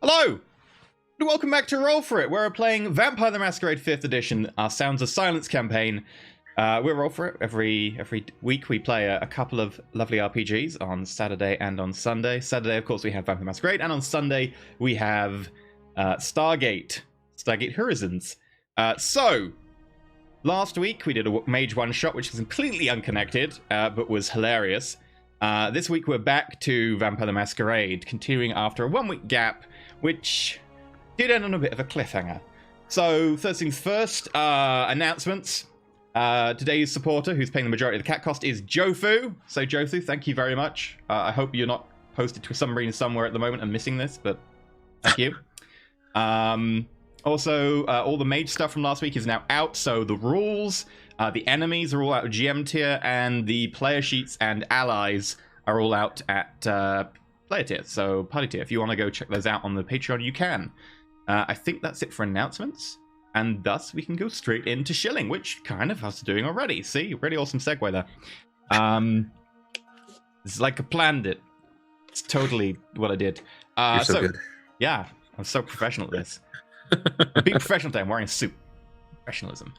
Hello! And welcome back to Roll4It, where we're playing Vampire the Masquerade 5th edition, our Sounds of Silence campaign. We're Roll4It. Every week we play a couple of lovely RPGs on Saturday and on Sunday. Saturday, of course, we have Vampire the Masquerade, and on Sunday we have Stargate Horizons. So, last week we did a mage one-shot, which is completely unconnected, but was hilarious. This week we're back to Vampire the Masquerade, continuing after a 1 week gap, which did end on a bit of a cliffhanger. So, first things first, announcements. Today's supporter, who's paying the majority of the cat cost, is Jofu. So, Jofu, thank you very much. I hope you're not posted to a submarine somewhere at the moment and missing this, but thank you. Also, all the mage stuff from last week is now out, so the rules, the enemies are all out of GM tier, and the player sheets and allies are all out at player tier, so party tier. If you want to go check those out on the Patreon, you can. I think that's it for announcements, and thus we can go straight into shilling, which kind of us doing already. See, really awesome segue there. It's like I planned it. It's totally what I did. You're so good. Yeah, I'm so professional at this. I'm being professional today. I'm wearing a suit. Professionalism.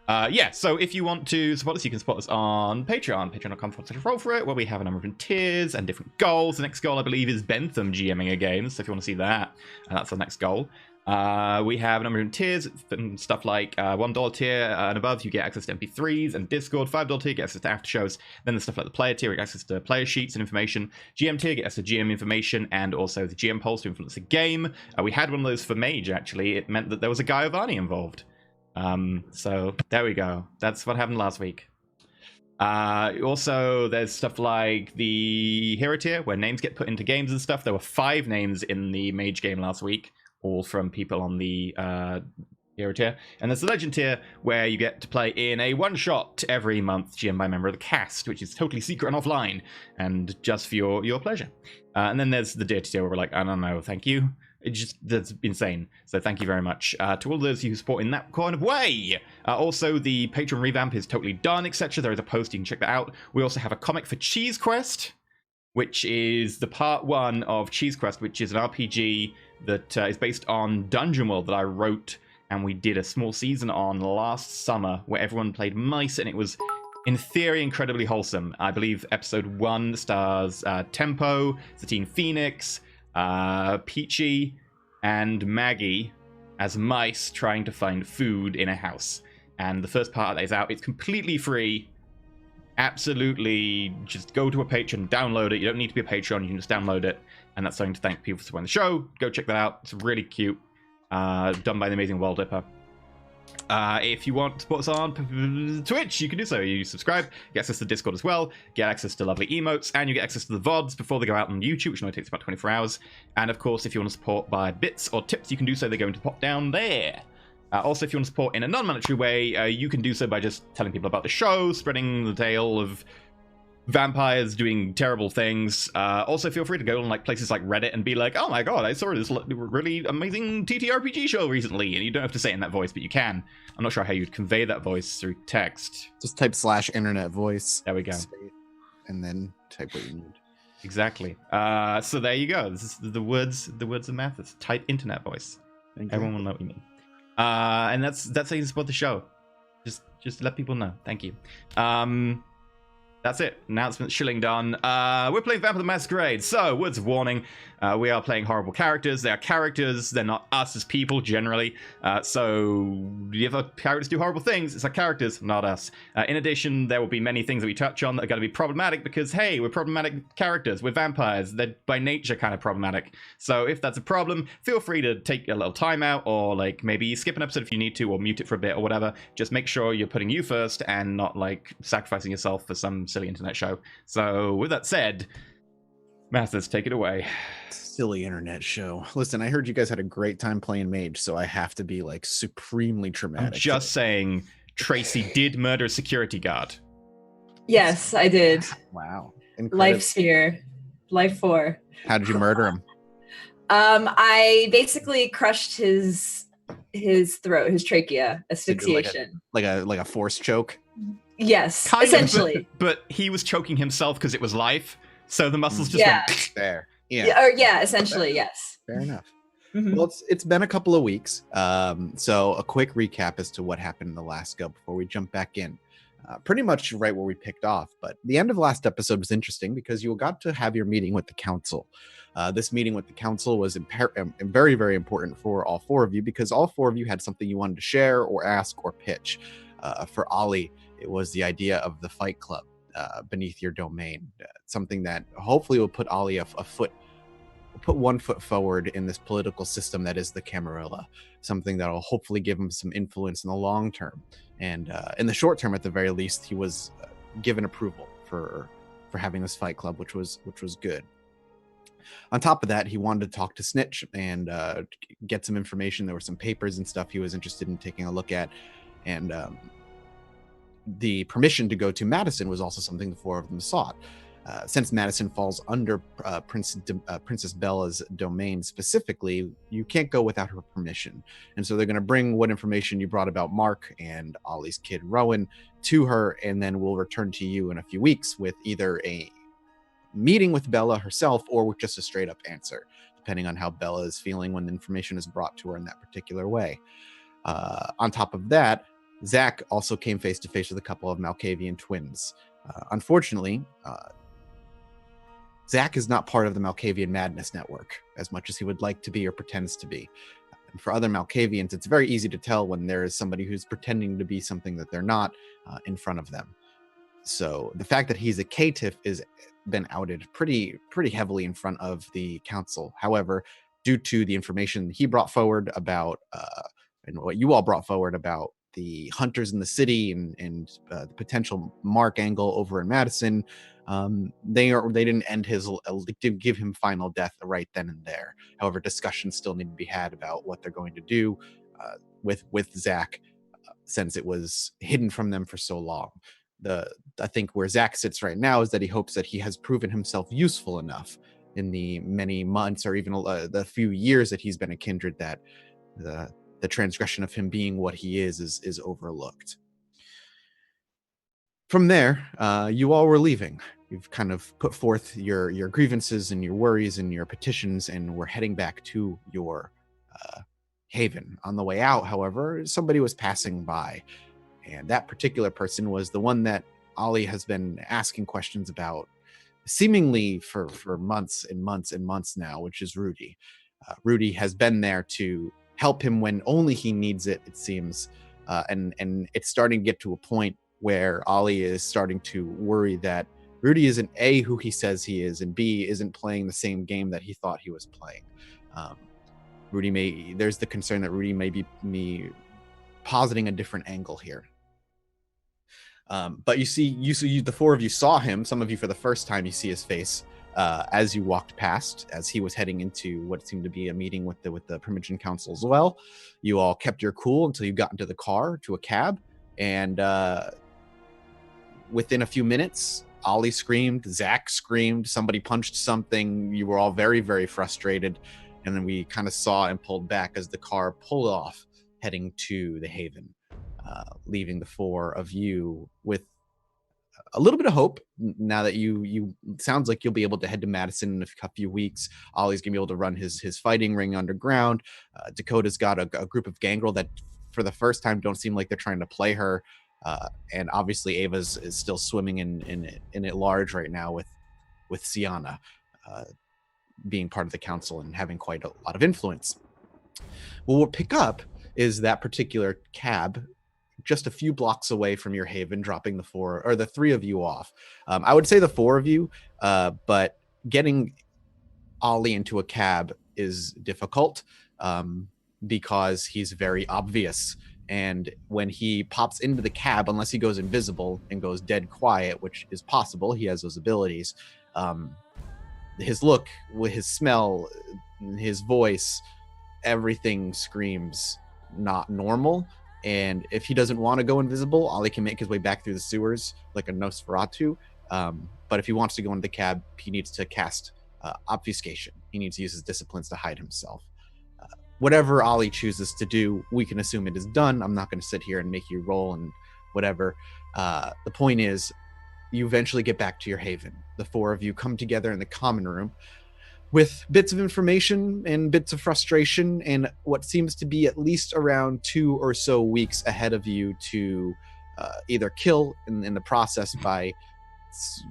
Yeah, so if you want to support us, you can support us on Patreon, patreon.com/Roll4It, where we have a number of different tiers and different goals. The next goal, I believe, is Bentham GMing a game, so if you want to see that, that's the next goal. We have a number of different tiers, and stuff like $1 tier and above, you get access to MP3s and Discord. $5 tier, you get access to after shows. Then there's stuff like the player tier, you get access to player sheets and information. GM tier, you get access to GM information and also the GM polls to influence the game. We had one of those for Mage, actually. It meant that there was a Guy Ovani involved. So there we go. That's what happened last week. Also, there's stuff like the hero tier, where names get put into games and stuff. There were 5 names in the Mage game last week, all from people on the hero tier. And there's the legend tier, where you get to play in a one-shot every month, GM by a member of the cast, which is totally secret and offline, and just for your pleasure. And then there's the dirty tier, where we're like, I don't know, thank you. That's insane. So thank you very much to all those who support in that kind of way. Also, the Patreon revamp is totally done, etc. There is a post, you can check that out. We also have a comic for Cheese Quest, which is the part 1 of Cheese Quest, which is an RPG that is based on Dungeon World that I wrote, and we did a small season on last summer where everyone played mice, and it was, in theory, incredibly wholesome. I believe episode 1 stars Tempo, Satine Phoenix, Peachy, and Maggie as mice trying to find food in a house. And the first part that is out. It's completely free. Absolutely, just go to a Patreon, download it. You don't need to be a Patreon, you can just download it. And that's something to thank people for supporting the show. Go check that out. It's really cute. Done by the amazing World Dipper. If you want to support us on Twitch, you can do so. You subscribe, get access to Discord as well, get access to lovely emotes, and you get access to the VODs before they go out on YouTube, which only takes about 24 hours. And of course, if you want to support by bits or tips, you can do so. They're going to pop down there. Also, if you want to support in a non-monetary way, you can do so by just telling people about the show, spreading the tale of vampires doing terrible things. Also, feel free to go on places like Reddit and be like, oh my god, I saw this really amazing TTRPG show recently, and you don't have to say it in that voice, but you can. I'm not sure how you'd convey that voice through text. Just type /internet voice. There we go. And then type what you need. Exactly. So there you go. This is the words of Mathis. Type internet voice. Everyone will know what you mean. And that's how you support the show. Just let people know. Thank you. That's it. Announcement shilling done. We're playing Vampire the Masquerade. So, words of warning. We are playing horrible characters. They are characters. They're not us as people, generally. So, if our characters do horrible things, it's our characters, not us. In addition, there will be many things that we touch on that are going to be problematic because, hey, we're problematic characters. We're vampires. They're by nature kind of problematic. So, if that's a problem, feel free to take a little time out or, maybe skip an episode if you need to or mute it for a bit or whatever. Just make sure you're putting you first and not, sacrificing yourself for some silly internet show. So, with that said, Masters, take it away. Silly internet show. Listen, I heard you guys had a great time playing Mage, so I have to be supremely traumatic. I'm just saying, Tracy did murder a security guard. Yes, I did. Wow. Life sphere. Life 4. How did you murder him? I basically crushed his throat, his trachea, asphyxiation. Like a force choke? Yes, kind essentially. Of, but he was choking himself because it was life, so the muscles just went there. Yeah, essentially, yes. Fair enough. Well, it's been a couple of weeks. So a quick recap as to what happened in the last go before we jump back in. Pretty much right where we picked off, but the end of last episode was interesting because you got to have your meeting with the council. This meeting with the council was very, very important for all four of you because all four of you had something you wanted to share or ask or pitch. For Ollie, it was the idea of the fight club beneath your domain, something that hopefully will put Ollie put 1 foot forward in this political system that is the CAMARILLA, something that will hopefully give him some influence in the long term. And in the short term, at the very least, he was given approval for having this fight club, which was good. On top of that, he wanted to talk to Snitch and get some information. There were some papers and stuff he was interested in taking a look at. And the permission to go to Madison was also something the four of them sought. Since Madison falls under Princess Bella's domain specifically, you can't go without her permission. And so they're going to bring what information you brought about Mark and Ollie's kid Rowan to her, and then we'll return to you in a few weeks with either a meeting with Bella herself or with just a straight up answer, depending on how Bella is feeling when the information is brought to her in that particular way. On top of that, Zach also came face to face with a couple of Malkavian twins. Unfortunately, Zach is not part of the Malkavian Madness Network as much as he would like to be or pretends to be. And for other Malkavians, it's very easy to tell when there is somebody who's pretending to be something that they're not in front of them. So the fact that he's a K-Tiff has been outed pretty heavily in front of the council. However, due to the information he brought forward about and what you all brought forward about the hunters in the city and the potential Mark angle over in Madison, they didn't didn't give him final death right then and there. However, discussions still need to be had about what they're going to do with Zach, since it was hidden from them for so long. I think where Zach sits right now is that he hopes that he has proven himself useful enough in the many months or even the few years that he's been a kindred that the transgression of him being what he is overlooked. From there, you all were leaving. You've kind of put forth your grievances and your worries and your petitions, and we're heading back to your haven. On the way out, however, somebody was passing by, and that particular person was the one that Ollie has been asking questions about seemingly for months and months and months now, which is Rudy. Rudy has been there to help him when only he needs it, it seems. And it's starting to get to a point where Ollie is starting to worry that Rudy isn't A, who he says he is, and B, isn't playing the same game that he thought he was playing. There's the concern that Rudy may be positing a different angle here. But you see, the four of you saw him. Some of you for the first time, you see his face as you walked past, as he was heading into what seemed to be a meeting with the Primogen Council as well. You all kept your cool until you got into the car to a cab, and within a few minutes, Ollie screamed, Zach screamed, somebody punched something. You were all very, very frustrated, and then we kind of saw and pulled back as the car pulled off, heading to the Haven, leaving the four of you with a little bit of hope now that you sounds like you'll be able to head to Madison in a few weeks. Ollie's gonna be able to run his fighting ring underground. Dakota's got a group of gangrel that for the first time don't seem like they're trying to play her, and obviously Ava's is still swimming in it large right now with Siana being part of the council and having quite a lot of influence. Well, we'll pick up is that particular cab just a few blocks away from your haven, dropping the three of you off. I would say the four of you, but getting Ollie into a cab is difficult because he's very obvious. And when he pops into the cab, unless he goes invisible and goes dead quiet, which is possible, he has those abilities, his look, his smell, his voice, everything screams not normal. And if he doesn't want to go invisible, Ollie can make his way back through the sewers like a Nosferatu. But if he wants to go into the cab, he needs to cast obfuscation. He needs to use his disciplines to hide himself. Whatever Ollie chooses to do, we can assume it is done. I'm not going to sit here and make you roll and whatever. The point is, you eventually get back to your haven. The four of you come together in the common room. with bits of information and bits of frustration and what seems to be at least around 2 or so weeks ahead of you to either kill in the process by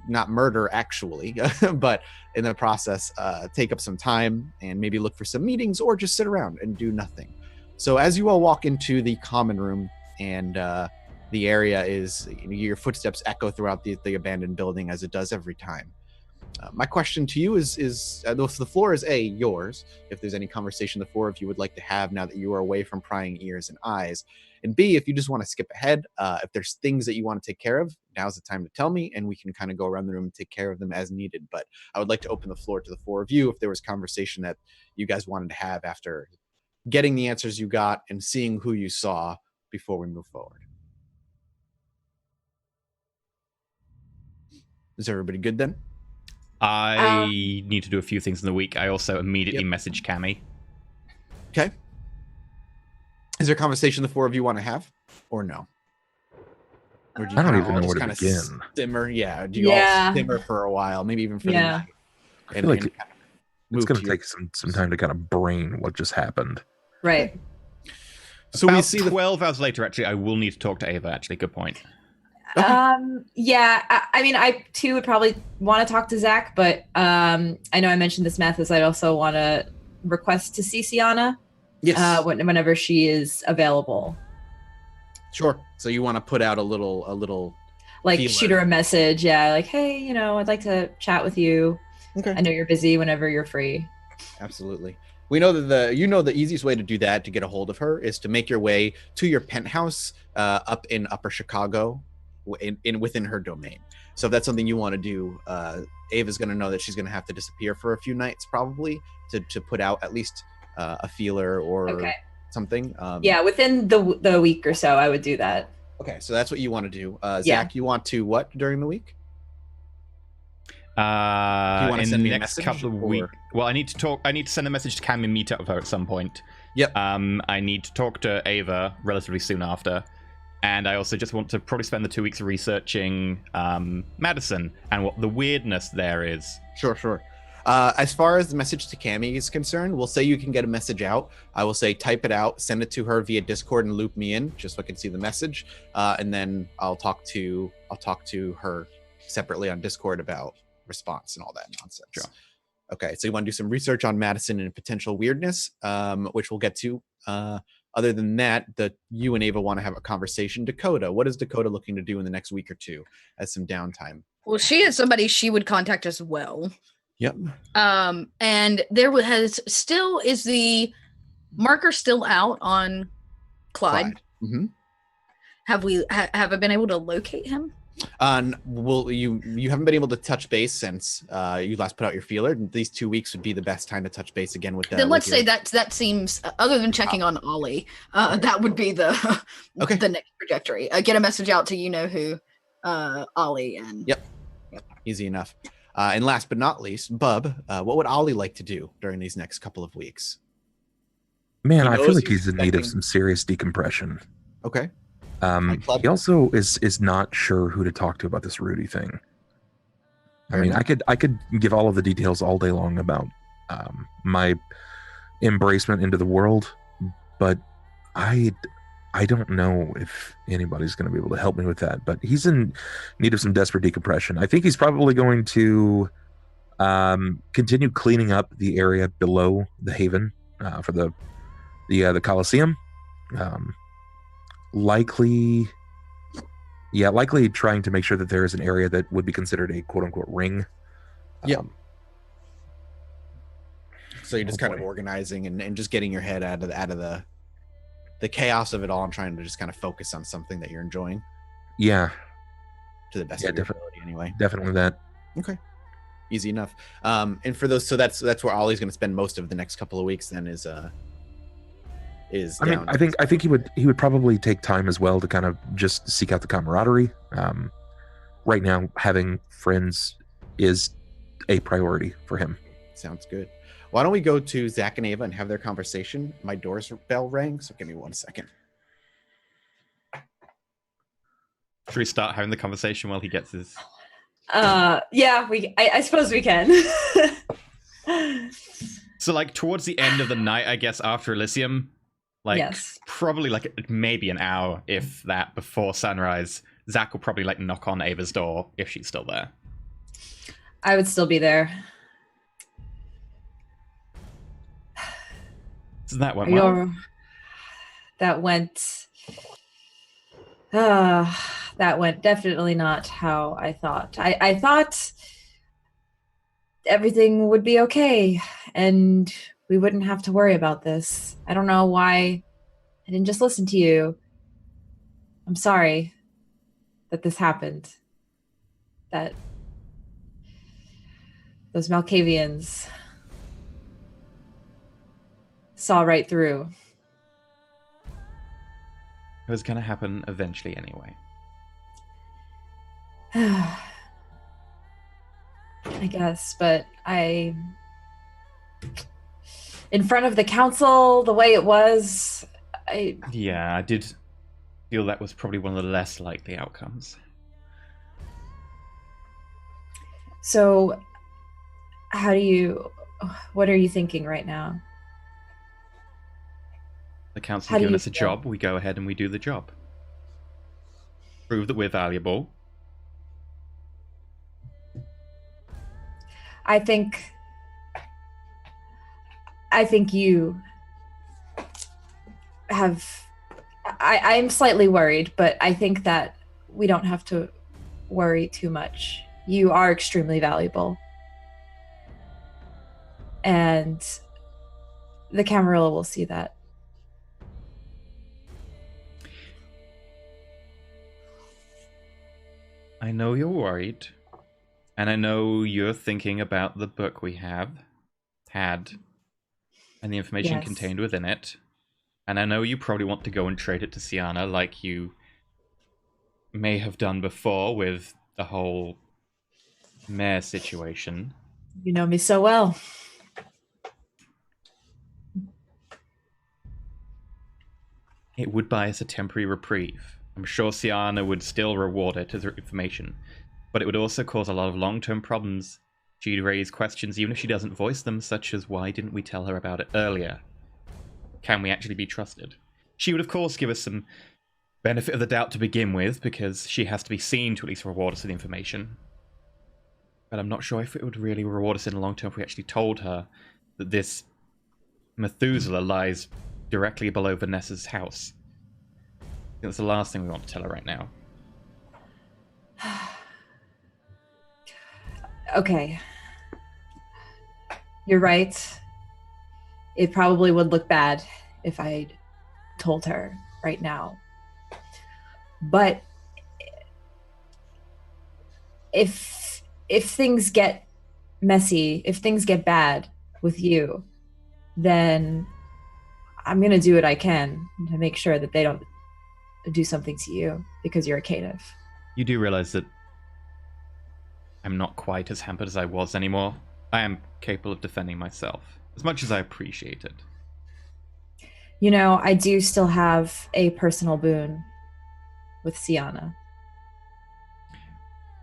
not murder actually, but in the process take up some time and maybe look for some meetings or just sit around and do nothing. So as you all walk into the common room and the area is, your footsteps echo throughout the abandoned building as it does every time. My question to you is the floor is A, yours, if there's any conversation the four of you would like to have now that you are away from prying ears and eyes. And B, if you just want to skip ahead, if there's things that you want to take care of, now's the time to tell me, and we can kind of go around the room and take care of them as needed. But I would like to open the floor to the four of you if there was conversation that you guys wanted to have after getting the answers you got and seeing who you saw before we move forward. Is everybody good then? I need to do a few things in the week. I also immediately messaged Cammy. Okay. Is there a conversation the four of you want to have, or no? Or do you I don't even all know where just to begin. Simmer? Yeah. Do you all simmer for a while, maybe even for the night? I feel like it's going to take some time to kind of brain what just happened. Right. So About we see 12 hours later, actually, I will need to talk to Ava, actually. Good point. Okay. I mean, I too would probably want to talk to Zach, but I know I mentioned this, Mathis. I'd also want to request to see Siana. Yes. Whenever she is available. Sure. So you want to put out a little like feeler. Shoot her a message. Yeah. Like, hey, I'd like to chat with you. Okay. I know you're busy whenever you're free. Absolutely. We know that the easiest way to do that, to get a hold of her, is to make your way to your penthouse up in Upper Chicago, within her domain. So if that's something you want to do, Ava's going to know that she's going to have to disappear for a few nights probably to put out at least a feeler or something. Within the week or so, I would do that. Okay, so that's what you want to do. Zach, you want to what during the week? Do you want to send me a message? Couple of weeks. Well, I need to send a message to Cam and meet up with her at some point. Yep. I need to talk to Ava relatively soon after. And I also just want to probably spend the 2 weeks researching Madison and what the weirdness there is. Sure. As far as the message to Cammy is concerned, we'll say you can get a message out. I will say type it out, send it to her via Discord, and loop me in just so I can see the message. And then I'll talk to her separately on Discord about response and all that nonsense. Sure. Okay, so you want to do some research on Madison and potential weirdness, which we'll get to. Other than that, you and Ava want to have a conversation. Dakota, what is Dakota looking to do in the next week or two as some downtime? Well, she is somebody she would contact as well. Yep. And is the marker still out on Clyde? Mm-hmm. Have I been able to locate him? Well, you haven't been able to touch base since you last put out your feeler. These 2 weeks would be the best time to touch base again with that. Then let's say that seems, other than checking on Ollie, that would be the next trajectory. Get a message out to who, Ollie and. Yep. Easy enough. And last but not least, Bub, what would Ollie like to do during these next couple of weeks? Man, I feel like he's in need of some serious decompression. Okay. He also is not sure who to talk to about this Rudy thing. I could give all of the details all day long about my embracement into the world, but I don't know if anybody's going to be able to help me with that. But he's in need of some desperate decompression. I think he's probably going to continue cleaning up the area below the Haven for the Coliseum. Likely trying to make sure that there is an area that would be considered a quote-unquote ring. Yeah. So you're just kind of organizing and just getting your head out of the chaos of it all and trying to just kind of focus on something that you're enjoying. Yeah. To the best of your ability, anyway. Definitely that. Okay. Easy enough. And for those, so that's where Ollie's going to spend most of the next couple of weeks. Then is. I think he would probably take time as well to kind of just seek out the camaraderie. Right now, having friends is a priority for him. Sounds good. Why don't we go to Zach and Ava and have their conversation? My doorbell rang, so give me 1 second. Should we start having the conversation while he gets his... I suppose we can. So, like, towards the end of the night, I guess, after Elysium, like, Yes. probably, like, maybe an hour, if that, before sunrise, Zach will probably, like, knock on Ava's door, if she's still there. I would still be there. So that went well. That went definitely not how I thought. I thought everything would be okay and we wouldn't have to worry about this. I don't know why I didn't just listen to you. I'm sorry that this happened. That those Malkavians saw right through. It was going to happen eventually anyway. I guess, but in front of the council, the way it was, Yeah, I did feel that was probably one of the less likely outcomes. So, what are you thinking right now? The council's How do given you us a feel? job, we go ahead and we do the job. Prove that we're valuable. I think you have. I'm slightly worried, but I think that we don't have to worry too much. You are extremely valuable. And the Camarilla will see that. I know you're worried. And I know you're thinking about the book we had, and the information Yes. contained within it. And I know you probably want to go and trade it to Siana like you may have done before with the whole mayor situation. You know me so well. It would buy us a temporary reprieve. I'm sure Siana would still reward it as information, but it would also cause a lot of long-term problems. She'd raise questions even if she doesn't voice them, such as why didn't we tell her about it earlier? Can we actually be trusted? She would, of course, give us some benefit of the doubt to begin with, because she has to be seen to at least reward us with information. But I'm not sure if it would really reward us in the long term if we actually told her that this Methuselah lies directly below Vanessa's house. I think that's the last thing we want to tell her right now. Okay. You're right. It probably would look bad if I told her right now. But if things get messy, if things get bad with you, then I'm going to do what I can to make sure that they don't do something to you because you're a caitiff. You do realize that I'm not quite as hampered as I was anymore. I am capable of defending myself, as much as I appreciate it. You know, I do still have a personal boon with Siana.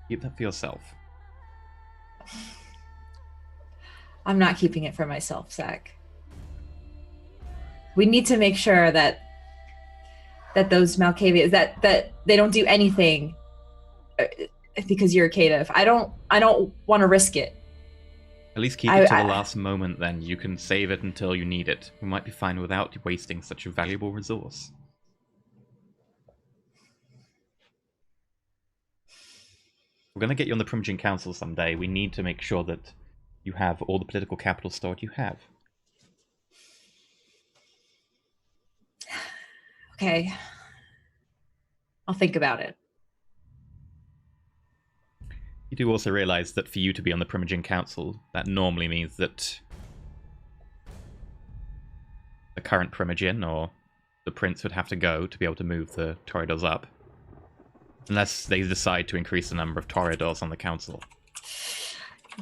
Keep that for yourself. I'm not keeping it for myself, Zach. We need to make sure that those Malkavians, that they don't do anything because you're a caitiff. I don't want to risk it. At least keep it to the last moment, then. You can save it until you need it. We might be fine without wasting such a valuable resource. We're going to get you on the Primogen Council someday. We need to make sure that you have all the political capital stored you have. Okay. I'll think about it. You do also realize that for you to be on the Primogen Council, that normally means that the current Primogen, or the Prince, would have to go to be able to move the Toreadors up. Unless they decide to increase the number of Toreadors on the Council.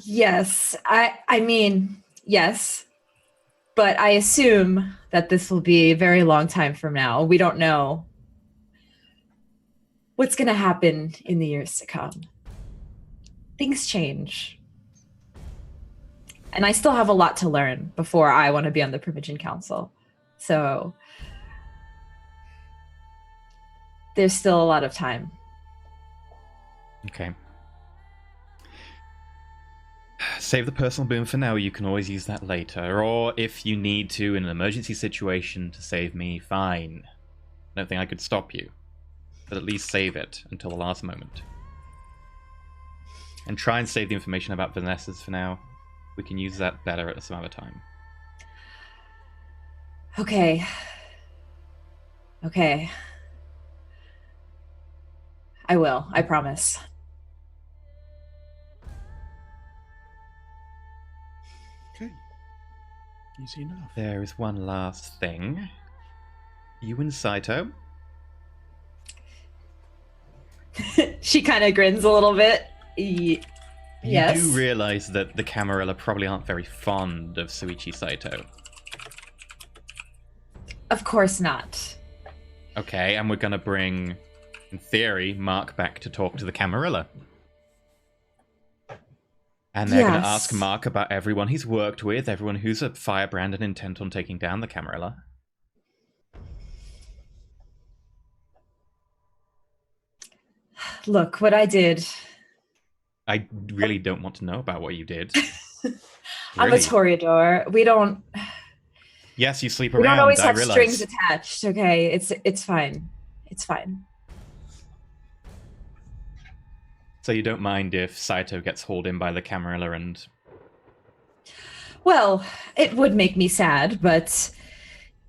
Yes. I mean, yes. But I assume that this will be a very long time from now. We don't know what's going to happen in the years to come. Things change. And I still have a lot to learn before I want to be on the Provision Council. So there's still a lot of time. Okay. Save the personal boon for now. You can always use that later. Or if you need to in an emergency situation to save me, fine. I don't think I could stop you. But at least save it until the last moment. And try and save the information about Vanessa's for now. We can use that better at some other time. Okay. Okay. I will. I promise. Okay. Easy enough. There is one last thing. You and Saito. She kind of grins a little bit. Yes. You do realize that the Camarilla probably aren't very fond of Suichi Saito. Of course not. Okay, and we're gonna bring, in theory, Mark back to talk to the Camarilla. And they're gonna ask Mark about everyone he's worked with, everyone who's a firebrand and intent on taking down the Camarilla. Look, what I did. I really don't want to know about what you did. I'm a Toreador. We don't. Yes, you sleep around. We don't always I have realize. strings attached. Okay, it's fine. It's fine. So you don't mind if Saito gets hauled in by the Camarilla and... Well, it would make me sad, but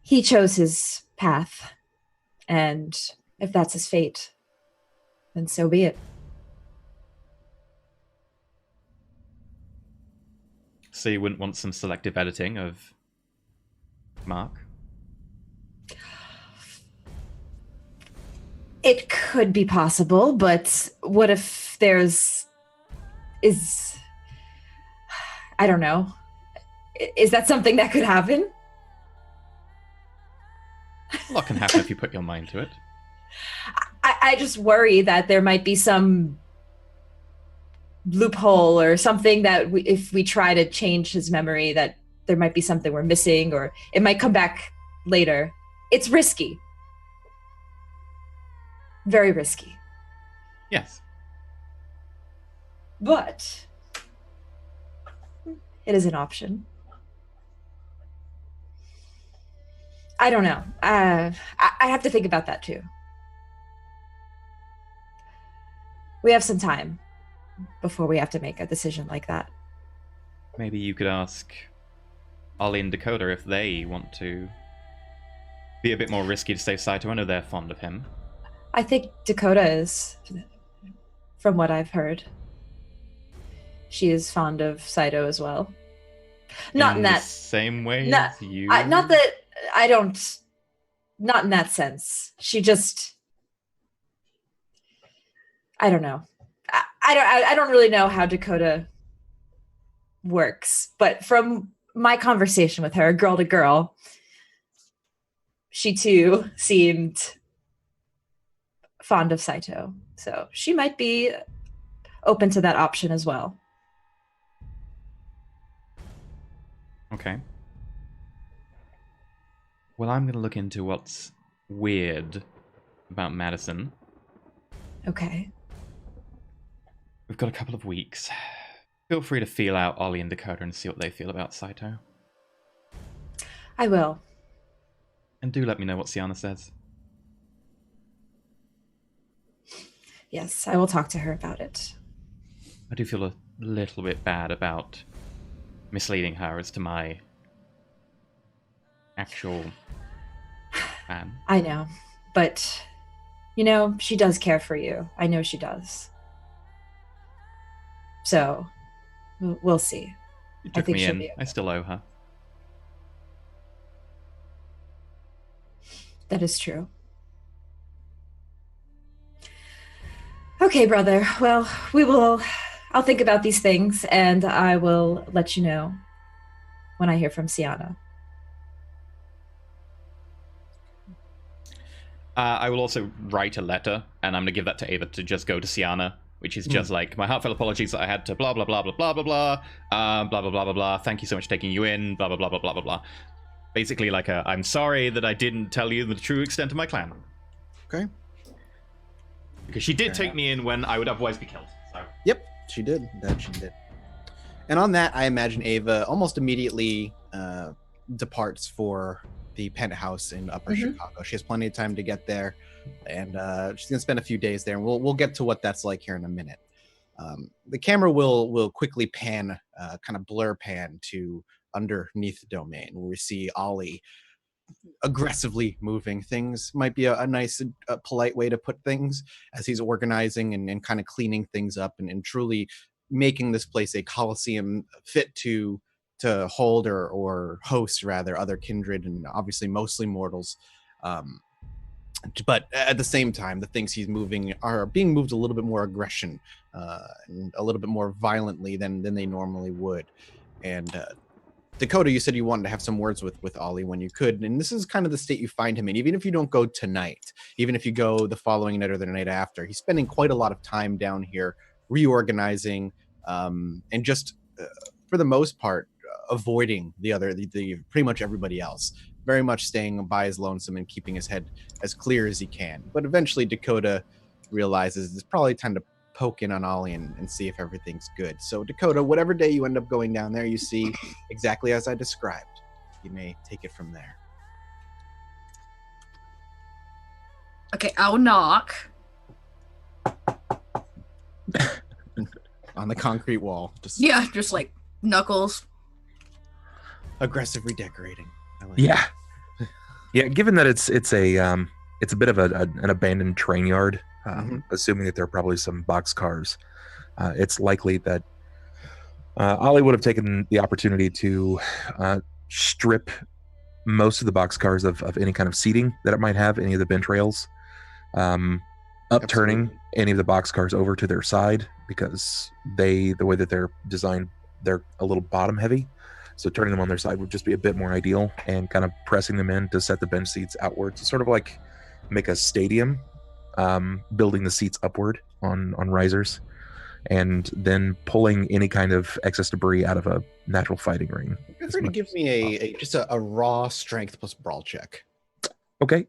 he chose his path. And if that's his fate, then so be it. So you wouldn't want some selective editing of Mark? It could be possible, but what if I don't know. Is that something that could happen? A lot can happen if you put your mind to it. I just worry that there might be some loophole or something that if we try to change his memory, that there might be something we're missing, or it might come back later. It's risky. Very risky. Yes. But it is an option. I don't know. I have to think about that too. We have some time before we have to make a decision like that. Maybe you could ask Ollie and Dakota if they want to be a bit more risky to save Saito. I know they're fond of him. I think Dakota is, from what I've heard. She is fond of Saito as well. Not in that same way as you. Not that I don't. Not in that sense. She just. I don't know. I don't really know how Dakota works, but from my conversation with her, girl to girl, she too seemed fond of Saito. So she might be open to that option as well. Okay. Well, I'm going to look into what's weird about Madison. Okay. We've got a couple of weeks. Feel free to feel out Ollie and Dakota and see what they feel about Saito. I will. And do let me know what Siana says. Yes, I will talk to her about it. I do feel a little bit bad about misleading her as to my actual plan. I know, but, you know, she does care for you. I know she does. So, we'll see. She took me in. I still owe her. That is true. Okay, brother. Well, I'll think about these things, and I will let you know when I hear from Siana. I will also write a letter, and I'm going to give that to Ava to just go to Siana which is just like, my heartfelt apologies that I had to blah, blah, blah, blah, blah, blah, blah, blah, blah, blah, blah, blah. Thank you so much for taking you in, blah, blah, blah, blah, blah, blah, blah. Basically like I'm sorry that I didn't tell you the true extent of my clan. Okay. Because she did take me in when I would otherwise be killed. So. Yep, she did. That she did. And on that, I imagine Ava almost immediately departs for the penthouse in Upper Chicago. She has plenty of time to get there, and she's gonna spend a few days there. And we'll get to what that's like here in a minute. The camera will quickly pan, kind of blur pan to underneath the domain, where we see Ollie aggressively moving things. Might be a nice, polite way to put things, as he's organizing and kind of cleaning things up and truly making this place a coliseum fit to hold or host rather other kindred and obviously mostly mortals. But at the same time, the things he's moving are being moved a little bit more aggression and a little bit more violently than they normally would. And Dakota, you said you wanted to have some words with Ollie when you could, and this is kind of the state you find him in. Even if you don't go tonight, even if you go the following night or the night after, he's spending quite a lot of time down here reorganizing and just for the most part avoiding the pretty much everybody else, very much staying by his lonesome and keeping his head as clear as he can. But eventually Dakota realizes it's probably time to poke in on Ollie and see if everything's good. So Dakota, whatever day you end up going down there, you see exactly as I described. You may take it from there. Okay, I'll knock. On the concrete wall. Just like knuckles. Aggressive redecorating. I like Yeah. Yeah, given that it's a bit of an abandoned train yard, assuming that there are probably some boxcars, it's likely that Ollie would have taken the opportunity to strip most of the boxcars of any kind of seating that it might have, any of the bench rails, upturning any of the boxcars over to their side, because the way that they're designed, they're a little bottom heavy. So turning them on their side would just be a bit more ideal, and kind of pressing them in to set the bench seats outward to sort of like make a stadium, building the seats upward on risers, and then pulling any kind of excess debris out of a natural fighting ring. Feel free to give me just a raw strength plus brawl check. Okay.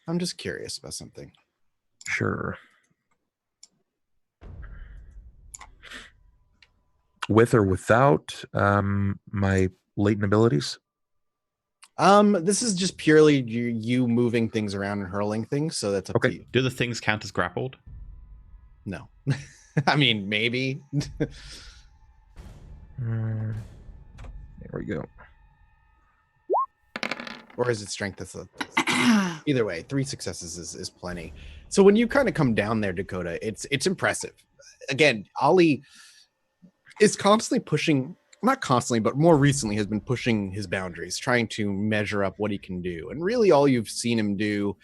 I'm just curious about something. Sure. With or without my latent abilities? This is just purely you moving things around and hurling things, so that's up to you. Do the things count as grappled? No. I mean, maybe. There we go. Or is it strength? Either way, 3 successes is plenty. So when you kind of come down there, Dakota, it's impressive. Again, Ollie is constantly pushing, not constantly, but more recently has been pushing his boundaries, trying to measure up what he can do. And really all you've seen him do,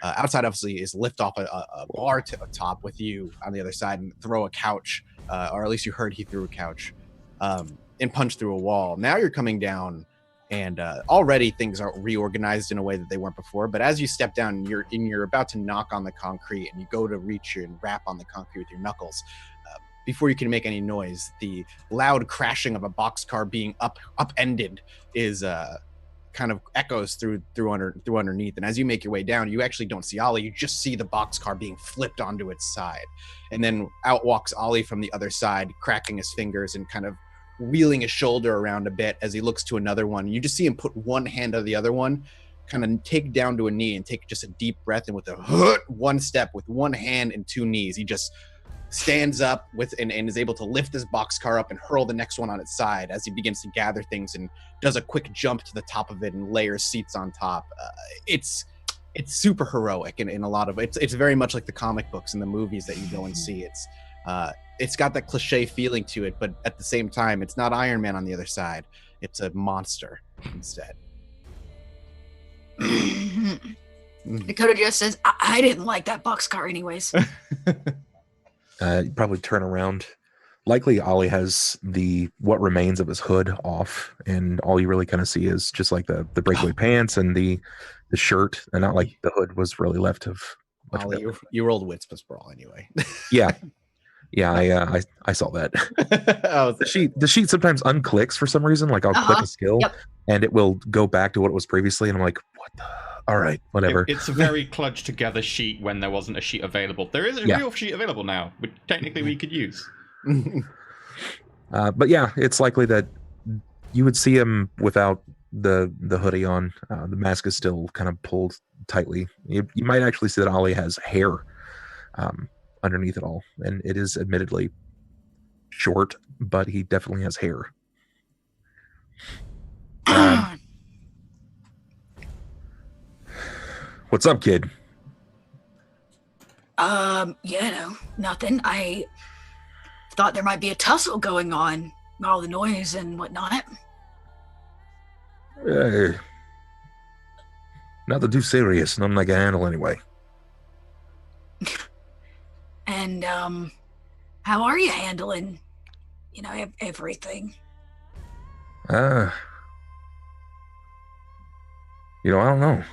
outside obviously, is lift off a bar top with you on the other side and throw a couch, or at least you heard he threw a couch, and punch through a wall. Now you're coming down, and already things are reorganized in a way that they weren't before. But as you step down, you're about to knock on the concrete, and you go to reach and rap on the concrete with your knuckles. Before you can make any noise, the loud crashing of a boxcar being upended is kind of echoes through underneath. And as you make your way down, you actually don't see Ollie. You just see the boxcar being flipped onto its side. And then out walks Ollie from the other side, cracking his fingers and kind of wheeling his shoulder around a bit as he looks to another one. You just see him put one hand on the other one, kind of take down to a knee and take just a deep breath. And with a one step with one hand and 2 knees, he just stands up and is able to lift this boxcar up and hurl the next one on its side as he begins to gather things and does a quick jump to the top of it and layers seats on top. It's super heroic in a lot of it's very much like the comic books and the movies that you go and see. It's got that cliche feeling to it, but at the same time, it's not Iron Man on the other side. It's a monster instead. Dakota just says, I didn't like that boxcar anyways. You probably turn around. Likely Ollie has what remains of his hood off, and all you really kind of see is just like the breakaway pants and the shirt, and not like the hood was really left of much Ollie, better. you rolled wits plus brawl anyway. Yeah, I saw that. The sheet sometimes unclicks for some reason. Like I'll click a skill, Yep. and it will go back to what it was previously, and I'm like, what the? All right, whatever. It's a very clutched together sheet when there wasn't a sheet available. There is a real sheet available now, which technically we could use. But yeah, it's likely that you would see him without the hoodie on. The mask is still kind of pulled tightly. You might actually see that Ollie has hair underneath it all, and it is admittedly short, but he definitely has hair. What's up, kid? Nothing. I thought there might be a tussle going on, all the noise and whatnot. Nothing too serious. Nothing I can handle anyway. And how are you handling, everything? I don't know.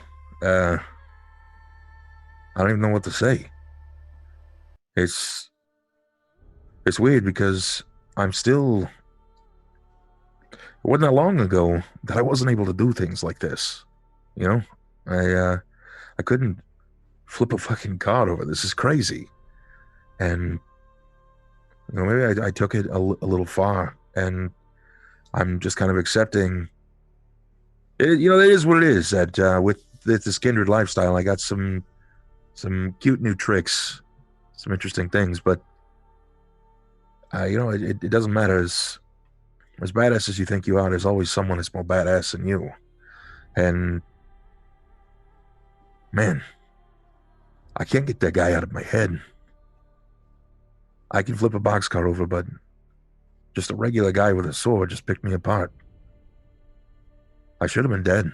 I don't even know what to say. It's weird because I'm still. It wasn't that long ago that I wasn't able to do things like this. I couldn't flip a fucking card over. This is crazy. And maybe I took it a little far, and I'm just kind of accepting. It is what it is. That with this kindred lifestyle, I got some cute new tricks, some interesting things, but it doesn't matter. As badass as you think you are, there's always someone that's more badass than you. And man, I can't get that guy out of my head. I can flip a boxcar over, but just a regular guy with a sword just picked me apart. I should have been dead.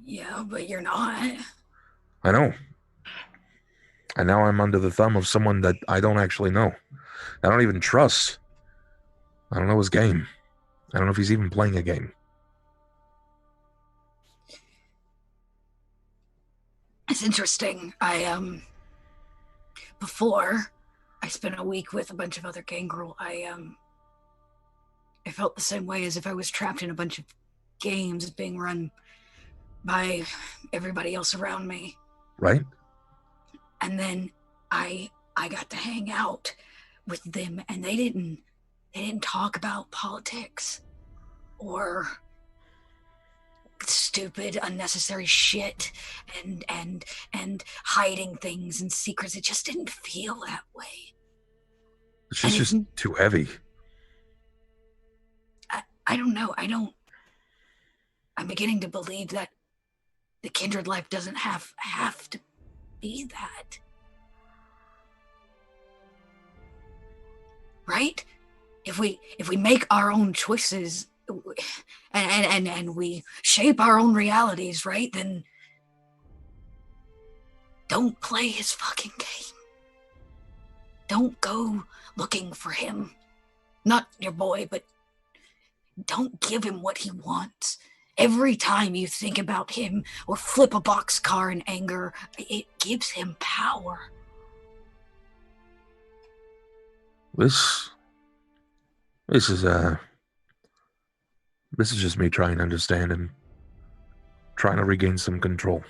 Yeah, but you're not. I know. And now I'm under the thumb of someone that I don't actually know. I don't even trust. I don't know his game. I don't know if he's even playing a game. It's interesting. Before I spent a week with a bunch of other gangrel, I felt the same way, as if I was trapped in a bunch of games being run by everybody else around me. Right? And then I got to hang out with them, and they didn't talk about politics or stupid unnecessary shit and hiding things and secrets. It just didn't feel that way. It's just too heavy. I don't know. I'm beginning to believe that the kindred life doesn't have to be that. Right? If we make our own choices and we shape our own realities, right, then don't play his fucking game. Don't go looking for him. Not your boy, but don't give him what he wants. Every time you think about him or flip a boxcar in anger, it gives him power. This is just me trying to understand and trying to regain some control.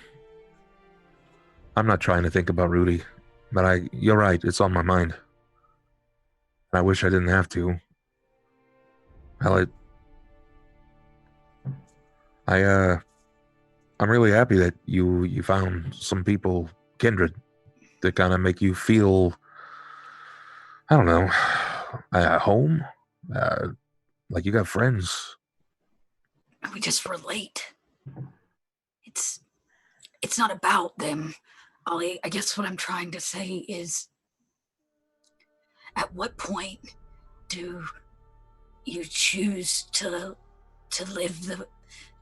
I'm not trying to think about Rudy, but you're right, it's on my mind. And I wish I didn't have to. Hell, I'm really happy that you found some people kindred to kind of make you feel, I don't know, at home. Like you got friends. We just relate. It's not about them, Ollie. I guess what I'm trying to say is, at what point do you choose to live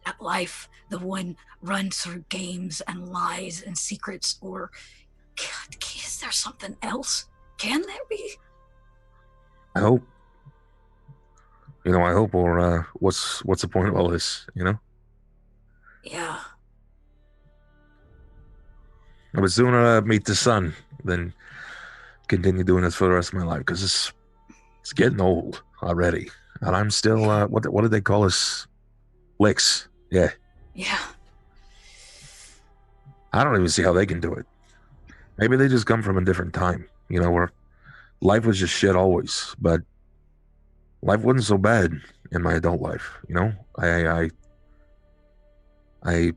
that life, the one run through games and lies and secrets, or God, is there something else? Can there be? I hope. I hope, or what's the point of all this, Yeah. I would sooner meet the sun than continue doing this for the rest of my life, because it's getting old already, and I'm still what did they call us? Licks. Yeah. Yeah. I don't even see how they can do it. Maybe they just come from a different time, where life was just shit always, but life wasn't so bad in my adult life. I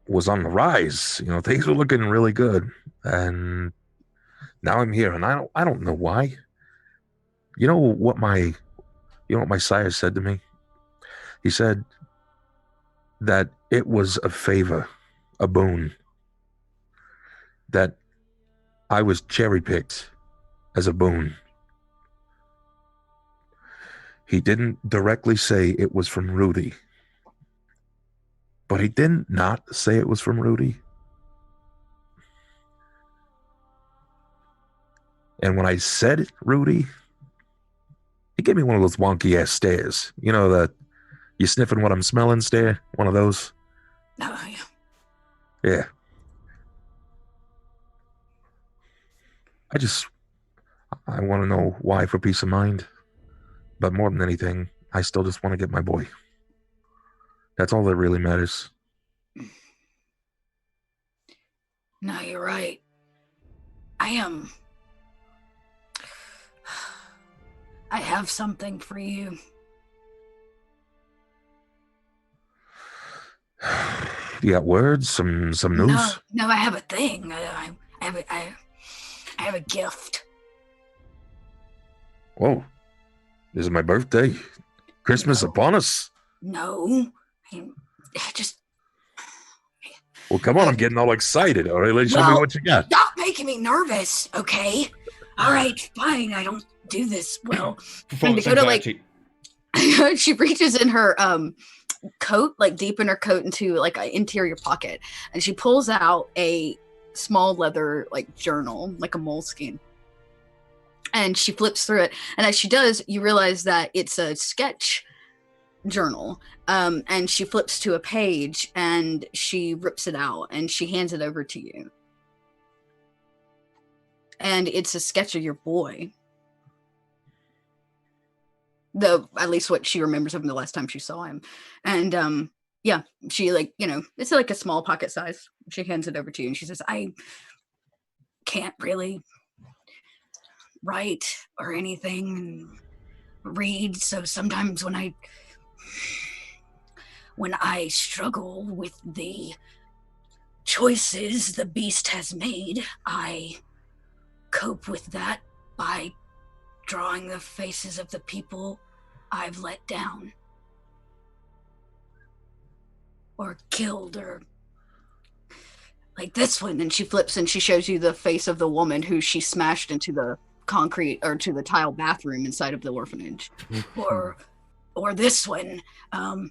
was on the rise. Things were looking really good, and now I'm here, and I don't know why. You know what my sire said to me? He said that it was a favor, a boon, that I was cherry-picked as a boon. He didn't directly say it was from Rudy, but he didn't not say it was from Rudy. And when I said Rudy, he gave me one of those wonky ass stares. That you sniffing what I'm smelling stare? One of those. Oh, yeah. Yeah. I want to know why for peace of mind. But more than anything, I still just want to get my boy. That's all that really matters. No, you're right. I have something for you. You got words? Some news? No, I have a thing. I have a gift. Whoa. This is my birthday. Christmas upon us. No. Just... Well, come on, I'm getting all excited. All right, let's show me what you got. Stop making me nervous, okay? All right, fine. I don't do this well. And Dakota, she reaches in her coat, deep in her coat, into an interior pocket, and she pulls out a small leather journal, a moleskin, and she flips through it. And as she does, you realize that it's a sketch journal. And she flips to a page, and she rips it out, and she hands it over to you. And it's a sketch of your boy. At least what she remembers of him the last time she saw him. And yeah, she it's a small pocket size. She hands it over to you, and she says, I can't really write or anything, read, so sometimes when I struggle with the choices the beast has made, I cope with that by drawing the faces of the people I've let down or killed, or like this one. And she flips and she shows you the face of the woman who she smashed into the concrete or to the tile bathroom inside of the orphanage. or this one. And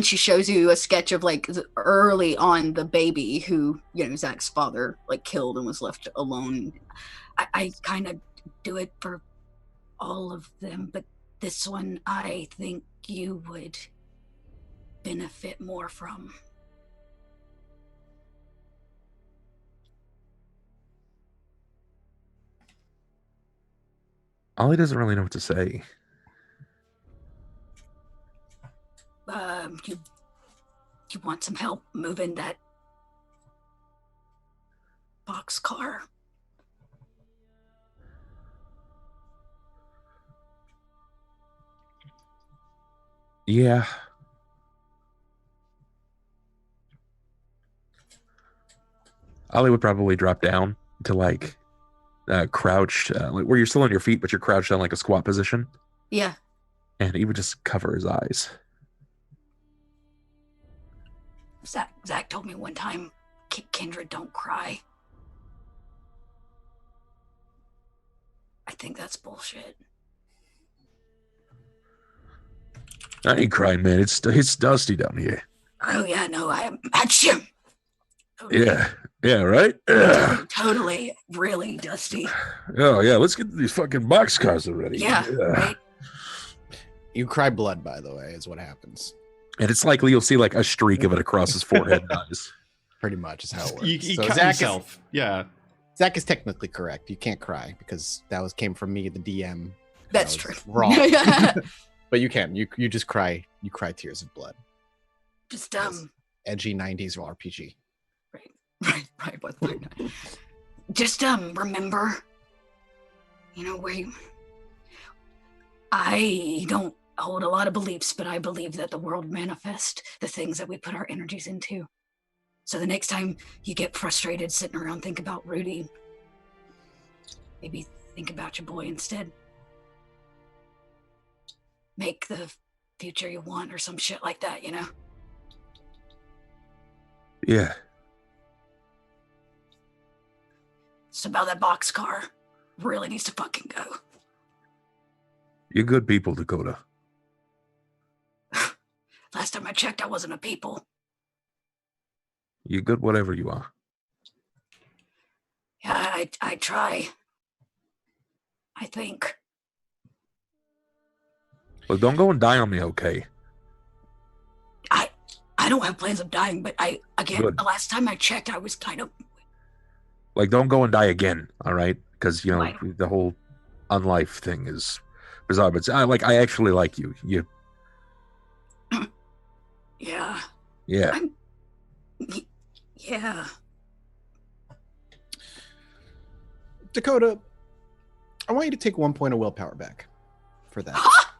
she shows you a sketch of early on the baby who, Zach's father killed and was left alone. I kind of do it for all of them, but this one I think you would benefit more from. Ollie doesn't really know what to say. You want some help moving that boxcar? Yeah. Ollie would probably drop down to crouched, where you're still on your feet, but you're crouched down a squat position. Yeah. And he would just cover his eyes. Zach told me one time, Kindred don't cry. I think that's bullshit. I ain't crying, man. It's dusty down here. Oh yeah, no, I am. Achoo! Totally. Yeah, right? Yeah. Totally, really dusty. Oh yeah, let's get these fucking boxcars already. Yeah. Right? You cry blood, by the way, is what happens. And it's likely you'll see a streak of it across his forehead and eyes. Pretty much is how it works. You So cut Zach yourself. Yeah. Zach is technically correct. You can't cry because came from me, the DM. That's That was true. Wrong. But you can. You just cry. You cry tears of blood. Just Edgy 90s RPG. right. What's just remember, I don't hold a lot of beliefs, but I believe that the world manifests the things that we put our energies into. So the next time you get frustrated sitting around, think about Rudy. Maybe think about your boy instead. Make the future you want or some shit like that, Yeah. It's about that boxcar. Really needs to fucking go. You're good people, Dakota. Last time I checked, I wasn't a people. You're good whatever you are. Yeah, I try. I think. Look, don't go and die on me, okay? I don't have plans of dying, but Good. the last time I checked, I was kind of... Like, don't go and die again, all right? Because, Right. the whole unlife thing is bizarre. But I actually like you. Yeah. Yeah. Yeah. Dakota, I want you to take 1 point of willpower back for that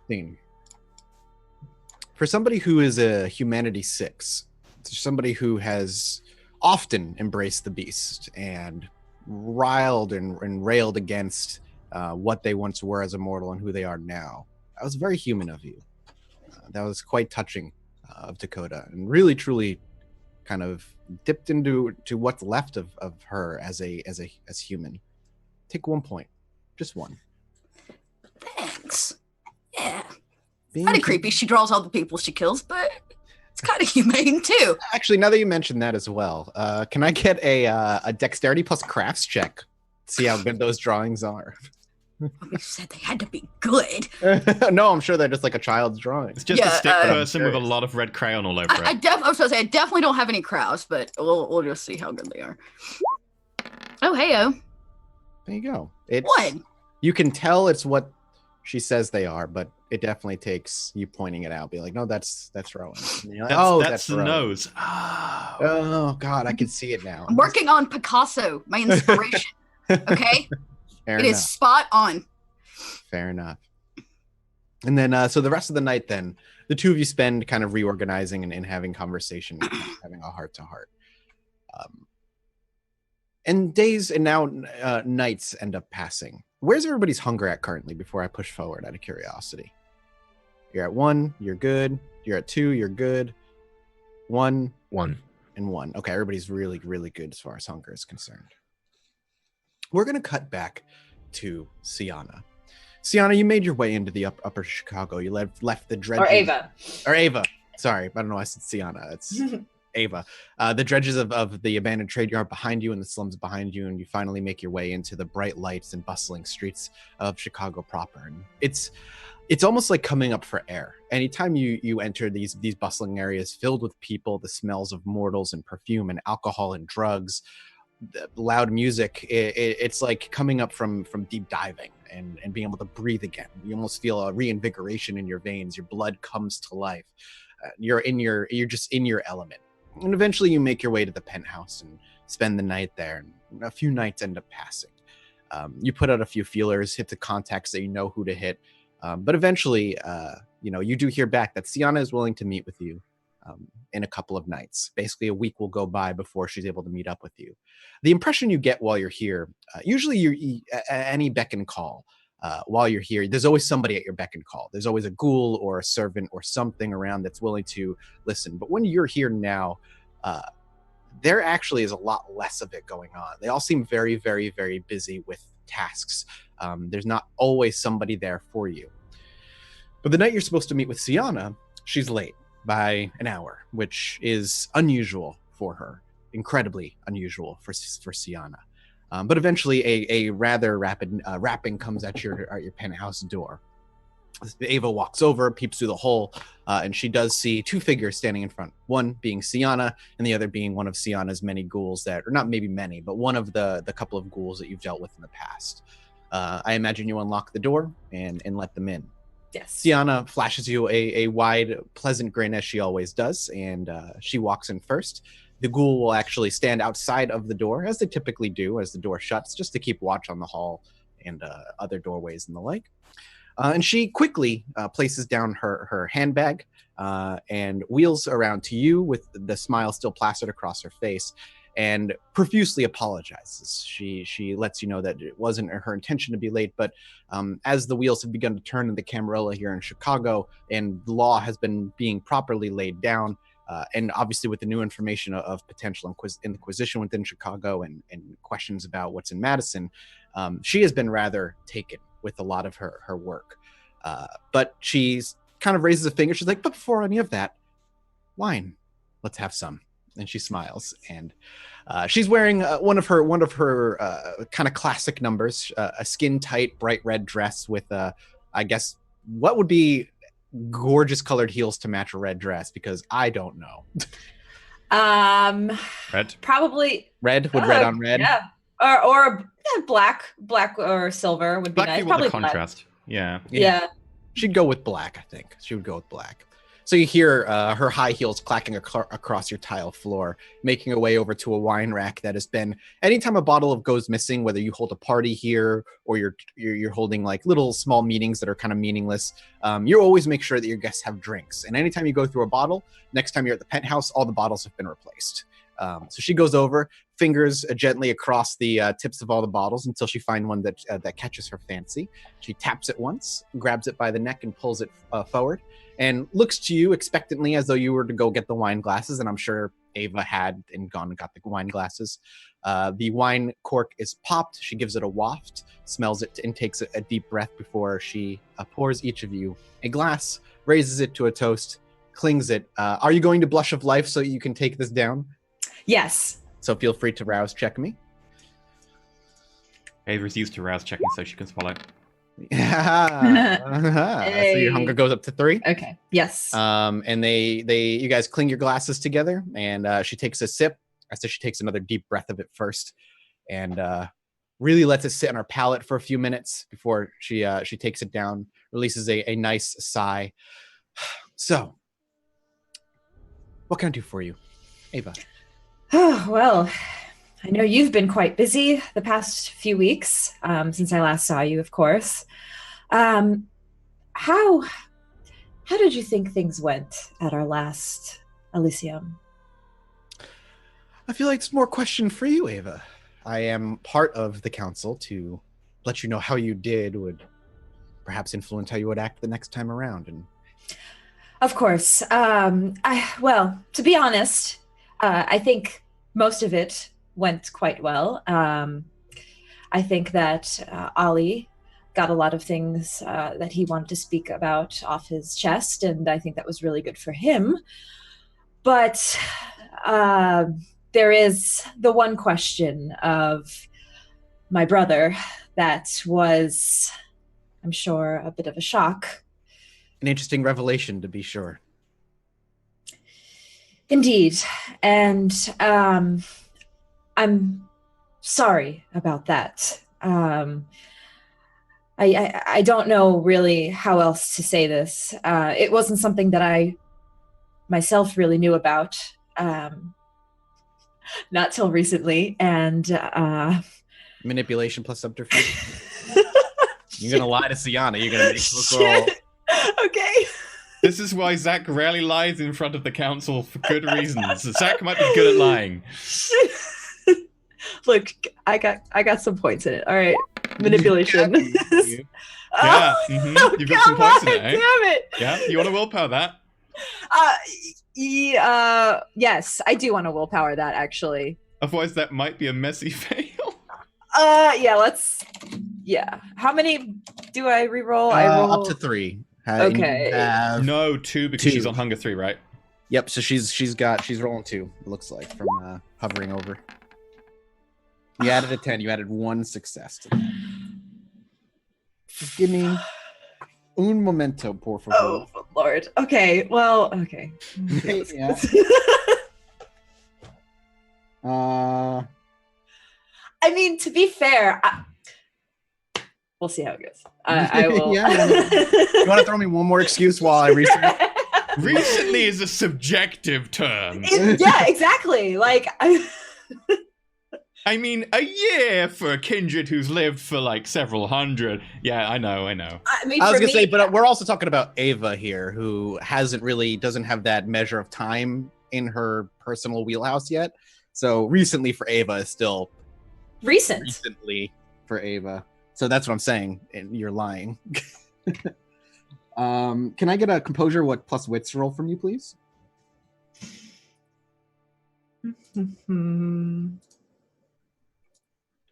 scene. For somebody who is a humanity 6, somebody who has often embraced the beast and riled and railed against what they once were as a mortal and who they are now, that was very human of you. That was quite touching of Dakota, and really truly kind of dipped into what's left of her as human. Take 1 point, just one. Thanks. Yeah. Being Kind of creepy. She draws all the people she kills, but it's kind of humane too. Actually, now that you mentioned that as well, can I get a dexterity plus crafts check? See how good those drawings are. We said they had to be good. No, I'm sure they're just like a child's drawing. It's just a stick Yeah, person with a lot of red crayon all over it. I was gonna say I definitely don't have any crowds, but we'll just see how good they are. Oh, heyo. There you go. It's What? You can tell it's what she says they are, but it definitely takes you pointing it out. Be like, no, that's Rowan. And you're like, That's the Rowan. nose. Oh God, I can see it now. I'm working on Picasso, my inspiration. Okay, Fair it enough. is spot on. Fair enough. And then, so the rest of the night, then the two of you spend kind of reorganizing and having conversation, having a heart to heart. And days and now nights end up passing. Where's everybody's hunger at currently before I push forward out of curiosity? You're at 1, you're good. You're at 2, you're good. 1 and 1. Okay, everybody's really, really good as far as hunger is concerned. We're going to cut back to Siana. Siana, you made your way into the upper Chicago. You left the dredges. Or Ava. Sorry, I don't know why I said Siana. It's Ava. The dredges of the abandoned trade yard behind you and the slums behind you, and you finally make your way into the bright lights and bustling streets of Chicago proper. And it's almost like coming up for air. Anytime you enter these bustling areas filled with people, the smells of mortals and perfume and alcohol and drugs, the loud music, it's like coming up from deep diving and being able to breathe again. You almost feel a reinvigoration in your veins. Your blood comes to life. You're just in your element. And eventually you make your way to the penthouse and spend the night there. And a few nights end up passing. You put out a few feelers, hit the contacts that you know who to hit. But eventually, you do hear back that Siana is willing to meet with you in a couple of nights. Basically, a week will go by before she's able to meet up with you. The impression you get while you're here, usually you're any beck and call. While you're here, there's always somebody at your beck and call. There's always a ghoul or a servant or something around that's willing to listen. But when you're here now, there actually is a lot less of it going on. They all seem very, very, very busy with tasks. There's not always somebody there for you. But the night you're supposed to meet with Siana, she's late by an hour, which is unusual for her, incredibly unusual for Siana. But eventually a rather rapid rapping comes at your penthouse door. Ava walks over, peeps through the hole, and she does see two figures standing in front. One being Siana, and the other being one of Siana's many ghouls or not maybe many, but one of the couple of ghouls that you've dealt with in the past. I imagine you unlock the door and let them in. Yes. Siana flashes you a wide, pleasant grin as she always does, and she walks in first. The ghoul will actually stand outside of the door, as they typically do, as the door shuts, just to keep watch on the hall and other doorways and the like. And she quickly places down her handbag and wheels around to you with the smile still plastered across her face and profusely apologizes. She lets you know that it wasn't her intention to be late, but as the wheels have begun to turn in the CAMARILLA here in Chicago and the law has been being properly laid down, and obviously with the new information of potential inquisition within Chicago and questions about what's in Madison, she has been rather taken with a lot of her work. But she's kind of raises a finger. She's like, but before any of that, wine, let's have some. And she smiles. And she's wearing one of her kind of classic numbers, a skin tight, bright red dress with, I guess, what would be gorgeous colored heels to match a red dress, because I don't know. Red? Probably red with red on red. Yeah. Or black or silver would be Black nice. people Probably the contrast. Yeah. Yeah. She'd go with black, I think. She would go with black. So you hear her high heels clacking across your tile floor, making her way over to a wine rack that has been, anytime a bottle goes missing, whether you hold a party here or you're holding like little small meetings that are kind of meaningless, you always make sure that your guests have drinks. And anytime you go through a bottle, next time you're at the penthouse, all the bottles have been replaced. So she goes over, fingers gently across the tips of all the bottles until she finds one that catches her fancy. She taps it once, grabs it by the neck and pulls it forward, and looks to you expectantly as though you were to go get the wine glasses, and I'm sure Ava had and gone and got the wine glasses. The wine cork is popped. She gives it a waft, smells it, and takes a deep breath before she pours each of you a glass, raises it to a toast, clings it. Are you going to blush of life so you can take this down? Yes. So feel free to rouse check me. Ava's used to rouse checking so she can swallow. Yeah. So your hunger goes up to 3. Okay. Yes. And you guys cling your glasses together, and she takes a sip. I said she takes another deep breath of it first, and really lets it sit on her palate for a few minutes before she takes it down, releases a nice sigh. So, what can I do for you, Ava? Oh, well, I know you've been quite busy the past few weeks, since I last saw you, of course. How did you think things went at our last Elysium? I feel like it's more question for you, Ava. I am part of the council. To let you know how you did would perhaps influence how you would act the next time around. And of course. Well, to be honest, I think most of it went quite well. I think that Ollie got a lot of things that he wanted to speak about off his chest, and I think that was really good for him. But there is the one question of my brother that was, I'm sure, a bit of a shock. an interesting revelation, to be sure. Indeed. And I'm sorry about that. I don't know really how else to say this. It wasn't something that I myself really knew about, not till recently. And Manipulation plus subterfuge. You're going to lie to Siana. You're going to make her roll. Okay. This is why Zach rarely lies in front of the council for good reasons. Zach might be good at lying. Look, I got some points in it. All right, manipulation. Yeah, you've got some points in it. Eh? Damn it! Yeah, you want to willpower that? Yes, I do want to willpower that actually. Otherwise, that might be a messy fail. Yeah. How many do I reroll? I roll up to 3. Okay. No, 2 because she's on hunger 3, right? Yep. So she's rolling 2. It looks like from hovering over. You added a 10. You added 1 success to that. Give me. Un momento, por favor. Oh, Lord. Okay, well, okay. Yeah. I mean, to be fair, we'll see how it goes. I will. Yeah, you want to throw me one more excuse while I research? Recently is a subjective term. Yeah, exactly. Like, I mean, a year for a kindred who's lived for like several hundred. Yeah, I know. I mean, I was for gonna say, me- but we're also talking about Ava here, who doesn't have that measure of time in her personal wheelhouse yet. So recently for Ava is still recently for Ava. So that's what I'm saying, and you're lying. Can I get a composure plus wits roll from you, please?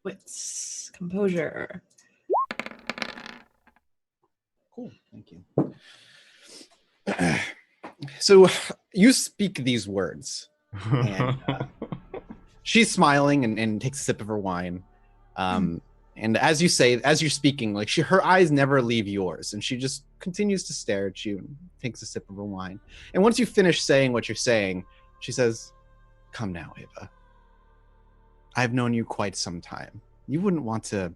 Wits, composure. Cool, thank you. So you speak these words, and she's smiling and takes a sip of her wine. And as you're speaking, like her eyes never leave yours, and she just continues to stare at you and takes a sip of her wine. And once you finish saying what you're saying, she says, "Come now, Ava. I've known you quite some time. You wouldn't want to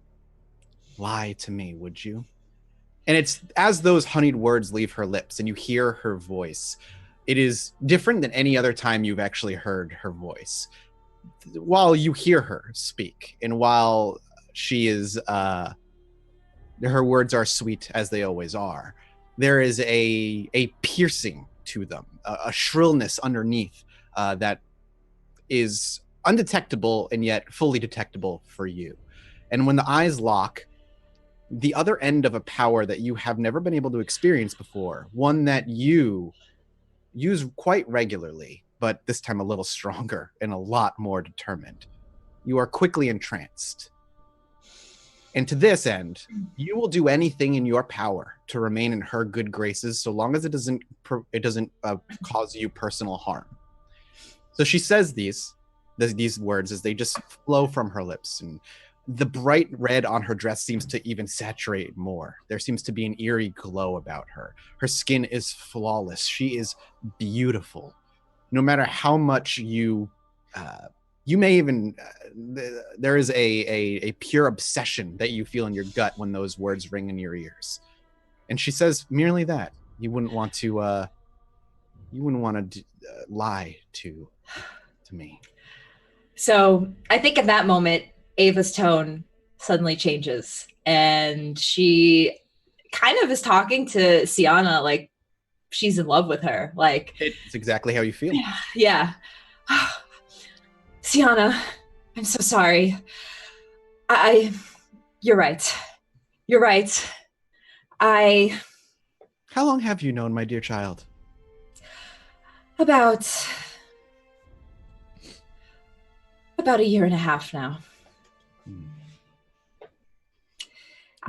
lie to me, would you?" And it's as those honeyed words leave her lips and you hear her voice, it is different than any other time you've actually heard her voice. While you hear her speak, and while she is, her words are sweet as they always are, there is a piercing to them, a shrillness underneath that is undetectable and yet fully detectable for you. And when the eyes lock, the other end of a power that you have never been able to experience before, one that you use quite regularly, but this time a little stronger and a lot more determined. You are quickly entranced. And to this end, you will do anything in your power to remain in her good graces, so long as it doesn't cause you personal harm. So she says these words as they just flow from her lips, and the bright red on her dress seems to even saturate more. There seems to be an eerie glow about her. Her skin is flawless. She is beautiful. No matter how much you may even, there is a pure obsession that you feel in your gut when those words ring in your ears. And she says merely that. You wouldn't want to lie to me. So I think in that moment, Ava's tone suddenly changes, and she kind of is talking to Siana like she's in love with her. Like, it's exactly how you feel. Yeah. Siana, I'm so sorry. You're right. You're right. How long have you known my dear child? About a year and a half now.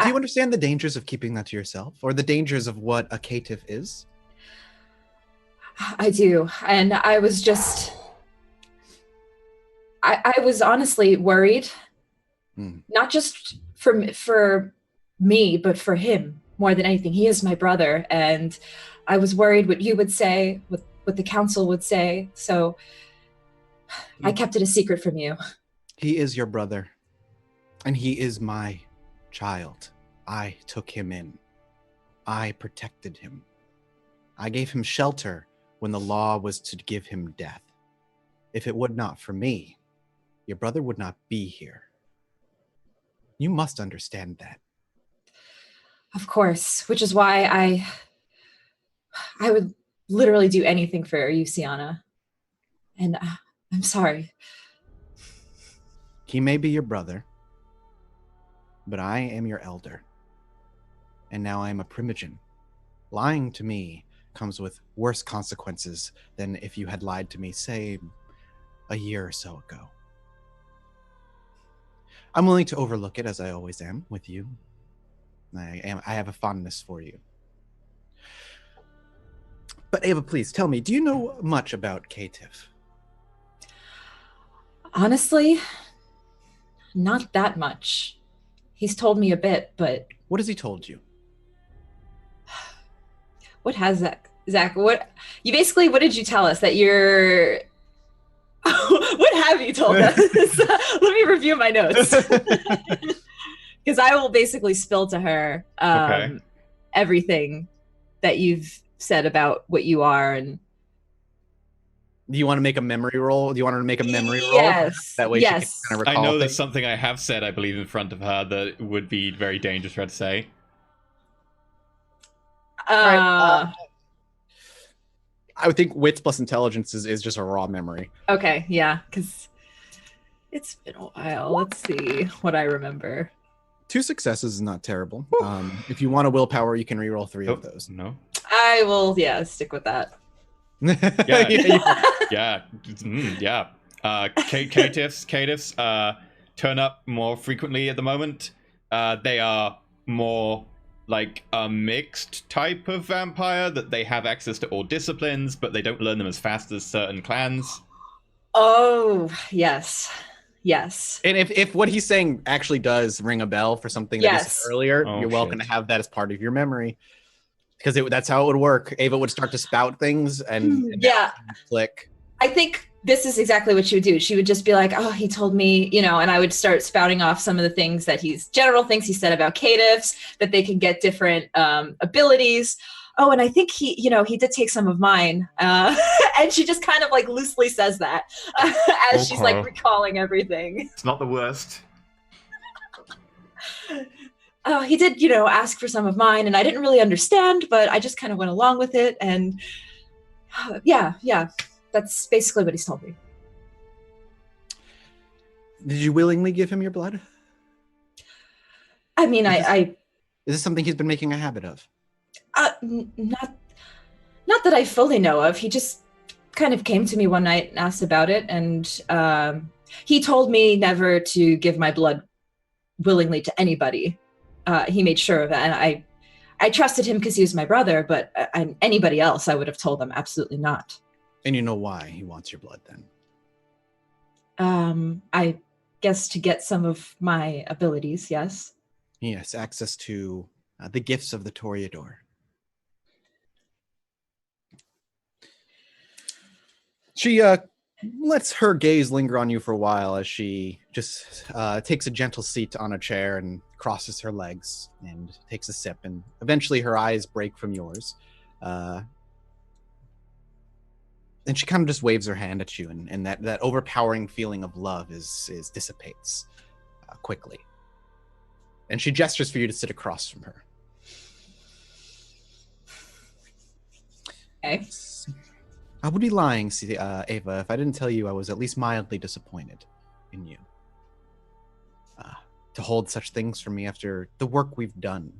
Do you understand the dangers of keeping that to yourself, or the dangers of what a caitiff is? I do. And I was just... I was honestly worried, not just for me, but for him more than anything. He is my brother, and I was worried what you would say, what the council would say. So I kept it a secret from you. He is your brother, and he is my child. I took him in. I protected him. I gave him shelter when the law was to give him death. If it would not for me, your brother would not be here. You must understand that. Of course, which is why I would literally do anything for you, Siana. And I'm sorry. He may be your brother, but I am your elder. And now I am a primogen. Lying to me comes with worse consequences than if you had lied to me, say, a year or so ago. I'm willing to overlook it, as I always am with you. I have a fondness for you. But Ava, please tell me, do you know much about caitiff? Honestly, not that much. He's told me a bit, but... What has he told you? what has Zach, what did you tell us that you're what have you told us? Let me review my notes. Because I will basically spill to her Okay. everything that you've said about what you are. And Do you want to make a memory roll? Do you want her to make a memory roll? yes, That way yes. she can kind of I recall know there's things? something I have said, I believe, in front of her that would be very dangerous for her to say. Right, I would think wits plus intelligence is just a raw memory. Okay, yeah, because it's been a while. Let's see what I remember. 2 successes is not terrible. If you want a willpower, you can reroll 3 of those. No. I will, stick with that. Yeah. Caitiffs turn up more frequently at the moment. They are more like a mixed type of vampire, that they have access to all disciplines, but they don't learn them as fast as certain clans. Oh, yes. And if what he's saying actually does ring a bell for something that he said earlier, Oh, you're welcome shit. to have that as part of your memory. Because that's how it would work. Ava would start to spout things and Yeah. click. I think this is exactly what she would do. She would just be like, oh, he told me, and I would start spouting off some of the things that general things he said about caitiffs, that they can get different abilities. Oh, and I think he did take some of mine. And she just kind of like loosely says that as she's like recalling everything. It's not the worst. He did, ask for some of mine, and I didn't really understand, but I just kind of went along with it. And yeah, that's basically what he's told me. Did you willingly give him your blood? I mean, Is this something he's been making a habit of? Not that I fully know of. He just kind of came to me one night and asked about it, and he told me never to give my blood willingly to anybody. He made sure of that, and I trusted him because he was my brother, but anybody else, I would have told them absolutely not. And you know why he wants your blood then? I guess to get some of my abilities, yes. Yes, access to the gifts of the Toreador. She lets her gaze linger on you for a while as she just takes a gentle seat on a chair and crosses her legs and takes a sip, and eventually her eyes break from yours. And she kind of just waves her hand at you, and that overpowering feeling of love is dissipates quickly. And she gestures for you to sit across from her. Okay. I would be lying, Ava, if I didn't tell you I was at least mildly disappointed in you. To hold such things from me after the work we've done.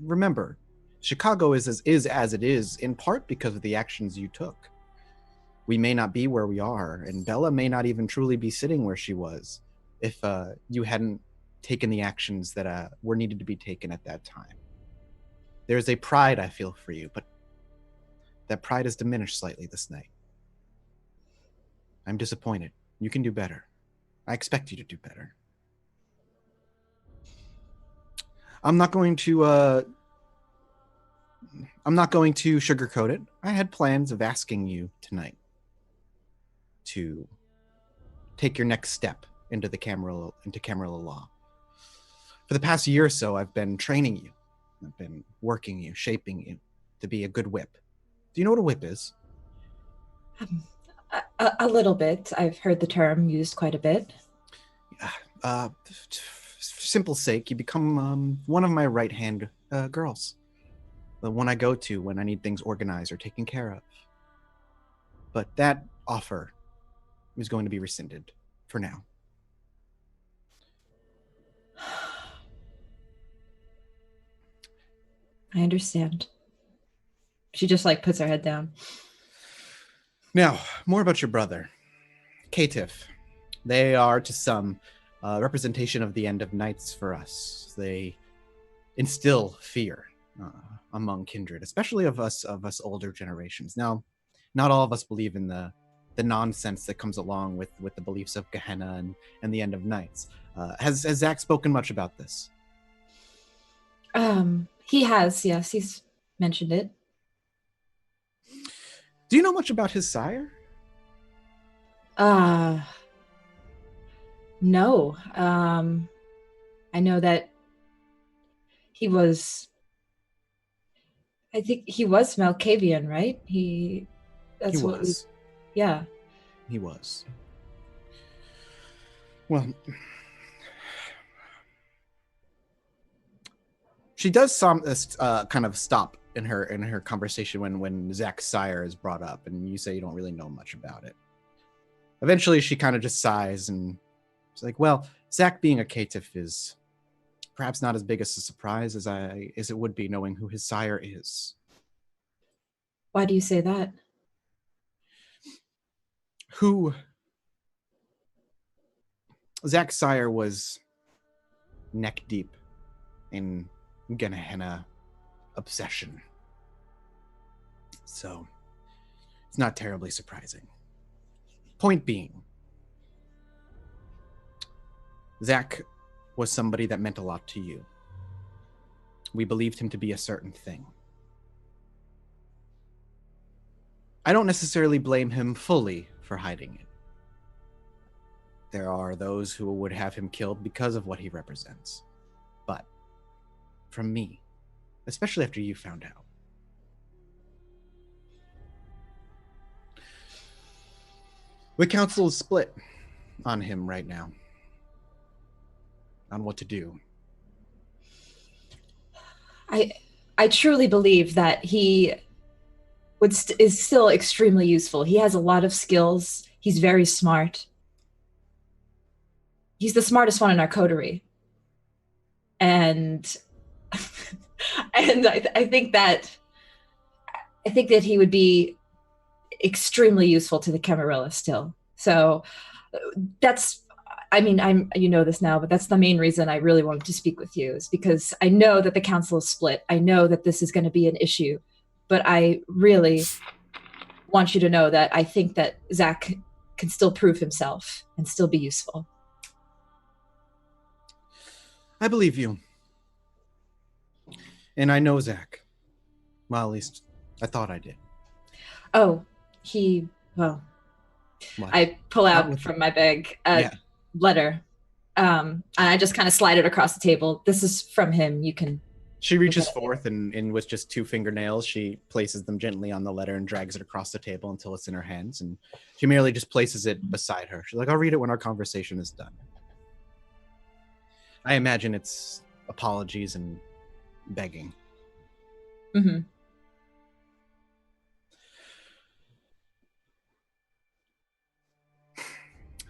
Remember, Chicago is as it is, in part because of the actions you took. We may not be where we are, and Bella may not even truly be sitting where she was if you hadn't taken the actions that were needed to be taken at that time. There's a pride I feel for you, but that pride has diminished slightly this night. I'm disappointed. You can do better. I expect you to do better. I'm not going to sugarcoat it. I had plans of asking you tonight to take your next step into CAMARILLA law. For the past year or so, I've been training you. I've been working you, shaping you to be a good whip. Do you know what a whip is? A little bit. I've heard the term used quite a bit. For simple sake, you become one of my right-hand girls. The one I go to when I need things organized or taken care of. But that offer is going to be rescinded for now. I understand. She just puts her head down. Now, more about your brother, Caitiff. They are to some representation of the end of nights for us. They instill fear among kindred, especially of us older generations. Now, not all of us believe in the nonsense that comes along with the beliefs of Gehenna and the end of nights. Has Zach spoken much about this? He has, yes. He's mentioned it. Do you know much about his sire? No. I know that I think he was Malkavian, right? That's He what we, was. yeah. He was. Well, she does kind of stop in her conversation when Zach's sire is brought up, and you say you don't really know much about it. Eventually, she kind of just sighs and it's like, "Well, Zach being a caitiff is perhaps not as big a surprise as it would be knowing who his sire is." Why do you say that? Who Zach's sire was neck deep in Gehenna obsession. So it's not terribly surprising. Point being, Zach was somebody that meant a lot to you. We believed him to be a certain thing. I don't necessarily blame him fully for hiding it. There are those who would have him killed because of what he represents. But from me, especially after you found out, the council is split on him right now, on what to do. I truly believe that he is still extremely useful. He has a lot of skills. He's very smart. He's the smartest one in our coterie. And and I think that he would be extremely useful to the Camarilla still. So you know this now, but that's the main reason I really wanted to speak with you, is because I know that the council is split. I know that this is going to be an issue, but I really want you to know that I think that Zach can still prove himself and still be useful. I believe you. And I know Zach. Well, at least I thought I did. Oh, What? I pull out from my bag a letter. And I just kind of slide it across the table. This is from him. You can... She reaches forth and with just 2 fingernails, she places them gently on the letter and drags it across the table until it's in her hands. And she merely just places it beside her. She's like, "I'll read it when our conversation is done." I imagine it's apologies and begging. Mm-hmm.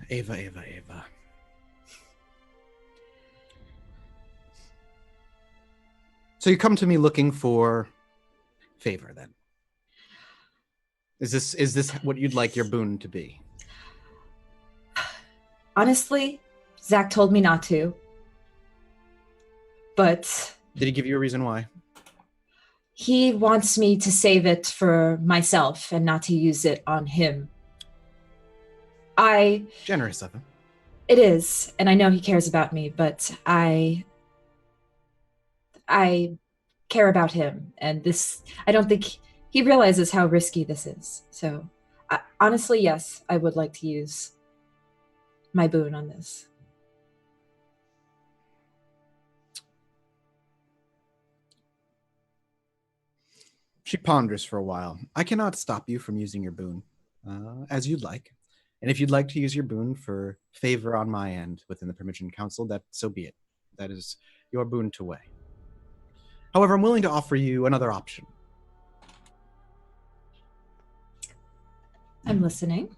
Ava. So you come to me looking for favor, then? Is this what you'd like your boon to be? Honestly, Zach told me not to. But... Did he give you a reason why? He wants me to save it for myself and not to use it on him. Generous of him. It is, and I know he cares about me, but I care about him, and I don't think he realizes how risky this is. So, honestly, yes, I would like to use my boon on this. She ponders for a while. I cannot stop you from using your boon, as you'd like. And if you'd like to use your boon for favor on my end within the Permission Council, that so be it. That is your boon to weigh. However, I'm willing to offer you another option. I'm listening.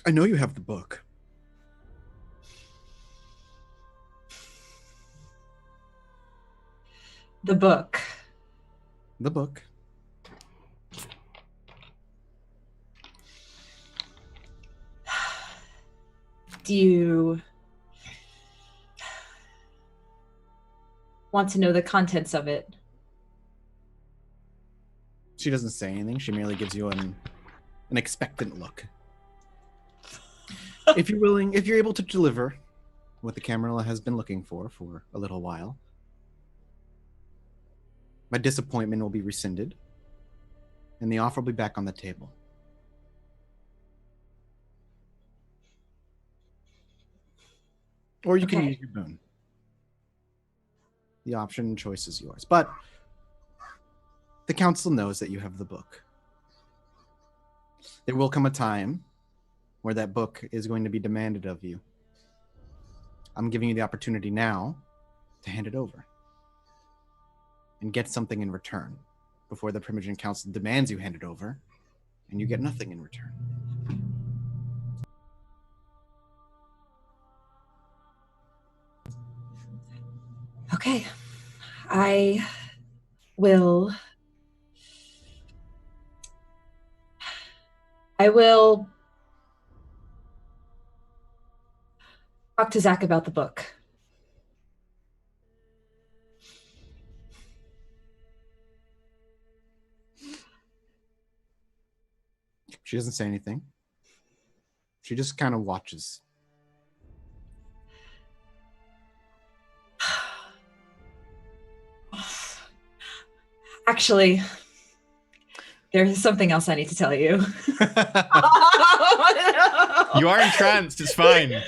I know you have the book. The book. The book. Do you want to know the contents of it? She doesn't say anything. She merely gives you an expectant look. If you're able to deliver what the Camarilla has been looking for a little while, my disappointment will be rescinded. and the offer will be back on the table. Or you can Okay. use your boon. The option and choice is yours. But the council knows that you have the book. There will come a time where that book is going to be demanded of you. I'm giving you the opportunity now to hand it over and get something in return before the Primogen Council demands you hand it over and you get nothing in return. Okay. I will talk to Zach about the book. She doesn't say anything. She just kind of watches. Actually, there's something else I need to tell you. You are entranced. It's fine.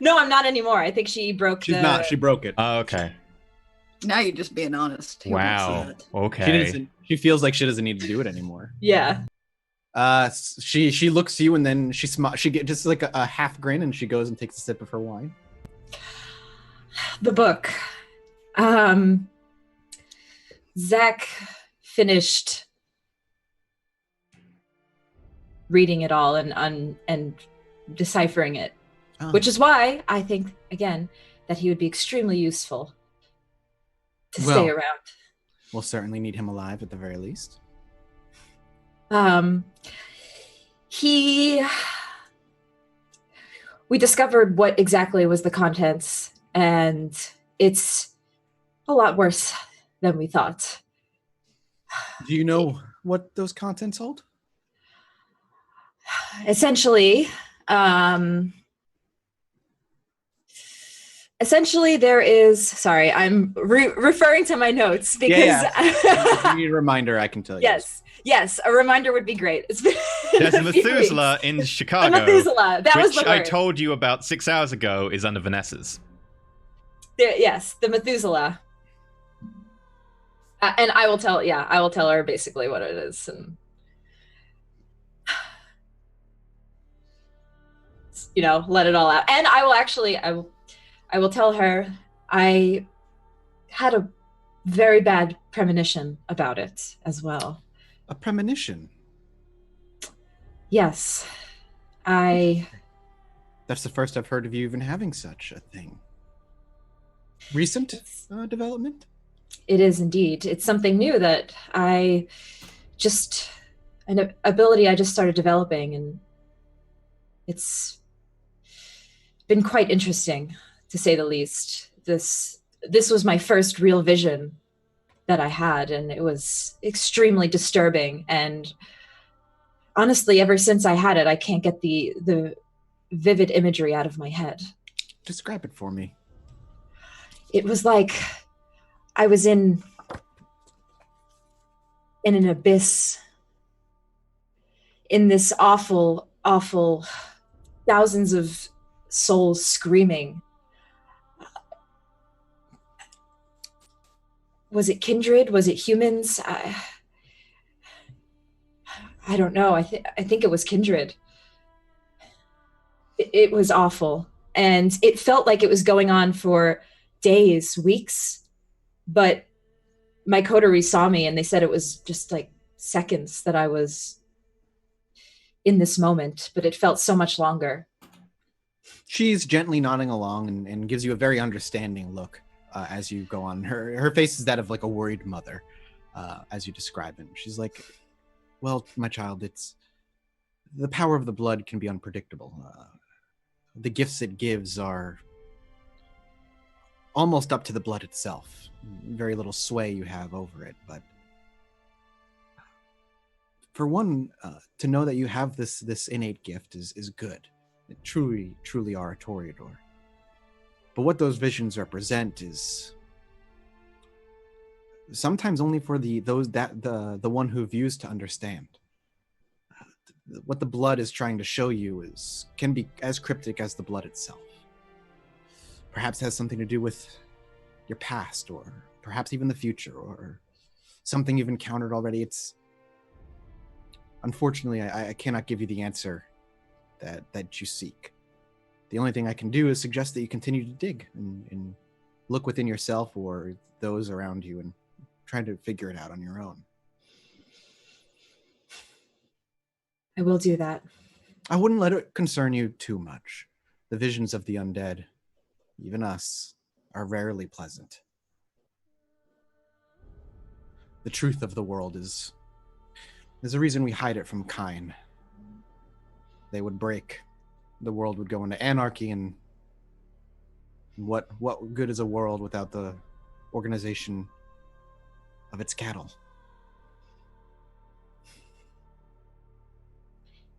No, I'm not anymore. I think she broke She's not. She broke it. Oh, okay. Now you're just being honest. Who wants Wow. that? Okay. She feels like she doesn't need to do it anymore. Yeah. She looks at you and then she gets just like a half grin and she goes and takes a sip of her wine. The book. Zach finished reading it all and deciphering it, Oh. which is why I think, again, that he would be extremely useful to stay around. We'll certainly need him alive at the very least. We discovered what exactly was the contents, and it's a lot worse than we thought. Do you know what those contents hold? Essentially, there is, sorry, I'm referring to my notes because If you need a reminder, I can tell you. yes, a reminder would be great. It's been There's a a few Methuselah weeks. in The Chicago, Methuselah, that was which the I word. told you about 6 hours ago is under Vanessa's. Yes, the Methuselah. And I will tell her basically what it is. And, let it all out. And I will tell her I had a very bad premonition about it as well. A premonition? Yes. That's the first I've heard of you even having such a thing. Recent development? It is indeed. It's something new that an ability I just started developing, and it's been quite interesting, to say the least. This was my first real vision that I had, and it was extremely disturbing. And honestly, ever since I had it, I can't get the vivid imagery out of my head. Describe it for me. It was like I was in an abyss, in this awful, awful, thousands of souls screaming. Was it kindred? Was it humans? I don't know. I think it was kindred. It was awful. And it felt like it was going on for days, weeks. But my coterie saw me and they said it was just like seconds that I was in this moment, but it felt so much longer. She's gently nodding along and gives you a very understanding look as you go on. Her face is that of like a worried mother as you describe it. She's like, well, my child, it's the power of the blood can be unpredictable. The gifts it gives are almost up to the blood itself. Very little sway you have over it, but for one, to know that you have this innate gift is good. It truly are a Toreador. But what those visions represent is sometimes only for the one who views to understand. What the blood is trying to show you can be as cryptic as the blood itself. Perhaps has something to do with your past, or perhaps even the future, or something you've encountered already. It's unfortunately I cannot give you the answer that you seek. The only thing I can do is suggest that you continue to dig and look within yourself or those around you and try to figure it out on your own. I will do that. I wouldn't let it concern you too much. The visions of the undead, even us, are rarely pleasant. The truth of the world is a reason we hide it from Kine. They would break. The world would go into anarchy, and what good is a world without the organization of its cattle?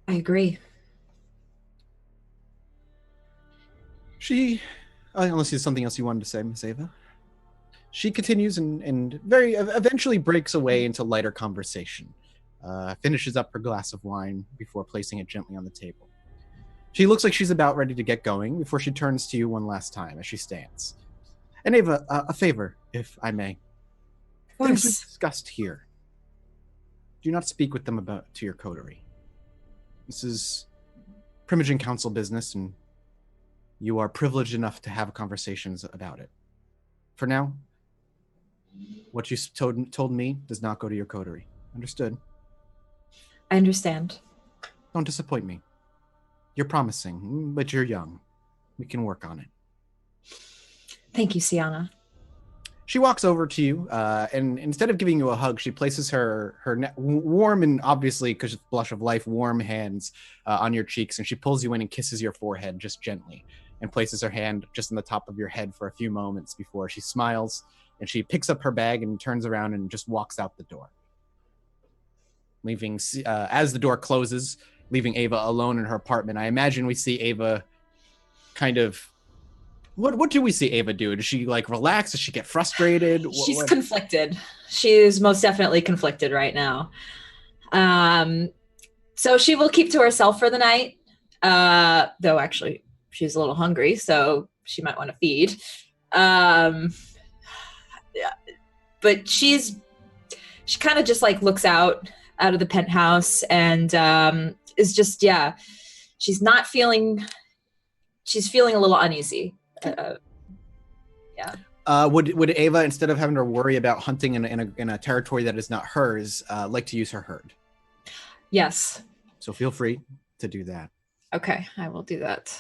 I agree. Unless there's something else you wanted to say, Miss Ava. She continues and very eventually breaks away into lighter conversation. Finishes up her glass of wine before placing it gently on the table. She looks like she's about ready to get going before she turns to you one last time as she stands. And Ava, a favor, if I may. Of Things we've course. discussed here. Do not speak with them to your coterie. This is Primogen Council business, and you are privileged enough to have conversations about it. For now, what you told me does not go to your coterie. Understood? I understand. Don't disappoint me. You're promising, but you're young. We can work on it. Thank you, Siana. She walks over to you, and instead of giving you a hug, she places her warm and obviously, because of the blush of life, warm hands on your cheeks, and she pulls you in and kisses your forehead just gently, and places her hand just on the top of your head for a few moments before she smiles, and she picks up her bag and turns around and just walks out the door. Leaving, as the door closes, leaving Ava alone in her apartment. I imagine we see Ava kind of... What do we see Ava do? Does she relax? Does she get frustrated? She's conflicted. She's most definitely conflicted right now. So she will keep to herself for the night. Though actually she's a little hungry, so she might want to feed. Yeah. But she kind of just looks out of the penthouse and is just, she's feeling a little uneasy. Would Ava, instead of having to worry about hunting in a territory that is not hers, like to use her herd? Yes. So feel free to do that. Okay, I will do that.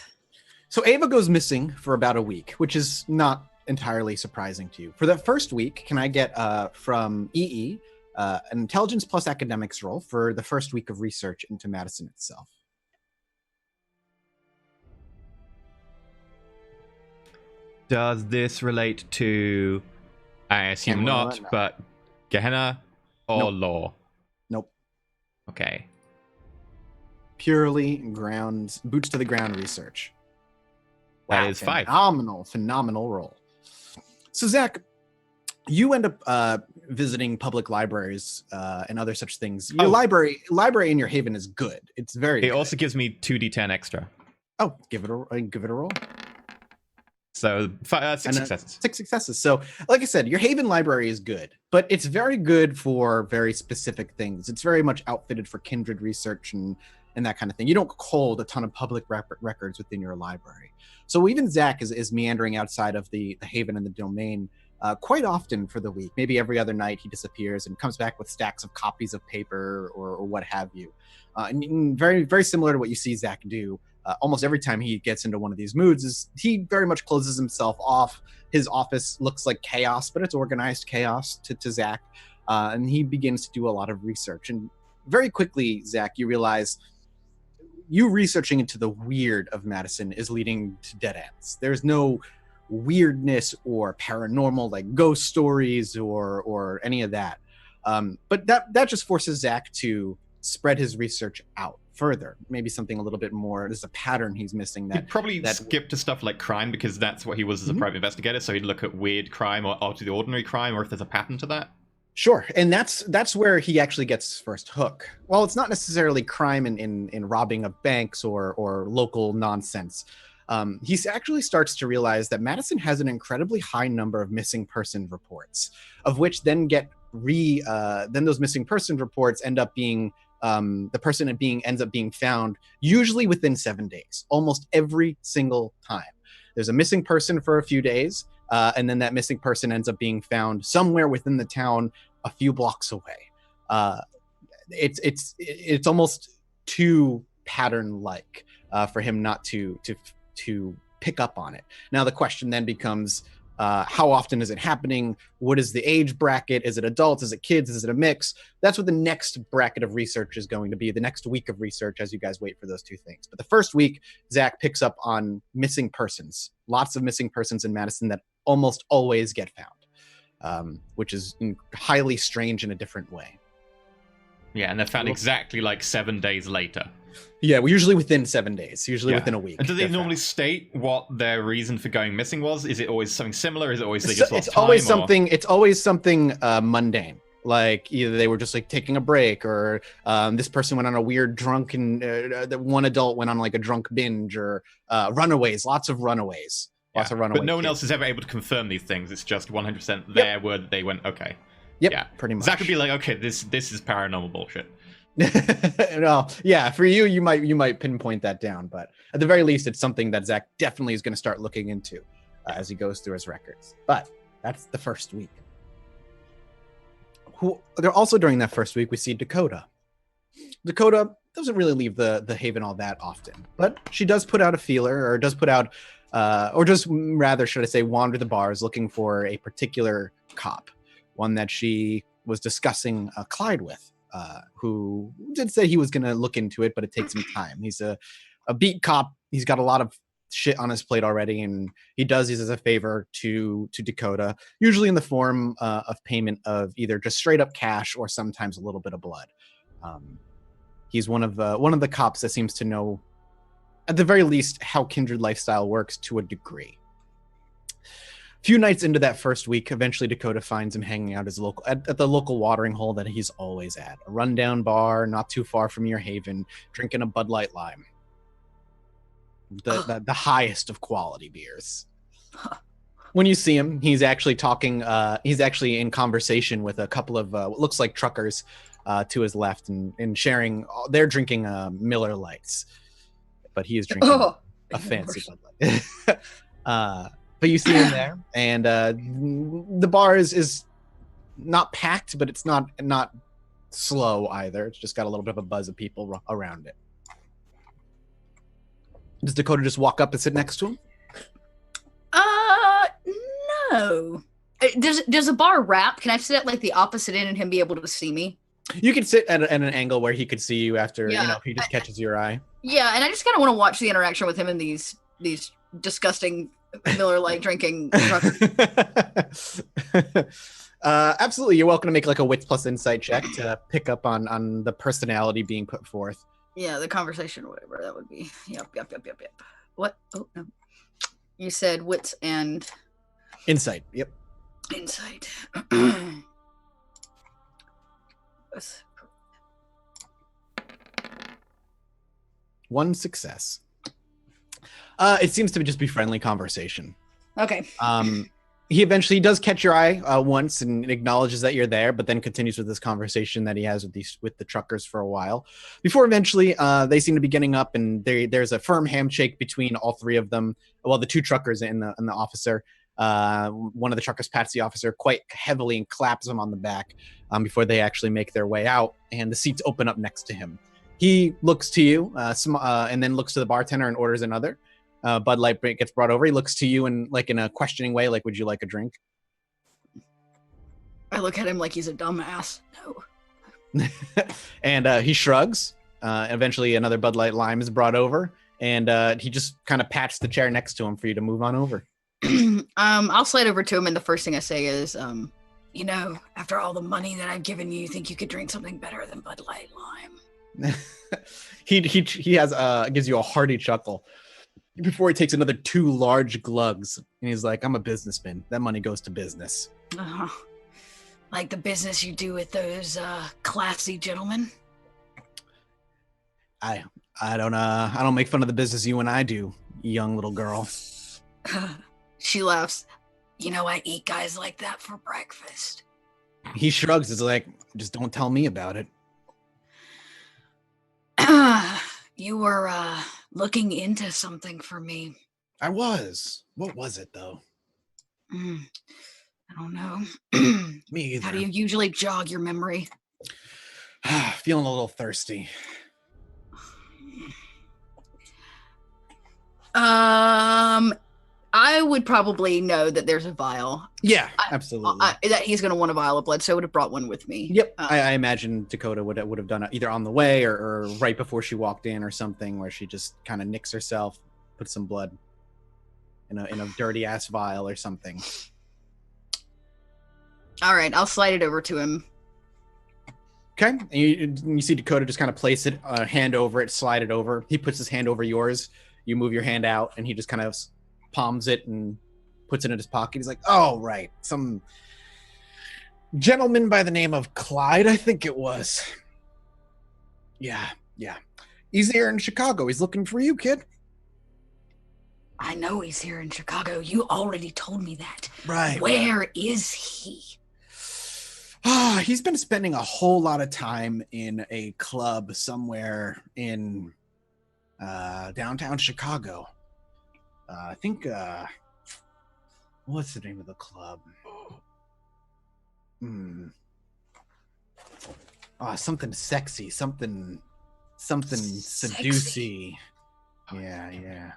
So Ava goes missing for about a week, which is not entirely surprising to you. For the first week, can I get from EE an intelligence plus academics roll for the first week of research into Madison itself? Does this relate to, I assume Gehenna, not, no. but Gehenna or Nope. law? Nope. Okay. Purely boots to the ground research. That is 5. Phenomenal roll. So Zach, you end up visiting public libraries and other such things. Your library in your haven is good. It's very It good. also gives me 2d10 extra. Oh, give it a roll. So 6 successes. 6 successes. So, like I said, your Haven library is good, but it's very good for very specific things. It's very much outfitted for kindred research and that kind of thing. You don't hold a ton of public records within your library. So even Zach is meandering outside of the Haven and the domain quite often for the week. Maybe every other night he disappears and comes back with stacks of copies of paper or what have you. And very, very similar to what you see Zach do. Almost every time he gets into one of these moods is he very much closes himself off. His office looks like chaos, but it's organized chaos to Zach. And he begins to do a lot of research. And very quickly, Zach, you realize you researching into the weird of Madison is leading to dead ends. There's no weirdness or paranormal like ghost stories or any of that. But that just forces Zach to spread his research out further. Maybe something a little bit more. There's a pattern he's missing. He'd probably skip to stuff like crime because that's what he was as a private investigator. So he'd look at weird crime or out of the ordinary crime, or if there's a pattern to that. Sure, and that's where he actually gets his first hook. Well, it's not necessarily crime in robbing of banks or local nonsense. He actually starts to realize that Madison has an incredibly high number of missing person reports, of which then then those missing person reports end up being the person ends up being found usually within 7 days, almost every single time. There's a missing person for a few days. And then that missing person ends up being found somewhere within the town a few blocks away. It's almost too pattern-like for him not to pick up on it. Now the question then becomes, how often is it happening? What is the age bracket? Is it adults? Is it kids? Is it a mix? That's what the next bracket of research is going to be, the next week of research as you guys wait for those two things. But the first week, Zach picks up on missing persons. Lots of missing persons in Madison that almost always get found, which is highly strange in a different way. Yeah, and they're found exactly like 7 days later. Yeah, usually within 7 days, usually within a week. And do they normally state what their reason for going missing was? Is it always something similar? Is it always they just lost time? It's always something mundane. Like either they were just like taking a break, or this person went on a weird drunken. One adult went on like a drunk binge, or runaways. Lots of runaways. Lots of runaway. But no one else is ever able to confirm these things. It's just 100% their word that they went okay. Yep. Yeah, pretty much. Zach would be like, okay, this is paranormal bullshit. No, yeah, for you might pinpoint that down, but at the very least, it's something that Zach definitely is going to start looking into as he goes through his records. But that's the first week. They're also during that first week, we see Dakota. Dakota doesn't really leave the Haven all that often, but she does put out a feeler, or does put out, or just rather, should I say, wander the bars looking for a particular cop, one that she was discussing Clyde with. Who did say he was going to look into it, but it takes him time. He's a beat cop. He's got a lot of shit on his plate already, and he does these as a favor to Dakota, usually in the form of payment of either just straight up cash or sometimes a little bit of blood. He's one of the cops that seems to know, at the very least, how Kindred lifestyle works to a degree. Few nights into that first week, eventually Dakota finds him hanging out at the local watering hole that he's always at. A rundown bar not too far from your Haven, drinking a Bud Light Lime. The highest of quality beers. When you see him, he's actually talking, he's actually in conversation with a couple of what looks like truckers to his left, and sharing, they're drinking Miller Lights. But he is drinking a fancy Bud Light. But you see him there, and the bar is not packed, but it's not slow either. It's just got a little bit of a buzz of people around it. Does Dakota just walk up and sit next to him? No. Does a bar wrap? Can I sit at like the opposite end and him be able to see me? You can sit at an angle where he could see you after, if he just catches your eye. Yeah, and I just kind of want to watch the interaction with him and these disgusting Miller Lite drinking truckers. Absolutely, you're welcome to make like a wits plus insight check to pick up on the personality being put forth. Yeah, the conversation, whatever that would be. Yep. What? Oh no, you said wits and insight. Yep. Insight. One success. It seems to just be friendly conversation. Okay. He eventually does catch your eye once and acknowledges that you're there, but then continues with this conversation that he has with the truckers for a while. Before eventually, they seem to be getting up, and there's a firm handshake between all three of them. Well, the two truckers and the officer. One of the truckers pats the officer quite heavily and claps him on the back before they actually make their way out, and the seats open up next to him. He looks to you and then looks to the bartender and orders another. Bud Light gets brought over. He looks to you and like in a questioning way, like, would you like a drink? I look at him like he's a dumbass. No. And he shrugs. Eventually another Bud Light Lime is brought over, and he just kind of pats the chair next to him for you to move on over. I'll slide over to him, and the first thing I say is, after all the money that I've given you, think you could drink something better than Bud Light Lime? he has gives you a hearty chuckle before he takes another 2 large glugs, and he's like, "I'm a businessman. That money goes to business." Like the business you do with those classy gentlemen. I don't make fun of the business you and I do, young little girl. She laughs. You know, I eat guys like that for breakfast. He shrugs. It's like, just don't tell me about it. You were looking into something for me. I was. What was it, though? I don't know. Me either. How do you usually jog your memory? Feeling a little thirsty. I would probably know that there's a vial. Yeah, absolutely. That he's going to want a vial of blood, so I would have brought one with me. Yep. I imagine Dakota would have done it either on the way or right before she walked in or something, where she just kind of nicks herself, puts some blood in a dirty ass vial or something. All right, I'll slide it over to him. Okay. And you see Dakota just kind of place it, hand over it, slide it over. He puts his hand over yours. You move your hand out, and he just kind of palms it and puts it in his pocket. He's like, "Oh, right. Some gentleman by the name of Clyde, I think it was. Yeah. He's here in Chicago. He's looking for you, kid." I know he's here in Chicago. You already told me that. Right. Where is he? He's been spending a whole lot of time in a club somewhere in downtown Chicago. I think, what's the name of the club? Something sexy, something seducey. Yeah.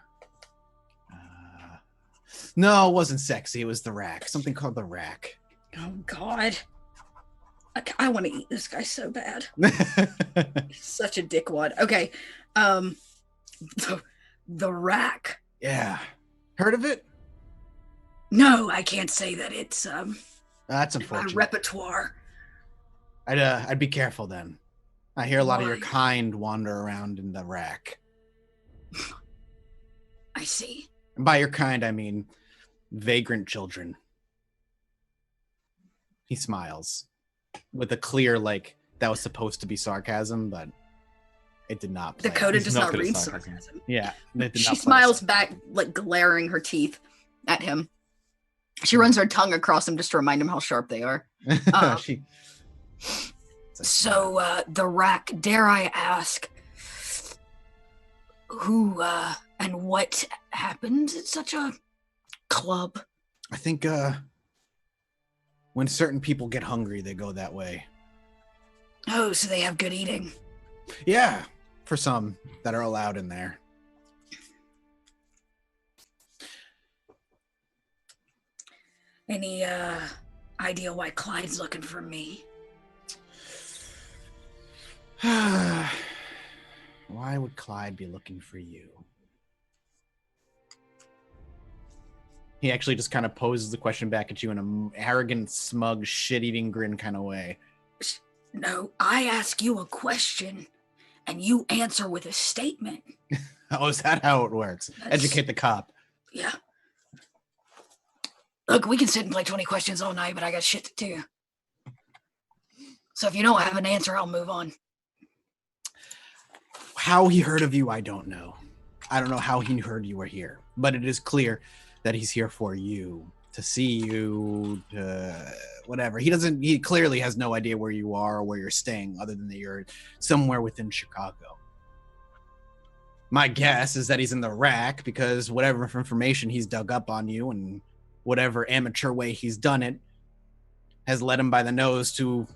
No, it wasn't sexy. It was the Rack. Something called the Rack. Oh, God. I want to eat this guy so bad. He's such a dickwad. Okay. The Rack. Yeah. Heard of it? No, I can't say that it's That's my unfortunate. repertoire. I'd be careful then. I hear a lot of your Why? kind wander around in the Rack. I see. And by your kind, I mean vagrant children. He smiles with a clear, like, that was supposed to be sarcasm, but it did not play. Dakota He's does not not good at read sarcasm. sarcasm. Yeah. It did She not play smiles sarcasm. back, like glaring her teeth at him. She runs her tongue across them just to remind him how sharp they are. She. So, the Rack, dare I ask, who and what happens at such a club? I think when certain people get hungry, they go that way. Oh, so they have good eating. Yeah, for some that are allowed in there. Any idea why Clyde's looking for me? Why would Clyde be looking for you? He actually just kind of poses the question back at you in an arrogant, smug, shit-eating grin kind of way. No, I ask you a question, and you answer with a statement. Oh, is that how it works? Educate the cop. Yeah. Look, we can sit and play 20 questions all night, but I got shit to do. So if you don't have an answer, I'll move on. How he heard of you, I don't know. I don't know how he heard you were here, but it is clear that he's here for you, to see you, whatever. He clearly has no idea where you are or where you're staying, other than that you're somewhere within Chicago. My guess is that he's in the Rack, because whatever information he's dug up on you and whatever amateur way he's done it has led him by the nose to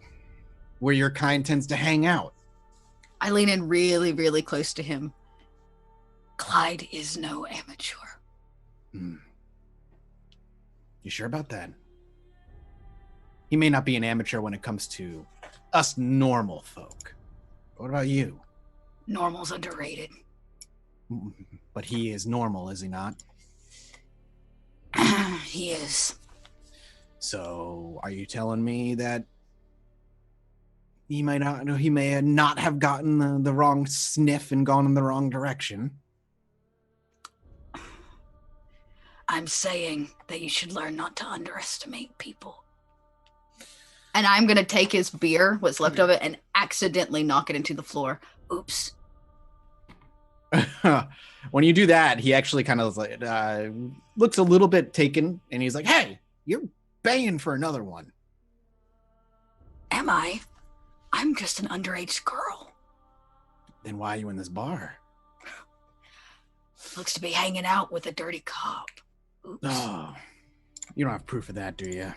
where your kind tends to hang out. I lean in really, really close to him. Clyde is no amateur. You sure about that? He may not be an amateur when it comes to us normal folk. What about you? Normal's underrated. But he is normal, is he not? He is. So, are you telling me that He may not have gotten the wrong sniff and gone in the wrong direction. I'm saying that you should learn not to underestimate people. And I'm going to take his beer, what's left of it, and accidentally knock it into the floor. Oops. When you do that, he actually kind of like, looks a little bit taken, and he's like, "Hey, you're paying for another one." Am I? I'm just an underage girl. Then why are you in this bar? Looks to be hanging out with a dirty cop. Oops. Oh, you don't have proof of that, do you?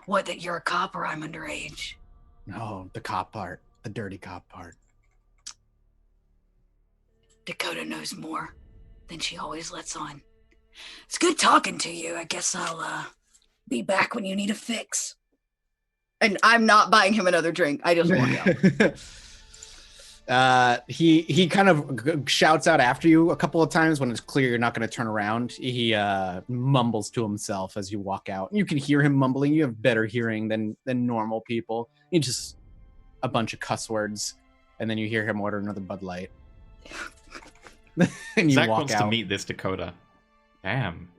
What, that you're a cop or I'm underage? No, the cop part, the dirty cop part. Dakota knows more than she always lets on. It's good talking to you. I guess I'll be back when you need a fix. And I'm not buying him another drink. I just walk out. He kind of shouts out after you a couple of times when it's clear you're not going to turn around. He mumbles to himself as you walk out. You can hear him mumbling. You have better hearing than normal people. You just a bunch of cuss words, and then you hear him order another Bud Light. And you Zach walk wants out. to meet this Dakota. Damn.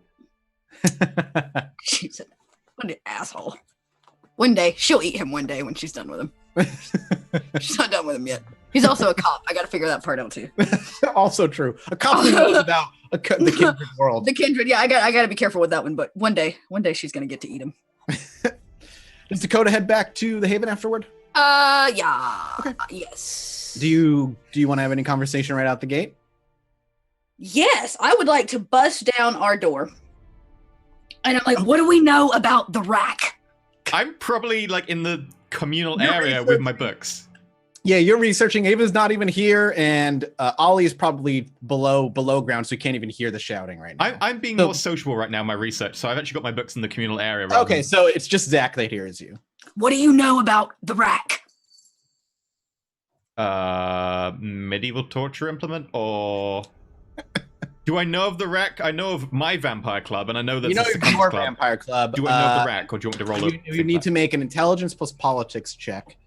She's an asshole. One day, she'll eat him one day when she's done with him. She's not done with him yet. He's also a cop. I got to figure that part out too. Also true. A cop who knows about the kindred world. The kindred, yeah, I got to be careful with that one. But one day she's gonna get to eat him. Does Dakota head back to the Haven afterward? Yeah. Okay. Yes. Do you want to have any conversation right out the gate? Yes, I would like to bust down our door. And I'm like, what do we know about the rack? I'm probably like in the communal You're area with my books. Yeah, you're researching. Ava's not even here, and Ollie is probably below ground, so you can't even hear the shouting right now. I'm being So- more sociable right now in my research, so I've actually got my books in the communal area. Okay, so it's just Zach that hears you. What do you know about the rack? Medieval torture implement, or do I know of the rack? I know of my vampire club, and I know that You know it's a your club. vampire club. Do I know of the rack, or do you want me to roll it? You need to make an intelligence plus politics check.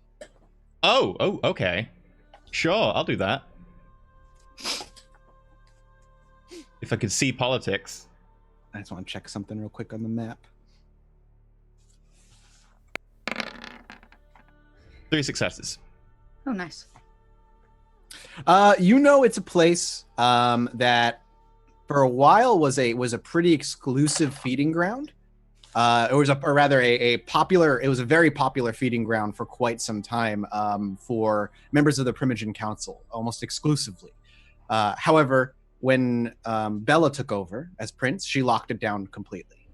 Oh, okay. Sure, I'll do that. If I could see politics. I just want to check something real quick on the map. 3 successes. Oh, nice. You know, it's a place that for a while was a pretty exclusive feeding ground. It was it was a very popular feeding ground for quite some time for members of the Primogen Council, almost exclusively. However, when Bella took over as prince, she locked it down completely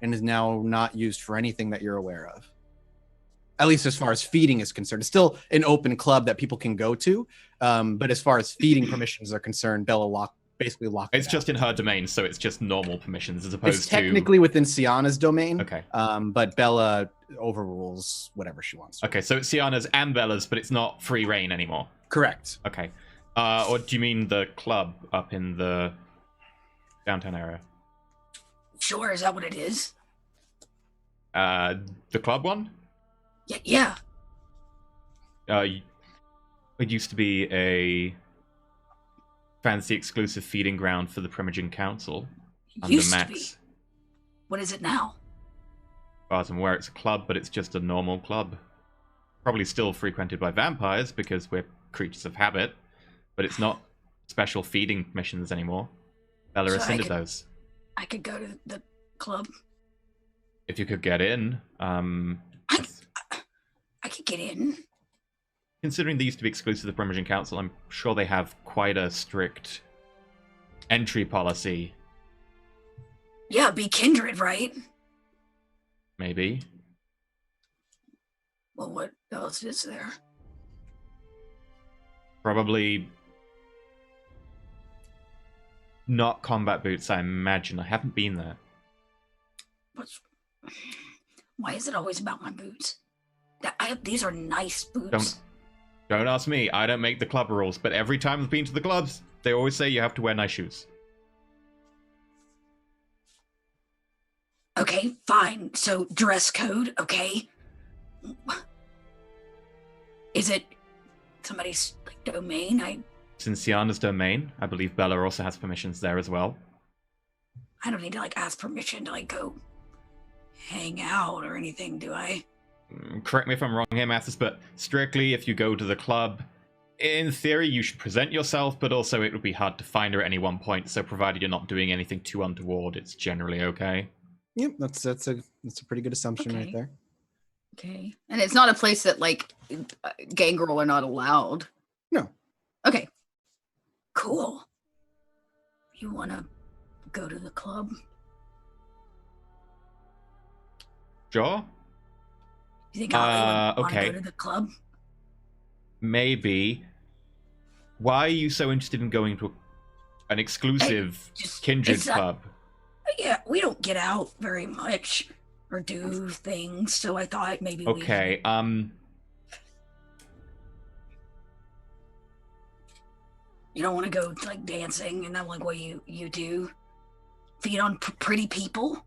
and is now not used for anything that you're aware of. At least as far as feeding is concerned. It's still an open club that people can go to, but as far as feeding permissions are concerned, Bella basically locked it It's just in her domain, so it's just normal permissions as opposed It's technically within Siana's domain. Okay. But Bella overrules whatever she wants. Okay, so it's Siana's and Bella's, but it's not free reign anymore. Correct. Okay. Or do you mean the club up in the downtown area? Sure, is that what it is? The club one? Yeah. It used to be a fancy exclusive feeding ground for the Primogen Council under Used to Max. be. What is it now? As far as I'm aware, it's a club, but it's just a normal club. Probably still frequented by vampires because we're creatures of habit, but it's not special feeding missions anymore. Bella So rescinded those. I could go to the club. If you could get in, I could get in. considering they used to be exclusive to the Primogen Council, I'm sure they have quite a strict entry policy. Yeah, be kindred, right? Maybe. Well, what else is there? Probably not combat boots, I imagine. I haven't been there. Why is it always about my boots? These are nice boots. Don't ask me. I don't make the club rules, but every time I've been to the clubs, they always say you have to wear nice shoes. Okay, fine. So dress code, okay? Is it somebody's like domain? It's in Siana's domain. I believe Bella also has permissions there as well. I don't need to like ask permission to like go hang out or anything, do I? Correct me if I'm wrong here, Mathis, but strictly if you go to the club, in theory you should present yourself, but also it would be hard to find her at any one point, so provided you're not doing anything too untoward, it's generally okay. Yep, that's a pretty good assumption right Okay. there. Okay. And it's not a place that like gangrel are not allowed. No. Okay. Cool. You wanna go to the club? Sure? You think Ollie would okay. wanna go to the club? Maybe. Why are you so interested in going to an exclusive kindred it's club? Yeah, we don't get out very much or do things, so I thought maybe Okay, you don't want to go like dancing and then like what you do? Feed on pretty people?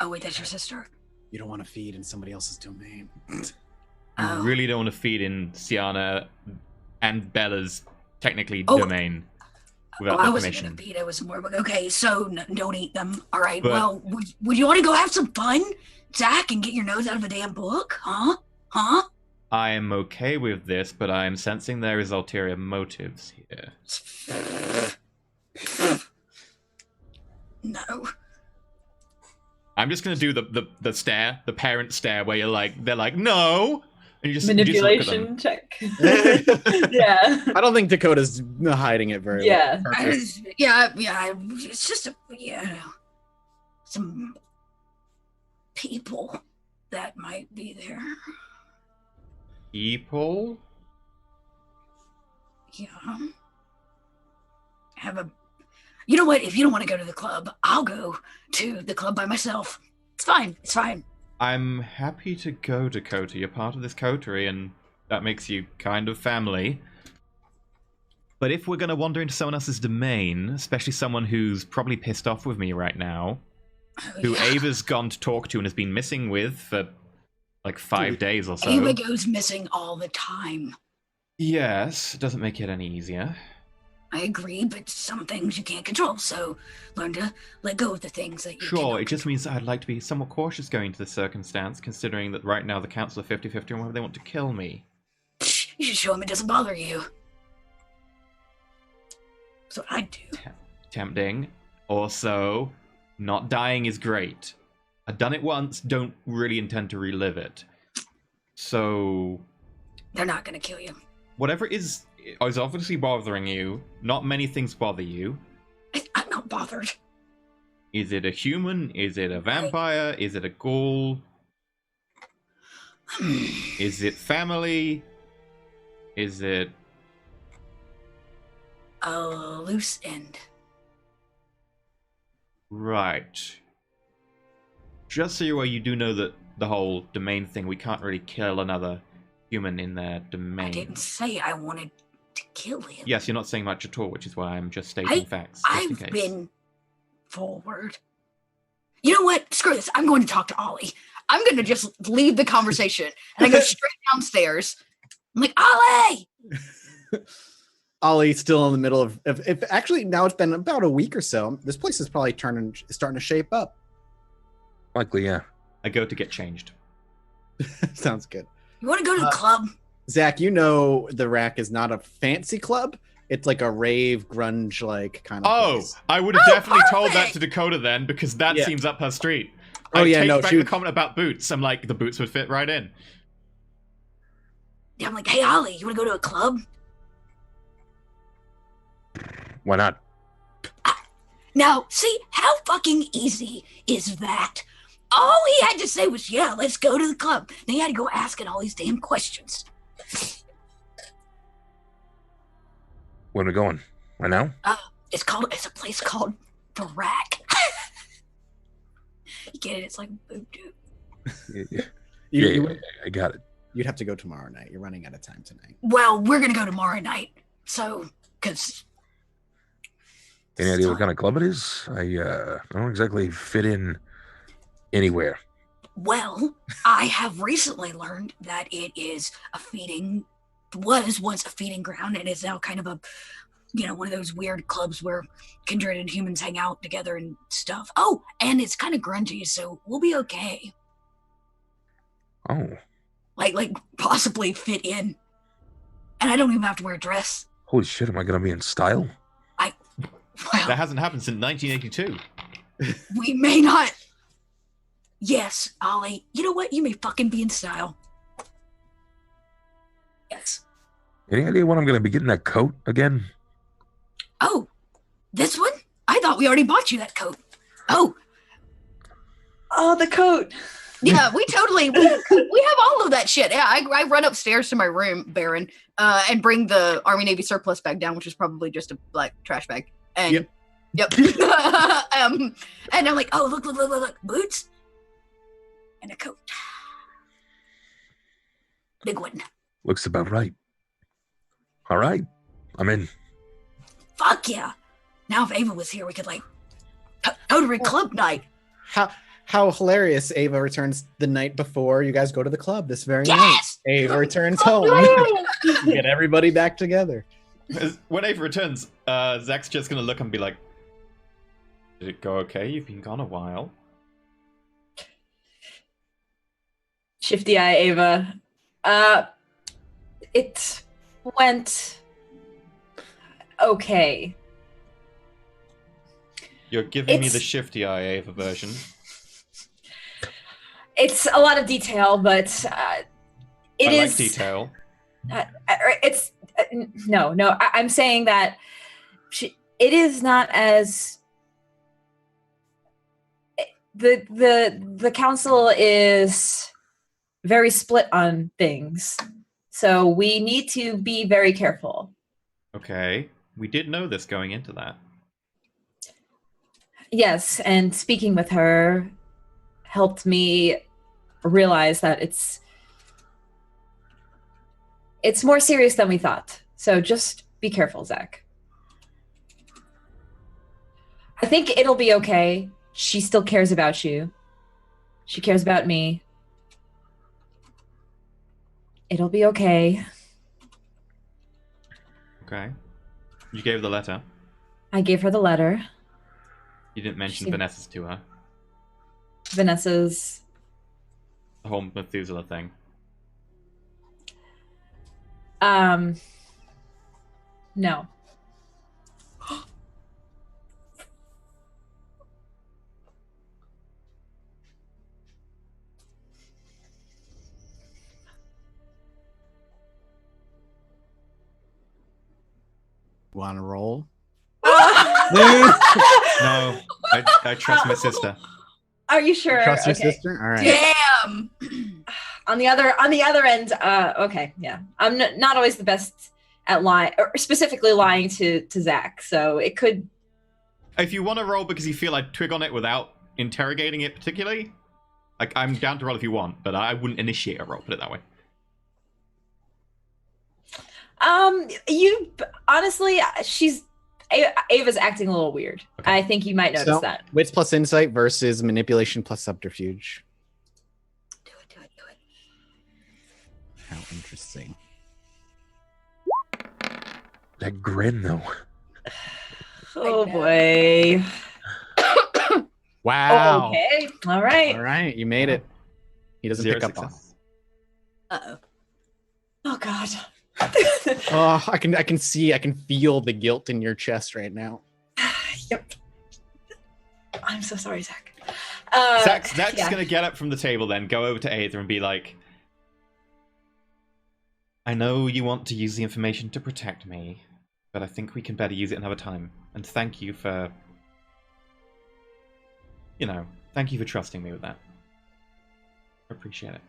Oh wait, that's your sister. You don't want to feed in somebody else's domain. I really don't want to feed in Siana and Bella's technically domain without I their wasn't permission. gonna feed. It was more like, okay, so don't eat them. All right. But- well, would you want to go have some fun, Zach, and get your nose out of a damn book? Huh? I am okay with this, but I am sensing there is ulterior motives here. No. I'm just gonna do the stare, the parent stare, where they're like, no, and you just Manipulation just look at check. Yeah. I don't think Dakota's hiding it very Yeah. well. Yeah. It's just some people that might be there. People. Yeah. You know what? If you don't want to go to the club, I'll go to the club by myself. It's fine. It's fine. I'm happy to go, Dakota. You're part of this coterie, and that makes you kind of family. But if we're going to wander into someone else's domain, especially someone who's probably pissed off with me right now, who Ava's gone to talk to and has been missing with for like 5 days or so. Ava goes missing all the time. Yes, it doesn't make it any easier. I agree, but some things you can't control, so learn to let go of the things that you Sure, cannot it just means that I'd like to be somewhat cautious going into this circumstance, considering that right now the council are 50-50 on whether they want to kill me. control. You should show him it doesn't bother you. That's what I do. Tempting. Also, not dying is great. I've done it once, don't really intend to relive it. So, They're not gonna kill you. whatever is obviously bothering you, not many things bother you. I'm not bothered. Is it a human? Is it a vampire? Is it a ghoul? Is it family? Is it... A loose end. Right. Just so you're aware, you do know that the whole domain thing, we can't really kill another human in their domain. I didn't say I wanted to kill him. Yes, you're not saying much at all, which is why I'm just stating facts. Just in I've case. been forward. You know what? Screw this. I'm going to talk to Ollie. I'm going to just leave the conversation. And I go straight downstairs. I'm like, Ollie! Ollie's still in the middle of if actually now it's been about a week or so. This place is probably starting to shape up. Likely, yeah. I go to get changed. Sounds good. You want to go to the club? Zach, you know the Rack is not a fancy club. It's like a rave grunge like kind of Oh, place. I would have definitely told that perfect! to Dakota then, because that Yeah. seems up her street. Oh, I yeah, take no, back she the would- comment about boots. I'm like, the boots would fit right in. Yeah, I'm like, hey, Ollie, you want to go to a club? Why not? Now, see, how fucking easy is that? All he had to say was, yeah, let's go to the club. Then he had to go asking all these damn questions. When are we going? Right now? It's a place called The Rack. You get it? It's like voodoo. Yeah, You, I got it. You'd have to go tomorrow night. You're running out of time tonight. Well, we're going to go tomorrow night. So, because... Any idea what kind of club it is? I don't exactly fit in anywhere. Well, I have recently learned that it was once a feeding ground, and is now kind of a, one of those weird clubs where kindred and humans hang out together and stuff. Oh, and it's kind of grungy, so we'll be okay. Oh, Like possibly fit in. And I don't even have to wear a dress. holy shit! Am I gonna be in style? Well, That hasn't happened since 1982. we may not. Yes, Ollie. You know what? You may fucking be in style. Yes. Any idea when I'm gonna be getting that coat again? Oh, this one? I thought we already bought you that coat. Oh, the coat. yeah, we have all of that shit. Yeah, I run upstairs to my room, Baron, and bring the Army Navy surplus bag down, which is probably just a black trash bag. And yep. And I'm like, oh, look, boots and a coat, big one. Looks about right. All right, I'm in. Fuck yeah! Now if Ava was here, we could go to a club night. How hilarious! Ava returns the night before you guys go to the club this very Yes! night. Ava returns home. Get everybody back together. When Ava returns, Zach's just gonna look and be like, "Did it go okay? You've been gone a while." Shifty eye Ava. It went okay. You're giving me It's- the shifty eye Ava version. It's a lot of detail, but it I is. like detail. It's no. I'm saying that it is not as the council is very split on things, so we need to be very careful. Okay, we did know this going into that. Yes, and speaking with her helped me realize that it's more serious than we thought. So just be careful, Zach. I think it'll be okay. She still cares about you. She cares about me. It'll be okay. Okay. You gave the letter. I gave her the letter. You didn't mention She- Vanessa's to her. Vanessa's. The whole Methuselah thing. No. Want to roll? No, I trust my sister. Are you sure? Trust your Okay. sister? All right. Damn. On the other end, okay, yeah. I'm not always the best at lying, or specifically lying to Zach. So it could. If you want to roll because you feel I'd twig on it without interrogating it particularly, I'm down to roll if you want, but I wouldn't initiate a roll. Put it that way. You honestly, Ava's acting a little weird. Okay. I think you might notice that. Wits plus insight versus manipulation plus subterfuge. Do it. How interesting. That grin, though. Oh boy. Wow. Okay. All right. All right, you made it. He doesn't 0 pick up on. success. Uh-oh. Oh god. Oh, I can feel the guilt in your chest right now. Yep. I'm so sorry, Zach. Zach's yeah. gonna get up from the table, then go over to Aether and be like, "I know you want to use the information to protect me, but I think we can better use it another time. And thank you for, thank you for trusting me with that. I appreciate it.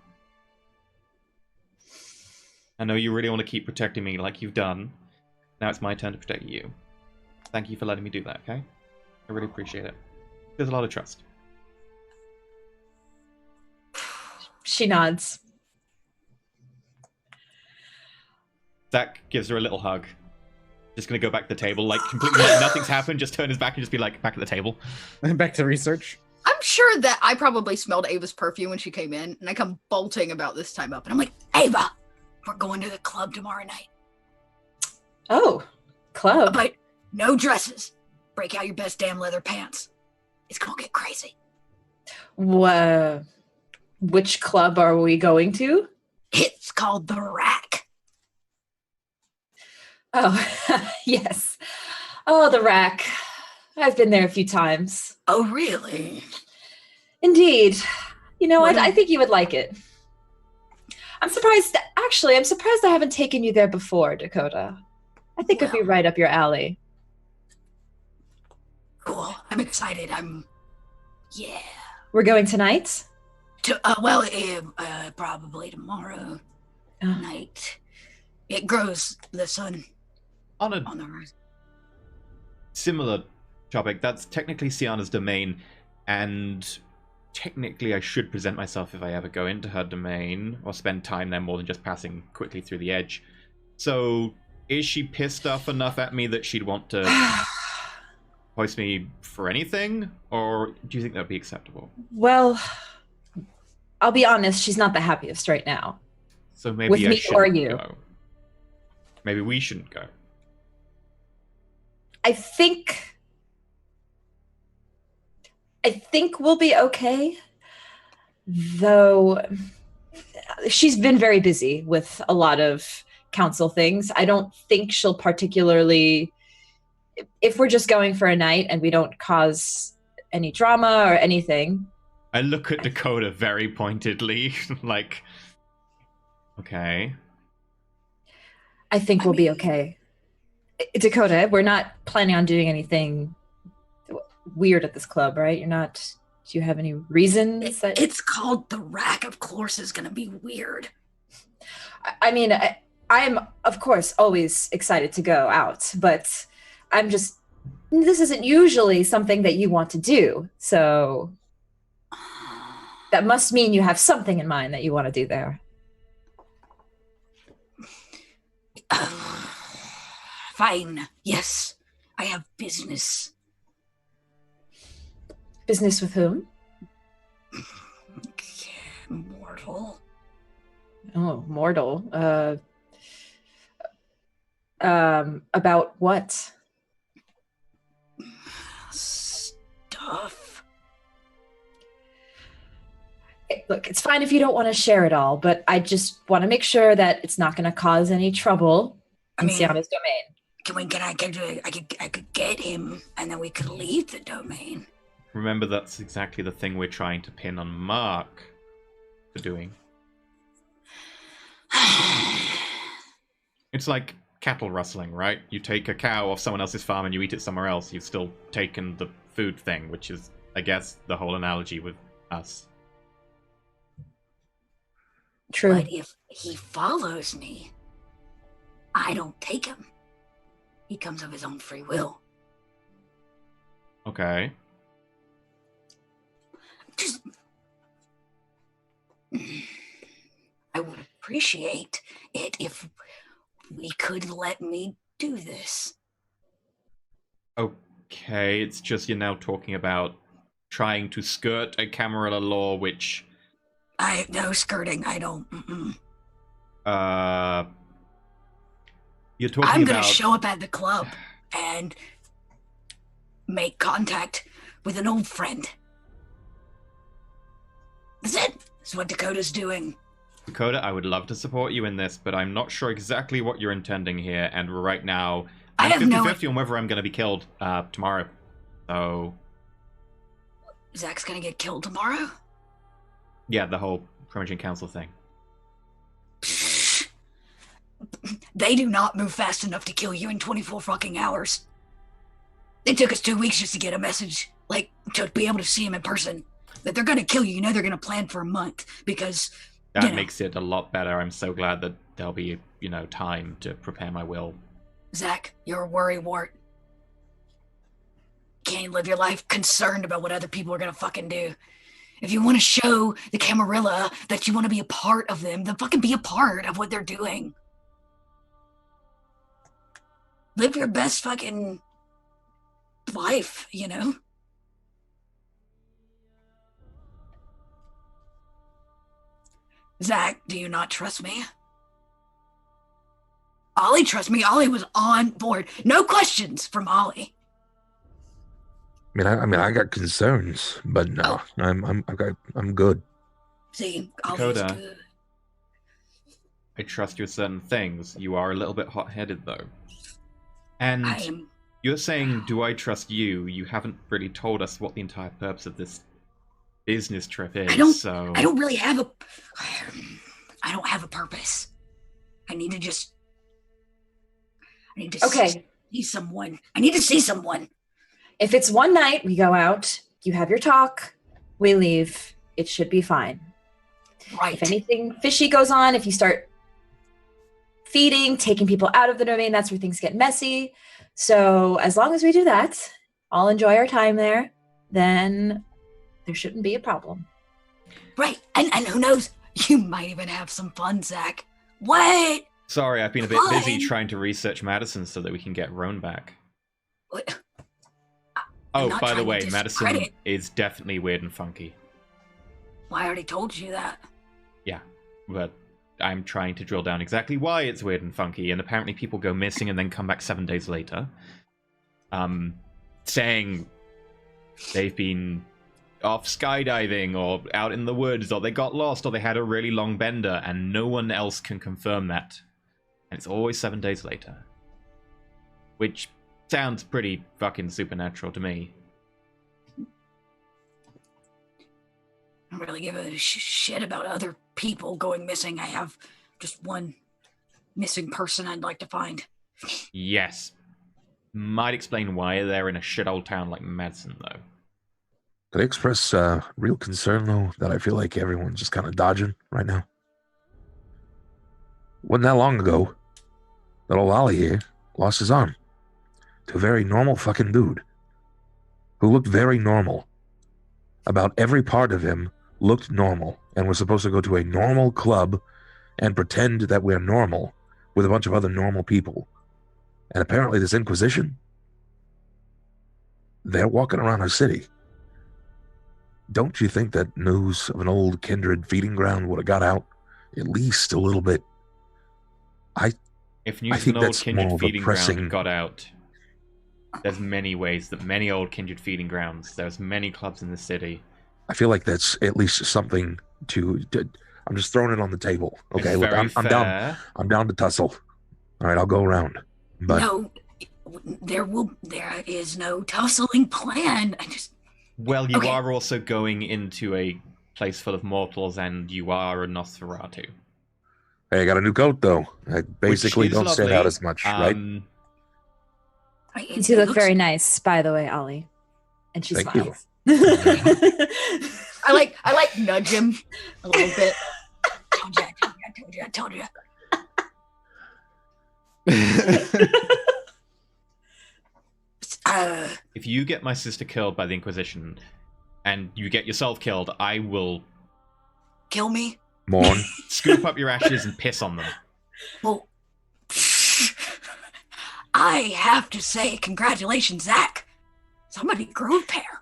I know you really want to keep protecting me like you've done. Now it's my turn to protect you. Thank you for letting me do that, okay? I really appreciate it. There's a lot of trust." She nods. Zach gives her a little hug. Just gonna go back to the table, like completely like nothing's happened, just turn his back and just be like, back at the table. Back to research. I'm sure that I probably smelled Ava's perfume when she came in, and I come bolting about this time up, and I'm like, Ava, we're going to the club tomorrow night. Oh, club. But no dresses. Break out your best damn leather pants. It's gonna get crazy. Which club are we going to? It's called the Rack. Oh, yes. Oh, the Rack. I've been there a few times. Oh, really? Indeed. You know, What I think you would like it. I'm surprised I haven't taken you there before, Dakota. I think it'd be right up your alley. Cool. I'm excited. Yeah. We're going tonight? Probably tomorrow night. It grows the sun On a on the rise. similar topic, that's technically Siana's domain, and technically I should present myself if I ever go into her domain or spend time there more than just passing quickly through the edge. So is she pissed off enough at me that she'd want to hoist me for anything, or do you think that'd be acceptable? Well, I'll be honest, she's not the happiest right now. So maybe With I me or shouldn't you. go. Maybe we shouldn't go. I think we'll be okay, though she's been very busy with a lot of council things. I don't think she'll particularly, if we're just going for a night and we don't cause any drama or anything. I look at Dakota very pointedly, like, okay. I think we'll be okay. Dakota, we're not planning on doing anything weird at this club, right? Do you have any reasons? It's called the Rack. Of course it's going to be weird. I mean, I'm, of course, always excited to go out, but this isn't usually something that you want to do. So that must mean you have something in mind that you want to do there. Fine. Yes, I have business. Business with whom? Mortal. Oh, mortal. About what? Stuff. Look, it's fine if you don't want to share it all, but I just want to make sure that it's not going to cause any trouble in Siana's domain. I could get him, and then we could leave the domain. Remember, that's exactly the thing we're trying to pin on Mark for doing. It's like cattle rustling, right? You take a cow off someone else's farm and you eat it somewhere else. You've still taken the food thing, which is, I guess, the whole analogy with us. True. But if he follows me, I don't take him. He comes of his own free will. Okay. Just, I would appreciate it if we could let me do this. Okay, it's just you're now talking about trying to skirt a Camarilla law, which... No skirting, I don't. You're talking I'm gonna about... show up at the club and make contact with an old friend. That's it. That's what Dakota's doing. Dakota, I would love to support you in this, but I'm not sure exactly what you're intending here, and right now, I I'm have no- 50-50 on whether I'm going to be killed tomorrow. So, Zach's gonna get killed tomorrow? yeah, the whole Primogen Council thing. They do not move fast enough to kill you in 24 fucking hours. It took us 2 weeks just to get a message, like, to be able to see him in person. That they're gonna kill you, they're gonna plan for a month, because... That makes it a lot better. I'm so glad that there'll be, time to prepare my will. Zach, you're a worrywart. Can't live your life concerned about what other people are gonna fucking do. If you want to show the Camarilla that you want to be a part of them, then fucking be a part of what they're doing. Live your best fucking life, Zach, do you not trust me? Ollie trusts me. Ollie was on board. No questions from Ollie. I got concerns, but no, I'm good. See, Ollie's Dakota. good. I trust you with certain things. You are a little bit hot-headed, though. And I am. you're saying, do I trust you? You haven't really told us what the entire purpose of this business trip is, I don't really have a. I don't have a purpose. I need to Okay. see someone. I need to see someone. If it's one night, we go out, you have your talk, we leave. It should be fine. Right. If anything fishy goes on, if you start feeding, taking people out of the domain, that's where things get messy. So as long as we do that, I'll enjoy our time there, then there shouldn't be a problem. Right. And who knows? You might even have some fun, Zach. What? Sorry, I've been a bit busy Fine. trying to research Madison so that we can get Roan back. What? I'm Oh, not by the trying to way, Madison discredit. is definitely weird and funky. Well, I already told you that. Yeah, but I'm trying to drill down exactly why it's weird and funky, and apparently people go missing and then come back 7 days later. Saying they've been off skydiving or out in the woods, or they got lost, or they had a really long bender, and no one else can confirm that. And it's always 7 days later. Which sounds pretty fucking supernatural to me. I don't really give a shit about other people going missing. I have just one missing person I'd like to find. Yes. Might explain why they're in a shithole town like Madison, though. Could I express real concern, though, that I feel like everyone's just kind of dodging right now? Wasn't that long ago that old Ollie here lost his arm to a very normal fucking dude who looked very normal. About every part of him looked normal, and we're supposed to go to a normal club and pretend that we're normal with a bunch of other normal people. And apparently this Inquisition, they're walking around our city. Don't you think that news of an old kindred feeding ground would have got out at least a little bit? If news of think an old that's kindred more of a feeding pressing- ground got out, there's many ways that many old kindred feeding grounds, there's many clubs in the city. I feel like that's at least something to I'm just throwing it on the table. Okay, It's look, very I'm down. fair. I'm down to tussle. All right, I'll go around. But No, there is no tussling plan. Well, you Okay. are also going into a place full of mortals, and you are a Nosferatu. hey, I got a new coat though. I basically Which is don't stand lovely. out as much, right? You two look very nice, by the way, Ollie. And she Thank you. smiles. I like nudge him a little bit. I told you. If you get my sister killed by the Inquisition, and you get yourself killed, I will Kill me? Morn. scoop up your ashes and piss on them. Well, I have to say, congratulations, Zach. Somebody grew a pair.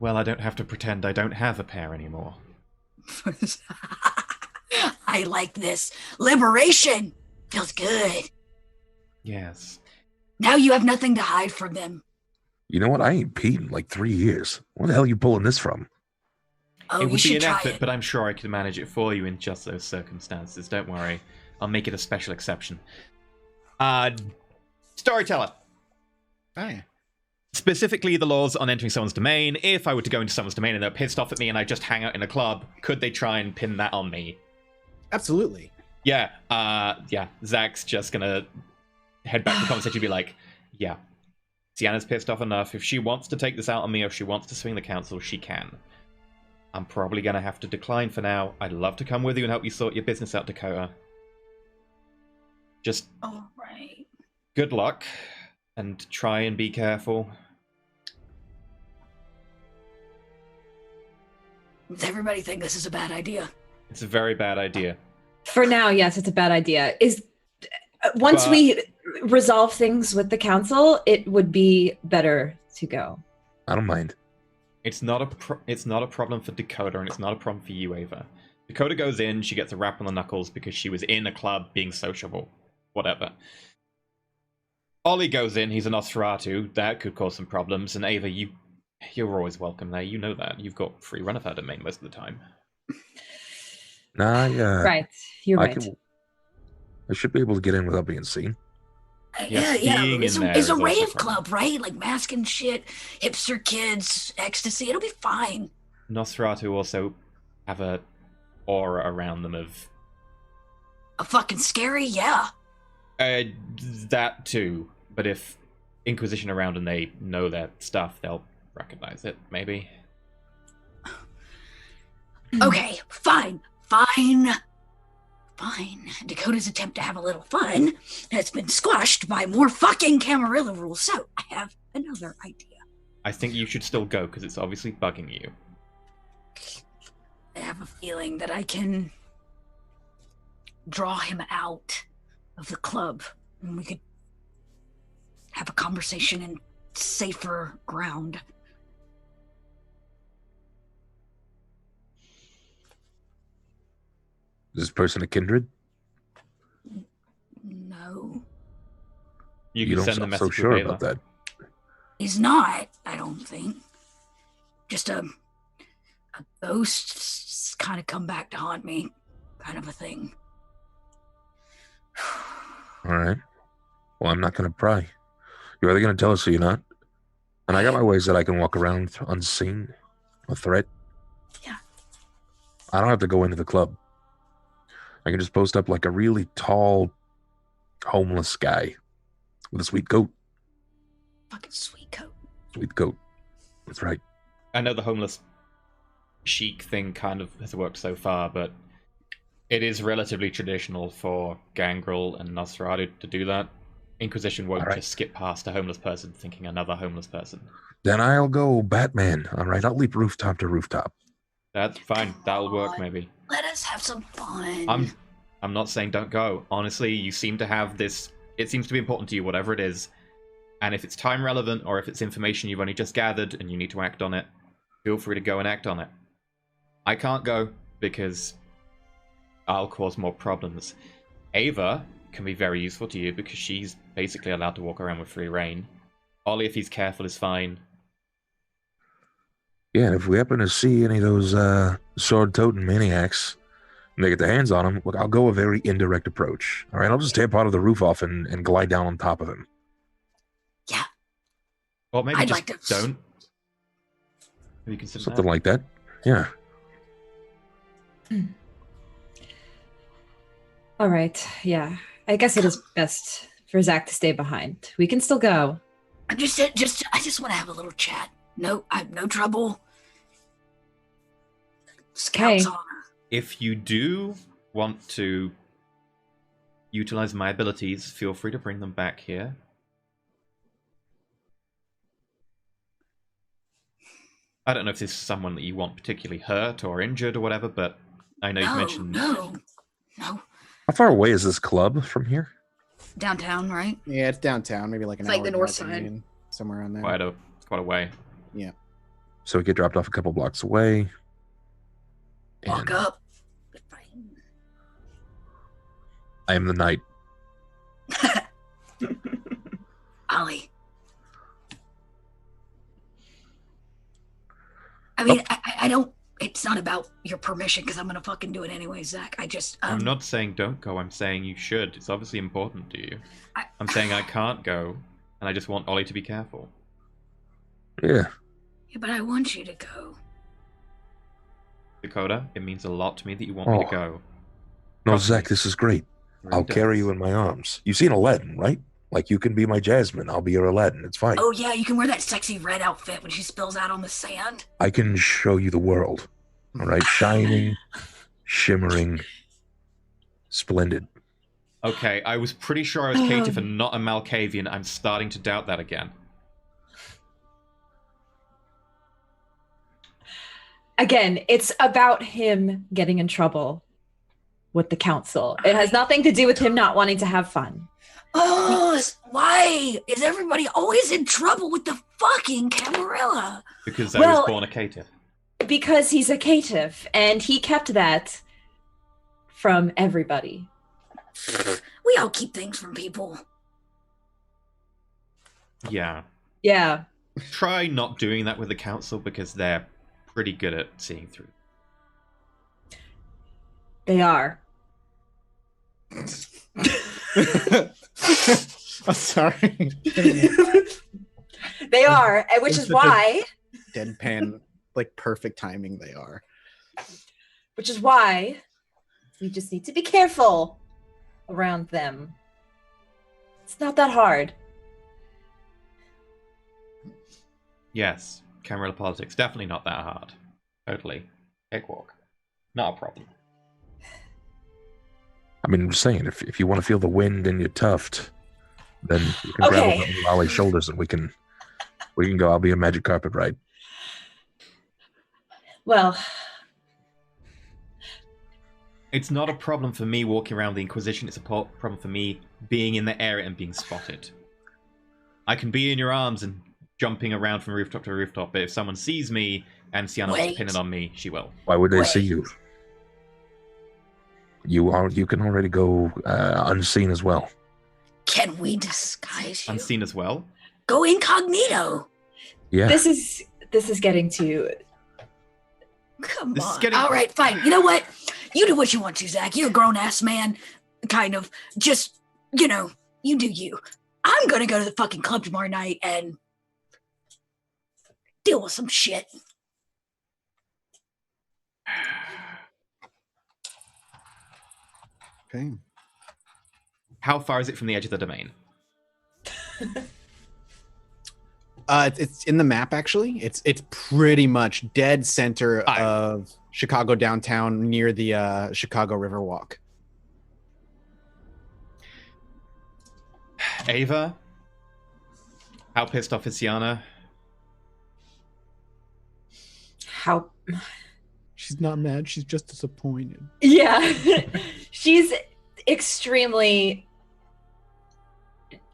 Well, I don't have to pretend I don't have a pair anymore. I like this. Liberation. Feels good. Yes. Now you have nothing to hide from them. You know what? I ain't peed in like 3 years. Where the hell are you pulling this from? Oh, It you would be should an try effort, it. but I'm sure I can manage it for you in just those circumstances. Don't worry. I'll make it a special exception. Storyteller. Hi. Specifically, the laws on entering someone's domain. If I were to go into someone's domain and they're pissed off at me and I just hang out in a club, could they try and pin that on me? Absolutely. Yeah, Zach's just gonna head back to the conversation and be like, yeah, Siana's pissed off enough. If she wants to take this out on me or if she wants to swing the council, she can. I'm probably gonna have to decline for now. I'd love to come with you and help you sort your business out, Dakota. Just All right. good luck and try and be careful. Does everybody think this is a bad idea? It's a very bad idea. For now, yes, it's a bad idea. Once But- we resolve things with the council, it would be better to go. I don't mind. It's not a problem for Dakota, and it's not a problem for you, Ava. Dakota goes in, she gets a rap on the knuckles because she was in a club being sociable. Whatever. Ollie goes in, he's a Nosferatu. That could cause some problems. And Ava, you're always welcome there. You know that. You've got free run of her domain most of the time. Nah, Right. You're right. I should be able to get in without being seen. Yeah, being It's in a, there it's a is also rave a problem. club, right? Like mask and shit, hipster kids, ecstasy. It'll be fine. Nosferatu also have a aura around them of A fucking scary, yeah. that too. But if Inquisition around and they know their stuff, they'll recognize it, maybe. Okay, fine. Dakota's attempt to have a little fun has been squashed by more fucking Camarilla rules, so I have another idea. I think you should still go, because it's obviously bugging you. I have a feeling that I can draw him out of the club, and we could have a conversation in safer ground. Is this person a kindred? No. You You can don't send the sound message so with sure Ava. about that. He's not, I don't think. Just a ghost kind of come back to haunt me, kind of a thing. All right. Well, I'm not going to pry. You're either going to tell us or you're not. And I got my ways that I can walk around unseen, a threat. Yeah. I don't have to go into the club. I can just post up like a really tall, homeless guy with a sweet coat. Fucking sweet coat. Sweet coat. That's right. I know the homeless chic thing kind of has worked so far, but it is relatively traditional for Gangrel and Nosferatu to do that. Inquisition won't Alright. just skip past a homeless person thinking another homeless person. Then I'll go Batman. All right. I'll leap rooftop to rooftop. That's fine. That'll work, maybe. Let us have some fun. I'm not saying don't go. Honestly, you seem to have this. It seems to be important to you, whatever it is. And if it's time relevant, or if it's information you've only just gathered and you need to act on it, feel free to go and act on it. I can't go because I'll cause more problems. Ava can be very useful to you because she's basically allowed to walk around with free reign. Ollie, if he's careful, is fine. Yeah, and if we happen to see any of those sword-toting maniacs and they get their hands on him, look, I'll go a very indirect approach. All right, I'll just tear part of the roof off and glide down on top of him. Yeah. Or maybe I'd just like to- don't. Have you considered Something that? like that. Yeah. All right. Yeah. I guess it is best for Zach to stay behind. We can still go. I just want to have a little chat. No, I have no trouble. Scout's Okay. honor. If you do want to utilize my abilities, feel free to bring them back here. I don't know if this is someone that you want particularly hurt or injured or whatever, but I know you've mentioned... No. How far away is this club from here? Downtown, right? Yeah, it's downtown, maybe like an It's hour like the north north of side. Union, somewhere around there. quite a way. So we get dropped off a couple blocks away. Walk and up. I am the knight. Ollie. I mean, I don't. It's not about your permission because I'm gonna fucking do it anyway, Zach. I just. I'm not saying don't go, I'm saying you should. It's obviously important to you. I'm saying I can't go, and I just want Ollie to be careful. Yeah. Yeah, but I want you to go. Dakota, it means a lot to me that you want me to Oh. go. No, Trust me. Zach, this is great. It really I'll does. carry you in my arms. You've seen Aladdin, right? Like, you can be my Jasmine. I'll be your Aladdin. It's fine. Oh yeah, you can wear that sexy red outfit when she spills out on the sand. I can show you the world. All right? Shining, shimmering, splendid. Okay, I was pretty sure I was caitiff and not a Malkavian. I'm starting to doubt that again. Again, it's about him getting in trouble with the council. It has nothing to do with him not wanting to have fun. Oh, why is everybody always in trouble with the fucking Camarilla? Because I Well- was born a caitiff. Because he's a caitiff and he kept that from everybody. We all keep things from people. Yeah. Yeah. Try not doing that with the council because they're pretty good at seeing through. They are. I'm sorry. They are, which is why Deadpan, like perfect timing they are. Which is why we just need to be careful around them. It's not that hard. Yes, Camarilla politics, definitely not that hard. Totally. Cakewalk. Not a problem. I mean, I'm just saying, if you want to feel the wind in your tuft, then you can grab over Ollie's shoulders and we can go. I'll be a magic carpet ride. Well, it's not a problem for me walking around the Inquisition. It's a problem for me being in the area and being spotted. I can be in your arms and jumping around from rooftop to rooftop, but if someone sees me and Siana wants to pin it on me, she will. Why would they see you? You can already go unseen as well. Can we disguise you? Unseen as well? Go incognito. Yeah. this is getting to. Come This is on. getting- All right, fine. You know what? You do what you want to, Zach. You're a grown-ass man. Kind of. Just, you do you. I'm going to go to the fucking club tomorrow night and deal with some shit. Okay. How far is it from the edge of the domain? It's in the map actually. It's pretty much dead center of Chicago downtown near the Chicago Riverwalk. Ava? How pissed off is Siana? How? She's not mad. She's just disappointed. Yeah. She's extremely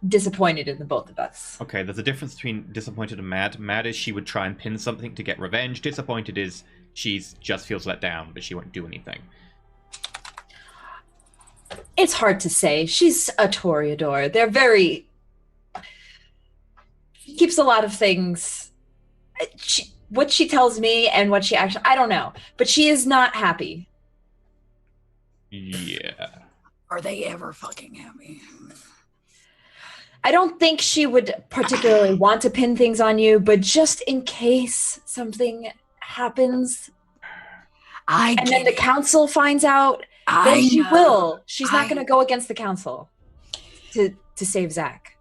disappointed in the both of us. Okay, there's a difference between disappointed and mad. Mad is she would try and pin something to get revenge. Disappointed is she's just feels let down, but she won't do anything. It's hard to say. She's a Toreador. They're very... She keeps a lot of things... what she tells me and what she actually... I don't know. But she is not happy. Yeah. Are they ever fucking happy? I don't think she would particularly want to pin things on you, but just in case something happens... And then the council finds out... Then she will. She's not going to go against the council to save Zach.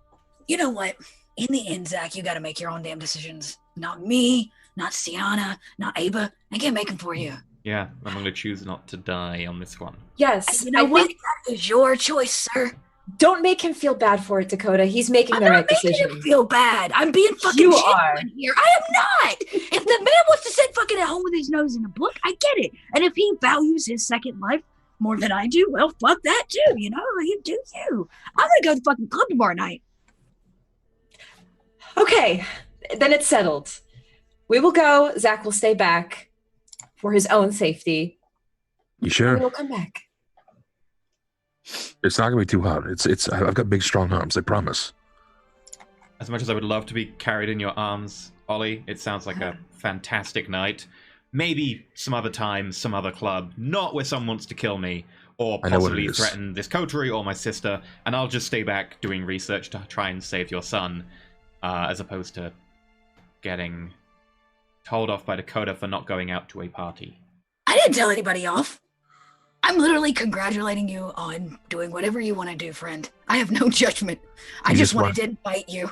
You know what? In the end, Zach, you got to make your own damn decisions. Not me, not Siana, not Ava. I can't make them for you. Yeah, I'm going to choose not to die on this one. Yes. You know I what? think- That is your choice, sir. Don't make him feel bad for it, Dakota. He's making I'm the not right making decision. him feel bad. I'm being fucking You genuine are. here. I am not. If the man wants to sit fucking at home with his nose in a book, I get it. And if he values his second life more than I do, well, fuck that too. You do you. I'm gonna go to the fucking club tomorrow night. Okay, then it's settled. We will go. Zach will stay back for his own safety. You And sure? we'll come back. It's not gonna be too hot. I've got big, strong arms. I promise. As much as I would love to be carried in your arms, Ollie, it sounds like a fantastic night. Maybe some other time, some other club, not where someone wants to kill me, or I know what possibly it is. threaten this coterie or my sister, and I'll just stay back doing research to try and save your son, as opposed to getting told off by Dakota for not going out to a party. I didn't tell anybody off. I'm literally congratulating you on doing whatever you want to do, friend. I have no judgment. I You just just wanted want- to invite you.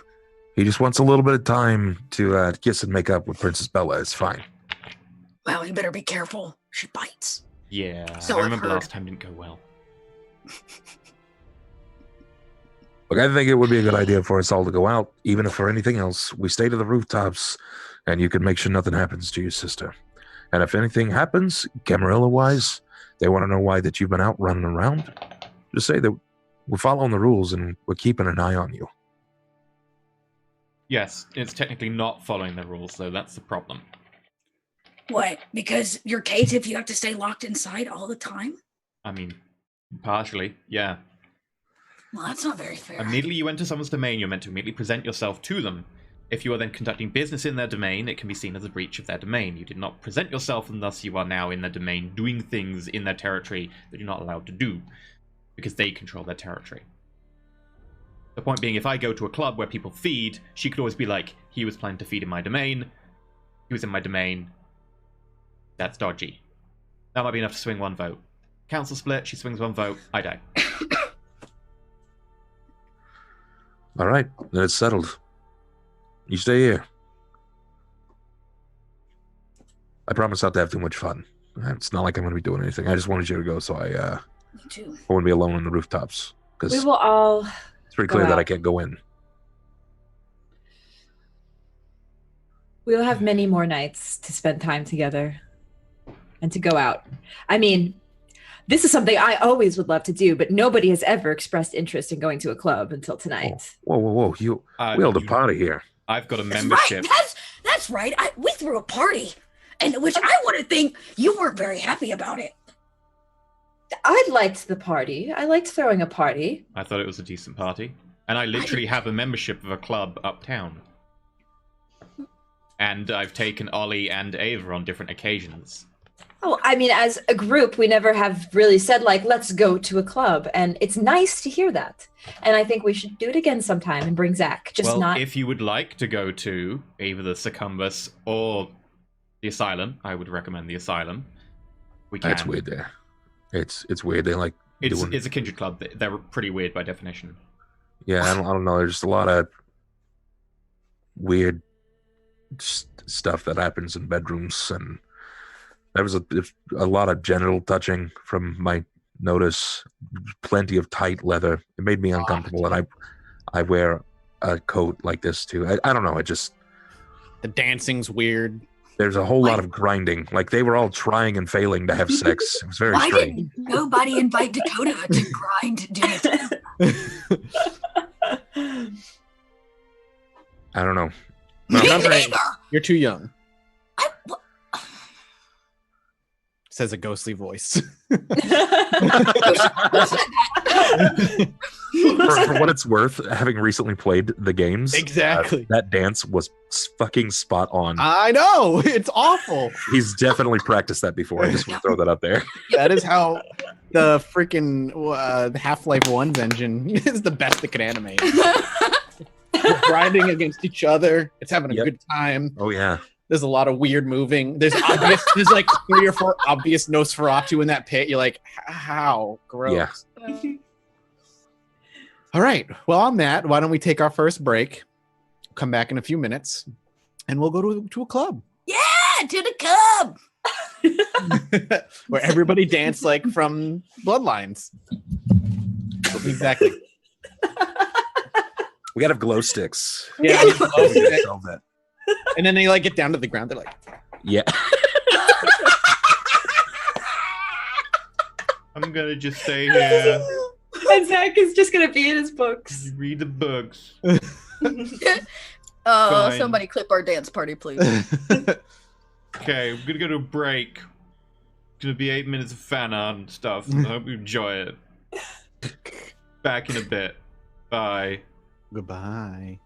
He just wants a little bit of time to kiss and make up with Princess Bella. It's fine. Well, you better be careful. She bites. Yeah, So I I've remember heard. last time didn't go well. Look, I think it would be a good idea for us all to go out, even if for anything else, we stay to the rooftops, and you can make sure nothing happens to your sister. And if anything happens, Camarilla-wise, they want to know why that you've been out running around. Just say that we're following the rules and we're keeping an eye on you. Yes, it's technically not following the rules, though. That's the problem. What? Because you're cative, you have to stay locked inside all the time? I mean, Partially, yeah. Well, that's not very fair. Immediately you enter someone's domain, you're meant to immediately present yourself to them. If you are then conducting business in their domain, it can be seen as a breach of their domain. You did not present yourself, and thus you are now in their domain doing things in their territory that you're not allowed to do, because they control their territory. The point being, if I go to a club where people feed, she could always be like, he was planning to feed in my domain, he was in my domain, that's dodgy. That might be enough to swing one vote. Council split, she swings one vote, I die. All right, then it's settled. You stay here. I promise not to have too much fun. It's not like I'm going to be doing anything. I just wanted you to go so I Me too. wouldn't be alone on the rooftops. We Because will all it's pretty go clear that out. I can't go in. We'll have many more nights to spend time together and to go out. I mean, this is something I always would love to do, but nobody has ever expressed interest in going to a club until tonight. Whoa. We held a party here. I've got a That's membership. right. That's right. We threw a party, and which I would have think you weren't very happy about it. I liked the party. I liked throwing a party. I thought it was a decent party. And I literally have a membership of a club uptown. And I've taken Ollie and Ava on different occasions. Oh, I mean, as a group, we never have really said, like, let's go to a club. And it's nice to hear that. And I think we should do it again sometime and bring Zach. Just well, not. if you would like to go to either the Succumbus or the Asylum, I would recommend the Asylum. We can. That's weird there. It's weird. They like doing... It's a kindred club. They're pretty weird by definition. Yeah, I don't know. There's just a lot of weird stuff that happens in bedrooms, and there was a lot of genital touching from my notice. Plenty of tight leather. It made me uncomfortable, and I wear a coat like this too. I don't know. It just The dancing's weird. there's a whole lot of grinding. Like they were all trying and failing to have sex. It was very Why strange. didn't nobody invite Dakota to grind dinner? I don't know. Me Remember, neither. you're too young, What? says a ghostly voice. For what it's worth, having recently played the games, Exactly. that dance was fucking spot on. I know, it's awful. He's definitely practiced that before. I just want to throw that out there. That is how the freaking Half-Life 1's engine is the best it can animate. We're grinding against each other. It's having a Yep. good time. Oh yeah. There's a lot of weird moving. There's like 3 or 4 obvious Nosferatu in that pit. You're like, how? Gross. Yeah. All right. Well, on that, why don't we take our first break? Come back in a few minutes, and we'll go to a club Yeah, to the club. where everybody dance like from Bloodlines. Exactly. We gotta have glow sticks. Yeah. Sell that. And then they like get down to the ground. They're like, Yeah. I'm gonna just stay here. And Zach is just going to be in his books. Read the books. Fine. Somebody clip our dance party, please. Okay, we're gonna go to a break. It's gonna be 8 minutes of fan art and stuff. I hope you enjoy it. Back in a bit. Bye. goodbye.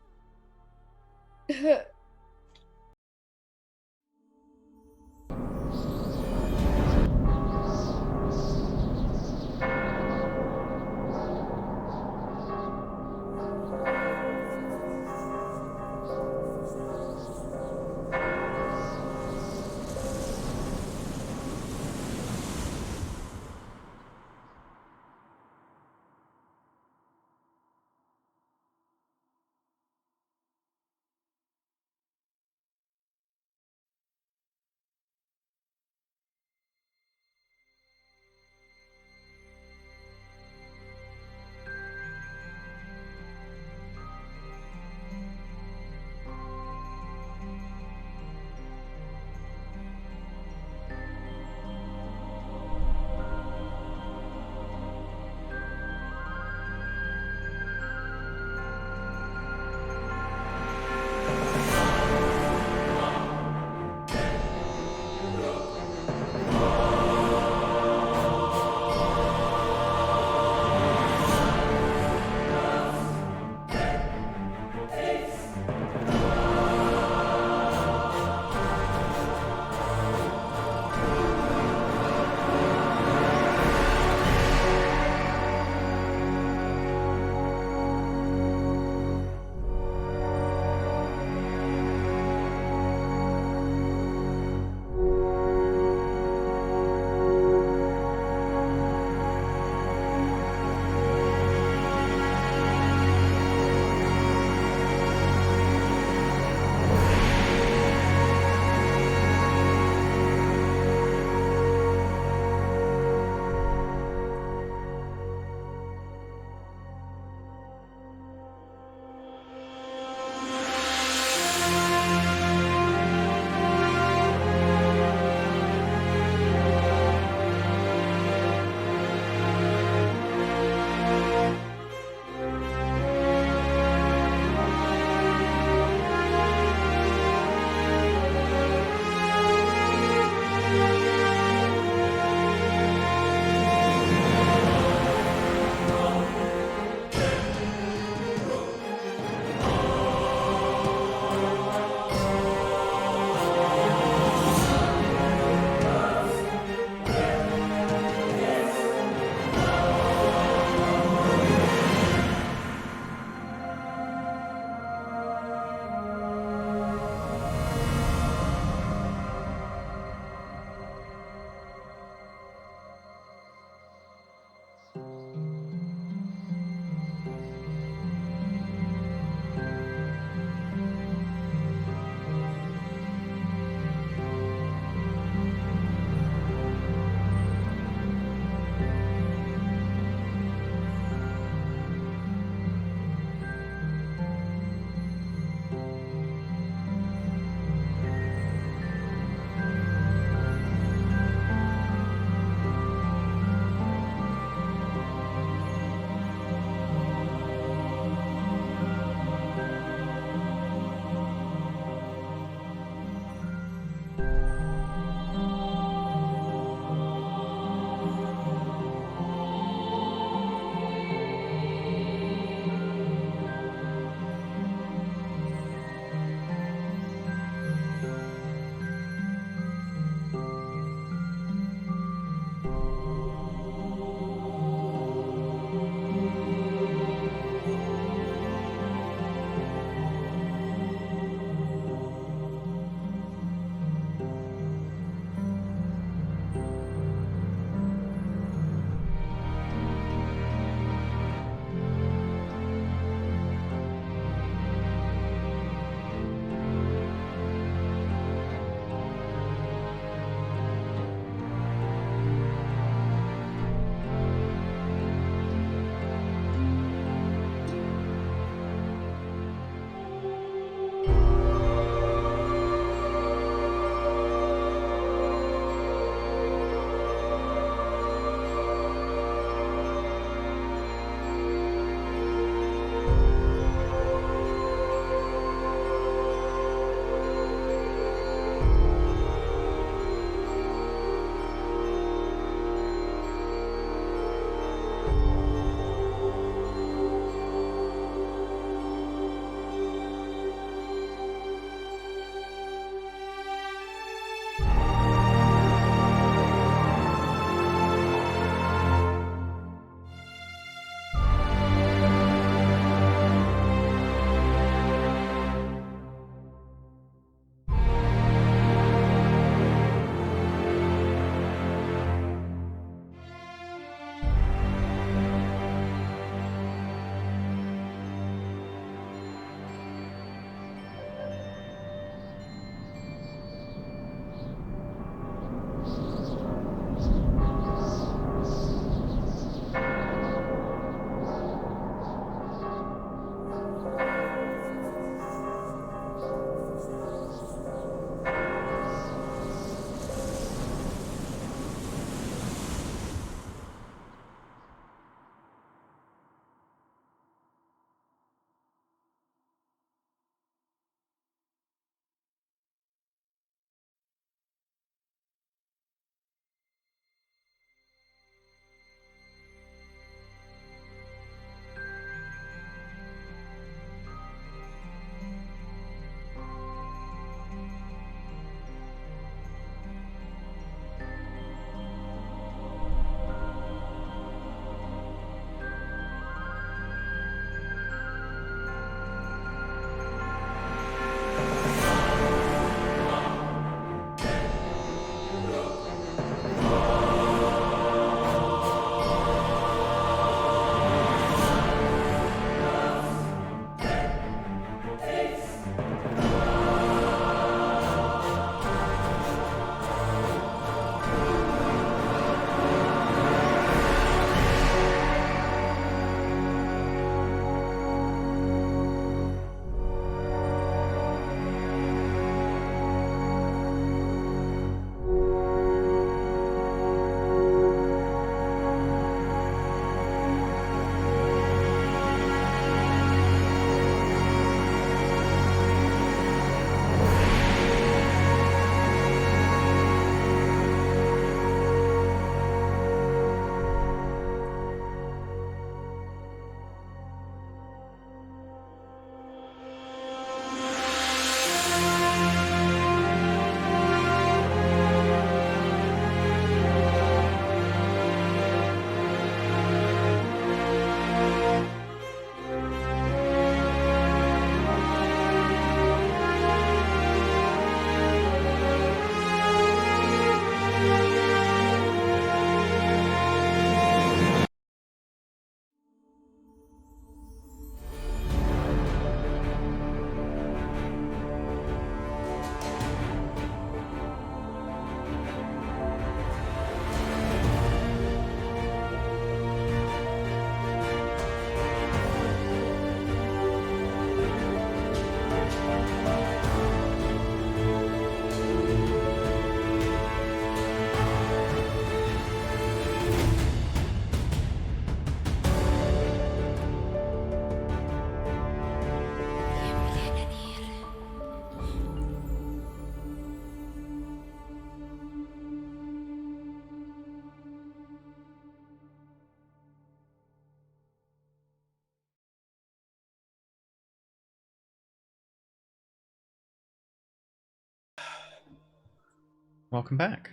Welcome back.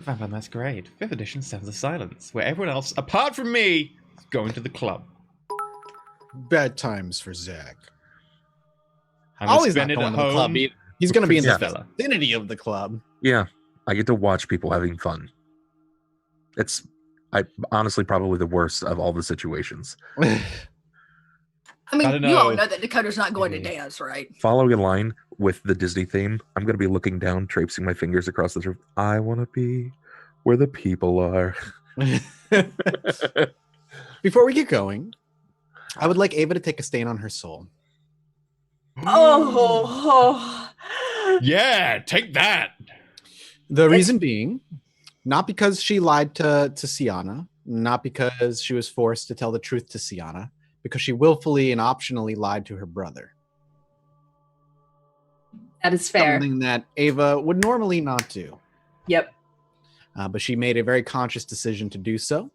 Vampire the Masquerade, 5th edition Sounds of Silence, where everyone else, apart from me, is going to the club. Bad times for Zach. I'm gonna Ollie's not spend it going at to the club home either. He's going to be in the Fella. vicinity of the club. Yeah, I get to watch people having fun. It's honestly probably the worst of all the situations. I mean, I don't you all know. know that Dakota's not going to dance, right? Following a line with the Disney theme, I'm going to be looking down, traipsing my fingers across the roof. I want to be where the people are. Before we get going, I would like Ava to take a stain on her soul. Oh. Yeah, take that. The reason being, not because she lied to Siana, not because she was forced to tell the truth to Siana, because she willfully and optionally lied to her brother. That is fair. Something that Ava would normally not do. Yep. But she made a very conscious decision to do so.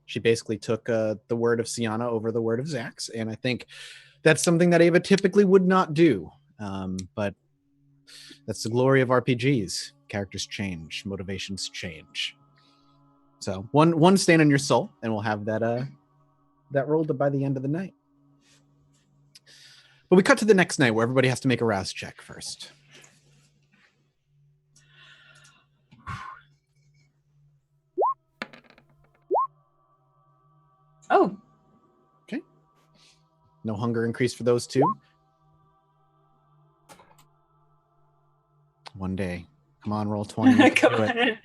She basically took the word of Siana over the word of Zach's, and I think that's something that Ava typically would not do. But that's the glory of RPGs. Characters change, motivations change. So one stain on your soul, and we'll have that rolled by the end of the night. But we cut to the next night where everybody has to make a rouse check first. Oh. Okay. No hunger increase for those two. One day. Come on, roll 20. Come on.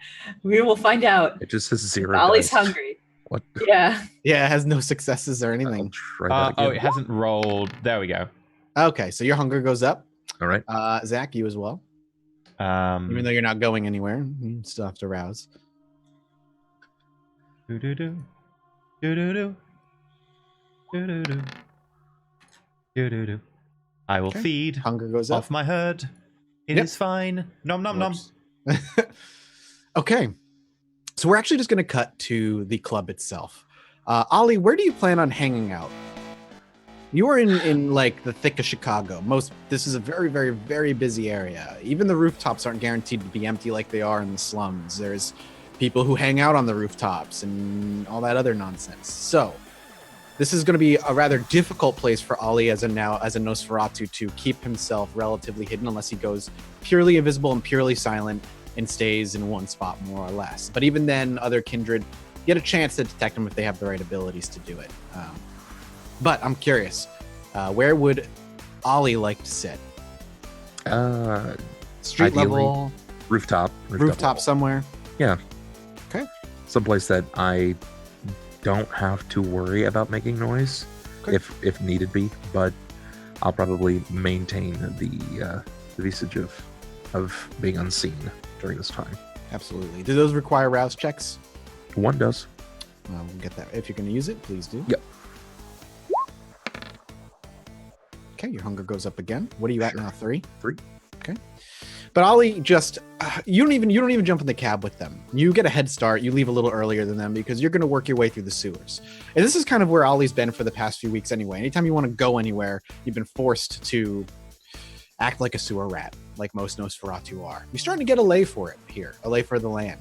We will find out. It just says 0 Ollie's dice. hungry. What? Yeah. Yeah, it has no successes or I'll anything. try that Oh, again. it hasn't rolled. There we go. Okay, so your hunger goes up. All right. Zach, you as well. Even though you're not going anywhere, you still have to rouse. Do-do-do. Do-do-do. Do-do-do. Do-do-do. I will Okay. feed Hunger goes up. off my herd. It is Yep. fine. Nom nom nom. Okay. So we're actually just going to cut to the club itself. Ollie, where do you plan on hanging out? You are in like the thick of Chicago. This is a very, very, very busy area. Even the rooftops aren't guaranteed to be empty like they are in the slums. There's people who hang out on the rooftops and all that other nonsense. So this is going to be a rather difficult place for Ollie as a Nosferatu to keep himself relatively hidden unless he goes purely invisible and purely silent and stays in one spot more or less. But even then, other kindred get a chance to detect him if they have the right abilities to do it. But I'm curious, where would Ollie like to sit? Street Ideally, level, Rooftop rooftop somewhere? someplace that I don't have to worry about making noise, Okay. if needed be. But I'll probably maintain the visage of being unseen during this time. Absolutely. Do those require rouse checks? One does. We'll get that. If you're going to use it, please do. Yep. Okay, your hunger goes up again. What are you at Sure. now? 3? 3. Okay. But Ollie, just you don't even jump in the cab with them. You get a head start. You leave a little earlier than them because you're going to work your way through the sewers. And this is kind of where Ollie's been for the past few weeks anyway. Anytime you want to go anywhere, you've been forced to act like a sewer rat, like most Nosferatu are. You're starting to get a lay for it here, a lay for the land.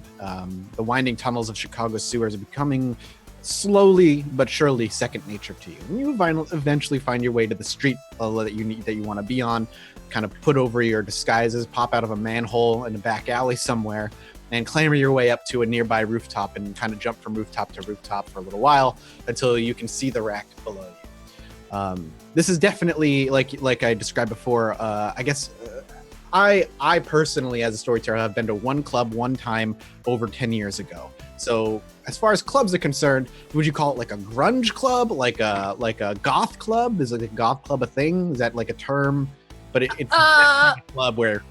The winding tunnels of Chicago's sewers are becoming slowly but surely second nature to you. And you eventually find your way to the street that you want to be on, kind of put over your disguises, pop out of a manhole in a back alley somewhere, and clamber your way up to a nearby rooftop and kind of jump from rooftop to rooftop for a little while until you can see the rack below you. This is definitely like I described before. I guess I personally, as a storyteller, have been to one club one time over 10 years ago. So as far as clubs are concerned, would you call it like a grunge club, like a goth club? Is like a goth club a thing? Is that like a term? But it's a club where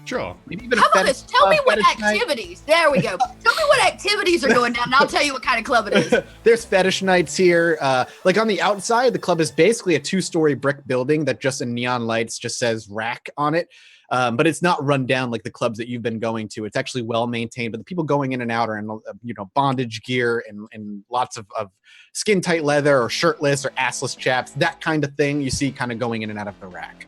Sure. maybe even How a about fetish this? Tell me club, what fetish night. activities. There we go. Tell me what activities are going down, and I'll tell you what kind of club it is. There's fetish nights here. Like on the outside, the club is basically a 2-story brick building that just in neon lights just says rack on it. But it's not run down like the clubs that you've been going to. It's actually well maintained, but the people going in and out are in bondage gear and lots of skin tight leather or shirtless or assless chaps, that kind of thing you see kind of going in and out of the rack.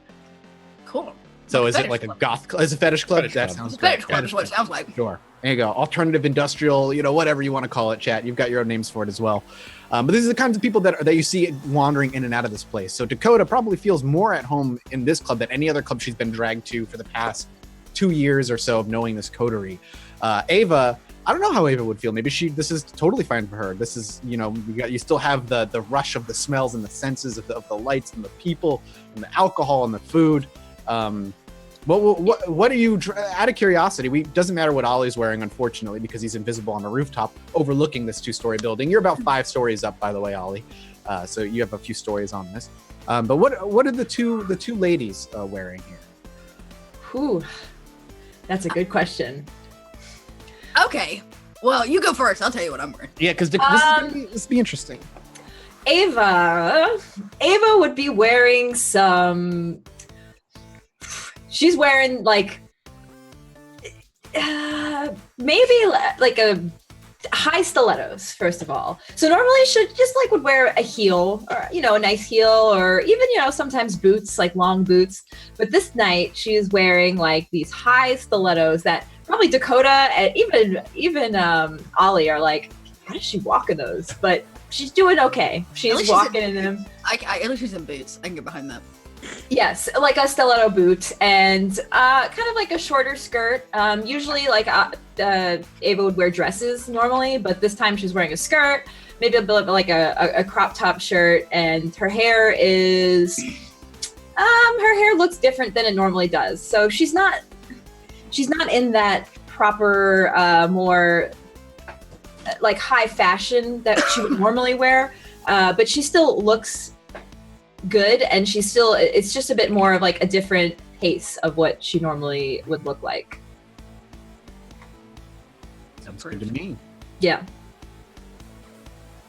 Cool. So Like a is it fetish like a club. goth? Is a fetish club? Fetish That club. sounds It's a fetish good. club is what it sounds like. Sure. There you go. Alternative industrial, whatever you want to call it, chat. You've got your own names for it as well. But these are the kinds of people that you see wandering in and out of this place. So Dakota probably feels more at home in this club than any other club she's been dragged to for the past 2 years or so of knowing this coterie. Ava, I don't know how Ava would feel. Maybe this is totally fine for her. This is, you still have the rush of the smells and the senses of the lights and the people and the alcohol and the food. What are you, out of curiosity, doesn't matter what Ollie's wearing, unfortunately, because he's invisible on the rooftop overlooking this 2-story building. You're about 5 stories up, by the way, Ollie. So you have a few stories on this. But what are the two ladies wearing here? Whew. That's a good question. Okay. Well, you go first. I'll tell you what I'm wearing. Yeah, because this will be interesting. Ava would be wearing she's wearing like maybe like a high stilettos, first of all. So normally she just like would wear a heel, or a nice heel, or even sometimes boots, like long boots. But this night she's wearing like these high stilettos that probably Dakota and even Ollie are like, how does she walk in those? But she's doing okay. She's walking in them. At least she's in boots. I can get behind that. Yes, like a stiletto boot and kind of like a shorter skirt. Usually like Ava would wear dresses normally, but this time she's wearing a skirt, maybe a bit of like a crop top shirt, and her hair looks different than it normally does. So she's not in that proper more like high fashion that she would normally wear, but she still looks good, and it's just a bit more of like a different pace of what she normally would look like. Sounds good to me. Yeah.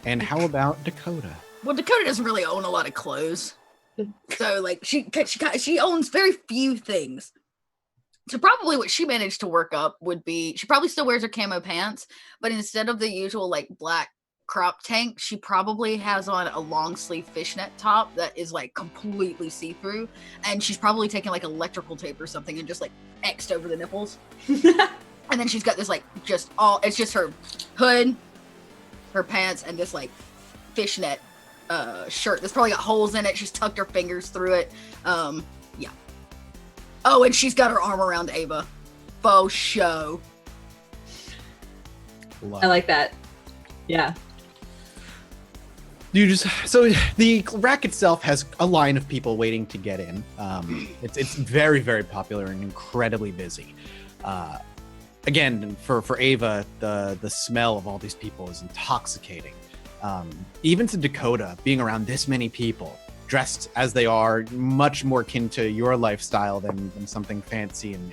And how about Dakota? Well, Dakota doesn't really own a lot of clothes, so like she owns very few things. So probably what she managed to work up would be, she probably still wears her camo pants, but instead of the usual like black crop tank, she probably has on a long sleeve fishnet top that is like completely see-through, and she's probably taken like electrical tape or something and just like X'd over the nipples. And then she's got this like it's just her hood, her pants, and this like fishnet shirt that's probably got holes in it. She's tucked her fingers through it. Yeah. Oh, and she's got her arm around Ava. Faux show. I like that. Yeah. So the rack itself has a line of people waiting to get in. It's very, very popular and incredibly busy. Again, for Ava, the smell of all these people is intoxicating. Even to Dakota, being around this many people, dressed as they are, much more akin to your lifestyle than something fancy and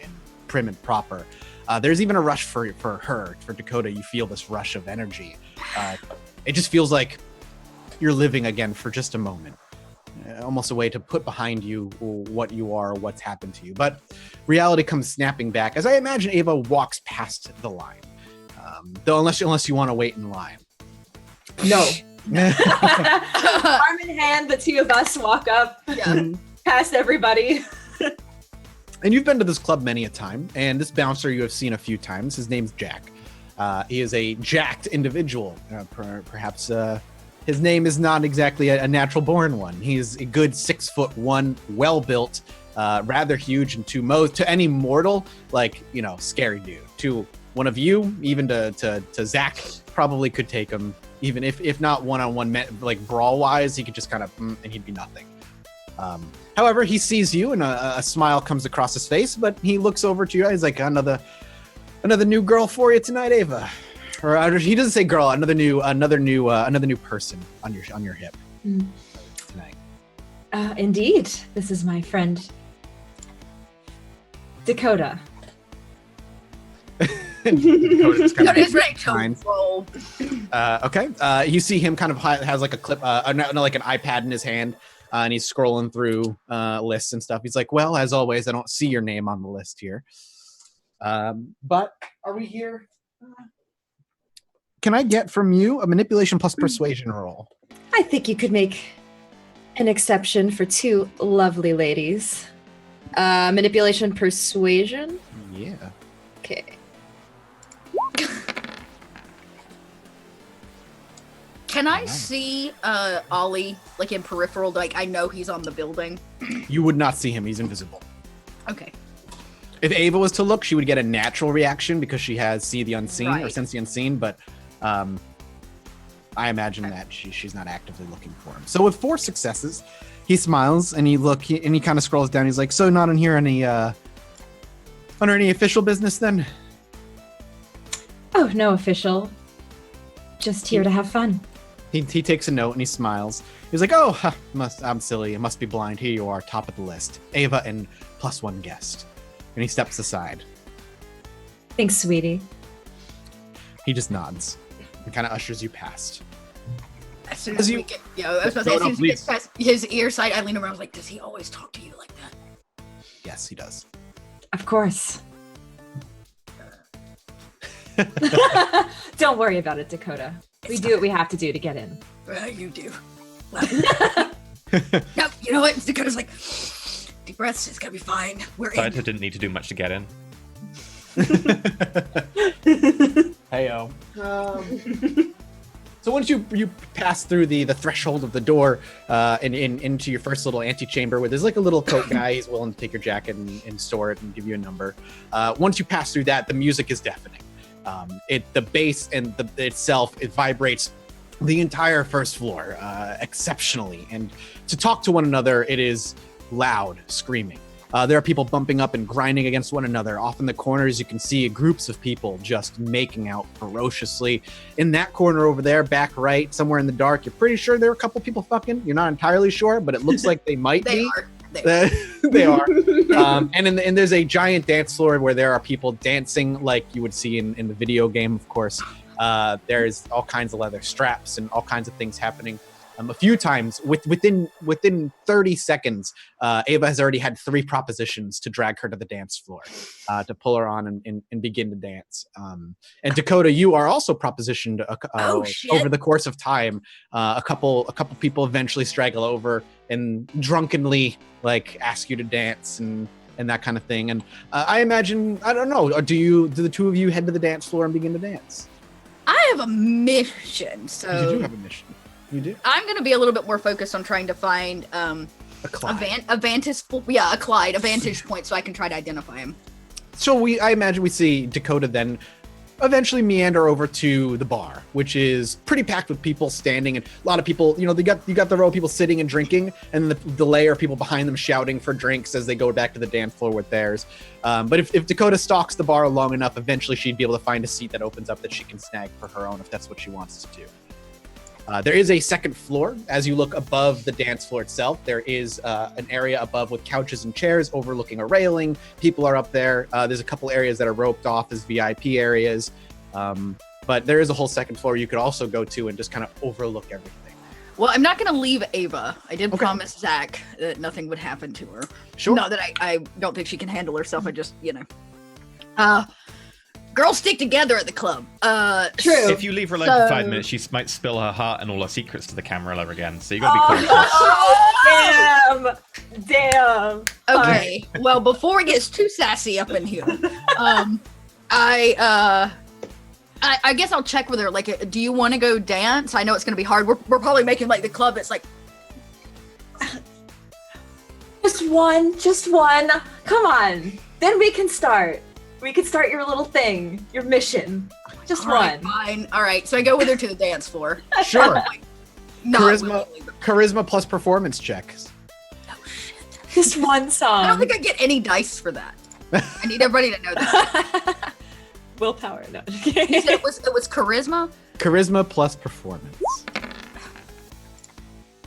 prim and proper. There's even a rush for her. For Dakota, you feel this rush of energy. It just feels like you're living again for just a moment. Almost a way to put behind you what you are, what's happened to you. But reality comes snapping back as I imagine Ava walks past the line. Though unless you want to wait in line. No. Arm in hand, the two of us walk up past everybody. And you've been to this club many a time, and this bouncer you have seen a few times. His name's Jack. He is a jacked individual. Perhaps his name is not exactly a natural born one. He's a good 6'1", well built, rather huge, and to any mortal, like, scary dude. To one of you, even to Zach, probably could take him. Even if not one-on-one, like brawl-wise, he could just kind of, and he'd be nothing. However, he sees you, and a smile comes across his face, but he looks over to you. He's like, another new girl for you tonight, Ava. Or he doesn't say girl, another new person on your hip tonight. Indeed, this is my friend Dakota. Dakota's ready to roll. Okay. You see him kind of has like a clip, like an iPad in his hand, and he's scrolling through lists and stuff. He's like, well, as always, I don't see your name on the list here. But are we here? Can I get from you a manipulation plus persuasion roll? I think you could make an exception for two lovely ladies. Manipulation, persuasion. Yeah. Okay. Can I see Ollie like in peripheral? Like I know he's on the building. You would not see him. He's invisible. Okay. If Ava was to look, she would get a natural reaction because she has see the unseen or Right. sense the unseen. But I imagine that she's not actively looking for him. So with 4 successes, he smiles and he kind of scrolls down. He's like, "So not in here under any official business then?" Oh, no official. Just here to have fun. He takes a note and he smiles. He's like, "Oh, I'm silly. I must be blind. Here you are, top of the list. Ava and +1 guest." And he steps aside. Thanks, sweetie. He just nods and kind of ushers you past. As soon As as you- we get, I was about to say, as soon as we get past his ear side, I lean around. I was like, does he always talk to you like that? Yes, he does. Of course. Don't worry about it, Dakota. We do what we have to do to get in. You do. No, you know what? Dakota's like, deep breaths. It's gonna be fine. We're Clyde in. didn't need to do much to get in. Heyo. So once you pass through the threshold of the door and into your first little antechamber where there's like a little coat guy, he's willing to take your jacket and store it and give you a number. Once you pass through that, the music is deafening. The bass and itself, it vibrates the entire first floor exceptionally. And to talk to one another, it is loud screaming. There are people bumping up and grinding against one another. Off in the corners, you can see groups of people just making out ferociously. In that corner over there, back right, somewhere in the dark, you're pretty sure there are a couple people fucking. You're not entirely sure, but it looks like they might They be. are. They are. And there's a giant dance floor where there are people dancing like you would see in the video game, of course. There's all kinds of leather straps and all kinds of things happening. A few times within 30 seconds, Ava has already had 3 propositions to drag her to the dance floor, to pull her on and begin to dance. And Dakota, you are also propositioned over the course of time. A couple people eventually straggle over and drunkenly like ask you to dance and that kind of thing. And I imagine, I don't know, do the two of you head to the dance floor and begin to dance? I have a mission, so You do have a mission. You do. I'm gonna be a little bit more focused on trying to find A Clyde. a Clyde, a vantage point, so I can try to identify him. So I imagine we see Dakota then eventually meander over to the bar, which is pretty packed with people standing and a lot of people, you got the row of people sitting and drinking, and the layer of people behind them shouting for drinks as they go back to the dance floor with theirs. But if Dakota stalks the bar long enough, eventually she'd be able to find a seat that opens up that she can snag for her own if that's what she wants to do. There is a second floor. As you look above the dance floor itself, there is an area above with couches and chairs overlooking a railing. People are up there. There's a couple areas that are roped off as VIP areas. But there is a whole second floor you could also go to and just kind of overlook everything. Well, I'm not gonna leave Ava. I did Okay. promise Zach that nothing would happen to her. Sure. Not that I don't think she can handle herself. I just, girls stick together at the club. True. If you leave her alone for 5 So- minutes, she might spill her heart and all her secrets to the Camarilla again. So you gotta be cautious. Oh, damn. Okay. Well, before it gets too sassy up in here, I guess I'll check with her. Like, do you want to go dance? I know it's gonna be hard. We're probably making like the club. It's like, Just one. Come on. Then we can start. We can start your little thing, your mission. Just all right, one. fine. All right. So I go with her to the dance floor. Sure. Not Charisma. willingly, but- Charisma plus performance checks. Oh shit. Just one I song. don't think I get any dice for that. I need everybody to know that. Willpower. No. You said it was charisma. Charisma plus performance.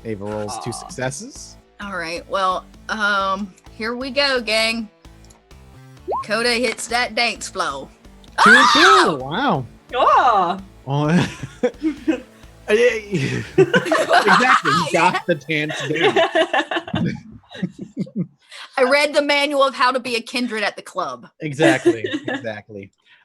Ava rolls 2 successes. All right. Well, here we go, gang. Dakota hits that dance floor. 2 and 2. Wow. Oh. Oh. Exactly. You got the dance down. I read the manual of how to be a kindred at the club. Exactly.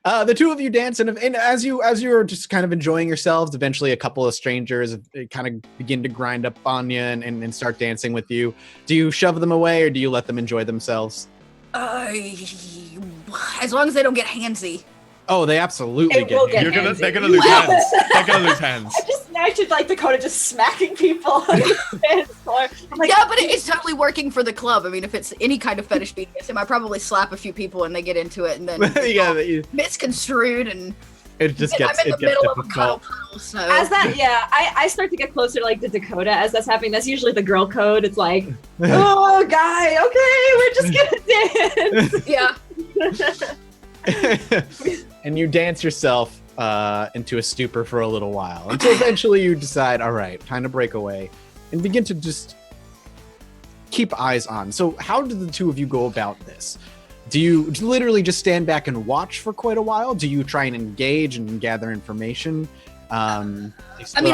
The two of you dance, and as you're just kind of enjoying yourselves, eventually a couple of strangers kind of begin to grind up on you and start dancing with you. Do you shove them away, or do you let them enjoy themselves? As long as they don't get handsy. Oh, they absolutely It will get get handsy. They're gonna lose hands. They're gonna lose hands. I should like Dakota just smacking people on the dance floor. I'm like, Yeah, but it's totally working for the club. I mean, if it's any kind of fetish BDSM, I probably slap a few people and they get into it, and then misconstrued, and it just gets I'm in the middle of a cuddle difficult. puddle. So as that, I start to get closer to like the Dakota as that's happening. That's usually the girl code. It's like, oh, guy, okay, we're just gonna dance. Yeah. And you dance yourself into a stupor for a little while until eventually you decide, all right, time to break away and begin to just keep eyes on. So how do the two of you go about this? Do you literally just stand back and watch for quite a while? Do you try and engage and gather information? I mean,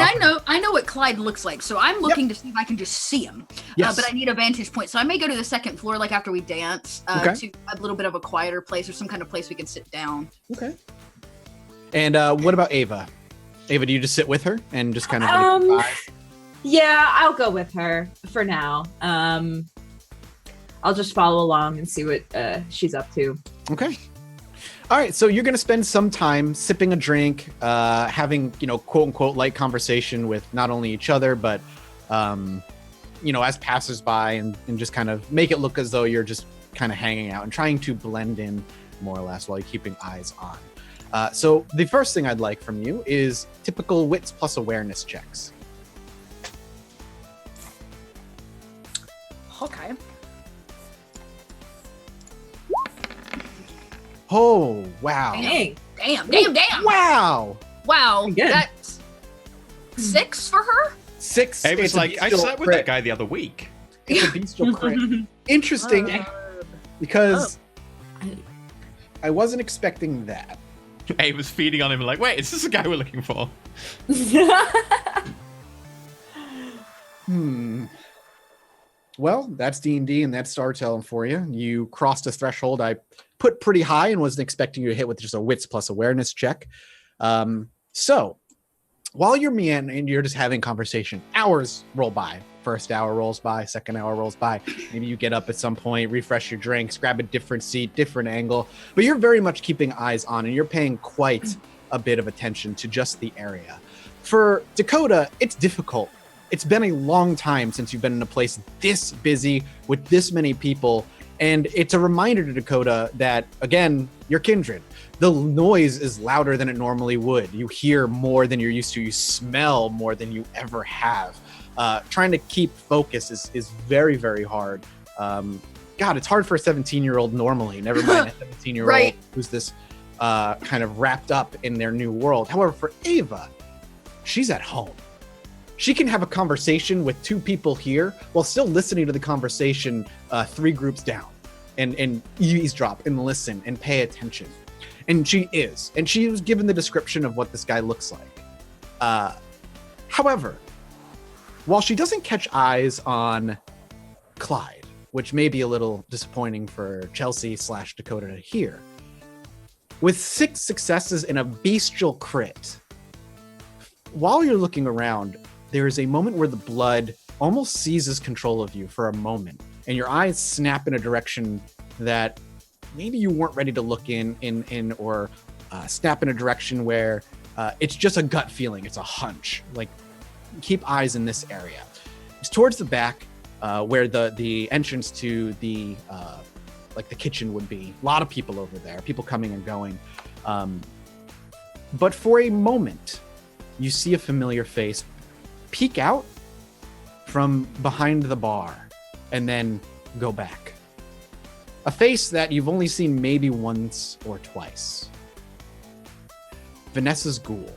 I know what Clyde looks like, so I'm looking to see if I can just see him. Yes. But I need a vantage point, so I may go to the second floor, like after we dance, to a little bit of a quieter place or some kind of place we can sit down. Okay. And what about Ava? Ava, do you just sit with her and just kind of? Yeah, I'll go with her for now. I'll just follow along and see what she's up to. Okay. All right, so you're going to spend some time sipping a drink, having, quote unquote, light conversation with not only each other, but, as passersby and just kind of make it look as though you're just kind of hanging out and trying to blend in more or less while you're keeping eyes on. So the first thing I'd like from you is typical wits plus awareness checks. Okay. Oh, wow. Damn. Wow. Wow. Good. That's 6 for her? 6. It was It's a like, I bestial slept with crit. that guy the other week. It's a bestial crit. Interesting, because I wasn't expecting that. Abe was feeding on him like, wait, is this the guy we're looking for? Well, that's D&D and that's storytelling for you. You crossed a threshold I put pretty high and wasn't expecting you to hit with just a wits plus awareness check. So while you're meandering and you're just having conversation, hours roll by. First hour rolls by, second hour rolls by. Maybe you get up at some point, refresh your drinks, grab a different seat, different angle, but you're very much keeping eyes on and you're paying quite a bit of attention to just the area. For Dakota, it's difficult. It's been a long time since you've been in a place this busy with this many people. And it's a reminder to Dakota that, again, you're kindred. The noise is louder than it normally would. You hear more than you're used to. You smell more than you ever have. Trying to keep focus is very, very hard. God, it's hard for a 17-year-old normally, never mind a 17-year-old Right. who's this kind of wrapped up in their new world. However, for Ava, she's at home. She can have a conversation with 2 people here while still listening to the conversation 3 groups down and eavesdrop and listen and pay attention. And she is. And she was given the description of what this guy looks like. However, while she doesn't catch eyes on Clyde, which may be a little disappointing for Chelsea/Dakota to hear, with 6 successes and a bestial crit, while you're looking around, there is a moment where the blood almost seizes control of you for a moment, and your eyes snap in a direction that maybe you weren't ready to look in or snap in a direction where it's just a gut feeling. It's a hunch. Like, keep eyes in this area. It's towards the back where the entrance to the like the kitchen would be. A lot of people over there, people coming and going. But for a moment, you see a familiar face peek out from behind the bar and then go back. A face that you've only seen maybe once or twice. Vanessa's ghoul.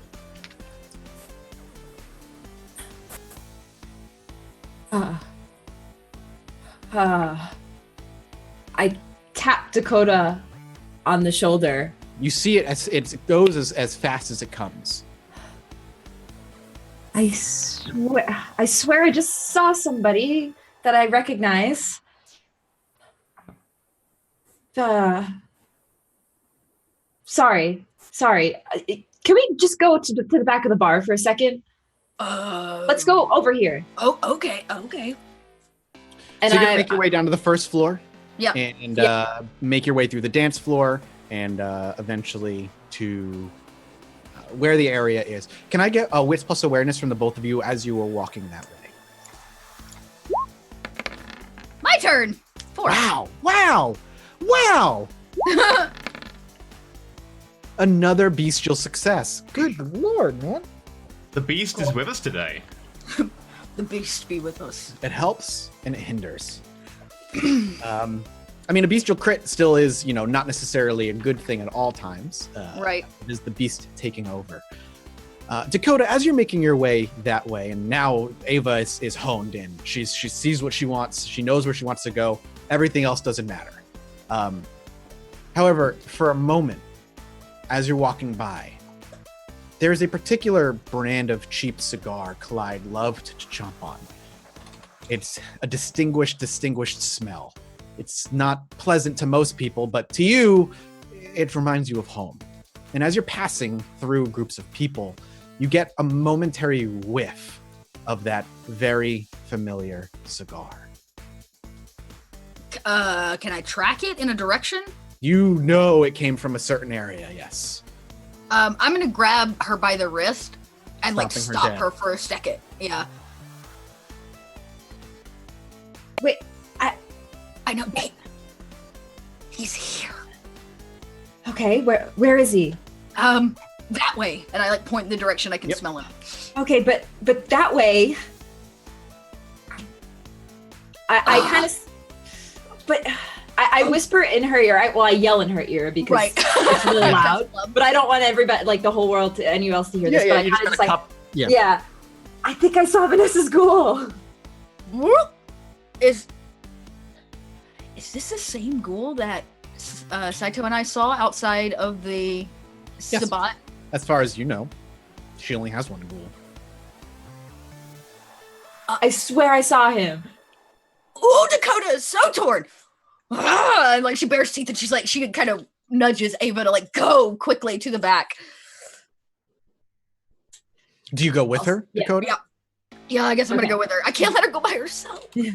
I tap Dakota on the shoulder. You see it as it goes as fast as it comes. I swear I just saw somebody that I recognize. Sorry. Can we just go to the back of the bar for a second? Let's go over here. Oh, okay. And so you're gonna make your way down to the first floor. Yeah. And make your way through the dance floor and eventually to where the area is. Can I get a wits plus awareness from the both of you as you were walking that way? My turn. 4. Wow. Another bestial success. Good lord, man. The beast is with us today. The beast be with us. It helps and it hinders. I mean, a bestial crit still is, not necessarily a good thing at all times. Right. It is the beast taking over. Dakota, as you're making your way that way, and now Ava is honed in. She sees what she wants. She knows where she wants to go. Everything else doesn't matter. However, for a moment, as you're walking by, there is a particular brand of cheap cigar Clyde loved to chomp on. It's a distinguished smell. It's not pleasant to most people, but to you, it reminds you of home. And as you're passing through groups of people, you get a momentary whiff of that very familiar cigar. Can I track it in a direction? You know it came from a certain area, yes. I'm gonna grab her by the wrist and Stopping her stop her for a second. Yeah. Wait, I know. Hey, he's here. okay, where is he? That way. And I point in the direction I can smell him. Okay, but that way. I kind of, but I whisper in her ear. I yell in her ear because it's really loud. But I don't want everybody, like the whole world, anyone else to hear this. But I kind of just yeah. I think I saw Vanessa's ghoul. Is this the same ghoul that Saito and I saw outside of the Sabat? As far as you know, she only has one ghoul. I swear I saw him. Ooh, Dakota is so torn. And she bares teeth and she kind of nudges Ava to go quickly to the back. Do you go with her, Dakota? Yeah, I guess I'm gonna go with her. I can't let her go by herself. Yeah.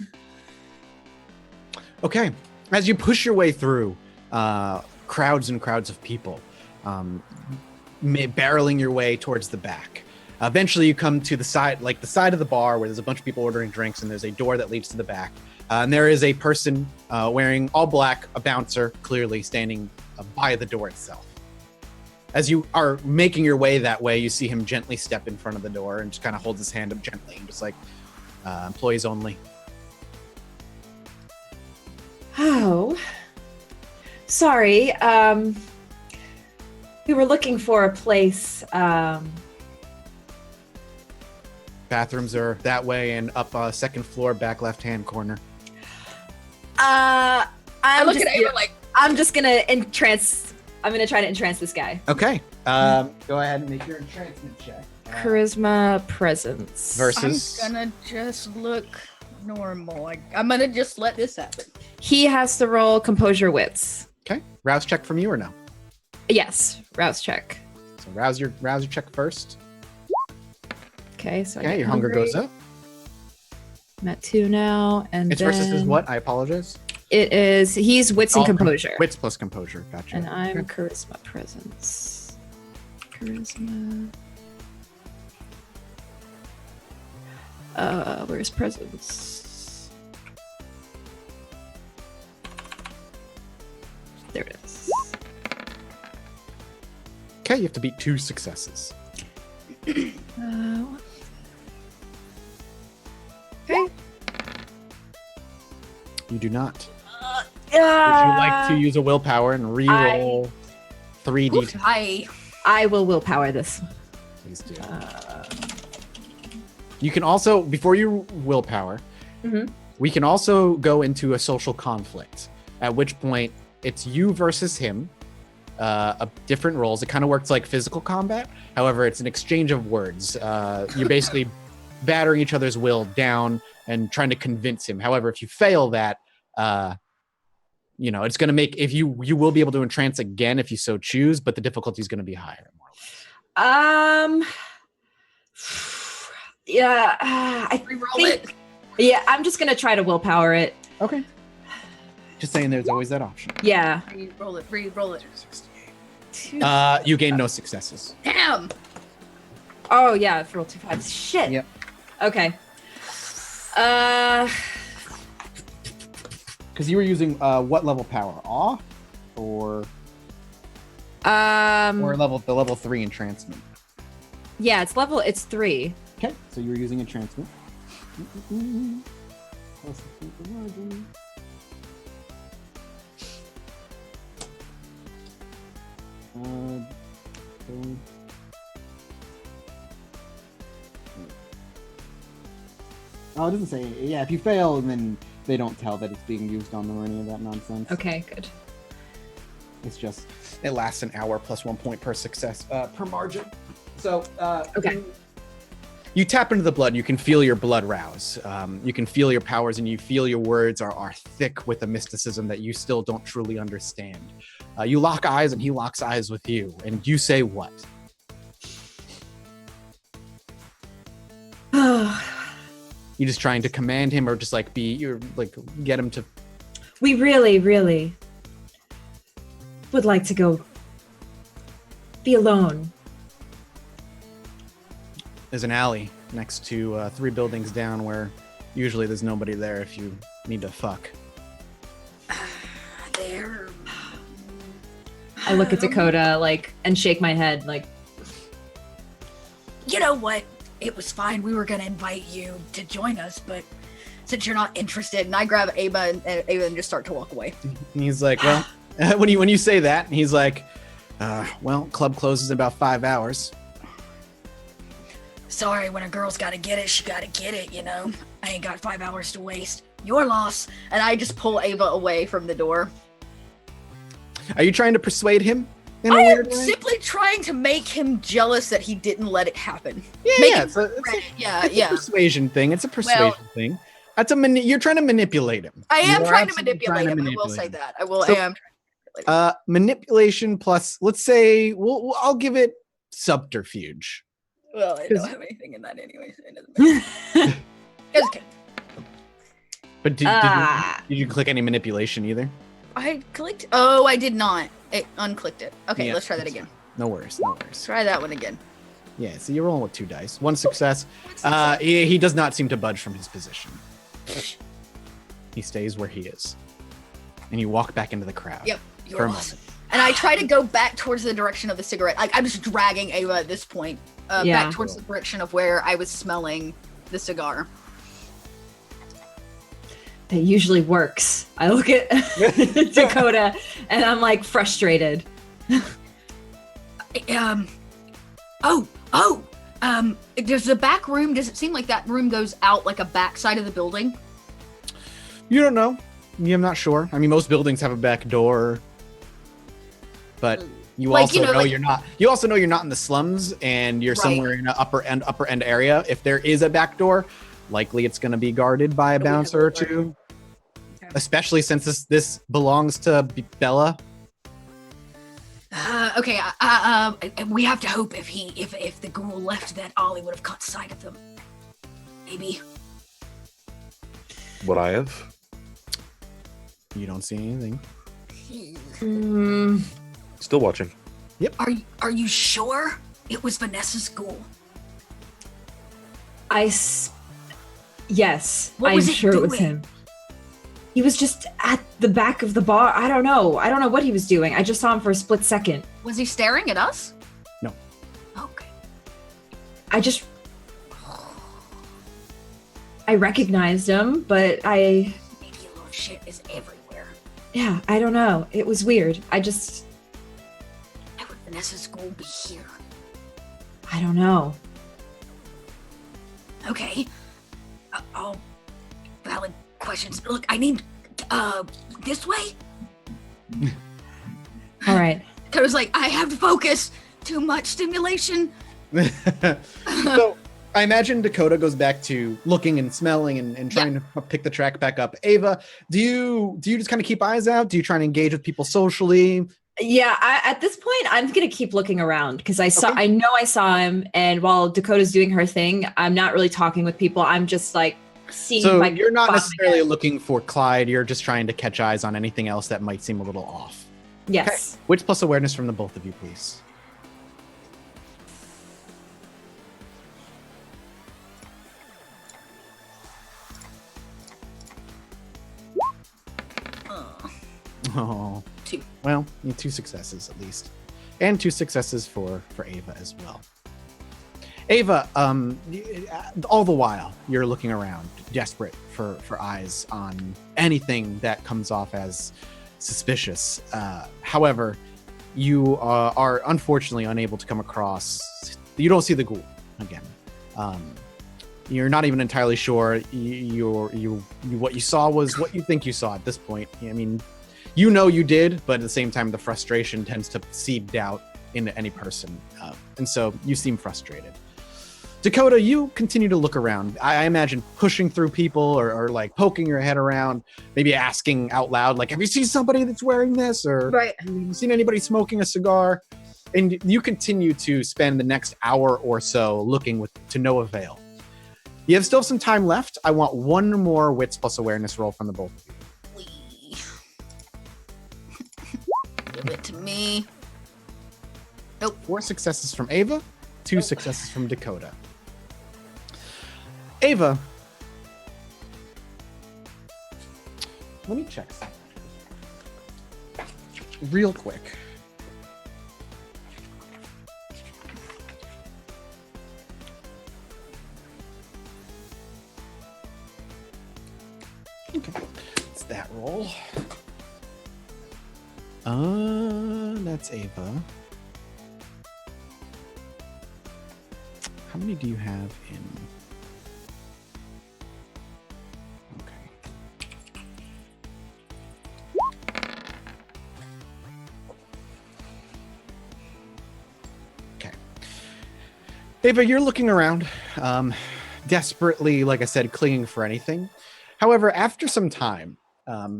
Okay. As you push your way through crowds and crowds of people, barreling your way towards the back. Eventually you come to the side of the bar where there's a bunch of people ordering drinks and there's a door that leads to the back. And there is a person wearing all black, a bouncer, clearly standing by the door itself. As you are making your way that way, you see him gently step in front of the door and just kind of holds his hand up gently and just employees only. Oh, sorry. We were looking for a place. Bathrooms are that way and up second floor, back left-hand corner. I'm look at Ava I'm just gonna entrance. I'm gonna try to entrance this guy. Okay. Go ahead and make your entrancement check. Charisma, presence. Versus. I'm gonna just look normal. I'm gonna just let this happen. He has to roll composure wits. Okay. Rouse check from you or no? Yes, rouse check. So rouse your check first. Okay, so Okay, your hunger goes up. I'm at 2 now, and It's then versus is what? I apologize. He's wits and composure. Wits plus composure. Gotcha. And I'm charisma, presence. Charisma. Where's presence? There it is. Okay, you have to beat 2 successes. Okay. You do not. Would you like to use a willpower and re-roll 3d10? I will willpower this. Please do. You can also, before you willpower, we can also go into a social conflict, at which point it's you versus him, different roles. It kind of works like physical combat. However, it's an exchange of words. You're basically battering each other's will down and trying to convince him. However, if you fail that, it's going to make if you will be able to entrance again if you so choose, but the difficulty is going to be higher. Yeah, I Reroll it. Yeah, I'm just gonna try to willpower it. Okay. Just saying, there's always that option. Yeah. Reroll it. Reroll it. You gain no successes. Damn. Oh yeah, I've rolled 2 5s. Shit. Yep. Okay. Because you were using what level power? Awe, or the level 3 entrancement. Yeah, it's 3. Okay, so you were using entrancement. Oh, it doesn't say. Yeah, if you fail, then they don't tell that it's being used on them or any of that nonsense. Okay, good. It's just it lasts an hour plus 1 point per success per margin. So Okay. You tap into the blood. You can feel your blood rouse. You can feel your powers, and you feel your words are thick with a mysticism that you still don't truly understand. You lock eyes, and he locks eyes with you, and you say what? You just trying to command him, or just get him to? We really, really would like to go be alone. There's an alley next to 3 buildings down where usually there's nobody there if you need to fuck. There. I look at Dakota and shake my head You know what? It was fine. We were gonna invite you to join us, but since you're not interested, and I grab Ava and just start to walk away. And he's like, well, when you say that, he's like, well, club closes in about 5 hours. Sorry, when a girl's gotta get it, she gotta get it, I ain't got 5 hours to waste. Your loss. And I just pull Ava away from the door. Are you trying to persuade him? I am simply trying to make him jealous that he didn't let it happen. Yeah, it's a persuasion thing. It's a persuasion thing. That's you're trying to manipulate him. I am trying to manipulate him. I will say that. I am trying to manipulate him. Manipulation plus, let's say, I'll give it subterfuge. Well, I don't have anything in that anyway. So it doesn't matter. Just kidding. But did you click any manipulation either? I clicked. Oh, I did not. It unclicked it. Okay, Yeah, let's try that again. No worries. Try that one again. Yeah, so you're rolling with 2 dice. 1 success. He does not seem to budge from his position. He stays where he is. And you walk back into the crowd. Yep, you're awesome. And I try to go back towards the direction of the cigarette. I'm just dragging Ava at this point. Back towards the direction of where I was smelling the cigar. That usually works. I look at Dakota and I'm frustrated. There's the back room. Does it seem like that room goes out like a back side of the building? You don't know. I'm not sure. I mean, most buildings have a back door, but you also know you're not. You also know you're not in the slums, and you're somewhere in an upper end area. If there is a back door, likely it's going to be guarded by a bouncer or 2. Okay. Especially since this belongs to Bella. Okay. We have to hope if the ghoul left, that Ollie would have caught sight of them. Maybe. Would I have? You don't see anything. Still watching. Yep. Are you sure it was Vanessa's ghoul? Yes. What was I'm sure doing? It was him. He was just at the back of the bar. I don't know what he was doing. I just saw him for a split second. Was he staring at us? No. Okay. I recognized him, but maybe a little shit is everywhere. Yeah, I don't know. It was weird. Why would Vanessa's ghoul be here? I don't know. Okay. All valid questions. Look, I need this way. All right. I was like, I have to focus. Too much stimulation. So, I imagine Dakota goes back to looking and smelling and trying to pick the track back up. Ava, do you just kind of keep eyes out? Do you try and engage with people socially? Yeah, at this point, I'm gonna keep looking around because I know I saw him, and while Dakota's doing her thing, I'm not really talking with people. I'm just like seeing. So if I you're can not spot him necessarily again. looking for Clyde. You're just trying to catch eyes on anything else that might seem a little off. Yes. Wits plus awareness from the both of you, please. Oh, 2. well, you need 2 successes at least, and 2 successes for Ava as well. Ava, all the while you're looking around, desperate for eyes on anything that comes off as suspicious. However, you are unfortunately unable to come across. You don't see the ghoul again. You're not even entirely sure what you saw was what you think you saw at this point. I mean, you know you did, but at the same time, the frustration tends to seed doubt into any person, and so you seem frustrated. Dakota, you continue to look around. I imagine pushing through people or like poking your head around, maybe asking out loud, like, have you seen somebody that's wearing this? Or Right. have you seen anybody smoking a cigar? And you continue to spend the next hour or so looking to no avail. You have still some time left. I want 1 more wits plus awareness roll from the both of you. Give it to me. Nope. 4 successes from Ava, 2 successes from Dakota. Ava, let me check something real quick. Okay, it's that roll. That's Ava. How many do you have in? Okay. Okay. Ava, you're looking around, desperately, like I said, clinging for anything. However, after some time,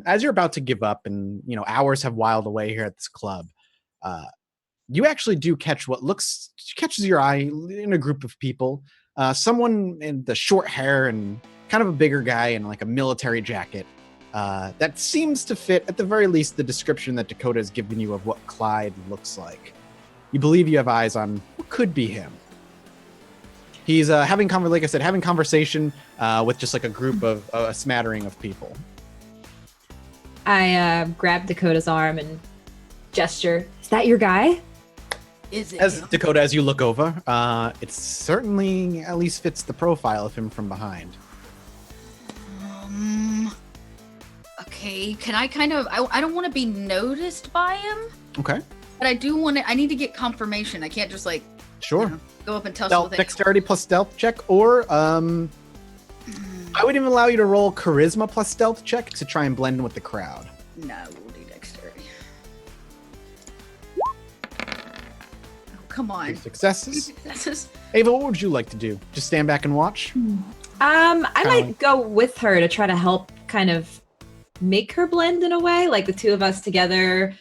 as you're about to give up and, hours have whiled away here at this club, you actually do catch what catches your eye in a group of people. Someone in the short hair and kind of a bigger guy in like a military jacket that seems to fit, at the very least, the description that Dakota has given you of what Clyde looks like. You believe you have eyes on what could be him. He's having conversation with just like a group of a smattering of people. I grab Dakota's arm and gesture. Is that your guy? Is it? As Dakota, as you look over, it certainly at least fits the profile of him from behind. Okay. Can I kind of? I don't want to be noticed by him. Okay. But I do want to. I need to get confirmation. I can't just like Sure. go up and tell Stealth, someone. dexterity plus stealth check, or I would even allow you to roll charisma plus stealth check to try and blend in with the crowd. No, we'll do dexterity. Oh, come on. 3 successes. Successes. Ava, what would you like to do? Just stand back and watch? I might go with her to try to help kind of make her blend in a way, like the two of us together.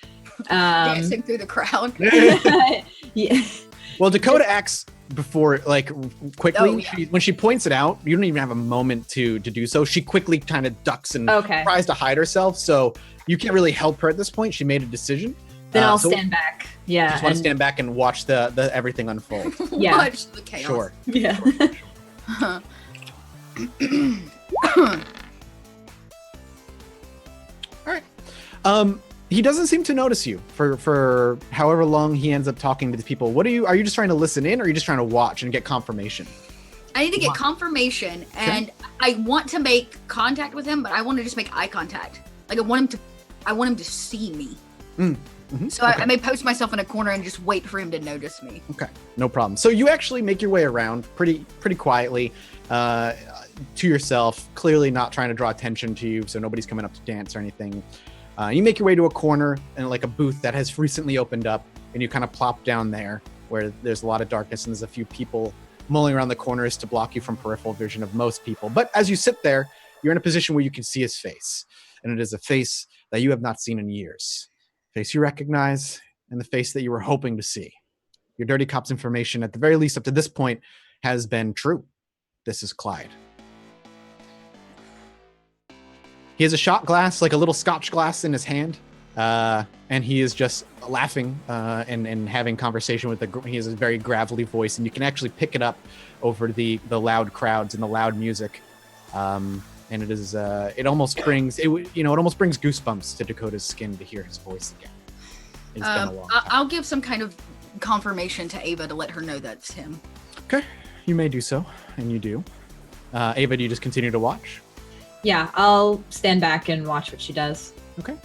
Dancing through the crowd. Yeah. Well, Dakota acts before, like, quickly. Oh, yeah. When she points it out, you don't even have a moment to do so. She quickly kind of ducks and Okay. tries to hide herself. So you can't really help her at this point. She made a decision. Then I'll so stand back. Yeah. Just want to and- stand back and watch the everything unfold. Yeah. Watch the chaos. Sure. Yeah. He doesn't seem to notice you for however long he ends up talking to the people. Are you just trying to listen in, or are you just trying to watch and get confirmation? I need to get confirmation, and I want to make contact with him, but I want to just make eye contact. Like I want him to see me. Mm-hmm. So I may post myself in a corner and just wait for him to notice me. Okay, no problem. So you actually make your way around pretty quietly to yourself, clearly not trying to draw attention to you, so nobody's coming up to dance or anything. You make your way to a corner and like a booth that has recently opened up, and you kind of plop down there where there's a lot of darkness and there's a few people mulling around the corners to block you from peripheral vision of most people. But as you sit there, you're in a position where you can see his face. And it is a face that you have not seen in years. Face you recognize, and the face that you were hoping to see. Your Dirty Cops information, at the very least up to this point, has been true. This is Clyde. He has a shot glass, like a little scotch glass in his hand. And he is just laughing and having conversation with he has a very gravelly voice, and you can actually pick it up over the loud crowds and the loud music. And it is it almost brings goosebumps to Dakota's skin to hear his voice again. It's been a long time. I'll give some kind of confirmation to Ava to let her know that's him. Okay, you may do so, and you do. Ava, do you just continue to watch? Yeah, I'll stand back and watch what she does. Okay.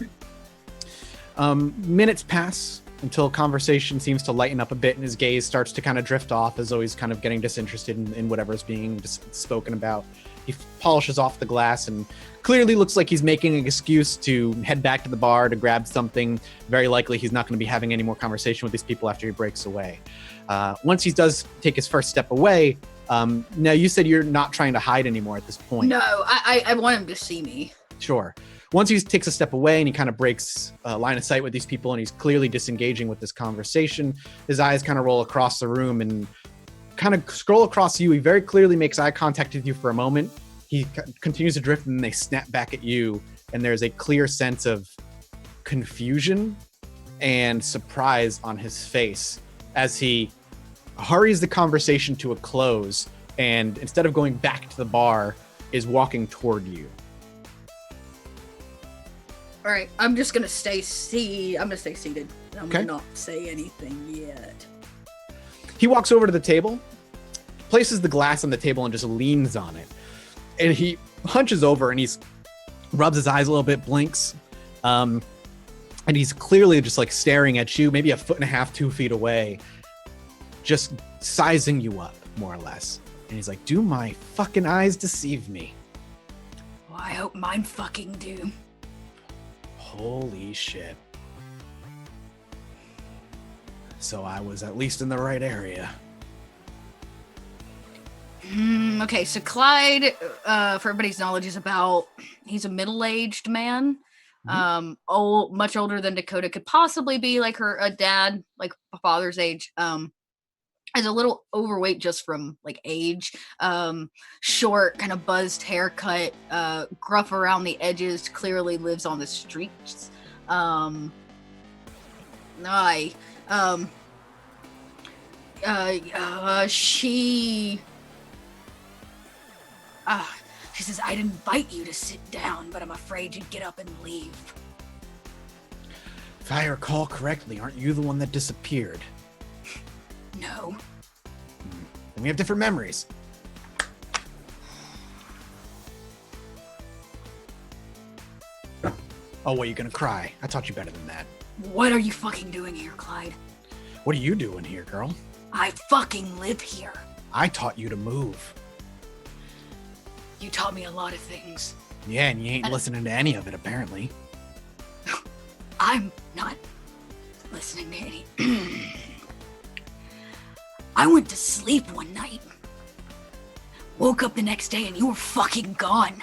Minutes pass until conversation seems to lighten up a bit and his gaze starts to kind of drift off as though he's kind of getting disinterested in whatever's being spoken about. He polishes off the glass and clearly looks like he's making an excuse to head back to the bar to grab something. Very likely he's not going to be having any more conversation with these people after he breaks away. Once he does take his first step away, now you said you're not trying to hide anymore at this point. No, I want him to see me. Sure. Once he takes a step away and he kind of breaks line of sight with these people and he's clearly disengaging with this conversation, his eyes kind of roll across the room and kind of scroll across you. He very clearly makes eye contact with you for a moment. He continues to drift and they snap back at you. And there's a clear sense of confusion and surprise on his face as he hurries the conversation to a close and instead of going back to the bar is walking toward you. All right, I'm just gonna stay seated. I'm Okay. gonna not say anything yet. He walks over to the table, places the glass on the table, and just leans on it. And he hunches over and rubs his eyes a little bit, blinks, and he's clearly just like staring at you, maybe 1.5 to 2 feet away, just sizing you up more or less. And he's like, "Do my fucking eyes deceive me?" Well, I hope mine fucking do. Holy shit. So I was at least in the right area. Okay, so Clyde, for everybody's knowledge, he's a middle-aged man. Much older than Dakota could possibly be, like a dad, like a father's age. Is a little overweight just from like age. Short, kind of buzzed haircut, gruff around the edges, clearly lives on the streets. She says, "I'd invite you to sit down, but I'm afraid you'd get up and leave." If I recall correctly, aren't you the one that disappeared? No. And we have different memories. Oh, what, you gonna cry? I taught you better than that. What are you fucking doing here, Clyde? What are you doing here, girl? I fucking live here. I taught you to move. You taught me a lot of things. Yeah, and you ain't listening to any of it, apparently. I'm not listening to any. I went to sleep one night. Woke up the next day and you were fucking gone.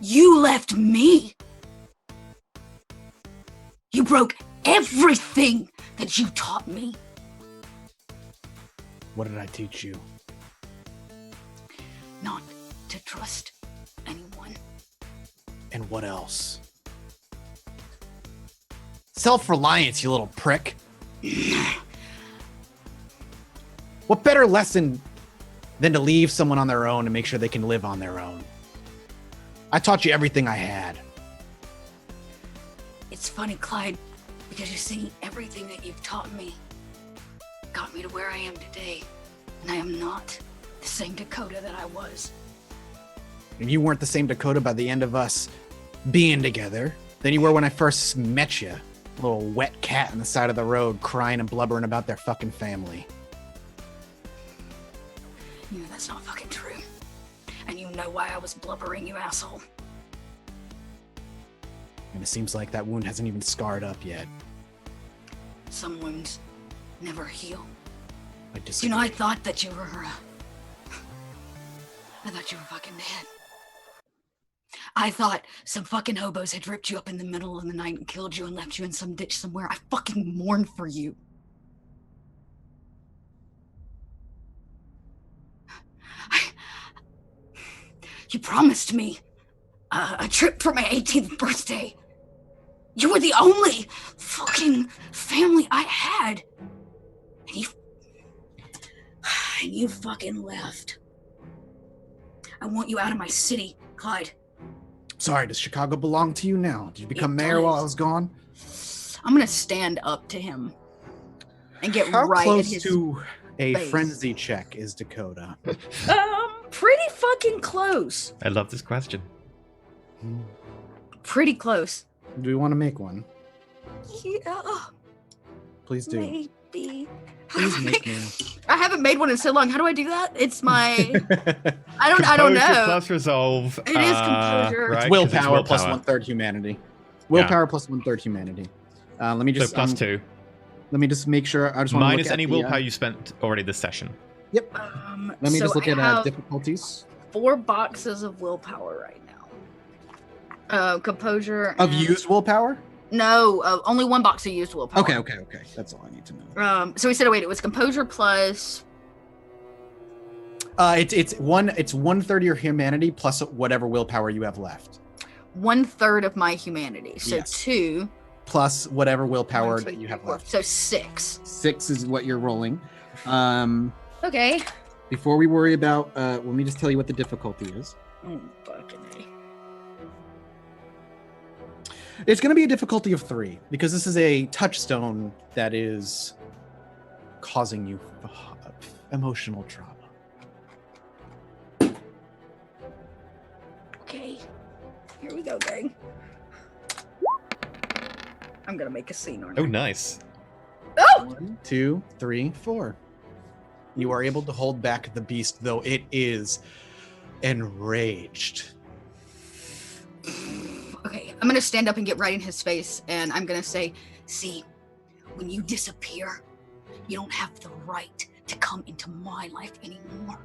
You left me. You broke everything that you taught me. What did I teach you? Not to trust anyone. And what else? Self-reliance, you little prick. What better lesson than to leave someone on their own and make sure they can live on their own? I taught you everything I had. It's funny, Clyde, because you see, everything that you've taught me got me to where I am today. And I am not the same Dakota that I was. And you weren't the same Dakota by the end of us being together than you were when I first met you. A little wet cat on the side of the road crying and blubbering about their fucking family. You know that's not fucking true. And you know why I was blubbering, you asshole. And it seems like that wound hasn't even scarred up yet. Some wounds never heal. I disagree. You know, I thought that you were... I thought you were fucking dead. I thought some fucking hobos had ripped you up in the middle of the night and killed you and left you in some ditch somewhere. I fucking mourned for you. You promised me a trip for my 18th birthday. You were the only fucking family I had. And you fucking left. I want you out of my city, Clyde. Sorry, does Chicago belong to you now? Did you become It mayor while does. I was gone? I'm gonna stand up to him and get How right close in his to a face. frenzy check is Dakota? Pretty fucking close. I love this question. Pretty close. Do we want to make one? Yeah, Please do. maybe. Please make me. I haven't made one in so long. How do I do that? It's my. I don't Composure know. plus resolve. It is composure. Right, 'cause Willpower it's plus 1/3 humanity. Willpower plus 1/3 humanity. Let me So just plus 2. Let me just make sure. I just want to Minus look at any the, willpower you spent already this session. Yep. Let me so just look I at have difficulties 4 boxes of willpower right now. Composure. of and- used willpower. No, only 1 box of used willpower. Okay. That's all I need to know. So we said, wait, it was composure plus. It's 1/3 of your humanity plus whatever willpower you have left, 1/3 of my humanity. So Yes. 2. plus whatever willpower 1, 2, that you have 3, 4. left. So 6. 6 is what you're rolling. Okay. Before we worry about, let me just tell you what the difficulty is. Oh, fucking A. It's going to be a difficulty of 3 because this is a touchstone that is causing you emotional trauma. Okay. Here we go, gang. I'm gonna make a scene, aren't I? Oh, nice. Oh! 1, 2, 3, 4. You are able to hold back the beast, though it is enraged. Okay, I'm gonna stand up and get right in his face, and I'm gonna say, see, when you disappear, you don't have the right to come into my life anymore.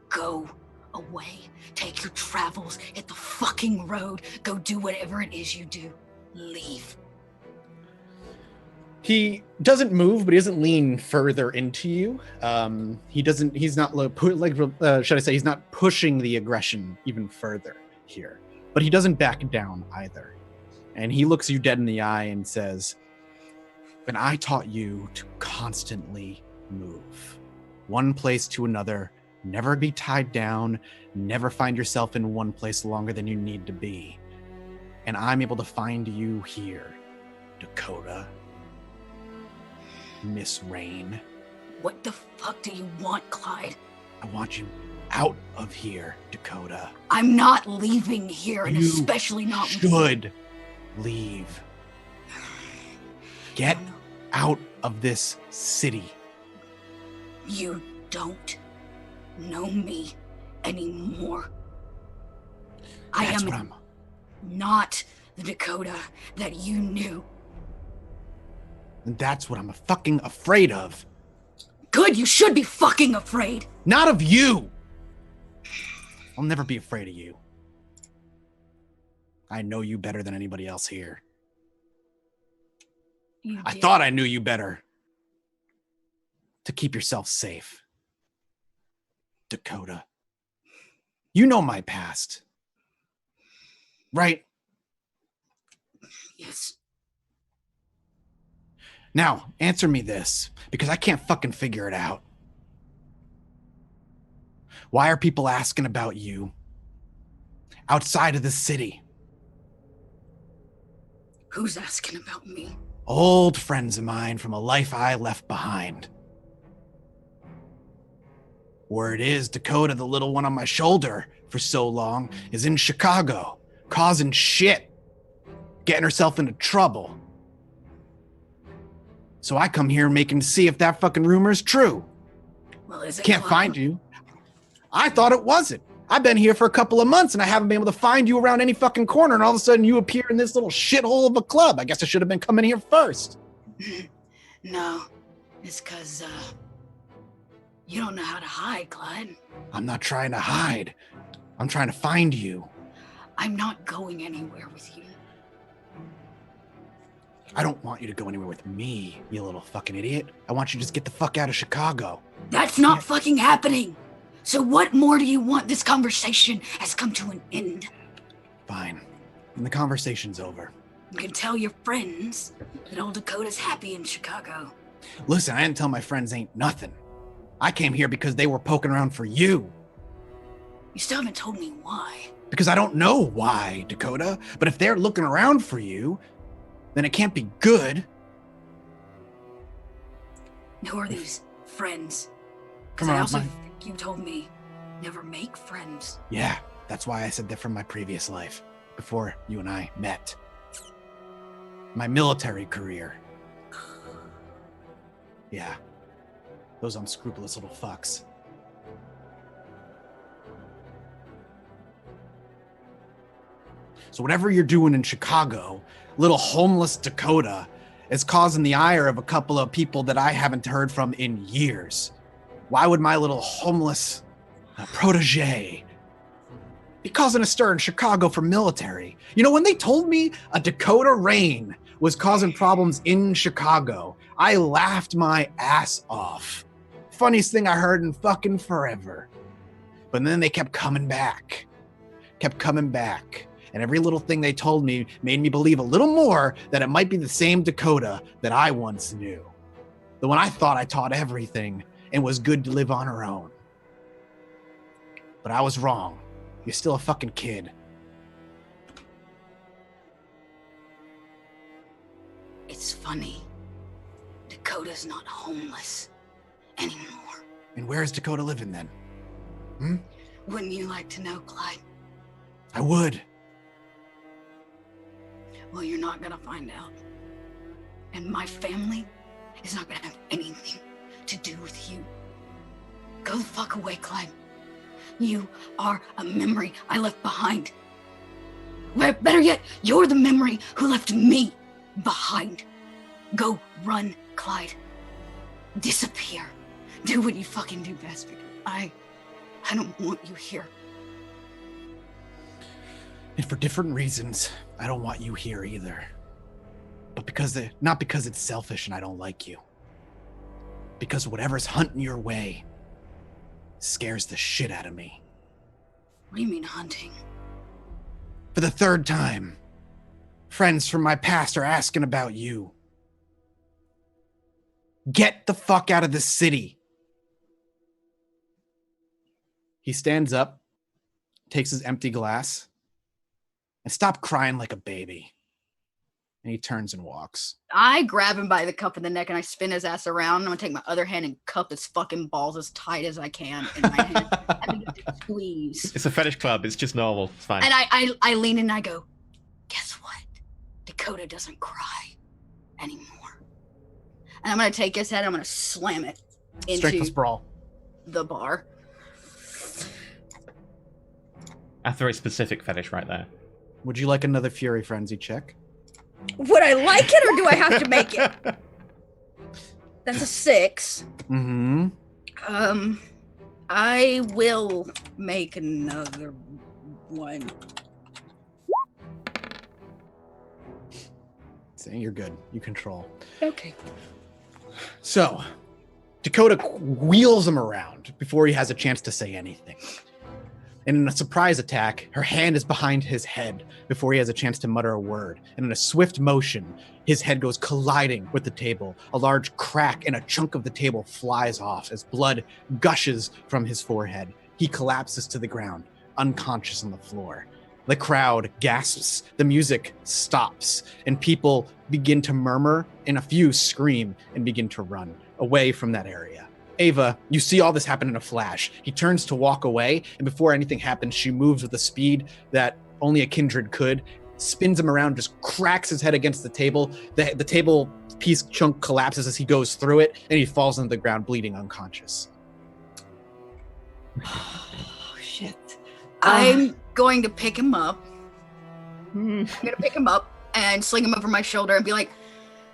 Go away. Take your travels. Hit the fucking road. Go do whatever it is you do. Leave. He doesn't move, but he doesn't lean further into you. He's not should I say, he's not pushing the aggression even further here, but he doesn't back down either. And he looks you dead in the eye and says, and I taught you to constantly move one place to another, never be tied down, never find yourself in one place longer than you need to be. And I'm able to find you here, Dakota. Miss Rain. What the fuck do you want, Clyde? I want you out of here, Dakota. I'm not leaving here, and You especially not with you. Should leave. Get out of this city. You don't know me anymore. I That's am what I'm. not the Dakota that you knew. And that's what I'm fucking afraid of. Good, you should be fucking afraid. Not of you. I'll never be afraid of you. I know you better than anybody else here. You I did. thought I knew you better. To keep yourself safe. Dakota. You know my past. Right? Yes. Now, answer me this, because I can't fucking figure it out. Why are people asking about you outside of the city? Who's asking about me? Old friends of mine from a life I left behind. Word is, Dakota, the little one on my shoulder for so long, is in Chicago, causing shit, getting herself into trouble. So I come here making to see if that fucking rumor is true. Well, is it Can't Clyde? find you. I thought it wasn't. I've been here for a couple of months and I haven't been able to find you around any fucking corner, and all of a sudden you appear in this little shithole of a club. I guess I should have been coming here first. No, it's because You don't know how to hide, Clyde. I'm not trying to hide. I'm trying to find you. I'm not going anywhere with you. I don't want you to go anywhere with me, you little fucking idiot. I want you to just get the fuck out of Chicago. That's not fucking happening. So what more do you want? This conversation has come to an end. Fine. And the conversation's over. You can tell your friends that old Dakota's happy in Chicago. Listen, I didn't tell my friends ain't nothing. I came here because they were poking around for you. You still haven't told me why. Because I don't know why, Dakota. But if they're looking around for you, then it can't be good. Who are these friends? Come Because I on, also my- think you told me never make friends. Yeah, that's why I said they're from my previous life, before you and I met. My military career. Yeah, those unscrupulous little fucks. So whatever you're doing in Chicago, little homeless Dakota is causing the ire of a couple of people that I haven't heard from in years. Why would my little homeless protege be causing a stir in Chicago for military? You know, when they told me a Dakota Rain was causing problems in Chicago, I laughed my ass off. Funniest thing I heard in fucking forever. But then they kept coming back. And every little thing they told me made me believe a little more that it might be the same Dakota that I once knew. The one I thought I taught everything and was good to live on her own. But I was wrong. You're still a fucking kid. It's funny. Dakota's not homeless anymore. And where is Dakota living then? Wouldn't you like to know, Clyde? I would. Well, you're not gonna find out. And my family is not gonna have anything to do with you. Go the fuck away, Clyde. You are a memory I left behind. Better yet, you're the memory who left me behind. Go run, Clyde. Disappear. Do what you fucking do best, because I don't want you here. And for different reasons, I don't want you here either. But not because it's selfish and I don't like you. Because whatever's hunting your way scares the shit out of me. What do you mean hunting? For the third time, friends from my past are asking about you. Get the fuck out of this city. He stands up, takes his empty glass, and stop crying like a baby. And he turns and walks. I grab him by the cuff of the neck and I spin his ass around. I'm gonna take my other hand and cup his fucking balls as tight as I can in my hand. And just squeeze. It's a fetish club. It's just normal. It's fine. And I lean in and I go, guess what? Dakota doesn't cry anymore. And I'm gonna take his head and I'm gonna slam it Strength into brawl. the bar. That's a very specific fetish right there. Would you like another Fury Frenzy check? Would I like it or do I have to make it? That's a 6. Mm-hmm. I will make another one. Saying you're good. You control. Okay. So, Dakota wheels him around before he has a chance to say anything. And in a surprise attack, her hand is behind his head before he has a chance to mutter a word. And in a swift motion, his head goes colliding with the table. A large crack and a chunk of the table flies off as blood gushes from his forehead. He collapses to the ground, unconscious on the floor. The crowd gasps, the music stops, and people begin to murmur, and a few scream and begin to run away from that area. Ava, you see all this happen in a flash. He turns to walk away, and before anything happens, she moves with a speed that only a kindred could, spins him around, just cracks his head against the table. The table piece chunk collapses as he goes through it, and he falls onto the ground, bleeding unconscious. Oh, shit. I'm going to pick him up. I'm going to pick him up and sling him over my shoulder and be like,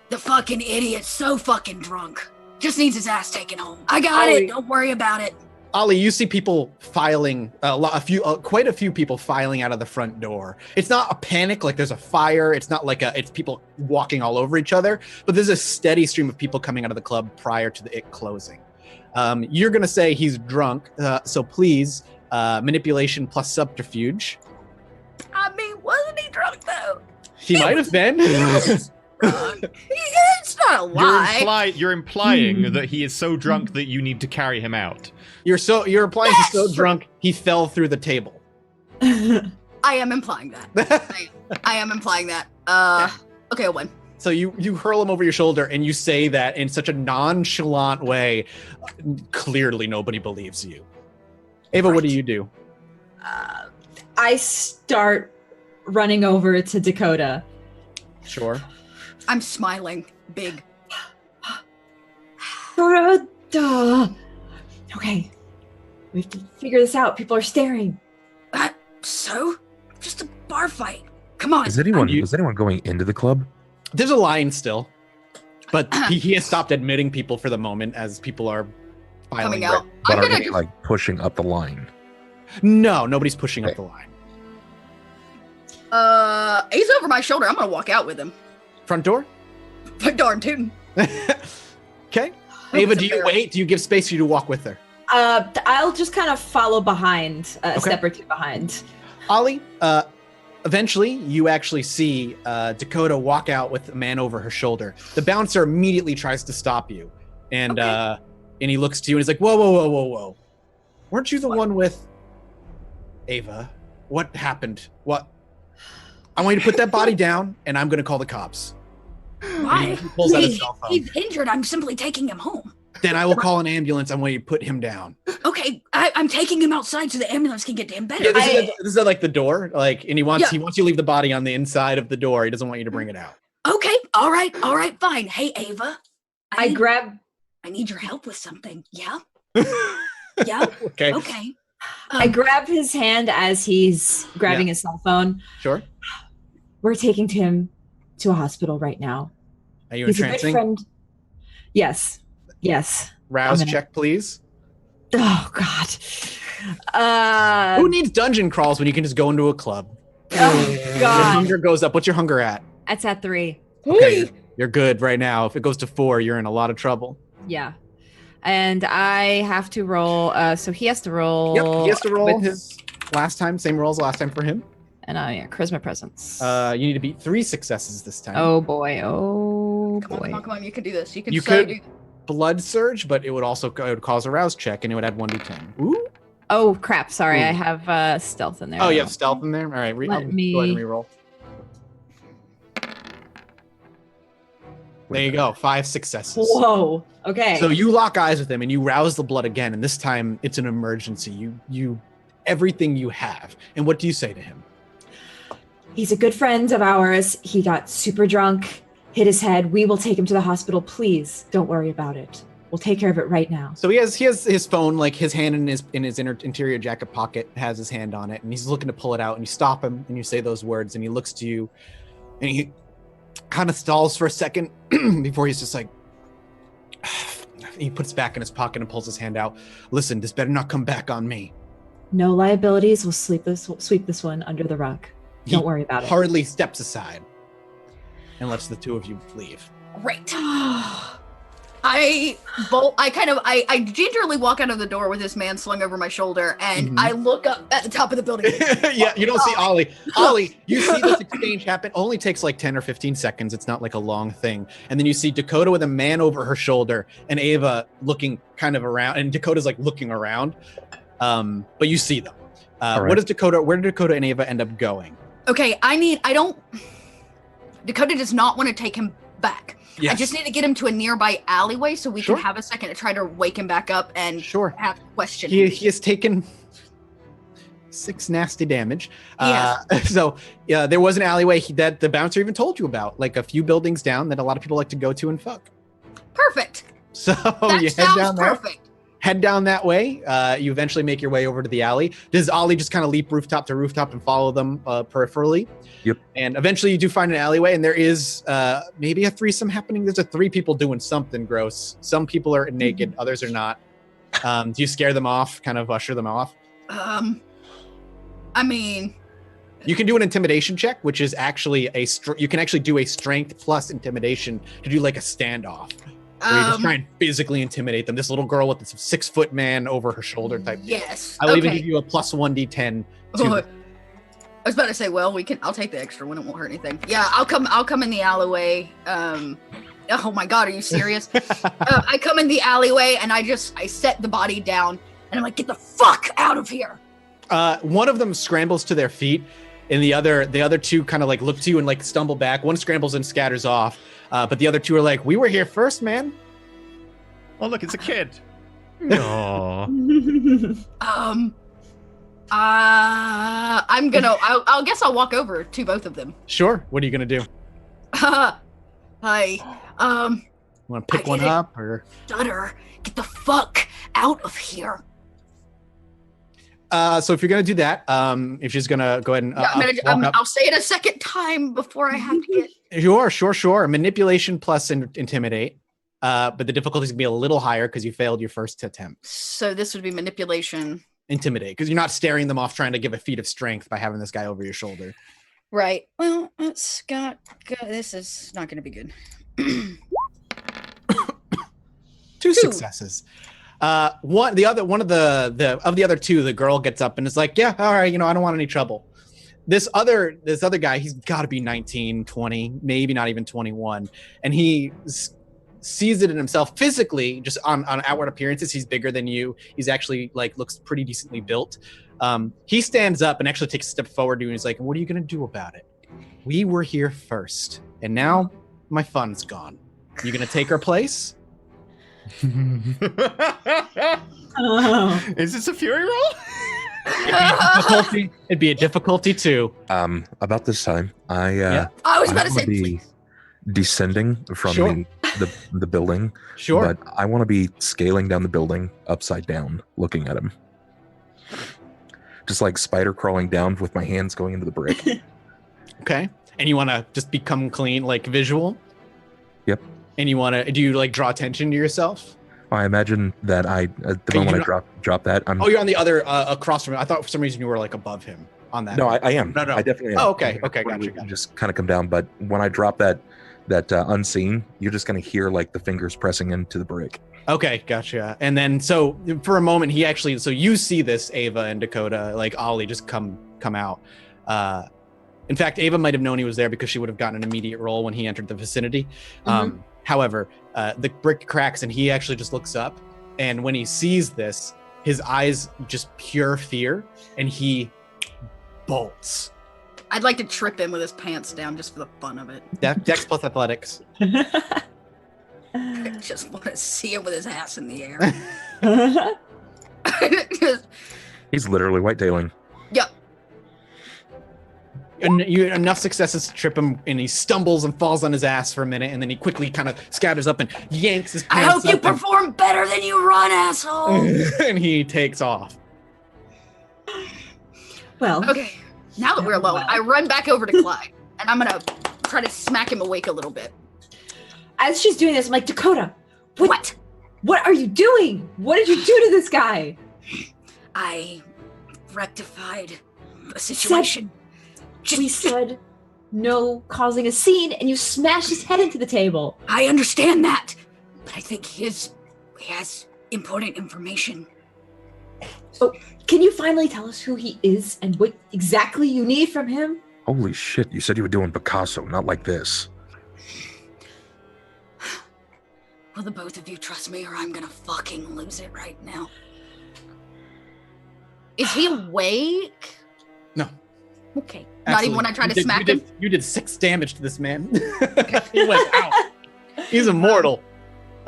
the fucking idiot's so fucking drunk. just needs his ass taken home. I got Ollie. it. Don't worry about it. Ollie, you see people filing, quite a few people filing out of the front door. It's not a panic like there's a fire. It's not like it's people walking all over each other, but there's a steady stream of people coming out of the club prior to it closing. You're gonna say he's drunk, so please, manipulation plus subterfuge. I mean, wasn't he drunk though? He might have been. It's not a lie. You're implying that he is so drunk that you need to carry him out. You're implying he's so drunk he fell through the table. I am implying that. I am implying that. Okay, I'll win. So you hurl him over your shoulder and you say that in such a nonchalant way. Clearly nobody believes you. Ava, what do you do? I start running over to Dakota. Sure. I'm smiling big. Dakota. Okay, we have to figure this out. People are staring. So? Just a bar fight. Come on. Is anyone going into the club? There's a line still, but he has stopped admitting people for the moment as people are filing Coming out. But I'm are gonna they just, like pushing up the line? No, nobody's pushing up the line. he's over my shoulder. I'm gonna walk out with him. Front door? But darn tootin'. Okay. Ava, do you wait? Do you give space for you to walk with her? I'll just kind of follow behind, a step or two behind. Ollie, eventually you actually see Dakota walk out with a man over her shoulder. The bouncer immediately tries to stop you. And he looks to you and he's like, whoa. Weren't you the one with Ava? What happened? What? I want you to put that body down and I'm going to call the cops. Why? He pulls out his cell phone. He's injured. I'm simply taking him home. Then I will call an ambulance. I want you to put him down. Okay, I'm taking him outside so the ambulance can get to him better. Yeah, this is at, like the door, and he wants you to leave the body on the inside of the door. He doesn't want you to bring it out. Okay, all right, fine. Hey, Ava, I need your help with something. Yeah. Yeah. Okay. I grab his hand as he's grabbing his cell phone. Sure. We're taking him to a hospital right now. Are you He's entrancing? a good friend. Yes. Rouse check, please. Oh God. Who needs dungeon crawls when you can just go into a club? Oh Your God. hunger goes up. What's your hunger at? That's at 3. Okay, you're good right now. If it goes to 4, you're in a lot of trouble. Yeah. And I have to roll. So he has to roll. Yep, he has to roll his same rolls last time for him. And charisma presence. You need to beat 3 successes this time. Oh boy. Come on. You can do this. You could blood surge, but it would cause a rouse check, and it would add 1d10. Ooh. Oh crap! Sorry, Ooh. I have stealth in there. Oh, you have stealth in there. All right, go ahead and reroll. There you go. 5 successes. Whoa. Okay. So you lock eyes with him, and you rouse the blood again, and this time it's an emergency. You everything you have. And what do you say to him? He's a good friend of ours. He got super drunk, hit his head. We will take him to the hospital. Please don't worry about it. We'll take care of it right now. So he has his phone, like his hand in his interior jacket pocket, has his hand on it, and he's looking to pull it out. And you stop him, and you say those words, and he looks to you, and he kind of stalls for a second before he's just like, he puts it back in his pocket and pulls his hand out. Listen, this better not come back on me. No liabilities. We'll sweep this one under the rug. Don't worry about it. Hardly steps aside and lets the two of you leave. Great. I gingerly walk out of the door with this man slung over my shoulder, and I look up at the top of the building. Yeah, you don't see Ollie. Ollie, you see this exchange happen. Only takes like 10 or 15 seconds. It's not like a long thing. And then you see Dakota with a man over her shoulder and Ava looking kind of around, and Dakota's like looking around. But you see them. Right. Where did Dakota and Ava end up going? Okay, Dakota does not want to take him back. Yes. I just need to get him to a nearby alleyway so we can have a second to try to wake him back up and have a question. He has taken 6 nasty damage. So there was an alleyway that the bouncer even told you about, like a few buildings down that a lot of people like to go to and fuck. Perfect. So That you head sounds down there. perfect. head down that way. You eventually make your way over to the alley. Does Ollie just kind of leap rooftop to rooftop and follow them peripherally? Yep. And eventually you do find an alleyway, and there is maybe a threesome happening. There's 3 people doing something gross. Some people are naked, others are not. Do you scare them off, kind of usher them off? I mean, you can do an intimidation check, which is actually you can actually do a strength plus intimidation to do like a standoff. Where you just try and physically intimidate them. This little girl with this 6-foot man over her shoulder type. Yes. I will even give you a plus 1d10. I was about to say, well, I'll take the extra one. It won't hurt anything. Yeah, I'll come in the alleyway. Oh my God, are you serious? I come in the alleyway and I set the body down and I'm like, get the fuck out of here. One of them scrambles to their feet, and the other 2 kind of like look to you and like stumble back. One scrambles and scatters off. But the other 2 are like, we were here first, man. Oh, look, it's a kid. No. I'll guess I'll walk over to both of them. Sure. What are you going to do? Hi. Want to pick one up or? Stutter, get the fuck out of here. So if you're going to do that, if she's going to go ahead and I'll say it a second time before I have to get. Sure. Manipulation plus intimidate. But the difficulty is going to be a little higher because you failed your first attempt. So this would be manipulation. Intimidate, because you're not staring them off trying to give a feat of strength by having this guy over your shoulder. Right. Well, this is not going to be good. 2 successes. One of the other 2, the girl gets up and is like, yeah, all right, I don't want any trouble. This other guy, he's got to be 19, 20, maybe not even 21, and he sees it in himself physically, just on outward appearances. He's bigger than you. He's actually looks pretty decently built. He stands up and actually takes a step forward to you, and he's like, what are you gonna do about it? We were here first, and now my fun's gone. You gonna take our place? Is this a fury roll? It'd be a difficulty 2. About this time, I was about to say, be please. descending from the building. Sure. But I want to be scaling down the building upside down, looking at him. Just like spider crawling down with my hands going into the brick. Okay. And you want to just become clean, like visual? Yep. And you want to, do you draw attention to yourself? I imagine that at the moment I drop that, I'm... Oh, you're on the other, across from him. I thought for some reason you were above him on that. No, I am. No. I definitely am. Oh, okay. Gotcha. Just kind of come down. But when I drop that unseen, you're just going to hear the fingers pressing into the brick. Okay, gotcha. And then, so for a moment, so you see this, Ava and Dakota, Ollie just come out. In fact, Ava might have known he was there because she would have gotten an immediate roll when he entered the vicinity. Mm-hmm. However, the brick cracks and he actually just looks up. And when he sees this, his eyes just pure fear, and he bolts. I'd like to trip him with his pants down just for the fun of it. Dex plus athletics. I just want to see him with his ass in the air. He's literally whitetailing. Yep. And enough successes to trip him, and he stumbles and falls on his ass for a minute, and then he quickly kind of scatters up and yanks his pants I hope you perform better than you run, asshole. And he takes off. Well. Okay. Now that we're alone, I run back over to Clyde, and I'm gonna try to smack him awake a little bit. As she's doing this, I'm like, Dakota, what are you doing? What did you do to this guy? I rectified the situation. We said no causing a scene, and you smashed his head into the table. I understand that, but I think he has important information. So, can you finally tell us who he is and what exactly you need from him? Holy shit, you said you were doing Picasso, not like this. Will the both of you trust me, or I'm gonna fucking lose it right now? Is he awake? No. Okay. Not even when I try to smack him? You did 6 damage to this man. He went out. He's immortal.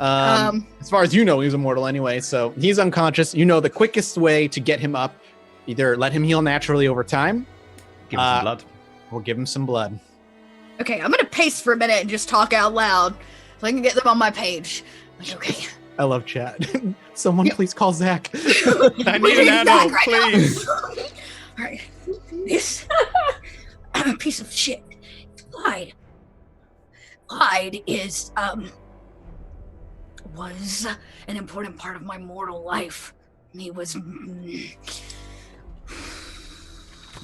As far as you know, he's immortal anyway, so he's unconscious. You know the quickest way to get him up, either let him heal naturally over time, give him some blood, or give him some blood. Okay, I'm gonna pace for a minute and just talk out loud so I can get them on my page. Okay. I love chat. Someone please call Zach. I We need need an Zach ammo, right now. please. All right. This piece of shit. Clyde. Clyde was an important part of my mortal life. He was.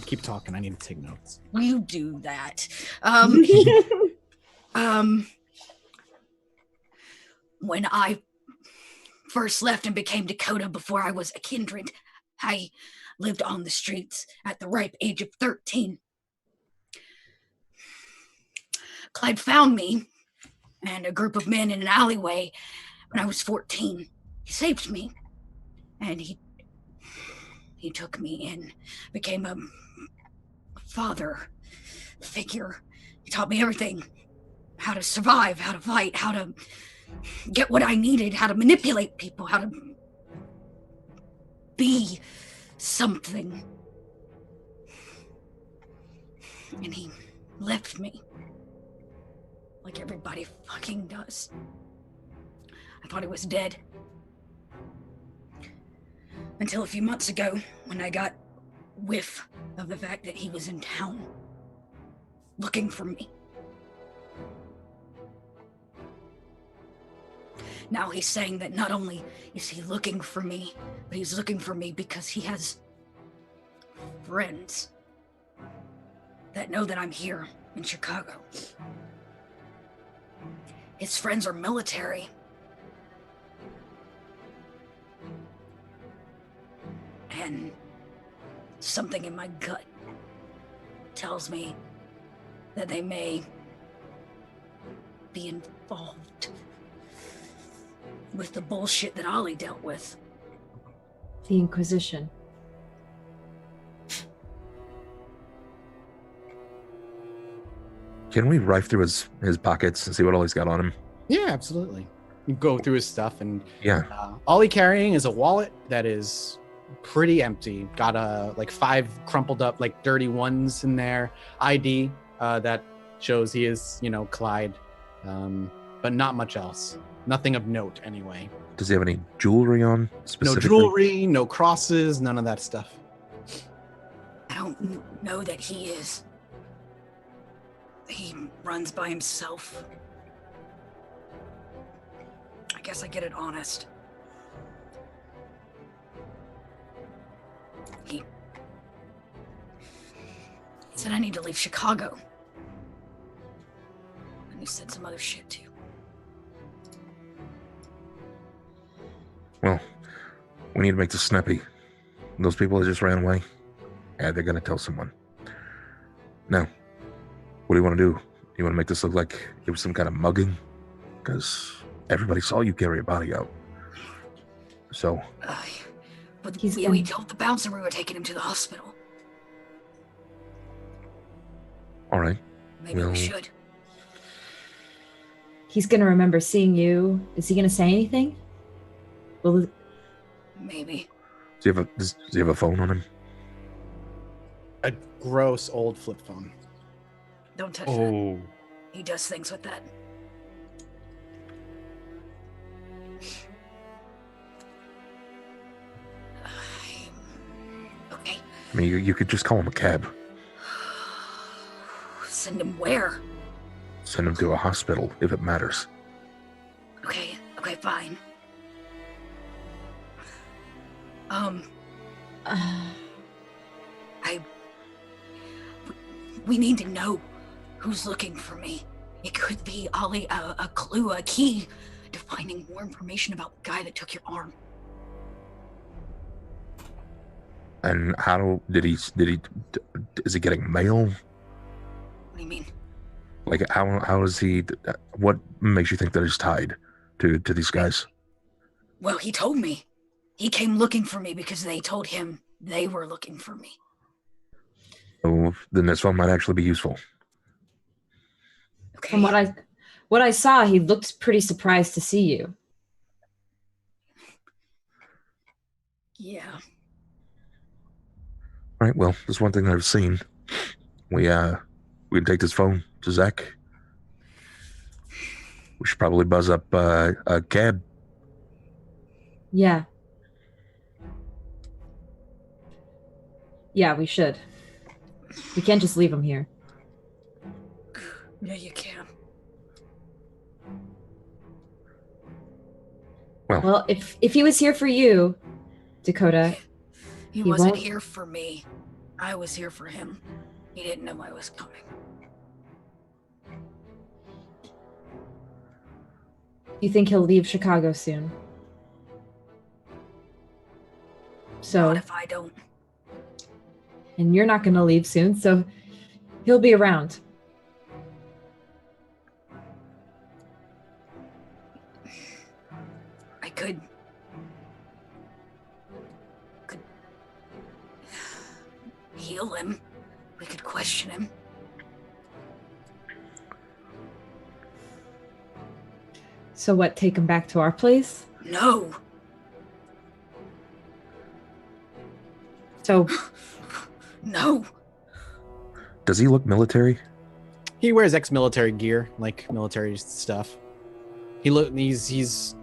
Keep talking. I need to take notes. You do that. When I first left and became Dakota before I was a kindred, I lived on the streets at the ripe age of 13. Clyde found me and a group of men in an alleyway when I was 14. He saved me, and he took me in, became a father figure. He taught me everything: how to survive, how to fight, how to get what I needed, how to manipulate people, how to be something. And he left me, like everybody fucking does. I thought he was dead. Until a few months ago, when I got whiff of the fact that he was in town, looking for me. Now he's saying that not only is he looking for me, but he's looking for me because he has friends that know that I'm here in Chicago. His friends are military. And something in my gut tells me that they may be involved with the bullshit that Ollie dealt with. The Inquisition. Can we rife through his pockets and see what all he's got on him? Yeah, absolutely. You go through his stuff, and Yeah. all he carrying is a wallet that is pretty empty. Got like 5 crumpled up, like dirty ones in there. ID that shows he is, Clyde, but not much else. Nothing of note, anyway. Does he have any jewelry on No specifically? jewelry, no crosses, none of that stuff. I don't know that he is. He runs by himself. I guess I get it honest. He said I need to leave Chicago. And he said some other shit too. Well, we need to make this snappy. Those people that just ran away, yeah, they're gonna tell someone. Now, what do you want to do? You want to make this look like it was some kind of mugging? Because everybody saw you carry a body out. So, But He's we in- told the bouncer we were taking him to the hospital. all right. Maybe Well- we should. He's gonna remember seeing you. Is he gonna say anything? Well, Maybe. Does he have a phone on him? A gross old flip phone. Don't touch that. Oh. He does things with that. Okay. I mean, you could just call him a cab. Send him where? Send him to a hospital if it matters. Okay, fine. We need to know who's looking for me. It could be Ollie, a clue, a key to finding more information about the guy that took your arm. And how is he getting mail? What do you mean? Like, how is he, what makes you think that he's tied to these guys? Well, he told me. He came looking for me because they told him they were looking for me. So then this one might actually be useful. Okay. from what I saw, he looked pretty surprised to see you. Yeah. All right, well, there's one thing I've seen. We can take this phone to Zach. We should probably buzz up a cab. Yeah. Yeah, we should. We can't just leave him here. Yeah, you can. Well, if he was here for you, Dakota, He He wasn't won't- here for me. I was here for him. He didn't know I was coming. you think he'll leave Chicago soon? So, Not if I don't. and you're not going to leave soon, so he'll be around. I could heal him. We could question him. So what, take him back to our place? No. So, No. Does he look military? He wears ex-military gear, like military stuff. He's it's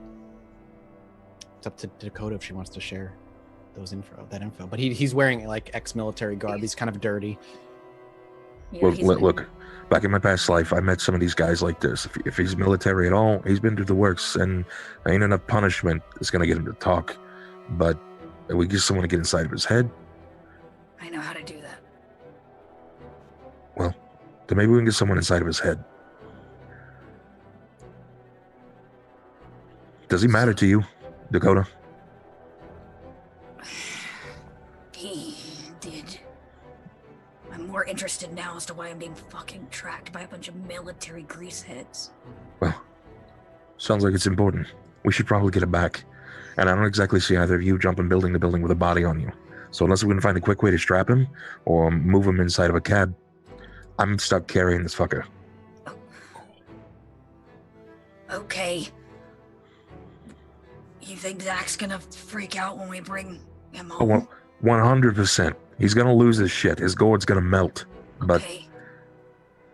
up to Dakota if she wants to share that info. But he's wearing like ex-military garb. He's kind of dirty. Yeah, Look, he's look, back in my past life, I met some of these guys like this. If he's military at all, he's been through the works, and there ain't enough punishment that's gonna get him to talk. But we just want to get inside of his head. I know how to do that. Well, then maybe we can get someone inside of his head. Does he matter to you, Dakota? He did. I'm more interested now as to why I'm being fucking tracked by a bunch of military greaseheads. Well, sounds like it's important. We should probably get it back. And I don't exactly see either of you jumping building to building with a body on you. So unless we can find a quick way to strap him or move him inside of a cab, I'm stuck carrying this fucker. Okay. You think Zach's gonna freak out when we bring him Oh, home? 100%. He's gonna lose his shit. His gourd's gonna melt. But Okay.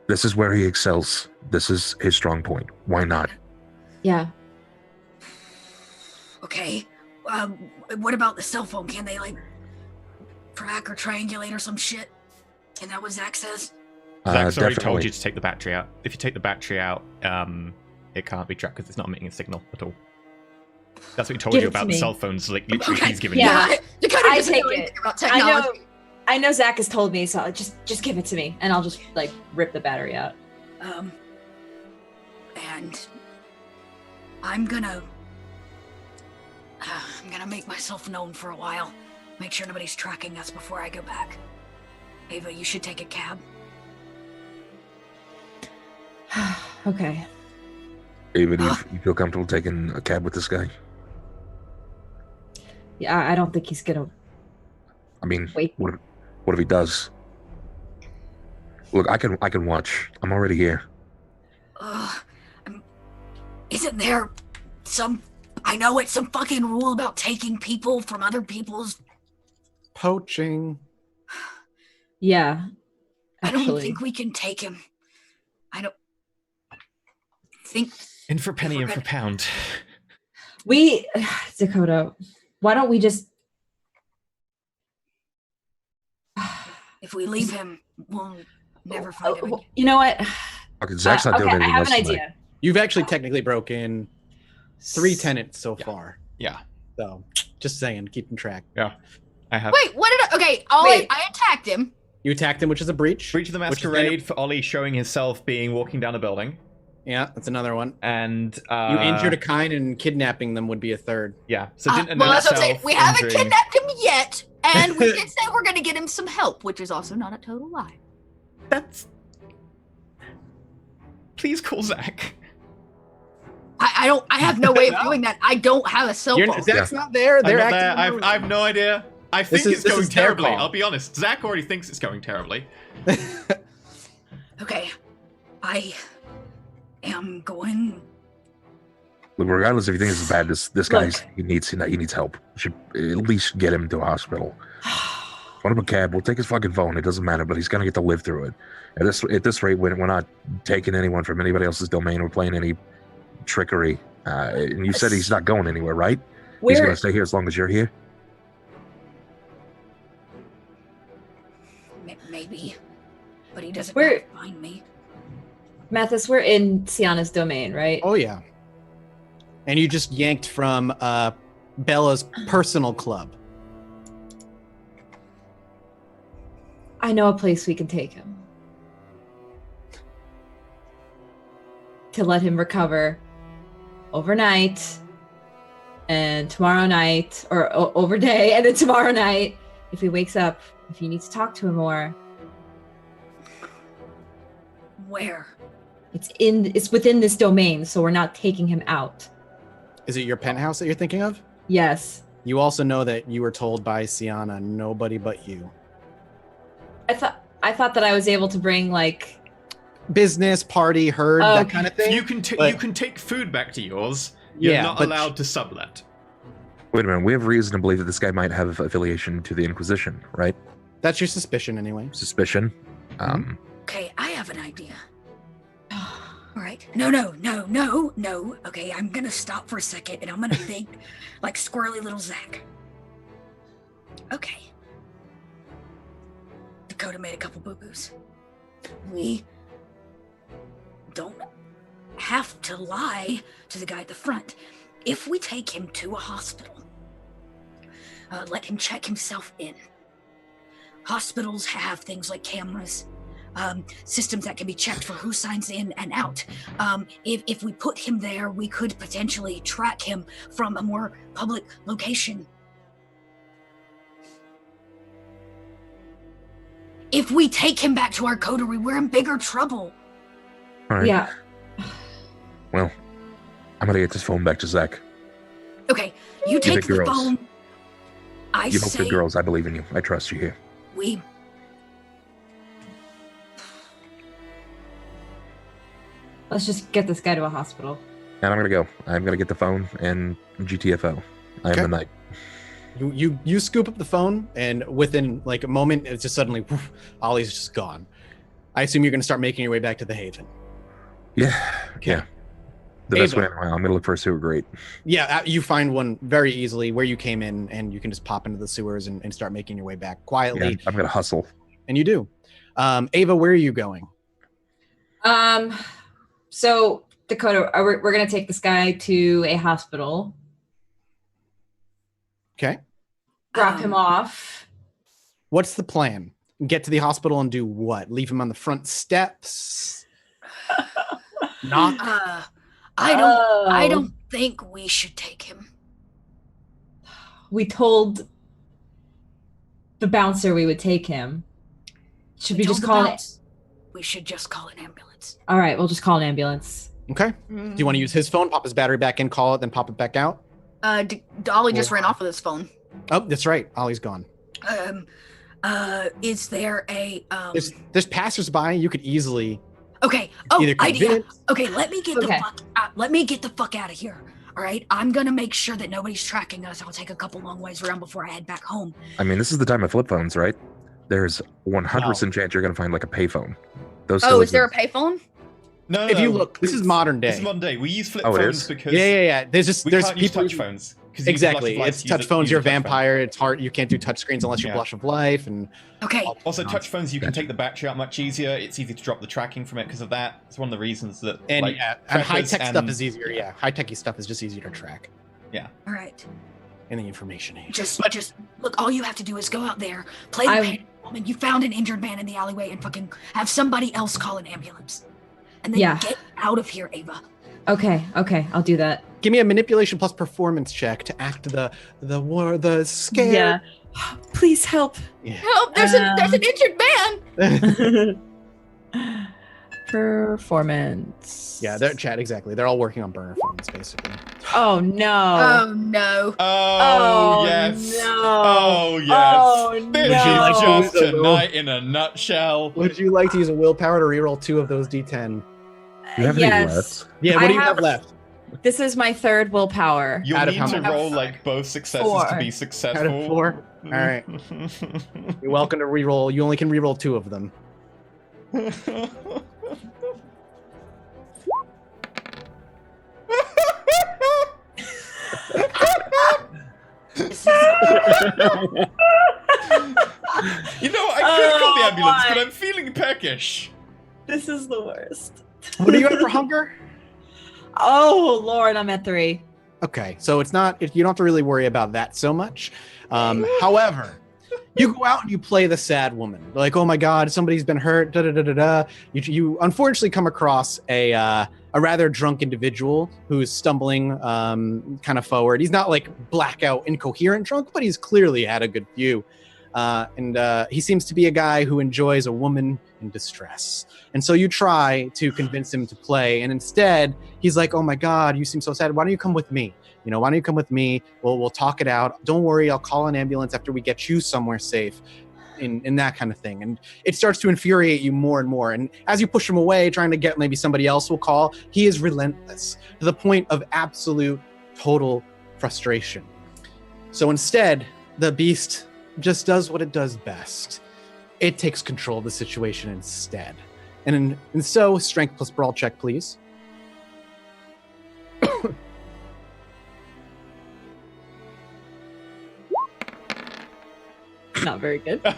this is where he excels. This is his strong point. Why not? yeah. Okay. What about the cell phone? Can they like track or triangulate or some shit? Isn't that what Zach says? Zach's already told Definitely. you to take the battery out. If you take the battery out, it can't be tracked because it's not emitting a signal at all. That's what he told Give you it to about the me. cell phones. Like literally, Okay. he's given Yeah. you. You kind of I doesn't take know it. anything about I technology. know Zach has told me, so just give it to me, and I'll just like rip the battery out. And I'm gonna make myself known for a while. Make sure nobody's tracking us before I go back. Ava, you should take a cab. Okay. David, you feel comfortable taking a cab with this guy? Yeah, I don't think he's gonna I mean, wait. what if he does? Look, I can watch. I'm already here. Isn't there some? I know it's some fucking rule about taking people from other people's. Poaching. Yeah. I don't Actually, think we can take him. I don't think. In for penny, in for pound. we, Dakota. Why don't we just? If we leave him, we'll never find him again. You know what? Okay, Zach's not doing okay, I anything have else an tonight. idea. You've actually technically broken 3 tenants so far. Yeah, So just saying, keeping track. yeah. I have. Wait, what did I? Okay, Ollie, Wait. I attacked him. You attacked him, which is a breach. Breach of the which is Masquerade for Ollie showing himself being walking down a building, Yeah, that's another one. and You injured a kind and kidnapping them would be a third. yeah. So didn't Well, announce that's what I'm saying. self We haven't injuring- kidnapped him yet, and we did say we're going to get him some help, which is also not a total lie. That's. Please call Zach. I don't. I have no way of doing that. I don't have a cell phone. Zach's not there. They're I'm not there. acting. I have no idea. I think This it's is going their terribly. call. I'll be honest. Zach already thinks it's going terribly. Okay, I am going. Look, regardless if you think this is bad, this guy's he needs help. You should at least get him to a hospital. Phone him a cab. We'll take his fucking phone. It doesn't matter, but he's gonna get to live through it. At this rate, we're not taking anyone from anybody else's domain. We're playing any trickery. And you said he's not going anywhere, right? He's We're gonna stay here as long as you're here. Maybe, but he doesn't We're- have to find me. Mathis, we're in Siana's domain, right? Oh yeah. And you just yanked from Bella's personal club. I know a place we can take him. To let him recover overnight and tomorrow night, or over day and then tomorrow night. If he wakes up, if you need to talk to him more, Where? it's within this domain, so we're not taking him out. Is it your penthouse that you're thinking of? Yes. You also know that you were told by Siana, nobody but you. I thought that I was able to bring like Business, party, herd, Oh, that kind of thing. You can but- you can take food back to yours. You're Yeah, not but- allowed to sublet. Wait a minute. We have reason to believe that this guy might have affiliation to the Inquisition, right? That's your suspicion anyway. Suspicion. Okay, I have an idea. All right. No. Okay, I'm gonna stop for a second and I'm gonna think like squirrely little Zach. Okay. Dakota made a couple boo-boos. We don't have to lie to the guy at the front. If we take him to a hospital, let him check himself in. Hospitals have things like cameras, systems that can be checked for who signs in and out. If we put him there, we could potentially track him from a more public location. If we take him back to our coterie, we're in bigger trouble. All right. yeah. Well, I'm gonna get this phone back to Zach. Okay, you take big the girls. phone. I You both say good girls. I believe in you. I trust you here. we. Let's just get this guy to a hospital. And I'm gonna go. I'm gonna get the phone and GTFO. I am Okay. the knight. You scoop up the phone, and within like a moment, it's just suddenly, woof, Ollie's just gone. I assume you're going to start making your way back to the Haven. Yeah. Okay. Yeah. The best Ava. way anyway. I'm gonna look for a sewer grate. Yeah, you find one very easily where you came in, and you can just pop into the sewers and start making your way back quietly. Yeah, I'm gonna hustle. And you do. Ava, where are you going? So Dakota, we're gonna take this guy to a hospital, Okay. drop him off. What's the plan? Get to the hospital and do what? Leave him on the front steps? Knock? I don't think we should take him. We told the bouncer we would take him. Should we told just the call it? bounce- We should just call an ambulance. All right, we'll just call an ambulance. Okay. Do you want to use his phone, pop his battery back in, call it, then pop it back out? Ollie just ran off with his phone. Oh, that's right. Ollie's gone. Is there a There's passersby. You could easily Okay. Oh, either idea. convince- Okay, let me get Okay. let me get the fuck out of here. All right, I'm gonna make sure that nobody's tracking us. I'll take a couple long ways around before I head back home. I mean, this is the time of flip phones, right? There's 100% chance you're gonna find like a payphone. Those Oh, still is there a exist. payphone? No, If you no, look, this is it's- modern It's day. modern day. We use flip Oh, it phones is? because Yeah. There's we there's can't use people touch phones. 'cause you use exactly. Blush of Life, It's use touch a- phones. use You're a a touch phone. vampire. It's hard. You can't do touch screens unless you're Yeah. Blush of Life. And Okay. Also, touch phones, you can take the battery out much easier. It's easy to drop the tracking from it because of that. It's one of the reasons that. like, and high preppers tech stuff and- is easier. Yeah, high techy stuff is just easier to track All right. in the information age. Just look. All you have to do is go out there, play the I- panic woman. You found an injured man in the alleyway, and fucking have somebody else call an ambulance, and then Yeah. get out of here, Ava. Okay, I'll do that. Give me a manipulation plus performance check to act the scare. Yeah. Please help. Help! There's an injured man. Performance. Yeah, they're chat exactly. They're all working on burner phones basically. Oh no. Oh no! Oh, yes. No. Oh yes. Oh, This no. is just Use a little- tonight in a nutshell. Would you like to use a willpower to reroll 2 of those D10? Do you have any Yes. left? Yeah, what I do you have have- left? This is my third willpower. You'll Out of need how to many? roll like both successes to 4. be successful. Out of 4? All right. You're welcome to reroll. You only can reroll 2 of them. You know, I could call the Oh, ambulance, my. but I'm feeling peckish. This is the worst. What are you at for hunger? Oh Lord, I'm at 3. Okay, so it's not. You don't have to really worry about that so much. However, you go out and you play the sad woman. Like, oh my God, somebody's been hurt. Da da da da da. You unfortunately come across a rather drunk individual who's stumbling kind of forward. He's not like blackout incoherent drunk, but he's clearly had a good few. And he seems to be a guy who enjoys a woman in distress. And so you try to convince him to play, and instead he's like, oh my God, you seem so sad. Why don't you come with me? You know, why don't you come with me? We'll talk it out. Don't worry, I'll call an ambulance after we get you somewhere safe. In that kind of thing. And it starts to infuriate you more and more. And as you push him away, trying to get maybe somebody else will call, he is relentless to the point of absolute, total frustration. So instead, the beast just does what it does best. It takes control of the situation instead. And so, strength plus brawl check, please. Not very good. How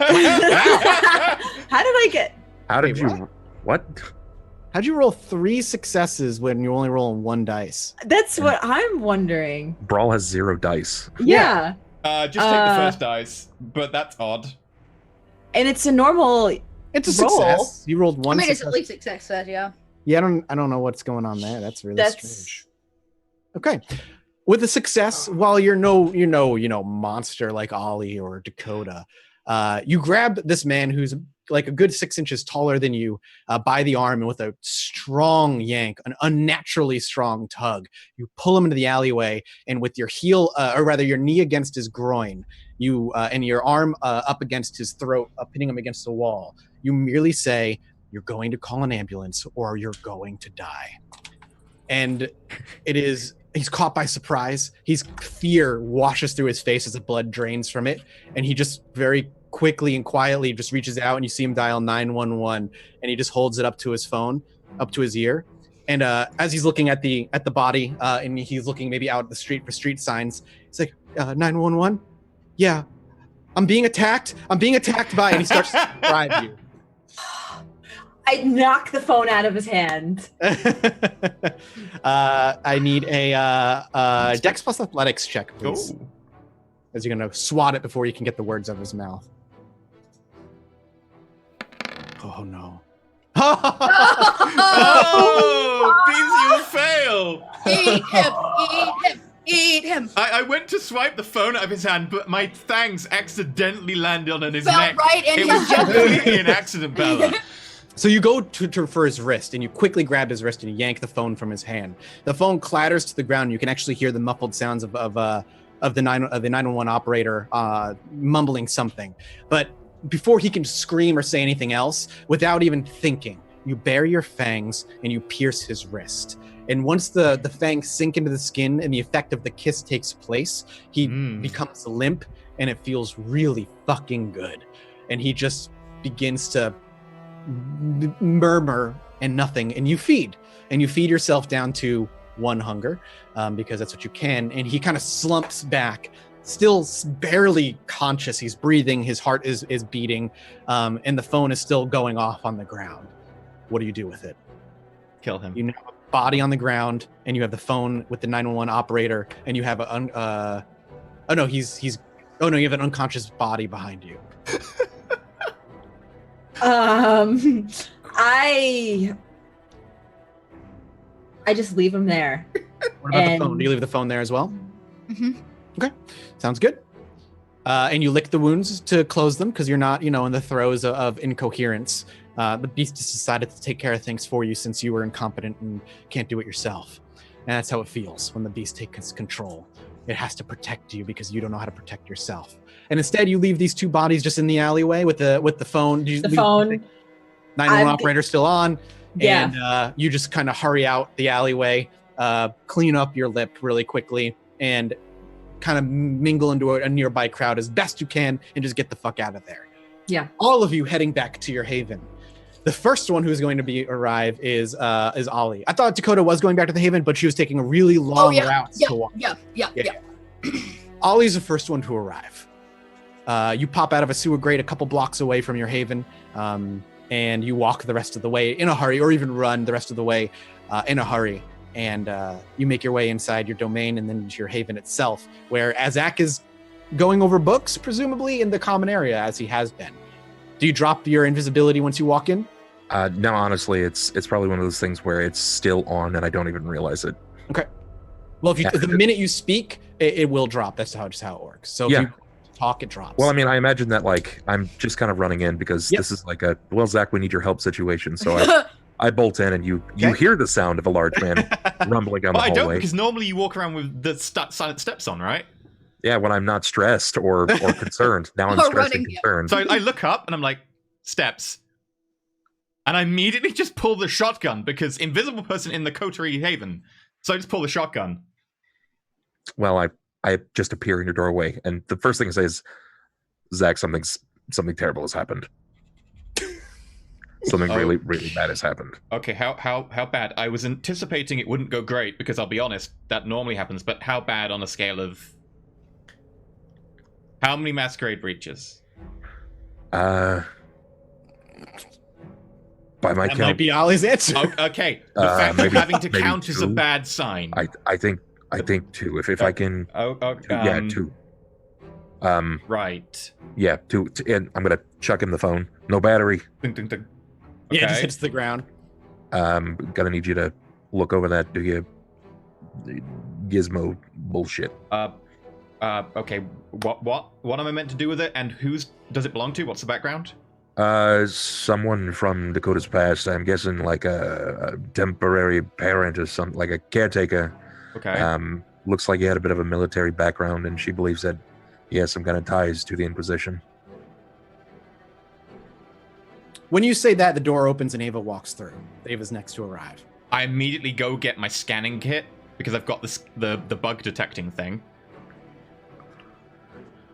did I get? How did Wait, you? What? How'd you roll 3 successes when you're only rolling 1 dice? That's what I'm wondering. Brawl has 0 dice. Yeah. Just take the first dice, but that's odd. And it's a normal. It's a Roll. success. You rolled 1 I mean, it's success. at least success, yeah. Yeah, I don't know what's going on there. That's really That's strange. Okay. With a success, while you're no monster like Ollie or Dakota, you grab this man who's like a good 6 inches taller than you by the arm, and with a strong yank, an unnaturally strong tug, you pull him into the alleyway, and with your heel, or rather your knee against his groin, you and your arm up against his throat, pinning him against the wall, you merely say, "You're going to call an ambulance, or you're going to die." And he's caught by surprise. Fear washes through his face as the blood drains from it, and he just very quickly and quietly just reaches out, and you see him dial 911, and he just holds it up to his phone, up to his ear. And as he's looking at the body, and he's looking maybe out the street for street signs, he's like, 911? Yeah, I'm being attacked by, and he starts to describe you. I knock the phone out of his hand. I need a Dex plus Athletics check, please. Oh. As you're going to swat it before you can get the words out of his mouth. Oh, no. Oh, Beans, you fail. Eat him! Eat him! Eat him! I went to swipe the phone out of his hand, but my fangs accidentally landed on his Fell neck. right in It his was junk. completely an accident, Bella. So you go for his wrist, and you quickly grab his wrist and you yank the phone from his hand. The phone clatters to the ground. You can actually hear the muffled sounds of the 911 operator mumbling something. But before he can scream or say anything else, without even thinking, you bare your fangs and you pierce his wrist. And once the fangs sink into the skin and the effect of the kiss takes place, he becomes limp, and it feels really fucking good. And he just begins to murmur and nothing, and you feed yourself down to 1 hunger, because that's what you can. And he kind of slumps back, still barely conscious. He's breathing, his heart is beating, and the phone is still going off on the ground. What do you do with it? Kill him. You now have a body on the ground, and you have the phone with the 911 operator, and you have you have an unconscious body behind you. I just leave him there. What about the And- phone? Do you leave the phone there as well? Mm-hmm. Okay, sounds good. And you lick the wounds to close them because you're not, in the throes of incoherence. The beast has decided to take care of things for you since you were incompetent and can't do it yourself. And that's how it feels when the beast takes control. It has to protect you because you don't know how to protect yourself. And instead, you leave these 2 bodies just in the alleyway with the phone. The phone. 911 operator still on. Yeah. And you just kind of hurry out the alleyway, clean up your lip really quickly, and kind of mingle into a nearby crowd as best you can, and just get the fuck out of there. Yeah. All of you heading back to your haven. The first one who's going to arrive is Ollie. I thought Dakota was going back to the haven, but she was taking a really long route to walk. Yeah. Ollie's the first one to arrive. You pop out of a sewer grate a couple blocks away from your haven, and you walk the rest of the way in a hurry, or even run the rest of the way in a hurry. And you make your way inside your domain and then into your haven itself, where Azak is going over books, presumably in the common area, as he has been. Do you drop your invisibility once you walk in? No, honestly, it's probably one of those things where it's still on and I don't even realize it. Okay. Well, if the minute you speak, it will drop. That's just how it works. So if you talk, it drops. Well, I mean, I imagine that like I'm just kind of running in because this is like a Zach, we need your help situation. So I bolt in and you hear the sound of a large man rumbling down the hallway. I don't, because normally you walk around with the silent steps on, right? Yeah, when I'm not stressed or concerned. Now I'm stressed and concerned. So I look up and I'm like, steps. And I immediately just pull the shotgun because invisible person in the coterie haven. So I just pull the shotgun. Well, I just appear in your doorway, and the first thing I say is, Zach, something terrible has happened. Something really, really bad has happened. Okay, how bad? I was anticipating it wouldn't go great because I'll be honest, that normally happens. But how bad on a scale of how many masquerade breaches? By my that count, might be Ollie's answer. Okay, the fact of having to count is a bad sign. I think 2. If I can, 2. Right. Yeah, 2. And I'm gonna chuck him the phone. No battery. Ding, ding, ding. Yeah, it Okay. just hits the ground. Gonna need you to look over that. Do you gizmo bullshit? Okay. What am I meant to do with it? And whose does it belong to? What's the background? Someone from Dakota's past. I'm guessing like a temporary parent or something, like a caretaker. Okay. Looks like he had a bit of a military background, and she believes that he has some kind of ties to the Inquisition. When you say that, the door opens and Ava walks through. Ava's next to arrive. I immediately go get my scanning kit because I've got the bug detecting thing.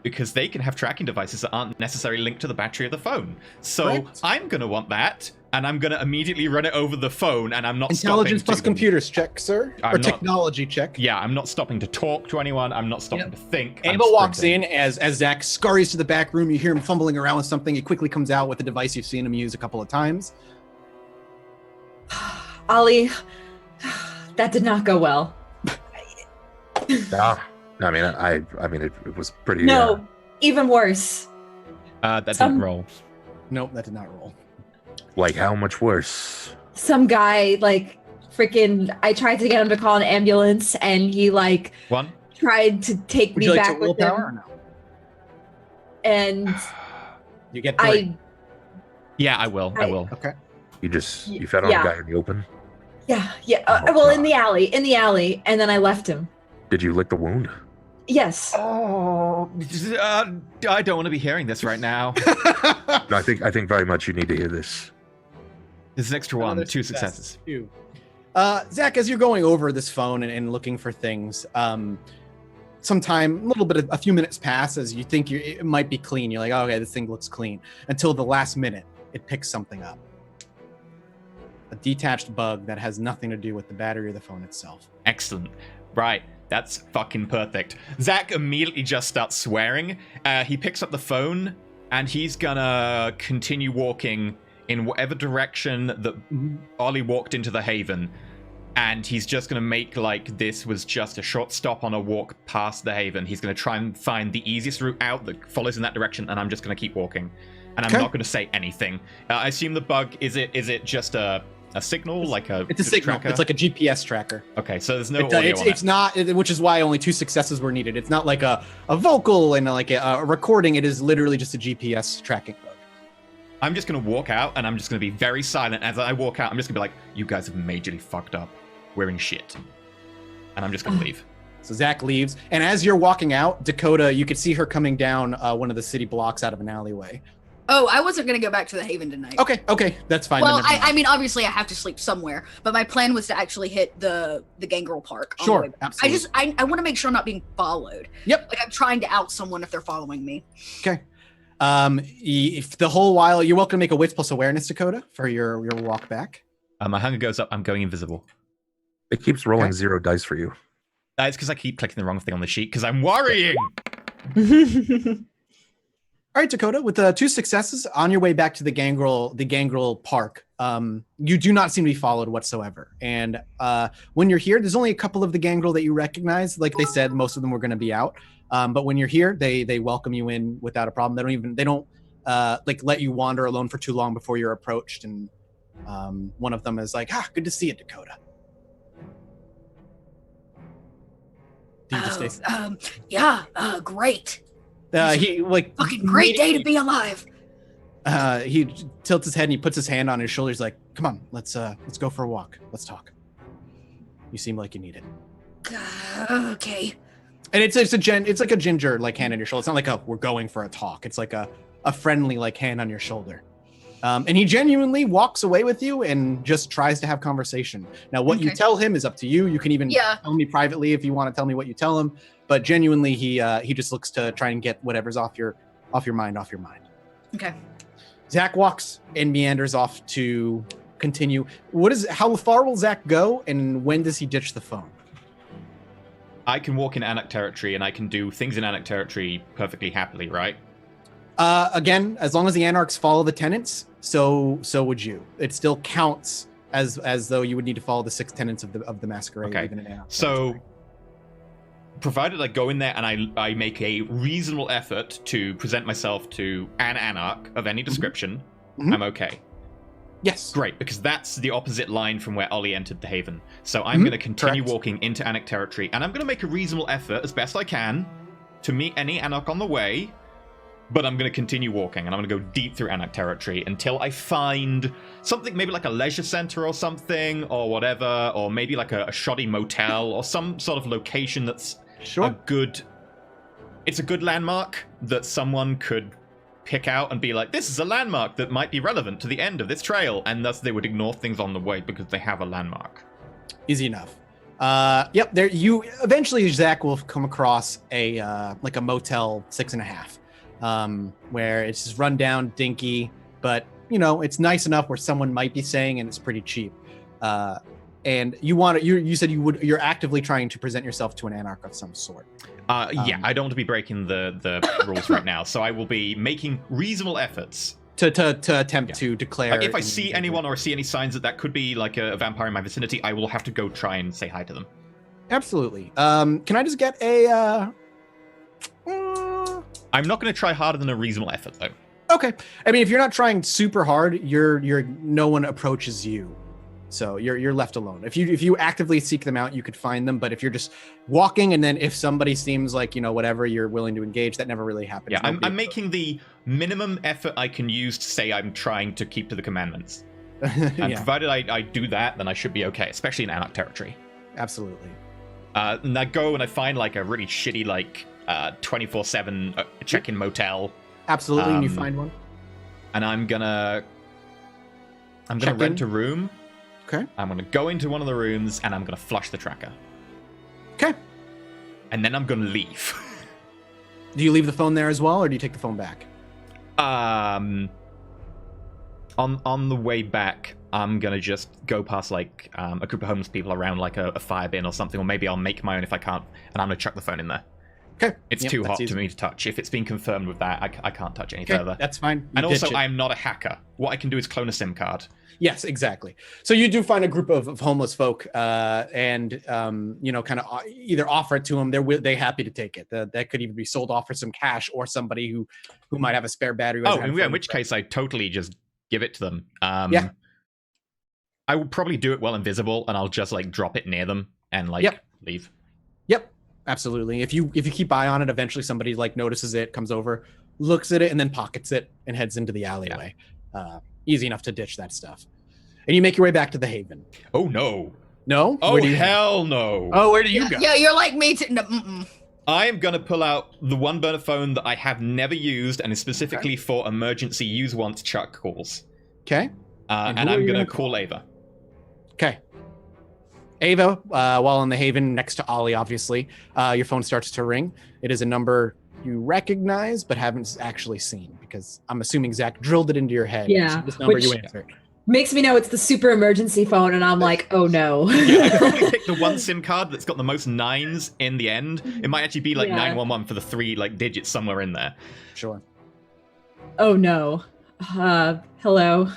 Because they can have tracking devices that aren't necessarily linked to the battery of the phone. So Right. I'm going to want that, and I'm going to immediately run it over the phone, and I'm not Intelligence stopping plus to- computers check, sir. I'm or not- technology check. Yeah, I'm not stopping to talk to anyone. I'm not stopping to think. I'm Ava walks sprinting. in as Zach scurries to the back room. You hear him fumbling around with something. He quickly comes out with a device you've seen him use a couple of times. Ollie, that did not go well. Yeah. I mean, it was pretty. No, even worse. That didn't roll. Nope, that did not roll. Like how much worse? Some guy, like, freaking, I tried to get him to call an ambulance, and he, like, One. tried to take Would me you like back to with willpower or him. no? And You get 3. Yeah, I will. I will. Okay. You fed on Yeah. a guy in the open. yeah. Oh, Well, God. in the alley, and then I left him. Did you lick the wound? Yes. Oh, I don't want to be hearing this right now. No, I think very much you need to hear this. This is an extra one. Another 2 success. successes. 2. Zach, as you're going over this phone and looking for things, sometime, a few minutes pass as you think it might be clean. You're like, oh, okay, this thing looks clean. Until the last minute, it picks something up. A detached bug that has nothing to do with the battery of the phone itself. Excellent. Right. That's fucking perfect. Zach immediately just starts swearing. He picks up the phone, and he's gonna continue walking in whatever direction that Ollie walked into the haven. And he's just gonna make like this was just a short stop on a walk past the haven. He's gonna try and find the easiest route out that follows in that direction, and I'm just gonna keep walking. And I'm Okay. not gonna say anything. I assume the bug, is it just a signal, like a It's a signal. tracker? It's like a GPS tracker. Okay, so there's no audio on It's it. not, which is why only 2 successes were needed. It's not like a vocal and like a recording. It is literally just a GPS tracking bug. I'm just going to walk out, and I'm just going to be very silent. As I walk out, I'm just going to be like, you guys have majorly fucked up. We're in shit. And I'm just going to leave. So Zach leaves, and as you're walking out, Dakota, you could see her coming down one of the city blocks out of an alleyway. Oh, I wasn't gonna go back to the Haven tonight. Okay, that's fine. Well, then never mind. I mean, obviously, I have to sleep somewhere, but my plan was to actually hit the Gangrel Park. On the Sure, way back. absolutely. I want to make sure I'm not being followed. Yep. Like I'm trying to out someone if they're following me. Okay. If the whole while, you're welcome to make a wits plus awareness, Dakota, for your walk back. My hunger goes up. I'm going invisible. It keeps rolling Okay. 0 dice for you. It's because I keep clicking the wrong thing on the sheet because I'm worrying. All right, Dakota, with 2 successes on your way back to the Gangrel Park, you do not seem to be followed whatsoever. And when you're here, there's only a couple of the Gangrel that you recognize. Like they said, most of them were going to be out. But when you're here, they welcome you in without a problem. They don't like let you wander alone for too long before you're approached. And one of them is like, good to see you, Dakota. Do you just stay? Great. He like Fucking great day to be alive. He tilts his head and he puts his hand on his shoulder. He's like, "Come on, let's go for a walk. Let's talk. You seem like you need it." Okay. And it's like a ginger like hand on your shoulder. It's not like we're going for a talk. It's like a friendly like hand on your shoulder. And he genuinely walks away with you and just tries to have conversation. Now, what you tell him is up to you. You can even tell me privately if you want to tell me what you tell him. But genuinely, he just looks to try and get whatever's off your mind. Okay. Zach walks and meanders off to continue. How far will Zach go, and when does he ditch the phone? I can walk in Anak territory, and I can do things in Anak territory perfectly happily, right? Again, as long as the Anarchs follow the tenets, so would you. It still counts as though you would need to follow the 6 tenets of the Masquerade. Okay. Even in Anarch So, territory. provided I go in there and I make a reasonable effort to present myself to an Anarch of any description, I'm okay. Yes. Great, because that's the opposite line from where Ollie entered the Haven. So I'm going to continue walking into Anak territory, and I'm going to make a reasonable effort, as best I can, to meet any Anarch on the way, but I'm going to continue walking, and I'm going to go deep through Anak territory until I find something, maybe like a leisure center or something, or whatever, or maybe like a shoddy motel, or some sort of location that's a good landmark that someone could pick out and be like, this is a landmark that might be relevant to the end of this trail, and thus they would ignore things on the way because they have a landmark. Easy enough. Yep. There, you eventually Zach will come across a like a Motel 6.5, where it's just run down, dinky, but it's nice enough where someone might be staying, and it's pretty cheap. And you said you're actively trying to present yourself to an Anarch of some sort. Yeah, I don't want to be breaking the rules right now, so I will be making reasonable efforts to attempt to declare. If I see anyone or see any signs that could be like a vampire in my vicinity, I will have to go try and say hi to them. Absolutely. Can I just get a? I'm not going to try harder than a reasonable effort, though. Okay. I mean, if you're not trying super hard, no one approaches you. So you're left alone. If you actively seek them out, you could find them. But if you're just walking, and then if somebody seems like whatever, you're willing to engage, that never really happens. Yeah, I'm making the minimum effort I can use to say I'm trying to keep to the commandments. And provided I do that, then I should be okay, especially in Anarch territory. Absolutely. And I go and I find like a really shitty 24/7 check-in motel. Absolutely, and you find one. And I'm gonna rent a room. Okay. I'm going to go into one of the rooms, and I'm going to flush the tracker. Okay. And then I'm going to leave. Do you leave the phone there as well, or do you take the phone back? On the way back, I'm going to just go past, a group of homeless people around, a fire bin or something, or maybe I'll make my own if I can't, and I'm going to chuck the phone in there. Okay. It's too hot to me to touch. If it's been confirmed with that, I can't touch any further. That's fine. And also, I'm not a hacker. What I can do is clone a SIM card. Yes, exactly. So you do find a group of homeless folk, and kind of either offer it to them. They're happy to take it. That could even be sold off for some cash, or somebody who might have a spare battery. In which case I totally just give it to them. I will probably do it well invisible, and I'll just drop it near them and leave. Yep, absolutely. If you keep eye on it, eventually somebody notices it, comes over, looks at it, and then pockets it and heads into the alleyway. Yeah. Easy enough to ditch that stuff. And you make your way back to the Haven. Oh, no. No? Oh, hell no. Oh, where do you go? Yeah, you're like me. I am going to pull out the one burner phone that I have never used and is specifically for emergency use once Chuck calls. Okay. And I'm going to call Ava. Okay. Ava, while in the Haven next to Ollie, obviously, your phone starts to ring. It is a number you recognize but haven't actually seen, because I'm assuming Zach drilled it into your head. Yeah. So this number you answered. makes me know it's the super emergency phone, and I'm like, oh no. Yeah, I probably picked the one SIM card that's got the most 9s in the end. It might actually be like Yeah. 911 for the 3 like digits somewhere in there. Sure. Oh no. Hello.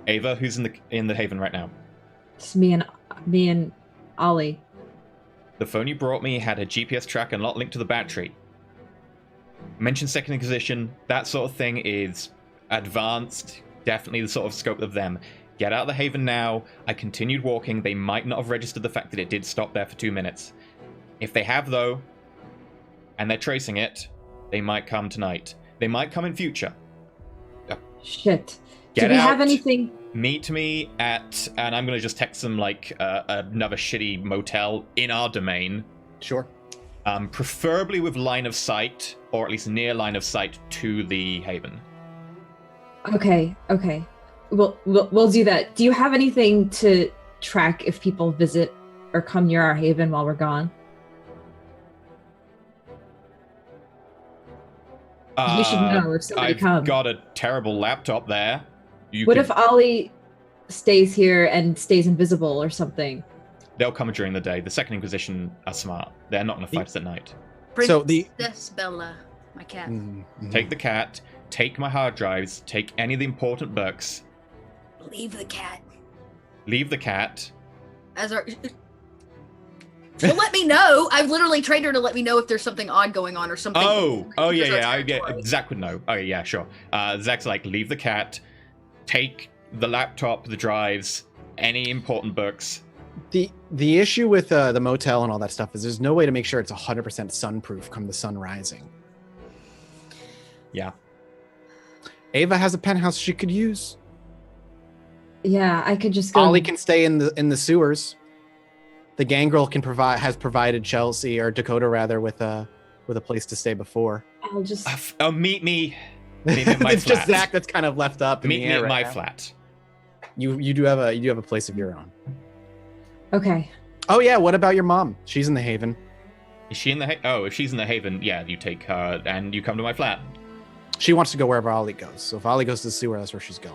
Ava, who's in the Haven right now? It's me and Ollie. The phone you brought me had a GPS tracker not linked to the battery. Mention Second Inquisition, that sort of thing is advanced, definitely the sort of scope of them. Get out of the Haven now. I continued walking. They might not have registered the fact that it did stop there for 2 minutes. If they have, though, and they're tracing it, they might come tonight. They might come in future. Shit. Get Do we out. have anything? Meet me at, and I'm going to just text them like another shitty motel in our domain. Sure. Preferably with line of sight, or at least near line of sight to the Haven. Okay. We'll do that. Do you have anything to track if people visit or come near our Haven while we're gone? You should know if somebody I've comes. got a terrible laptop there. What if Ollie stays here and stays invisible or something? They'll come during the day. The Second Inquisition are smart. They're not going to fight us at night. So the- Princess Bella, my cat. Take the cat, take my hard drives, take any of the important books, Leave the cat. leave the cat. As our. She'll let me know. I've literally trained her to let me know if there's something odd going on or something. Oh enters our yeah. territory. Zach would know. Oh yeah, sure. Zach's like, leave the cat, take the laptop, the drives, any important books. The issue with the motel and all that stuff is there's no way to make sure it's 100% sunproof come the sun rising. Yeah. Ava has a penthouse she could use. Yeah, I could just go. Ollie can stay in the sewers. The gangrel has provided Chelsea or Dakota rather with a place to stay before. I'll just. Meet me. Meet me at my It's just flat. Zach that's kind of left up in Meet the me air at right my now. flat. You do have a place of your own. Okay. Oh yeah, what about your mom? She's in the Haven. Is she in the if she's in the Haven, yeah, you take her and you come to my flat. She wants to go wherever Ollie goes. So if Ollie goes to the sewer, that's where she's going.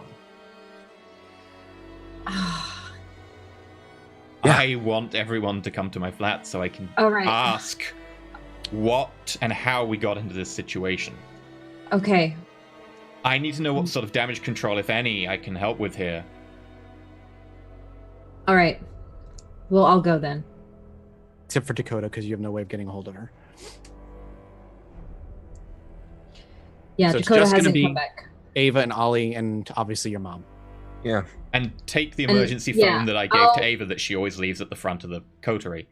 Yeah. I want everyone to come to my flat so I can All right. ask what and how we got into this situation. Okay. I need to know what sort of damage control, if any, I can help with here. All right. Well, I'll go then. Except for Dakota, because you have no way of getting a hold of her. Yeah, So it's Dakota just gonna hasn't be- come back. Ava and Ollie and obviously your mom. Yeah. And take the And, emergency yeah, phone that I gave I'll- to Ava that she always leaves at the front of the coterie.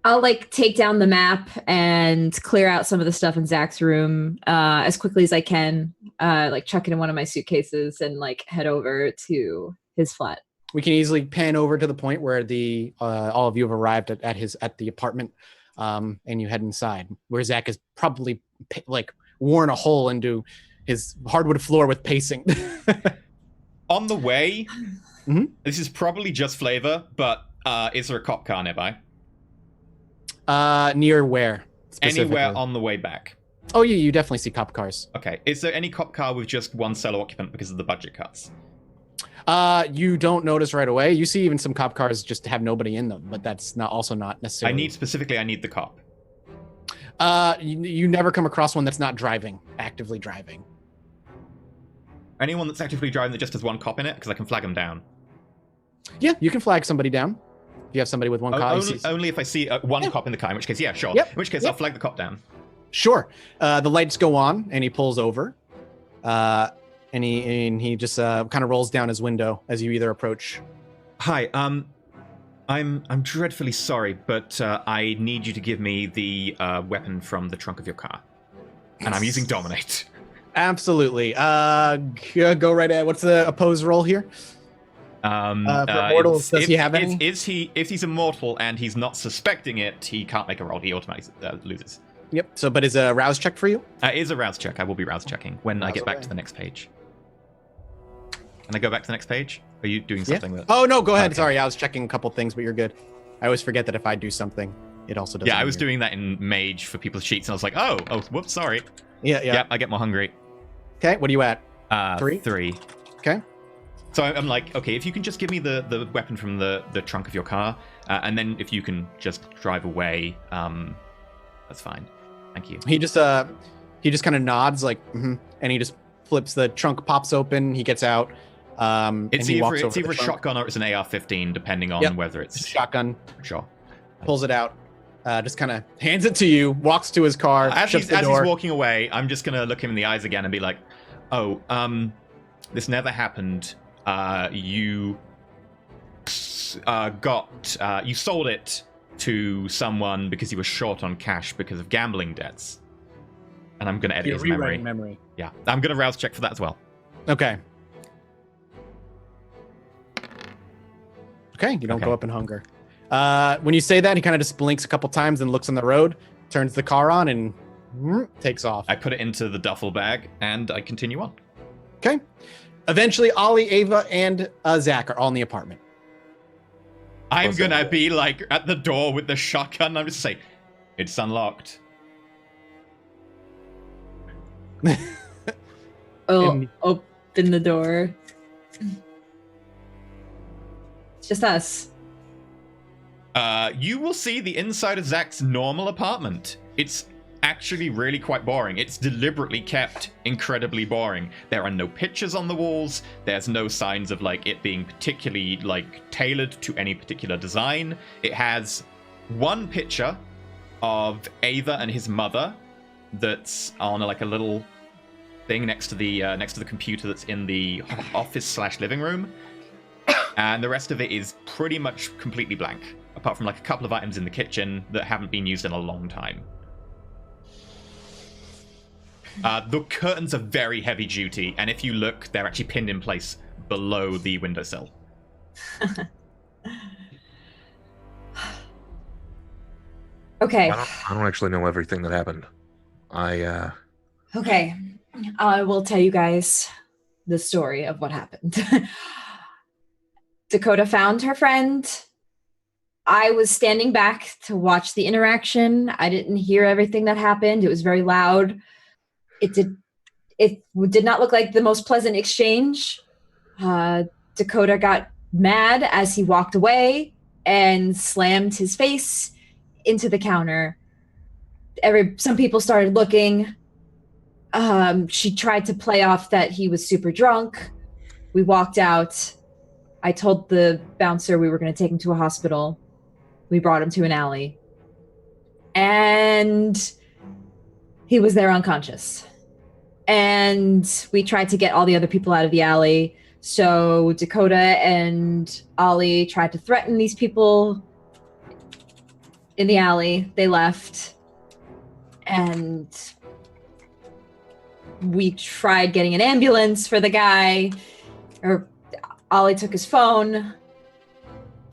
I'll like take down the map and clear out some of the stuff in Zach's room as quickly as I can. Like chuck it in one of my suitcases and like head over to his flat. We can easily pan over to the point where the all of you have arrived at the apartment, and you head inside, where Zach has probably like worn a hole into his hardwood floor with pacing. On the way, Mhm. this is probably just flavor, but is there a cop car nearby? Near where? Specifically? Anywhere on the way back? Oh, yeah, you definitely see cop cars. Okay. Is there any cop car with just one solo occupant because of the budget cuts? You don't notice right away. You see even some cop cars just have nobody in them, but that's not necessarily. I need the cop. You never come across one that's not actively driving. Anyone that's actively driving that just has one cop in it, because I can flag them down. Yeah, you can flag somebody down. If you have somebody with one car. Only if I see one cop in the car, in which case, yeah, sure. Yep. In which case, Yep. I'll flag the cop down. Sure. The lights go on, and he pulls over. And he just kind of rolls down his window as you either approach. Hi, I'm dreadfully sorry, but I need you to give me the weapon from the trunk of your car. And I'm using Dominate. Absolutely. Go right ahead. What's the opposed roll here? For mortals, does he have any? If he's immortal and he's not suspecting it, he can't make a roll. He automatically loses. Yep. So, but is a rouse check for you? It is a rouse check. I will be rouse checking when I get back to the next page. Can I go back to the next page? Are you doing something that... Oh, no, go ahead. Okay. Sorry, I was checking a couple things, but you're good. I always forget that if I do something, it also does. Yeah, I was doing that in Mage for people's sheets, and I was like, oh, whoops, sorry. Yeah. Yep, I get more hungry. Okay, what are you at? 3? 3. Okay. So I'm like, okay, if you can just give me the weapon from the trunk of your car, and then if you can just drive away, that's fine. Thank you. He just kind of nods like, and he just flips the trunk, pops open. He gets out. It's and he walks either over to the a trunk. shotgun or it's an AR-15, depending on whether it's Shotgun. Sure. Pulls it out. Just kind of hands it to you. Walks to his car. As shuts he's the door. walking away, I'm just gonna look him in the eyes again and be like, "Oh, this never happened. You you sold it to someone because you were short on cash because of gambling debts." And I'm gonna edit his memory. Yeah, I'm gonna rouse check for that as well. Okay. Okay, you don't go up in hunger. When you say that, he kind of just blinks a couple times and looks on the road, turns the car on, and takes off. I put it into the duffel bag and I continue on. Okay. Eventually, Ollie, Ava, and Zach are all in the apartment. I'm gonna be like at the door with the shotgun. I'm just saying, it's unlocked. Open the door. It's just us. You will see the inside of Zach's normal apartment. It's actually really quite boring. It's deliberately kept incredibly boring. There are no pictures on the walls. There's no signs of like it being particularly like tailored to any particular design. It has one picture of Ava and his mother that's on like a little thing next to the computer that's in the office/living room, and the rest of it is pretty much completely blank, apart from like a couple of items in the kitchen that haven't been used in a long time. The curtains are very heavy duty, and if you look, they're actually pinned in place below the windowsill. Okay. I don't actually know everything that happened. Okay. I will tell you guys the story of what happened. Dakota found her friend. I was standing back to watch the interaction. I didn't hear everything that happened. It was very loud. It did not look like the most pleasant exchange. Dakota got mad as he walked away and slammed his face into the counter. Some people started looking. She tried to play off that he was super drunk. We walked out. I told the bouncer we were going to take him to a hospital. We brought him to an alley. And he was there unconscious. And we tried to get all the other people out of the alley. So Dakota and Ollie tried to threaten these people in the alley. They left. And we tried getting an ambulance for the guy. Or Ollie took his phone.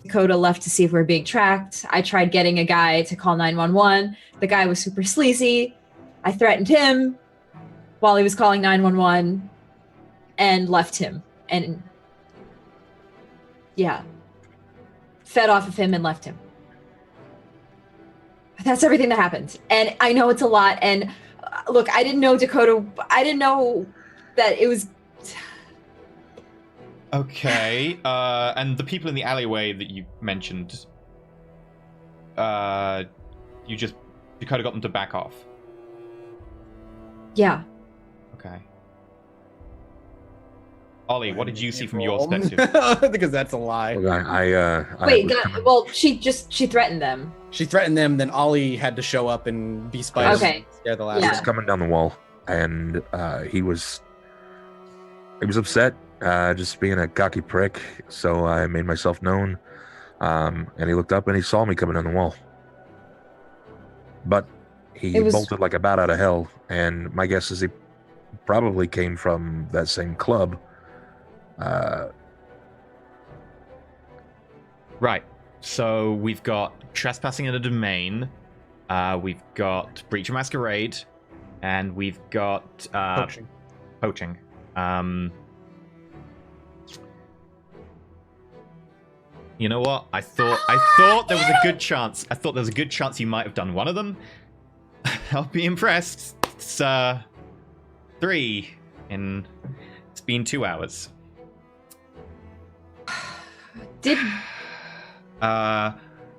Dakota left to see if we were being tracked. I tried getting a guy to call 911. The guy was super sleazy. I threatened him while he was calling 911 and left him. And yeah, fed off of him and left him. That's everything that happened. And I know it's a lot. And look, I didn't know Dakota. I didn't know that it was... Okay, and the people in the alleyway that you mentioned, Dakota got them to back off. Yeah. Okay. Ollie, what did you see from your perspective? Because that's a lie. Wait, well, she threatened them. She threatened them, then Ollie had to show up and be spicy. Okay. Scare the last He was coming down the wall, and he was upset, just being a cocky prick. So I made myself known, and he looked up and he saw me coming down the wall. But he bolted like a bat out of hell, and my guess is he probably came from that same club. Right. So we've got trespassing in a domain, we've got breach of masquerade, and we've got poaching. You know what? I thought there was a good chance. I thought there was a good chance you might have done one of them. I'll be impressed. It's 3 in. It's been 2 hours. Did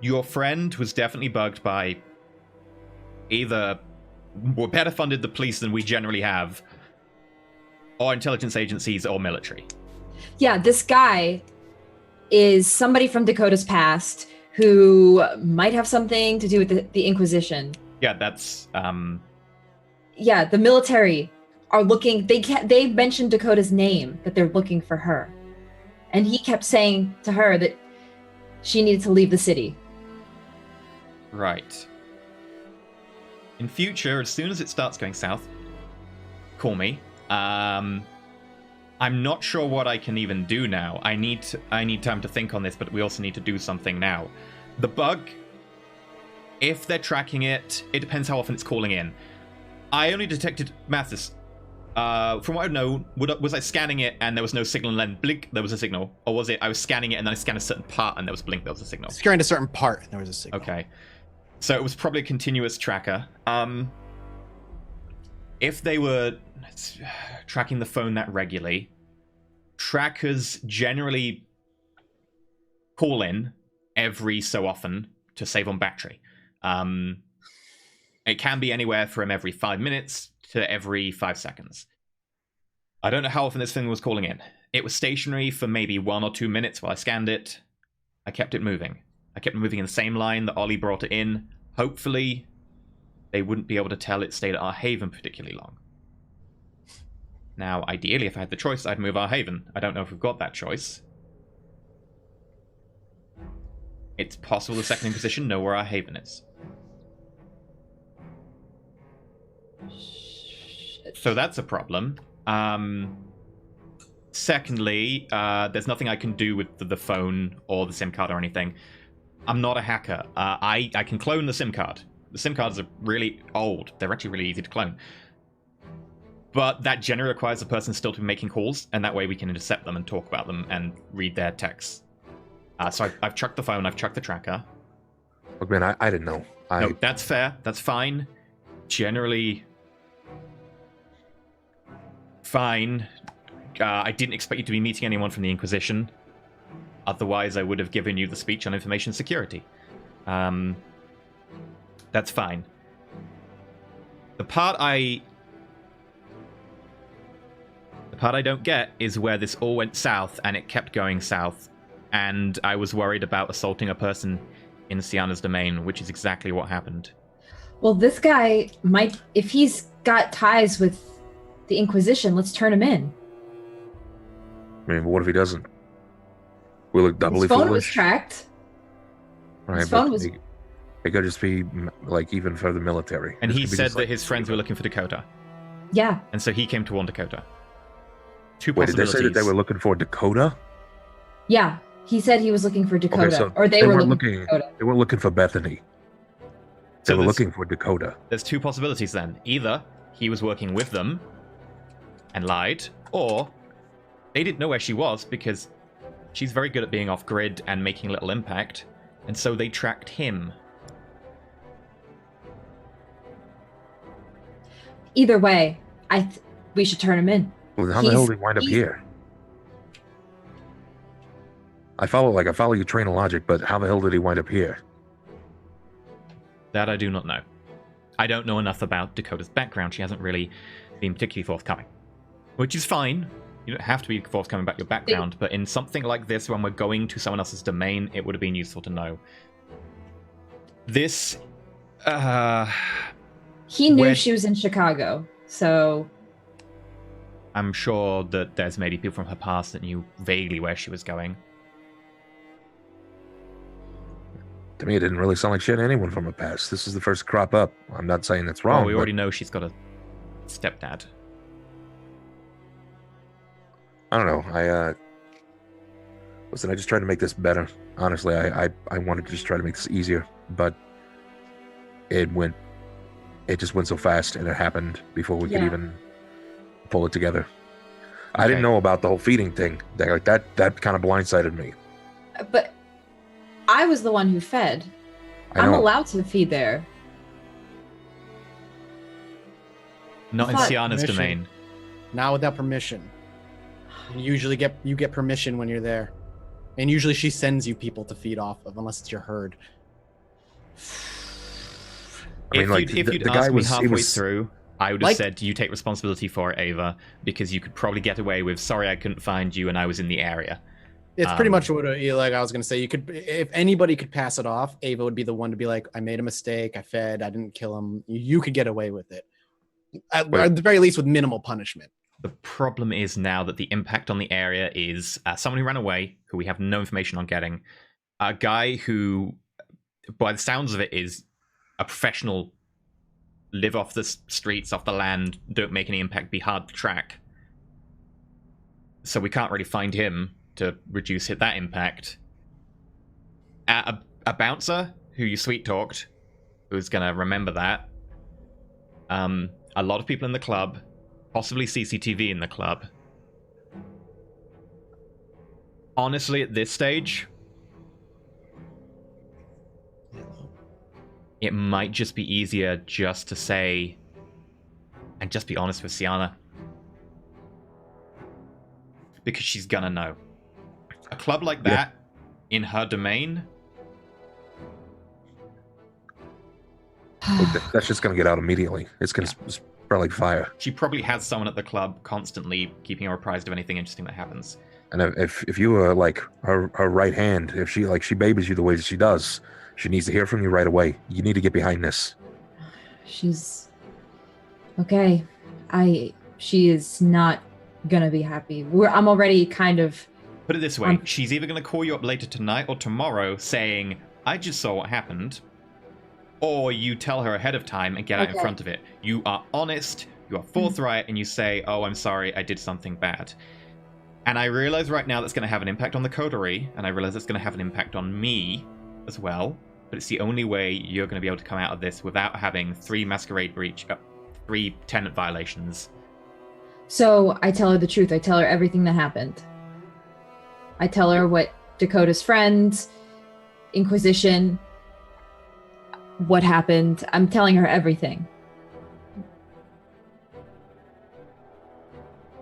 Your friend was definitely bugged by either we're better funded the police than we generally have, or intelligence agencies or military. Yeah, this guy is somebody from Dakota's past who might have something to do with the Inquisition. Yeah, that's Yeah, the military are looking. They mentioned Dakota's name, that they're looking for her, and he kept saying to her that she needed to leave the city. right. In future, as soon as it starts going south, call me. I'm not sure what I can even do now. I need time to think on this, but we also need to do something now. The bug, if they're tracking it, it depends how often it's calling in. I only detected Mathis. From what I know, was I scanning it and there was no signal and then blink, there was a signal? Or was it I was scanning it and then I scanned a certain part and there was blink, there was a signal? Scanning a certain part, and there was a signal. Okay. So it was probably a continuous tracker. If they were tracking the phone that regularly, trackers generally call in every so often to save on battery. It can be anywhere from every 5 minutes to every 5 seconds. I don't know how often this thing was calling in. It was stationary for maybe 1 or 2 minutes while I scanned it. I kept it moving. I kept moving in the same line that Ollie brought it in. Hopefully, they wouldn't be able to tell it stayed at our haven particularly long. Now, ideally, if I had the choice, I'd move our haven. I don't know if we've got that choice. It's possible the Second Inquisition know where our haven is. So that's a problem. Secondly, there's nothing I can do with the phone or the SIM card or anything. I'm not a hacker. I can clone the SIM card. The SIM cards are really old. They're actually really easy to clone. But that generally requires the person still to be making calls, and that way we can intercept them and talk about them and read their texts. So I've chucked the phone, I've chucked the tracker. Look, man, I didn't know. No, that's fair. That's fine. Generally fine. I didn't expect you to be meeting anyone from the Inquisition. Otherwise, I would have given you the speech on information security. That's fine. The part I don't get is where this all went south, and it kept going south, and I was worried about assaulting a person in Siana's domain, which is exactly what happened. Well, this guy might, if he's got ties with the Inquisition, let's turn him in. I mean, what if he doesn't? We look doubly His phone foolish. was tracked. Right, His phone but was. it could just be like even for the military. And This he could be said just that like- his friends were looking for Dakota. Yeah. And so he came to warn Dakota. Two Wait, did they possibilities. say that they were looking for Dakota? Yeah. He said he was looking for Dakota. so or they were weren't looking for Dakota. They weren't looking for Bethany. They So were there's- looking for Dakota. There's two possibilities then. Either he was working with them and lied, or they didn't know where she was because she's very good at being off-grid and making little impact, and so they tracked him. Either way, we should turn him in. Well, then how the hell He's- did he wind up he's- here? I follow your train of logic, but how the hell did he wind up here? That I do not know. I don't know enough about Dakota's background. She hasn't really been particularly forthcoming. Which is fine. You don't have to be forthcoming about your background, but in something like this, when we're going to someone else's domain, it would have been useful to know. This, He knew When- she was in Chicago, so I'm sure that there's maybe people from her past that knew vaguely where she was going. To me, it didn't really sound like she had anyone from her past. This is the first to crop up. I'm not saying it's wrong. Oh, we but already know she's got a stepdad. I don't know. Listen, I just tried to make this better. Honestly, I wanted to just try to make this easier, but it just went so fast, and it happened before we could Yeah. even pull it together. I didn't Okay. know about the whole feeding thing. That kind of blindsided me. but I was the one who fed. I I'm know. allowed to feed there. Not in Thought- Siana's Permission. domain. Not without permission. You usually get permission when you're there. And usually she sends you people to feed off of, unless it's your herd. I mean, like, if you'd the guy asked me was- halfway it was- through, I would have Like- said, you take responsibility for it, Ava, because you could probably get away with, sorry, I couldn't find you and I was in the area. It's pretty Um, much what like I was gonna say. You could, if anybody could pass it off, Ava would be the one to be like, "I made a mistake. I fed. I didn't kill him." You could get away with it, at the very least, with minimal punishment. The problem is now that the impact on the area is someone who ran away, who we have no information on getting, a guy who, by the sounds of it, is a professional, live off the streets, off the land, don't make any impact, be hard to track. So we can't really find him to reduce that impact. A bouncer who you sweet talked, who's gonna remember that. A lot of people in the club, possibly CCTV in the club. Honestly, at this stage, it might just be easier just to say, and just be honest with Siana. Because she's gonna know. A club like that, in her domain, That's just going to get out immediately. It's going to spread like fire. she probably has someone at the club constantly keeping her apprised of anything interesting that happens. And if you are like her right hand, if she babies you the way that she does, she needs to hear from you right away. You need to get behind this. She's okay. She is not gonna be happy. I'm already kind of. Put it this way, she's either going to call you up later tonight or tomorrow saying, I just saw what happened, or you tell her ahead of time and get out in Okay. front of it. You are honest, you are forthright, and you say, oh, I'm sorry, I did something bad. And I realize right now that's going to have an impact on the coterie, and I realize it's going to have an impact on me as well, but it's the only way you're going to be able to come out of this without having 3 masquerade breach, 3 tenant violations. So I tell her the truth. I tell her everything that happened. I tell her what Dakota's friends, Inquisition, what happened. I'm telling her everything.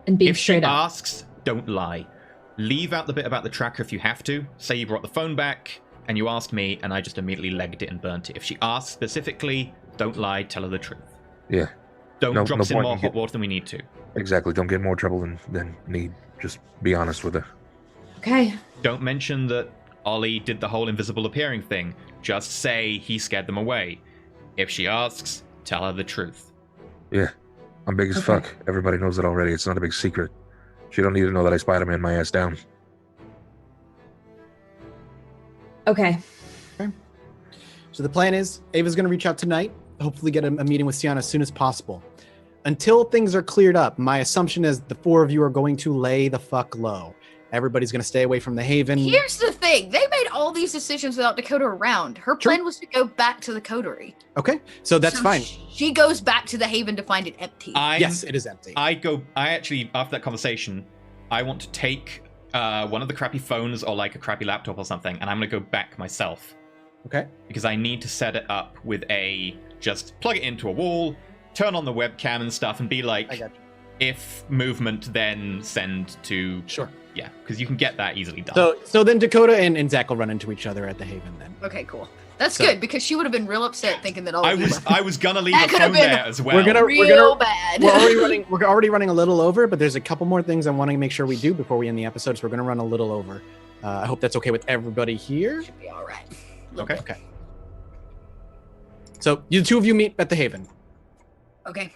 And being If she straight up. asks, don't lie. Leave out the bit about the tracker if you have to. Say you brought the phone back and you asked me and I just immediately legged it and burnt it. If she asks specifically, don't lie, tell her the truth. Yeah, Don't No- drop no us in point more in hot water than we need to. exactly. Don't get in more trouble than need. Just be honest with her. Okay. Don't mention that Ollie did the whole invisible appearing thing. Just say he scared them away. If she asks, tell her the truth. Yeah, I'm big as Okay. fuck. Everybody knows it already. It's not a big secret. She don't need to know that I Spider-Man my ass down. Okay. So the plan is Ava's going to reach out tonight, hopefully get a meeting with Siana as soon as possible. Until things are cleared up, my assumption is the 4 of you are going to lay the fuck low. Everybody's going to stay away from the Haven. Here's the thing. They made all these decisions without Dakota around. Her True. plan was to go back to the coterie. Okay, so that's So fine. She goes back to the Haven to find it empty. Yes, it is empty. I actually, after that conversation, I want to take one of the crappy phones or like a crappy laptop or something, and I'm going to go back myself. Okay. Because I need to set it up with just plug it into a wall, turn on the webcam and stuff, and be I like, got you. if movement, then send to, Sure. yeah, because you can get that easily done. So then Dakota and Zach will run into each other at the Haven then. Okay, cool. That's So- good because she would have been real upset thinking that all I of you was were I was gonna leave That a could have phone been there as well. We're gonna- real bad. We're already running a little over, but there's a couple more things I want to make sure we do before we end the episode. So we're gonna run a little over. I hope that's okay with everybody here. Should be all right. Okay. Okay. So you 2 of you meet at the Haven. Okay.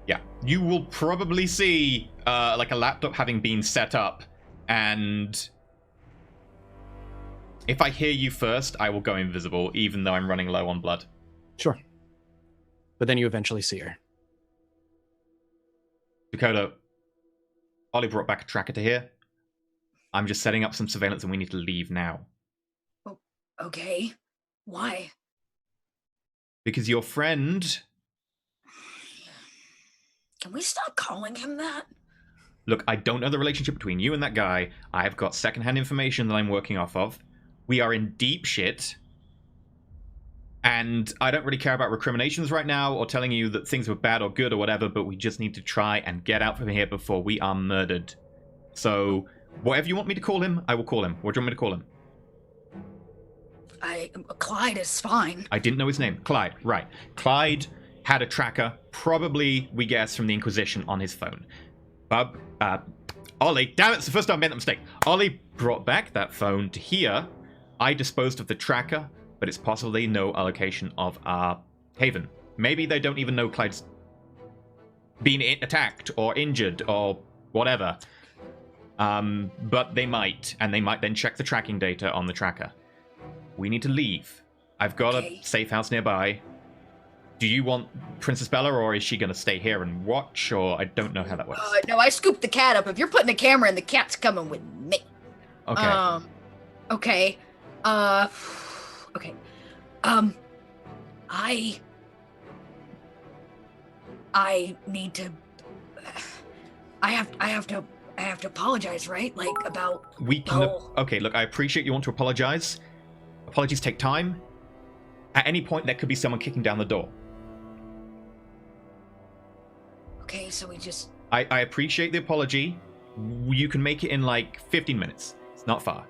Yeah, you will probably see like a laptop having been set up, and if I hear you first, I will go invisible, even though I'm running low on blood. Sure. But then you eventually see her. Dakota, Ollie brought back a tracker to here. I'm just setting up some surveillance, and we need to leave now. Okay. Why? Because your friend... Can we stop calling him that? Look, I don't know the relationship between you and that guy. I've got secondhand information that I'm working off of. We are in deep shit. And I don't really care about recriminations right now or telling you that things were bad or good or whatever, but we just need to try and get out from here before we are murdered. So Whatever you want me to call him, I will call him. What do you want me to call him? Clyde is fine. I didn't know his name. Clyde, right. Clyde had a tracker, probably, we guess, from the Inquisition on his phone. Ollie, damn it, it's the first time I made that mistake. Ollie brought back that phone to here. I disposed of the tracker, but it's possibly no allocation of our haven. Maybe they don't even know Clyde's been attacked or injured or whatever. But they might, and they might then check the tracking data on the tracker. We need to leave. I've got a safe house nearby. Do you want Princess Bella, or is she going to stay here and watch, or I don't know how that works? No, I scooped the cat up. If you're putting a camera in, the cat's coming with me. Okay. Okay. Okay. I need to. I have to apologize, right? Like about. We can. Okay, look, I appreciate you want to apologize. Apologies take time. At any point, there could be someone kicking down the door. Okay, so we just. I appreciate the apology. You can make it in like 15 minutes. It's not far.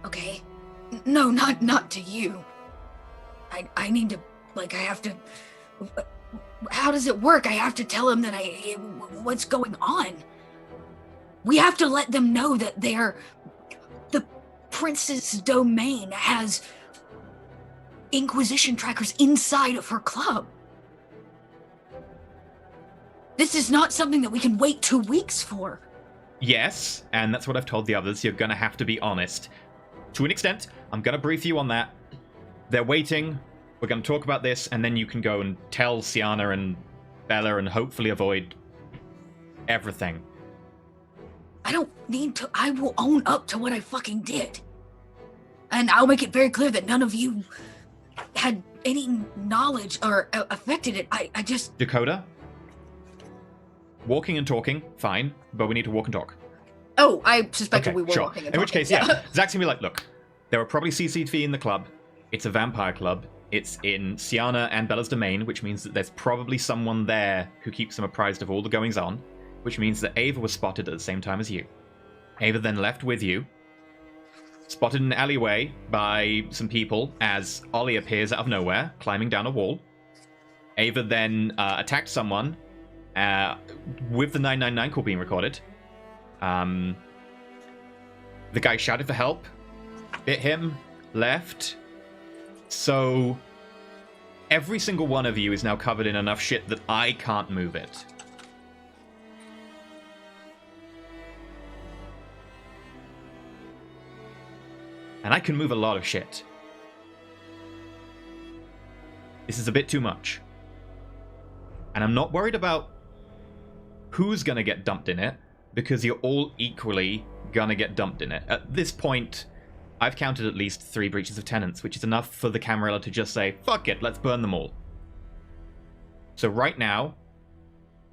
Okay. No, not to you. I need to, like, I have to. How does it work? I have to tell him that what's going on. We have to let them know that the prince's domain has Inquisition trackers inside of her club. This is not something that we can wait 2 weeks for. Yes, and that's what I've told the others. You're going to have to be honest. To an extent, I'm going to brief you on that. They're waiting. We're going to talk about this, and then you can go and tell Siana and Bella and hopefully avoid everything. I don't need to. I will own up to what I fucking did. And I'll make it very clear that none of you had any knowledge or affected it. I just... Dakota? Walking and talking, fine, but we need to walk and talk. Oh, I suspected Okay, we were sure. walking and In which talking. case, yeah. Zach's gonna be like, look, there are probably CCTV in the club. It's a vampire club. It's in Siana and Bella's domain, which means that there's probably someone there who keeps them apprised of all the goings-on, which means that Ava was spotted at the same time as you. Ava then left with you, spotted in an alleyway by some people as Ollie appears out of nowhere, climbing down a wall. Ava then attacked someone with the 999 call being recorded. The guy shouted for help, bit him, left. So every single one of you is now covered in enough shit that I can't move it. And I can move a lot of shit. This is a bit too much. And I'm not worried about who's gonna get dumped in it, because you're all equally gonna get dumped in it. At this point, I've counted at least 3 breaches of tenants, which is enough for the Camarilla to just say, fuck it, let's burn them all. So right now,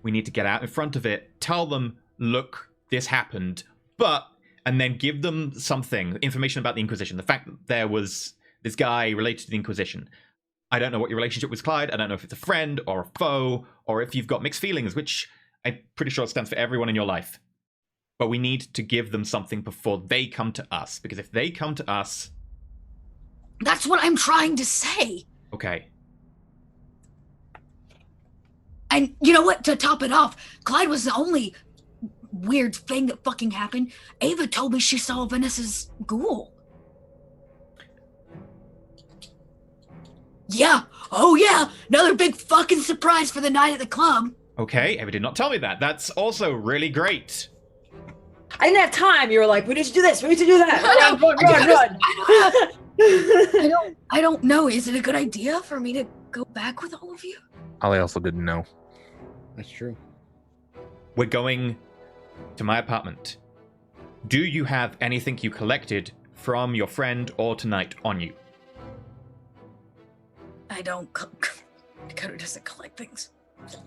we need to get out in front of it, tell them, look, this happened, and then give them something, information about the Inquisition. The fact that there was this guy related to the Inquisition. I don't know what your relationship with Clyde. I don't know if it's a friend or a foe, or if you've got mixed feelings, which I'm pretty sure stands for everyone in your life. But we need to give them something before they come to us. Because if they come to us... That's what I'm trying to say. Okay. And you know what? To top it off, Clyde was the only weird thing that fucking happened. Ava told me she saw Vanessa's ghoul. Yeah. Oh, yeah. Another big fucking surprise for the night at the club. Okay, Ava did not tell me that. That's also really great. I didn't have time. You were like, we need to do this. We need to do that. Run. I don't know. Is it a good idea for me to go back with all of you? Ollie also didn't know. That's true. We're going to my apartment. Do you have anything you collected from your friend or tonight on you? I don't. Dakota doesn't collect things.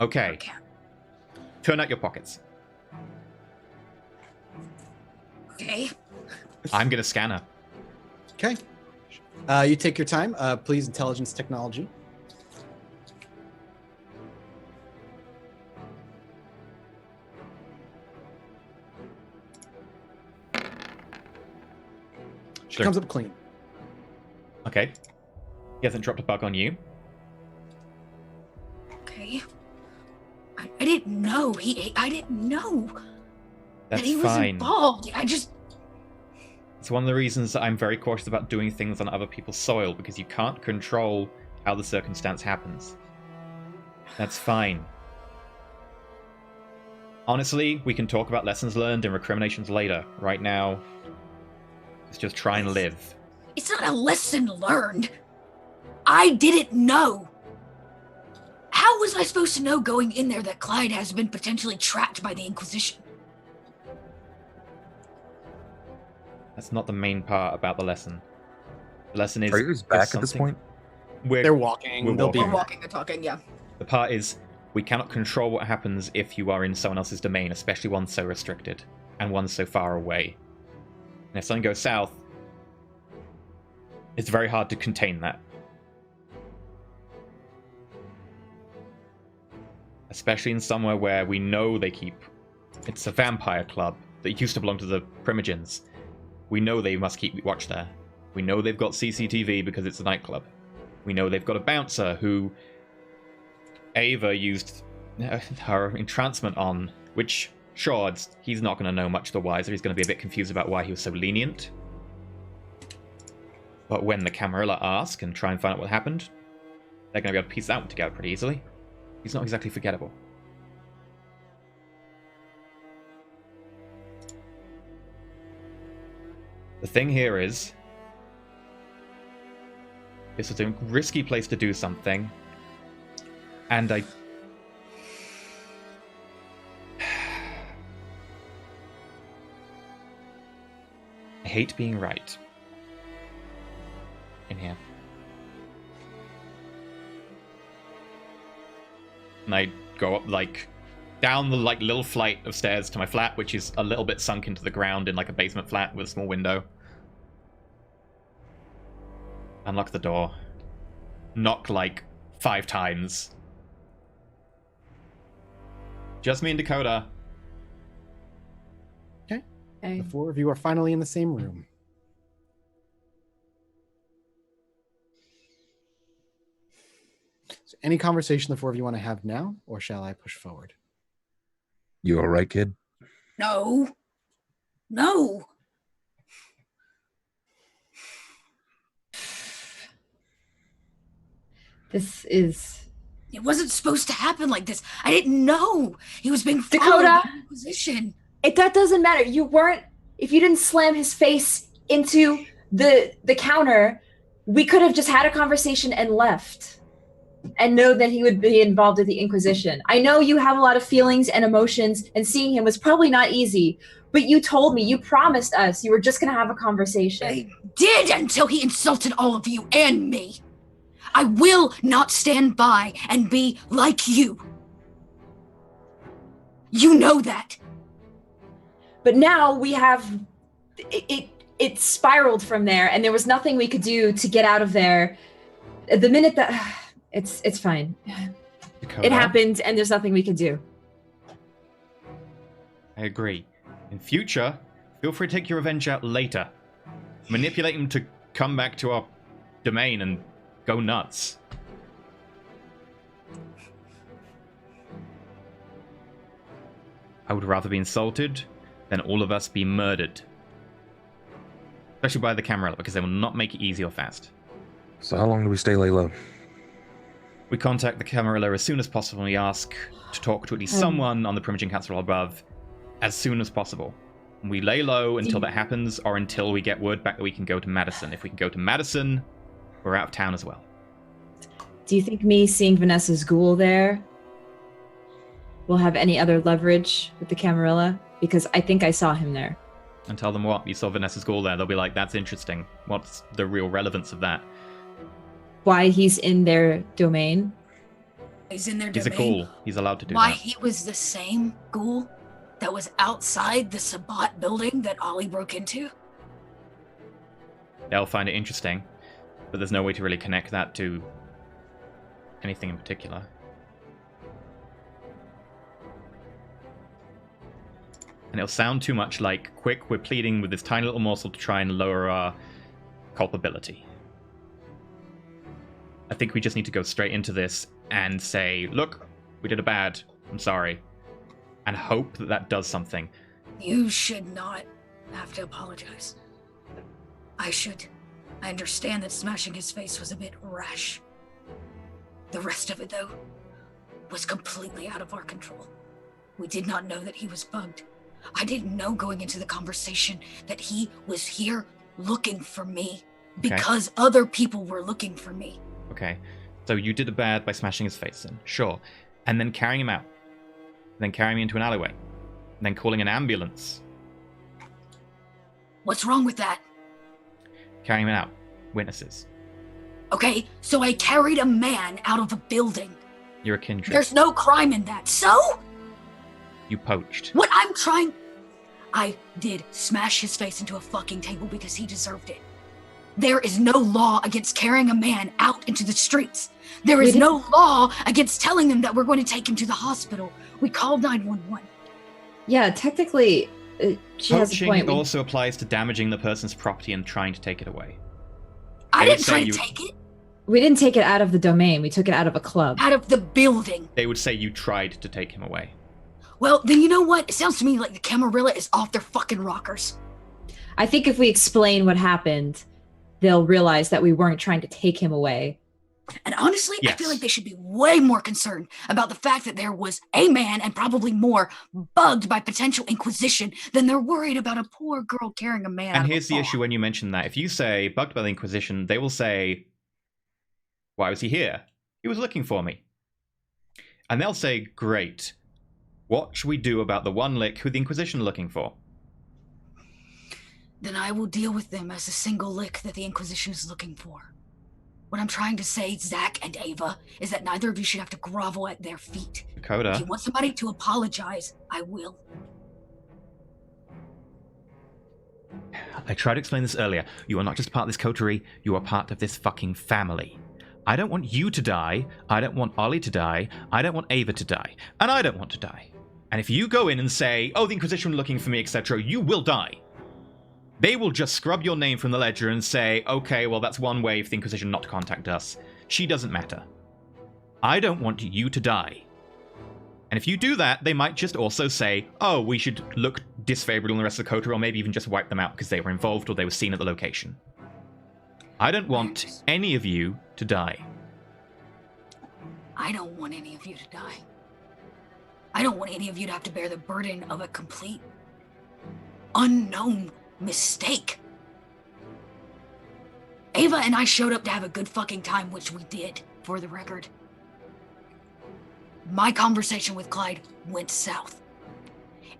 Okay. Turn out your pockets. Okay. I'm gonna scan her. Okay. You take your time. Please, intelligence technology. She Sure. comes up clean. Okay. He hasn't dropped a bug on you. Okay. I didn't know I didn't know That's that he was fine. involved. It's one of the reasons that I'm very cautious about doing things on other people's soil, because you can't control how the circumstance happens. That's fine. Honestly, we can talk about lessons learned and recriminations later. Right now, let's just try and live. It's not a lesson learned. I didn't know. How was I supposed to know going in there that Clyde has been potentially trapped by the Inquisition? That's not the main part about the lesson. The lesson is... Are you guys if back at this something- point? They're walking. We're They'll be walking. We're walking and talking, yeah. The part is, we cannot control what happens if you are in someone else's domain, especially one so restricted, and one so far away. And if something goes south, it's very hard to contain that. Especially in somewhere where we know they keep... It's a vampire club that used to belong to the Primogens. We know they must keep watch there. We know they've got CCTV because it's a nightclub. We know they've got a bouncer who Ava used her entrancement on, which, sure, he's not going to know much the wiser. He's going to be a bit confused about why he was so lenient. But when the Camarilla ask and try and find out what happened, they're going to be able to piece that one together pretty easily. He's not exactly forgettable. The thing here is, this is a risky place to do something, and I hate being right in here. And I go up, down the, little flight of stairs to my flat, which is a little bit sunk into the ground in, a basement flat with a small window. Unlock the door. Knock, 5 times. Just me and Dakota. Okay. The 4 of you are finally in the same room. So any conversation the 4 of you want to have now, or shall I push forward? You all right, kid? No. No. This is... It wasn't supposed to happen like this. I didn't know he was being followed Dakota! by the Inquisition. That doesn't matter. You weren't... If you didn't slam his face into the counter, we could have just had a conversation and left. And know that he would be involved with the Inquisition. I know you have a lot of feelings and emotions, and seeing him was probably not easy. But you told me, you promised us you were just going to have a conversation. I did until he insulted all of you and me. I will not stand by and be like you. You know that. But now we have... It spiraled from there, and there was nothing we could do to get out of there. The minute that... It's fine. Dakota, It happened, and there's nothing we can do. I agree. In future, feel free to take your revenge out later. Manipulate him to come back to our domain and go nuts. I would rather be insulted than all of us be murdered. Especially by the Camarilla, because they will not make it easy or fast. So how long do we stay lay low? We contact the Camarilla as soon as possible, and we ask to talk to at least someone on the Primogen Council above as soon as possible. We lay low until that happens, or until we get word back that we can go to Madison. If we can go to Madison, we're out of town as well. Do you think me seeing Vanessa's ghoul there will have any other leverage with the Camarilla? Because I think I saw him there. And tell them what? You saw Vanessa's ghoul there. They'll be like, that's interesting. What's the real relevance of that? Why he's in their domain? He's in their He's a domain. ghoul. He's allowed to do Why that. he was the same ghoul that was outside the Sabbat building that Ollie broke into? They'll find it interesting, but there's no way to really connect that to anything in particular. And it'll sound too much like, quick, we're pleading with this tiny little morsel to try and lower our culpability. I think we just need to go straight into this and say, look, we did a bad, I'm sorry, and hope that that does something. You should not have to apologize. I should. I understand that smashing his face was a bit rash. The rest of it, though, was completely out of our control. We did not know that he was bugged. I didn't know going into the conversation that he was here looking for me because other people were looking for me. Okay, so you did a bad by smashing his face in, sure. And then carrying him out. Then carrying him into an alleyway. And then calling an ambulance. What's wrong with that? Carrying him out. Witnesses. Okay, so I carried a man out of a building. You're a kindred. There's no crime in that, so? You poached. What I did smash his face into a fucking table because he deserved it. There is no law against carrying a man out into the streets. There is no law against telling them that we're going to take him to the hospital. We called 911. Yeah, technically, she has a point. Poaching also applies to damaging the person's property and trying to take it away. I didn't try to take it. We didn't take it out of the domain. We took it out of a club. Out of the building. They would say you tried to take him away. Well, then you know what? It sounds to me like the Camarilla is off their fucking rockers. I think if we explain what happened, they'll realize that we weren't trying to take him away. And honestly, Yes. I feel like they should be way more concerned about the fact that there was a man, and probably more, bugged by potential inquisition than they're worried about a poor girl carrying a man. And here's the issue when you mention that. If you say, bugged by the Inquisition, they will say, why was he here? He was looking for me. And they'll say, great. What should we do about the one lick who the Inquisition are looking for? Then I will deal with them as a single lick that the Inquisition is looking for. What I'm trying to say, Zach and Ava, is that neither of you should have to grovel at their feet. Dakota. If you want somebody to apologize, I will. I tried to explain this earlier. You are not just part of this coterie, you are part of this fucking family. I don't want you to die, I don't want Ollie to die, I don't want Ava to die, and I don't want to die. And if you go in and say, oh, the Inquisition are looking for me, etc., you will die. They will just scrub your name from the ledger and say, okay, well, that's one way for the Inquisition not to contact us. She doesn't matter. I don't want you to die. And if you do that, they might just also say, oh, we should look disfavorable on the rest of the coterie, or maybe even just wipe them out because they were involved or they were seen at the location. I don't want any of you to die. I don't want any of you to die. I don't want any of you to have to bear the burden of a complete, unknown mistake. Ava and I showed up to have a good fucking time, which we did, for the record. My conversation with Clyde went south.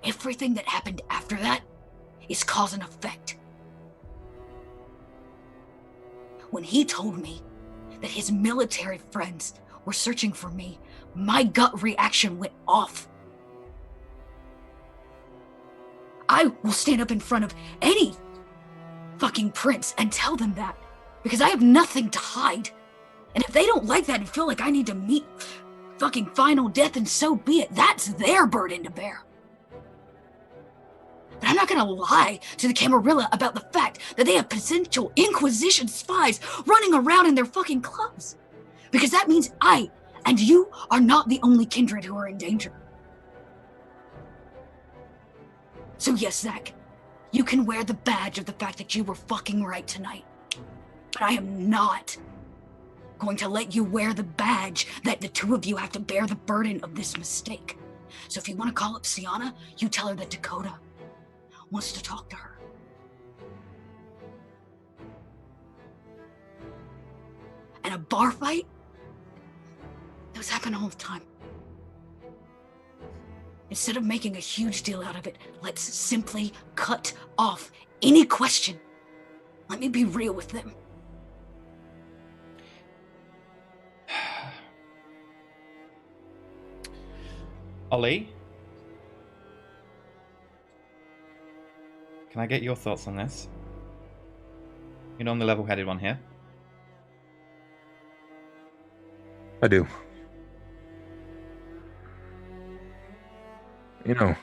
Everything that happened after that is cause and effect. When he told me that his military friends were searching for me, my gut reaction went off. I will stand up in front of any fucking prince and tell them that, because I have nothing to hide. And if they don't like that and feel like I need to meet fucking final death, and so be it, that's their burden to bear. But I'm not gonna lie to the Camarilla about the fact that they have potential Inquisition spies running around in their fucking clubs. Because that means I and you are not the only kindred who are in danger. So yes, Zach, you can wear the badge of the fact that you were fucking right tonight. But I am not going to let you wear the badge that the two of you have to bear the burden of this mistake. So if you want to call up Siana, you tell her that Dakota wants to talk to her. And a bar fight? Those happen all the time. Instead of making a huge deal out of it, let's simply cut off any question. Let me be real with them. Ollie? Can I get your thoughts on this? You're on the level-headed one here. I do. You know,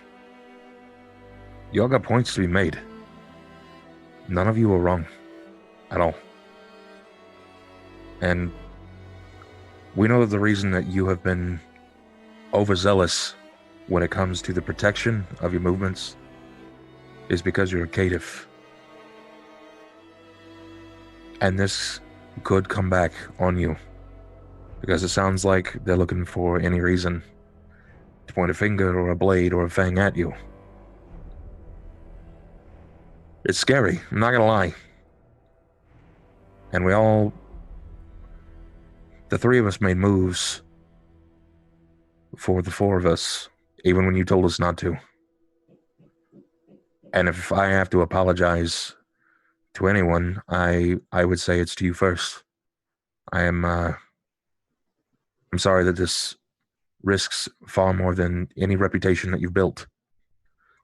y'all got points to be made. None of you are wrong. at all. And we know that the reason that you have been overzealous when it comes to the protection of your movements is because you're a caitiff. And this could come back on you, because it sounds like they're looking for any reason to point a finger or a blade or a fang at you. It's scary, I'm not gonna lie. And the three of us made moves for the four of us, even when you told us not to. And if I have to apologize to anyone, I would say it's to you first. I'm sorry that this risks far more than any reputation that you've built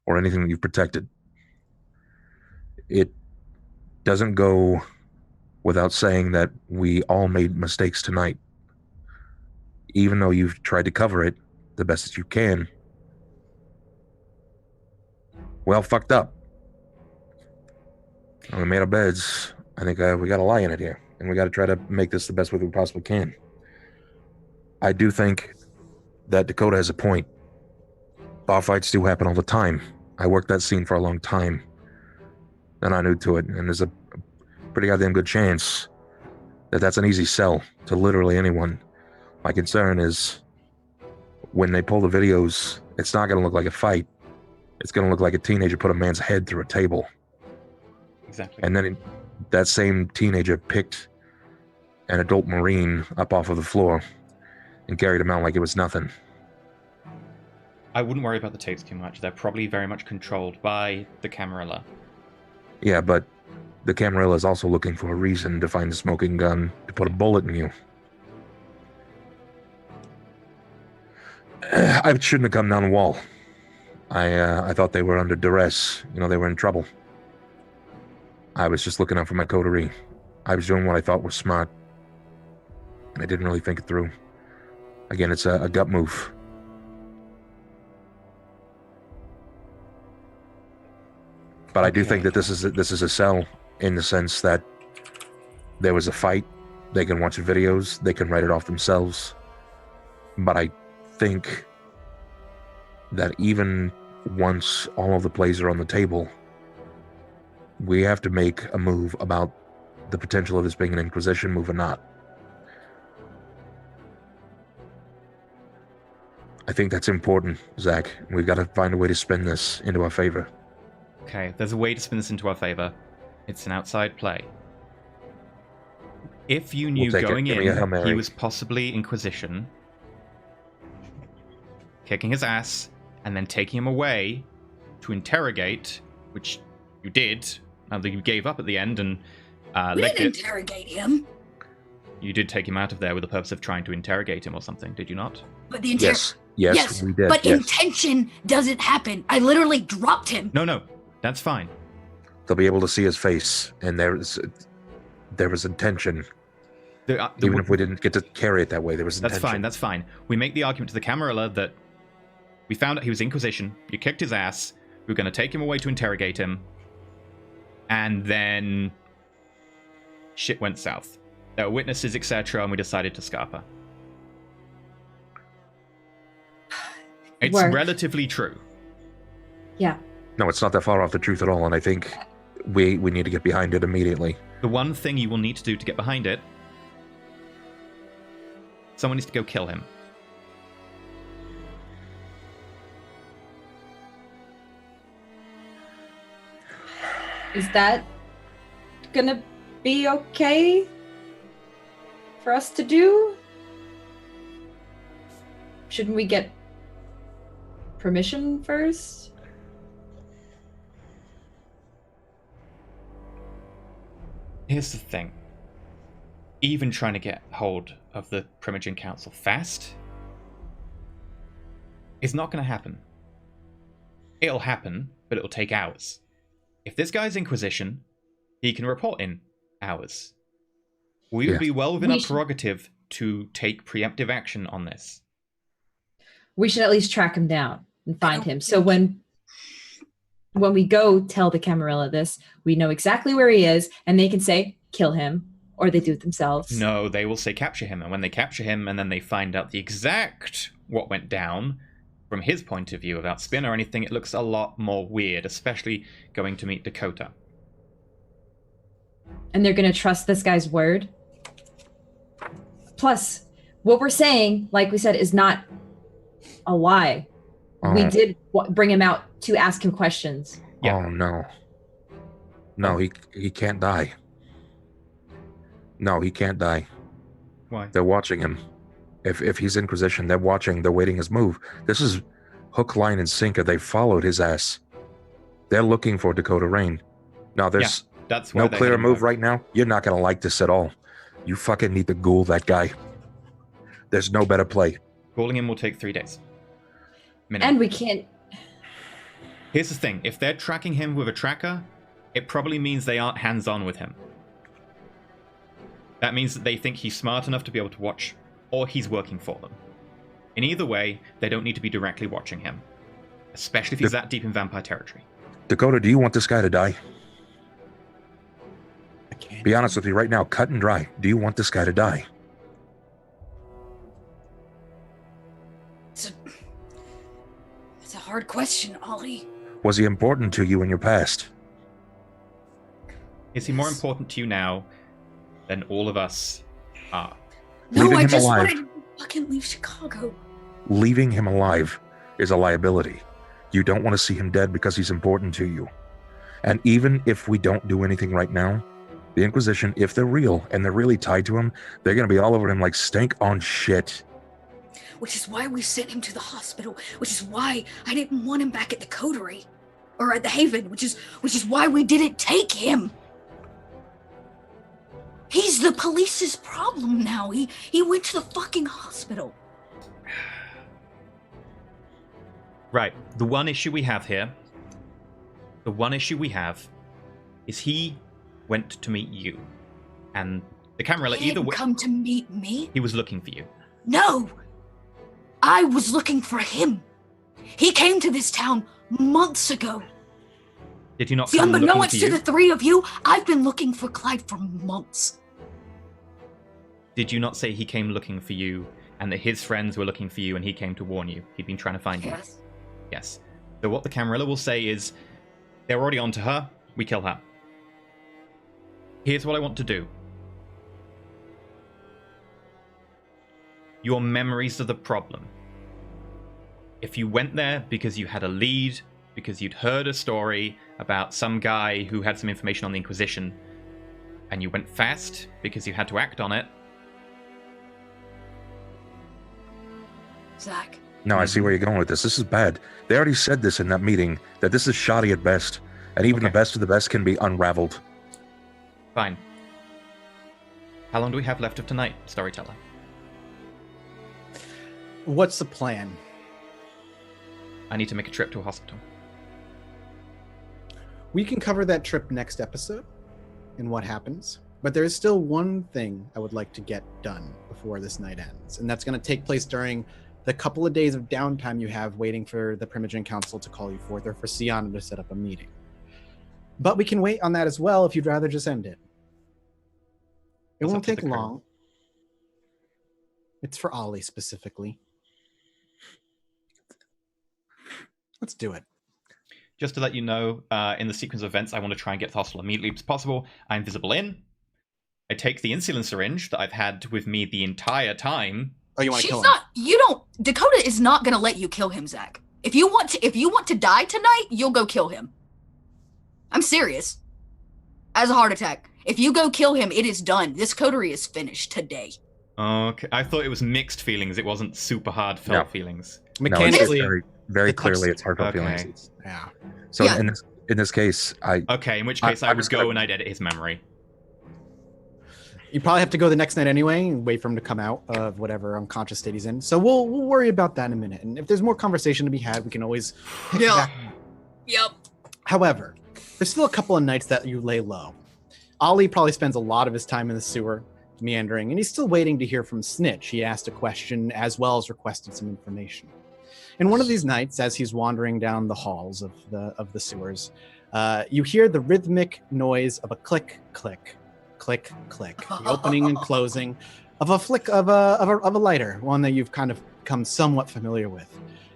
or anything that you've protected. It doesn't go without saying that we all made mistakes tonight. Even though you've tried to cover it the best that you can, we all fucked up. And we made our beds. I think we got a lie in it here, and we got to try to make this the best way we possibly can. I do think that Dakota has a point. Bar fights do happen all the time. I worked that scene for a long time, and I knew to it, and there's a pretty goddamn good chance that that's an easy sell to literally anyone. My concern is when they pull the videos, it's not going to look like a fight. It's going to look like a teenager put a man's head through a table. Exactly. And then that same teenager picked an adult Marine up off of the floor and carried him out like it was nothing. I wouldn't worry about the tapes too much. They're probably very much controlled by the CAMARILLA. Yeah, but the CAMARILLA is also looking for a reason to find a smoking gun to put a bullet in you. I shouldn't have come down the wall. I thought they were under duress. You know, they were in trouble. I was just looking out for my coterie. I was doing what I thought was smart. And I didn't really think it through. Again, it's a gut move. But I do think that this is a sell in the sense that there was a fight. They can watch the videos. They can write it off themselves. But I think that even once all of the plays are on the table, we have to make a move about the potential of this being an Inquisition move or not. I think that's important, Zach. We've got to find a way to spin this into our favor. Okay, there's a way to spin this into our favor. It's an outside play. If you knew going in he was possibly Inquisition, kicking his ass, and then taking him away to interrogate, which you did, and you gave up at the end and we didn't interrogate him. You did take him out of there with the purpose of trying to interrogate him or something, did you not? But the Yes, we did. But intention doesn't happen. I literally dropped him. No, that's fine. They'll be able to see his face, and there was intention. Even if we didn't get to carry it that way, there was intention. That's fine. We make the argument to the CAMARILLA that we found out he was Inquisition, you kicked his ass, we were going to take him away to interrogate him, and then shit went south. There were witnesses, etc., and we decided to scarper. It's relatively true. Yeah. No, it's not that far off the truth at all, and I think we need to get behind it immediately. The one thing you will need to do to get behind it, someone needs to go kill him. Is that gonna be okay for us to do? Shouldn't we get permission first? Here's the thing. Even trying to get hold of the Primogen Council fast is not going to happen. It'll happen, but it'll take hours. If this guy's Inquisition, he can report in hours. We would be well within our prerogative to take preemptive action on this. We should at least track him down and find him. So when we go tell the CAMARILLA this, we know exactly where he is, and they can say, kill him, or they do it themselves. No, they will say capture him, and when they capture him and then they find out the exact what went down from his point of view without spin or anything, it looks a lot more weird, especially going to meet Dakota. And they're going to trust this guy's word. Plus, what we're saying, like we said, is not a lie. We did bring him out to ask him questions. Yeah. Oh, no. No, he can't die. No, he can't die. Why? They're watching him. If he's Inquisition, they're watching, they're waiting his move. This is hook, line, and sinker. They followed his ass. They're looking for Dakota Rain. Now, there's that's no they're clear heading move back. right now. You're not going to like this at all. You fucking need to ghoul that guy. There's no better play. Calling him will take 3 days. Minimum. And we can't... Here's the thing. If they're tracking him with a tracker, it probably means they aren't hands-on with him. That means that they think he's smart enough to be able to watch, or he's working for them. In either way, they don't need to be directly watching him. Especially if he's that deep in vampire territory. Dakota, do you want this guy to die? I can't. Be honest with you right now, cut and dry. Do you want this guy to die? It's a hard question, Ollie. Was he important to you in your past? Is he more important to you now than all of us are? No, Leaving I him just alive. wanted to fucking leave Chicago. Leaving him alive is a liability. You don't want to see him dead because he's important to you. And even if we don't do anything right now, the Inquisition, if they're real and they're really tied to him, they're going to be all over him like stank on shit. Which is why we sent him to the hospital. Which is why I didn't want him back at the coterie. Or at the Haven. Which is why we didn't take him. He's the police's problem now. He went to the fucking hospital. Right. The one issue we have here, is he went to meet you. And the Camarilla, He either didn't way, come to meet me. he was looking for you. No! I was looking for him. He came to this town months ago. Did you not See, come looking for unbeknownst to you? the three of you, I've been looking for Clyde for months. Did you not say he came looking for you, and that his friends were looking for you, and he came to warn you? He'd been trying to find you. Yes. Yes. So what the Camarilla will say is, they're already on to her, we kill her. Here's what I want to do. Your memories are the problem. If you went there because you had a lead, because you'd heard a story about some guy who had some information on the Inquisition, and you went fast because you had to act on it. Zach. No, I see where you're going with this. This is bad. They already said this in that meeting, that this is shoddy at best, and even the Okay. best of the best can be unraveled. Fine. How long do we have left of tonight, storyteller? What's the plan? I need to make a trip to a hospital. We can cover that trip next episode and what happens. But there is still one thing I would like to get done before this night ends. And that's going to take place during the couple of days of downtime you have waiting for the Primogen Council to call you forth or for Siana to set up a meeting. But we can wait on that as well if you'd rather just end it. It That's won't up to take the crew. long. It's for Ollie specifically. Let's do it. Just to let you know, in the sequence of events, I want to try and get to the hospital immediately as possible. I'm visible in. I take the insulin syringe that I've had with me the entire time. Oh, you want to She's kill him? not. You don't. Dakota is not gonna let you kill him, Zach. If you want to die tonight, you'll go kill him. I'm serious. As a heart attack. If you go kill him, it is done. This coterie is finished today. Okay, I thought it was mixed feelings. It wasn't super hard felt No. feelings. No, it's Mechanically, very, very it touches- clearly it's heartfelt Okay. feelings. yeah. So Yeah. in this case, Okay, in which I- case I I'm would just go gonna- and I'd edit his memory. You probably have to go the next night anyway and wait for him to come out of whatever unconscious state he's in. So we'll worry about that in a minute. And if there's more conversation to be had, we can always pick Yeah. back. Yep. However, there's still a couple of nights that you lay low. Ollie probably spends a lot of his time in the sewer, meandering, and he's still waiting to hear from Snitch. He asked a question as well as requested some information. And one of these nights, as he's wandering down the halls of the sewers, you hear the rhythmic noise of a click, click, click, click. The opening and closing of a flick of a lighter, one that you've kind of become somewhat familiar with.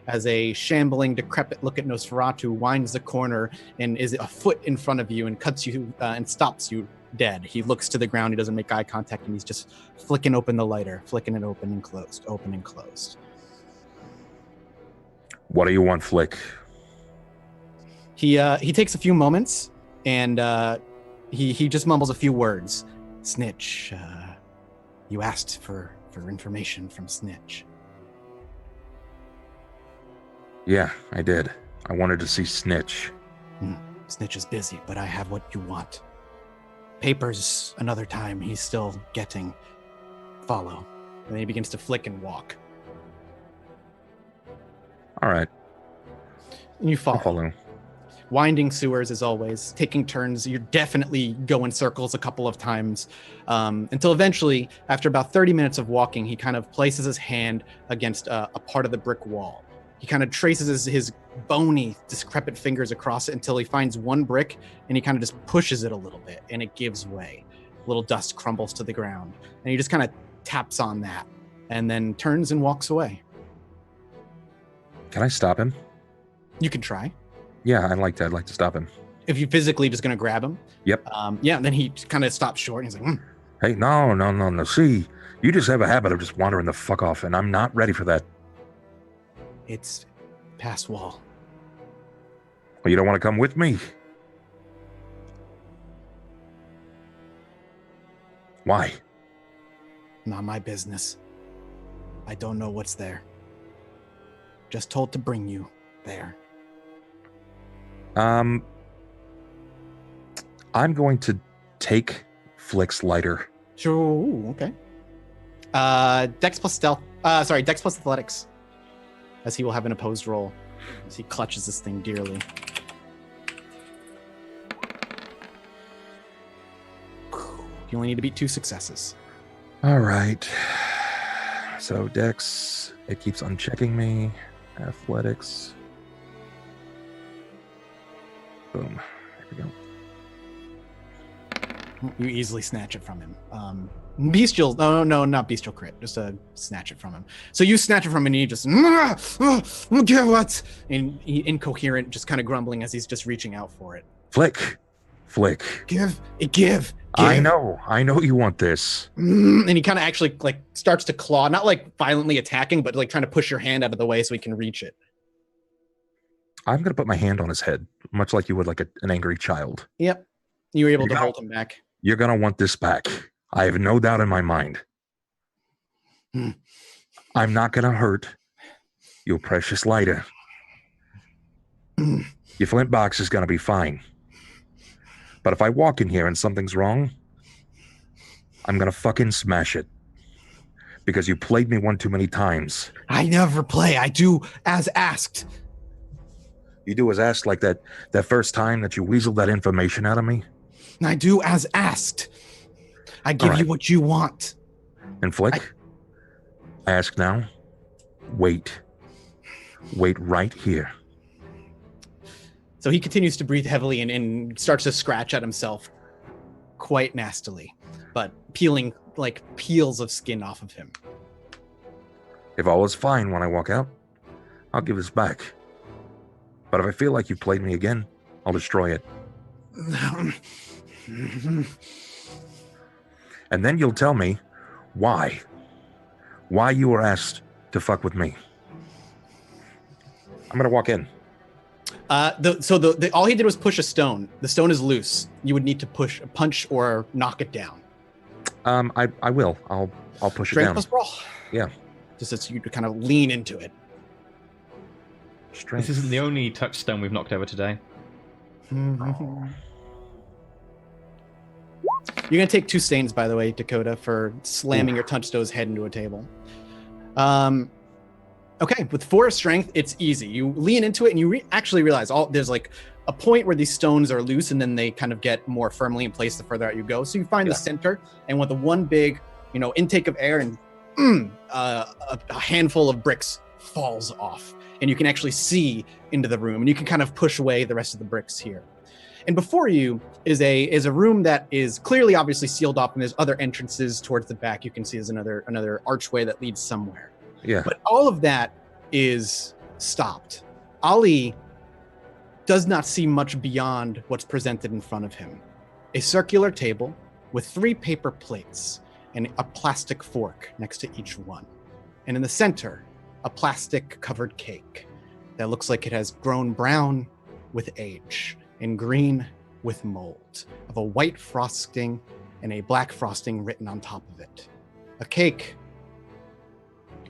As a shambling, decrepit look at Nosferatu winds the corner and is a foot in front of you and cuts you and stops you dead. He looks to the ground. He doesn't make eye contact, and he's just flicking open the lighter, flicking it open and closed, open and closed. What do you want, Flick? He takes a few moments and he just mumbles a few words. Snitch. You asked for information from Snitch. Yeah, I did. I wanted to see Snitch. Snitch is busy, but I have what you want. Papers another time. He's still getting. Follow. And then he begins to flick and walk. All right. And you I'll follow. Winding sewers as always, taking turns. You're definitely going circles a couple of times until eventually, after about 30 minutes of walking, he kind of places his hand against a part of the brick wall. He kind of traces his bony, decrepit fingers across it until he finds one brick, and he kind of just pushes it a little bit, and it gives way. A little dust crumbles to the ground, and he just kind of taps on that, and then turns and walks away. Can I stop him? You can try. Yeah, I'd like to stop him. If you physically just going to grab him. Yep. Yeah, and then he kind of stops short, and he's like, Hey, no. See, you just have a habit of just wandering the fuck off, and I'm not ready for that. It's past wall. Well, you don't want to come with me? Why? Not my business. I don't know what's there. Just told to bring you there. I'm going to take Flick's lighter. Sure. Ooh, okay. Dex plus stealth. Dex plus athletics. As he will have an opposed roll. As he clutches this thing dearly. You only need to beat 2 successes. All right. So Dex, it keeps unchecking me. Athletics. Boom. There we go. You easily snatch it from him. Bestial, no, not bestial crit. Just snatch it from him. So you snatch it from him and he just, okay, what? And he incoherent, just kind of grumbling as he's just reaching out for it. Flick. Give. I know you want this. And he kind of actually like starts to claw, not like violently attacking, but like trying to push your hand out of the way so he can reach it. I'm going to put my hand on his head, much like you would like an angry child. Yep. You were able to hold him back. You're going to want this back. I have no doubt in my mind. I'm not going to hurt your precious lighter. Your flint box is going to be fine. But if I walk in here and something's wrong, I'm going to fucking smash it. Because you played me one too many times. I never play. I do as asked. You do as asked, like that first time that you weaseled that information out of me? I do as asked. I give you what you want. And Flick, I ask now, wait. Wait right here. So he continues to breathe heavily and starts to scratch at himself quite nastily, but peeling like peels of skin off of him. If all is fine when I walk out, I'll give this back. But if I feel like you played me again, I'll destroy it. And then you'll tell me why. Why you were asked to fuck with me. I'm going to walk in. All he did was push a stone. The stone is loose. You would need to punch or knock it down. I will. I'll push Strength it down. Plus brawl. Yeah. Just as you kind of lean into it. Strength. This isn't the only touchstone we've knocked over today. Oh. You're going to take 2 stains, by the way, Dakota, for slamming your touchstone's head into a table. Okay, with 4 strength, it's easy. You lean into it and you actually realize there's like a point where these stones are loose and then they kind of get more firmly in place the further out you go. So you find the center, and with the one big, intake of air, and a handful of bricks falls off. and you can actually see into the room, and you can kind of push away the rest of the bricks here. And before you is a room that is clearly obviously sealed off, and there's other entrances towards the back. You can see there's another archway that leads somewhere. Yeah. But all of that is stopped. Ollie does not see much beyond what's presented in front of him. A circular table with 3 paper plates and a plastic fork next to each one. And in the center, a plastic covered cake that looks like it has grown brown with age and green with mold, of a white frosting and a black frosting written on top of it. A cake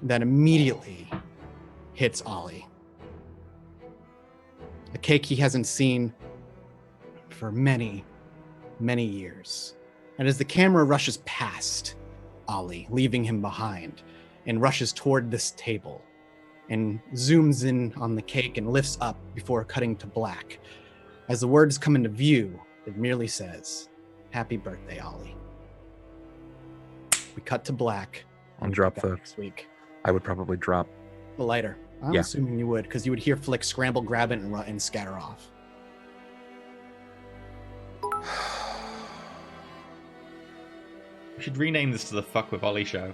that immediately hits Ollie. A cake he hasn't seen for many, many years. And as the camera rushes past Ollie, leaving him behind, and rushes toward this table, and zooms in on the cake and lifts up before cutting to black, as the words come into view, it merely says, "Happy birthday, Ollie." We cut to black. I'll drop Back the. next week. I would probably drop. The lighter. I'm Yeah. assuming you would, because you would hear Flick scramble, grab it, and run and scatter off. We should rename this to the Fuck with Ollie show.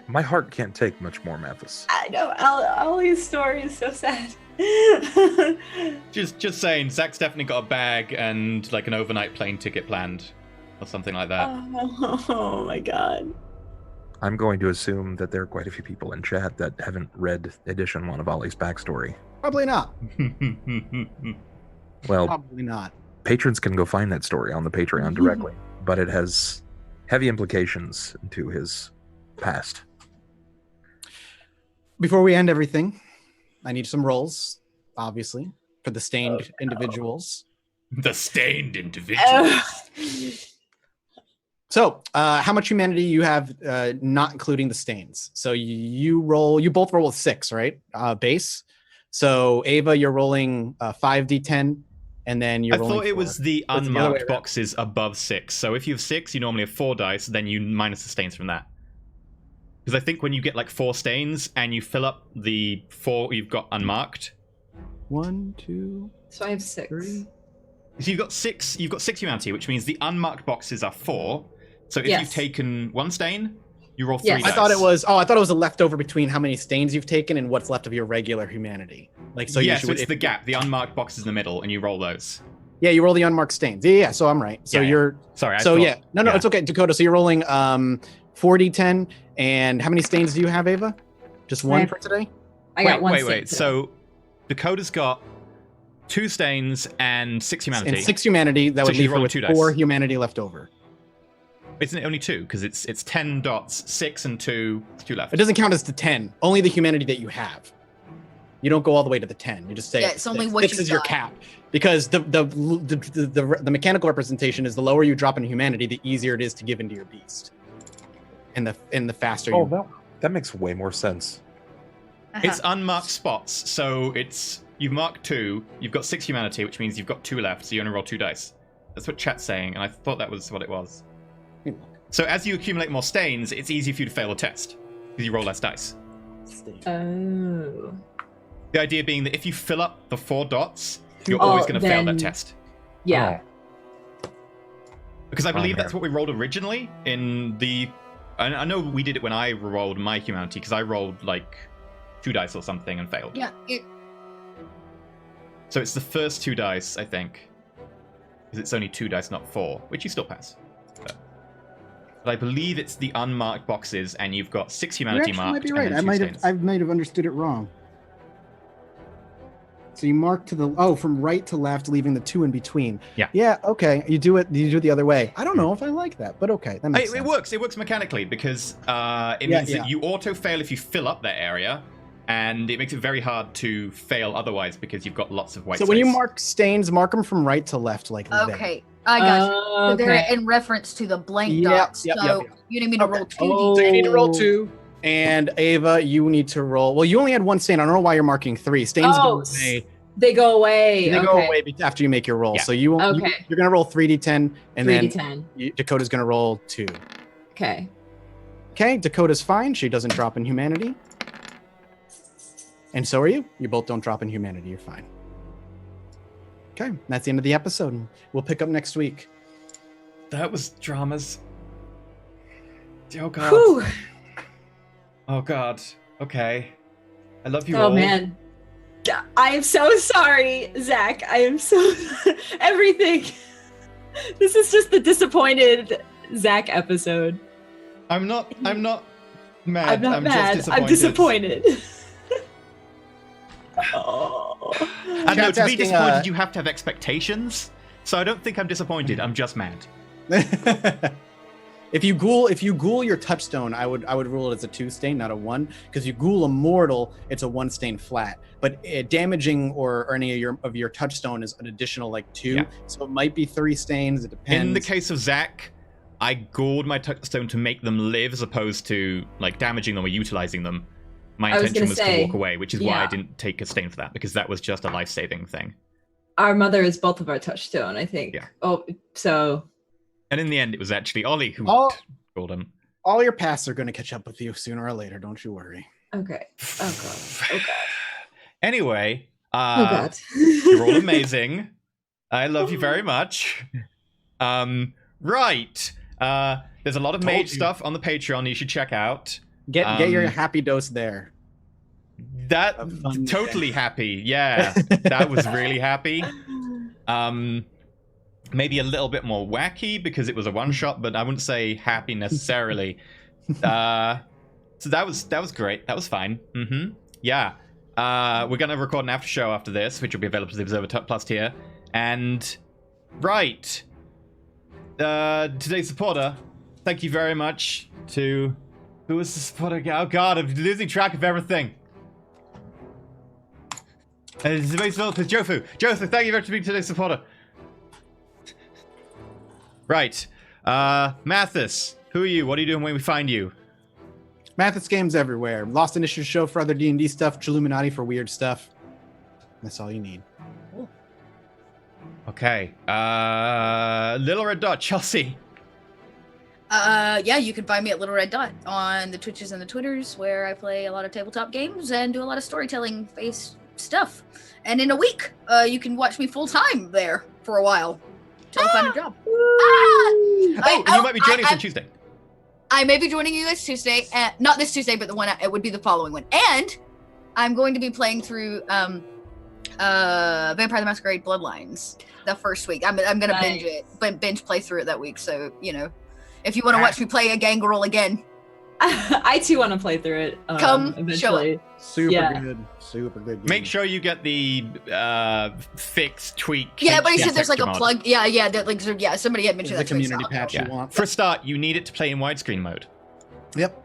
My heart can't take much more, Mathis. I know. Ollie's story is so sad. Just saying, Zach's definitely got a bag and like an overnight plane ticket planned, or something like that. Oh my god. I'm going to assume that there are quite a few people in chat that haven't read edition 1 of Ollie's backstory. Probably not. Well, Probably not. patrons can go find that story on the Patreon directly, but it has heavy implications into his past. Before we end everything, I need some rolls, obviously, for the stained individuals. The stained individual. So, how much humanity you have, not including the stains? So you both roll with 6, right? Base. So Ava, you're rolling 5d10, and then you're I rolling thought it 4. was the It's the other way unmarked around. boxes above 6. So if you have 6, you normally have 4 dice, then you minus the stains from that. Because I think when you get like 4 stains and you fill up the 4 you've got unmarked. 1, 2, So I have 6. 3. So you've got 6 humanity, which means the unmarked boxes are 4. So if Yes. you've taken 1 stain, you roll 3 Yes. dice. I thought it was a leftover between how many stains you've taken and what's left of your regular humanity. Like so, Yes, you should, it's the gap. The unmarked boxes in the middle, and you roll those. yeah, you roll the unmarked stains. Yeah. So I'm right. So Yeah, yeah. you're Sorry. no, yeah. it's okay, Dakota. So you're rolling 4d10, and how many stains do you have, Ava? Just one have- for today? I got one. Wait. stain today. So Dakota's got 2 stains and 6 humanity. And 6 humanity. That So would she's leave her rolling with 2 dice. 4 humanity left over. Isn't it only 2? Because it's 10 dots, 6 and 2. It's 2 left. It doesn't count as the 10. Only the humanity that you have. You don't go all the way to the 10. You just say Yeah, it's only 6. what 6 you've is your got. cap. Because the mechanical representation is the lower you drop in humanity, the easier it is to give into your beast. And the faster Oh, you. that makes way more sense. It's unmarked spots, so you've marked 2, you've got 6 humanity, which means you've got 2 left, so you only roll 2 dice. That's what chat's saying, and I thought that was what it was. So as you accumulate more stains, it's easy for you to fail a test, because you roll less dice. Oh. The idea being that if you fill up the 4 dots, you're Oh, always going to fail that then- test. Yeah. Because I believe Okay. that's what we rolled originally in the... I know we did it when I rolled my humanity, because I rolled like 2 dice or something and failed. Yeah. So it's the first 2 dice, I think. Because it's only 2 dice, not 4, which you still pass. But I believe it's the unmarked boxes, and you've got 6 You humanity actually marked. might be and right. then 2 stains. I might have understood it wrong. So you mark to the from right to left, leaving the 2 in between. Yeah. Yeah. Okay. You do it the other way. I don't know if I like that, but okay, that makes It sense. works. It works mechanically because it Yeah, means that you auto fail if you fill up that area, and it makes it very hard to fail otherwise because you've got lots of white So space. when you mark stains, mark them from right to left, like there. Okay. I got you. Oh, So they're okay. in reference to the blank Yep, dots. yep, So yep. you need me to Okay. roll 2d. So you need to roll Oh. 2, and Ava, you need to roll. Well, you only had 1 stain. I don't know why you're marking 3. Stains go Oh, away. They go away. They okay. go away after you make your roll. Yeah. So you're gonna roll 3d10, and 3d10. then Dakota's gonna roll 2. Okay. Okay, Dakota's fine. She doesn't drop in humanity. And so are you. You both don't drop in humanity. You're fine. Okay, that's the end of the episode. We'll pick up next week. That was dramas. Oh god. Whew. Oh god. Okay. I love you Oh all. man. I am so sorry, Zach. I am so everything. This is just the disappointed Zach episode. I'm not mad. I'm not mad. Just I'm disappointed. Oh. And no, Chat's to be asking, disappointed, you have to have expectations. So I don't think I'm disappointed. I'm just mad. If you ghoul your touchstone, I would rule it as a 2 stain, not a 1, because you ghoul a mortal, it's a 1 stain flat. But damaging or any of your touchstone is an additional like 2, Yeah. so it might be 3 stains. It depends. In the case of Zach, I gored my touchstone to make them live, as opposed to like damaging them or utilizing them. My I was intention gonna was say, to walk away, which is why I yeah. didn't take a stain for that, because that was just a life-saving thing. Our mother is both of our touchstone, I think. Yeah. Oh, so And in the end, it was actually Ollie who Oh. gored him. all your pasts are going to catch up with you sooner or later. Don't you worry. okay. Oh god. Oh god. Anyway, Oh god. you're all amazing. I love you very much. Right. There's a lot of Told mage you. stuff on the Patreon you should check out. Get your happy dose there. That Have fun. totally happy. Yeah. That was really happy. Maybe a little bit more wacky because it was a one shot, but I wouldn't say happy necessarily. So that was great. That was fine. Yeah. We're gonna record an after show after this, which will be available to the Observer Plus tier. And right, today's supporter. Thank you very much to who was the supporter? Oh God, I'm losing track of everything. It's Jofu. Jofu, thank you very much for being today's supporter. Right. Mathis, who are you? What are you doing when we find you? Mathis games everywhere. Lost Initiative show for other D&D stuff. Chilluminati for weird stuff. That's all you need. Okay. Little Red Dot, Chelsea. Yeah, you can find me at Little Red Dot on the Twitches and the Twitters, where I play a lot of tabletop games and do a lot of storytelling-based stuff. And in a week, you can watch me full-time there for a while till I find a job. Oh, and you might be joining us on Tuesday. I may be joining you this Tuesday, not this Tuesday, but the one it would be the following one. And I'm going to be playing through Vampire the Masquerade Bloodlines the first week. I'm gonna Nice. binge play through it that week. So if you want to watch me play a gang roll again, I too want to play through it. Come, eventually. Super good. Make sure you get the fix, tweak. yeah. But he said text there's like a mod. plug. Yeah. Somebody had mentioned The that. to me, community so- patch Yeah. you want. For a start, you need it to play in widescreen mode, Yep.